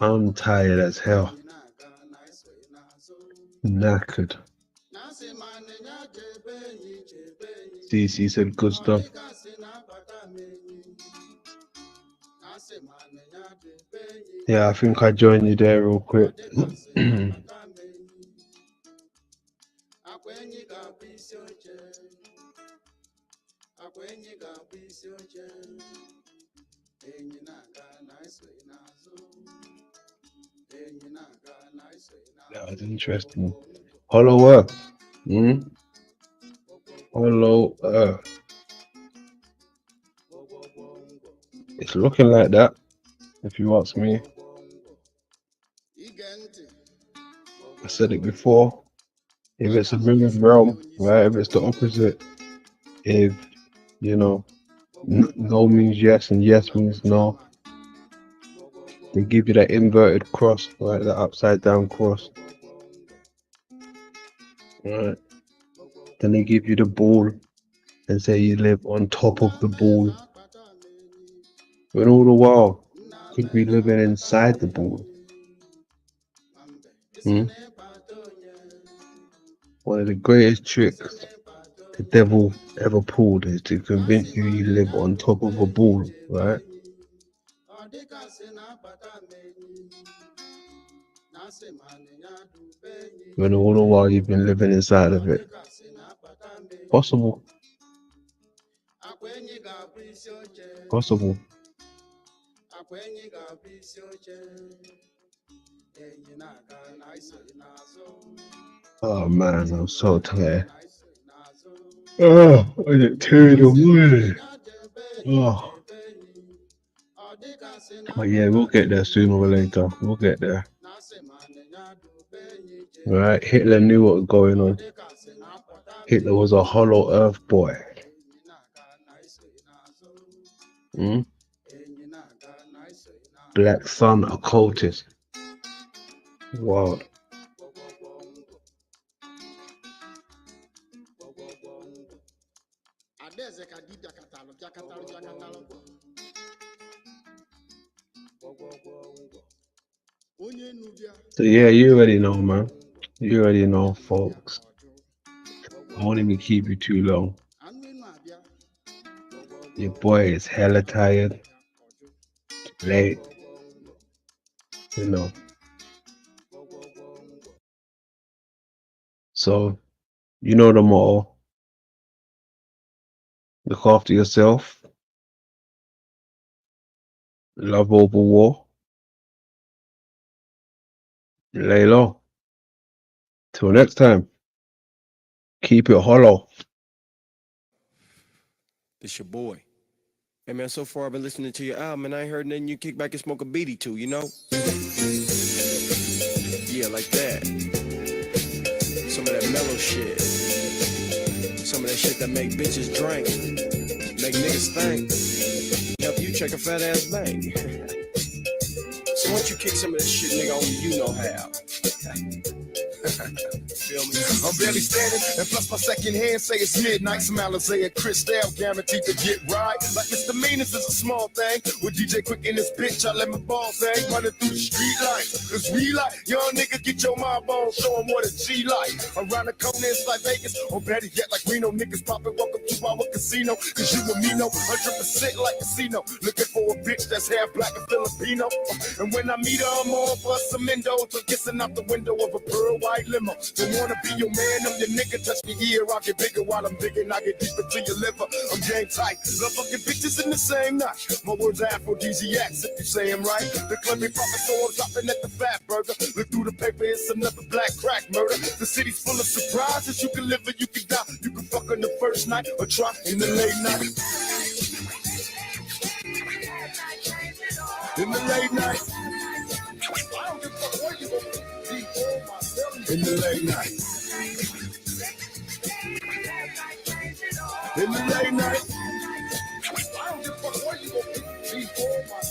I'm tired as hell. Knackered. CC said good stuff. Yeah, I think I joined you there real quick. That was interesting. Hollow Earth. Hollow Earth. It's looking like that, if you ask me. I said it before. If it's a mirrored realm, right? If it's the opposite, if, you know, no means yes and yes means no, they give you that inverted cross, right? That upside down cross. Right. Then they give you the ball and say you live on top of the ball. When all the while could be living inside the ball. One of the greatest tricks the devil ever pulled is to convince you you live on top of a ball, right? When all the while you've been living inside of it. Possible. Possible. Oh man, I'm so tired. Oh, I get 2 in the morning. Oh. But yeah, we'll get there sooner or later. We'll get there. Right, Hitler knew what was going on. Hitler was a hollow earth boy. Black Sun occultist. Wild. So yeah, you already know, man. You already know, folks. I won't even keep you too long. Your boy is hella tired. Late. You know. So, you know the motto. Look after yourself. Love over war. Lay low. Till next time. Keep it hollow. This your boy. Hey man, so far I've been listening to your album and I ain't heard nothing you kick back and smoke a beady to, you know? Yeah, like that. Some of that mellow shit. Some of that shit that make bitches drink. Make niggas think. Help you check a fat ass bank. So why don't you kick some of that shit, nigga, only you know how. Feel me? I'm barely standing, and plus my second hand say it's midnight. Some Alizé and Cristal guaranteed to get right. Like misdemeanors is a small thing. With DJ Quick in this bitch, I let my balls hang. Running through the street lights. Cause we like, young nigga, get your mob on, show them what a G like. Around the corner, it's like Vegas, or better yet, like Reno. Niggas poppin', welcome to our casino. Cause you and me know 100% like casino. Looking for a bitch that's half black and Filipino. And when I meet her, I'm on for some endos. So kissing out the window of a pearl white limo. Don't wanna be your man, I'm your nigga. Touch me here, I'll get bigger while I'm digging. I get deeper to your liver. I'm game tight. Love fucking bitches in the same night. My words are aphrodisiacs if you say I'm right. The clever prophet, so I'm dropping at the fat burger. Look through the paper, it's another black crack murder. The city's full of surprises. You can live or you can die. You can fuck on the first night or try in the late night. In the late night. In the late night. In the late night. Oh my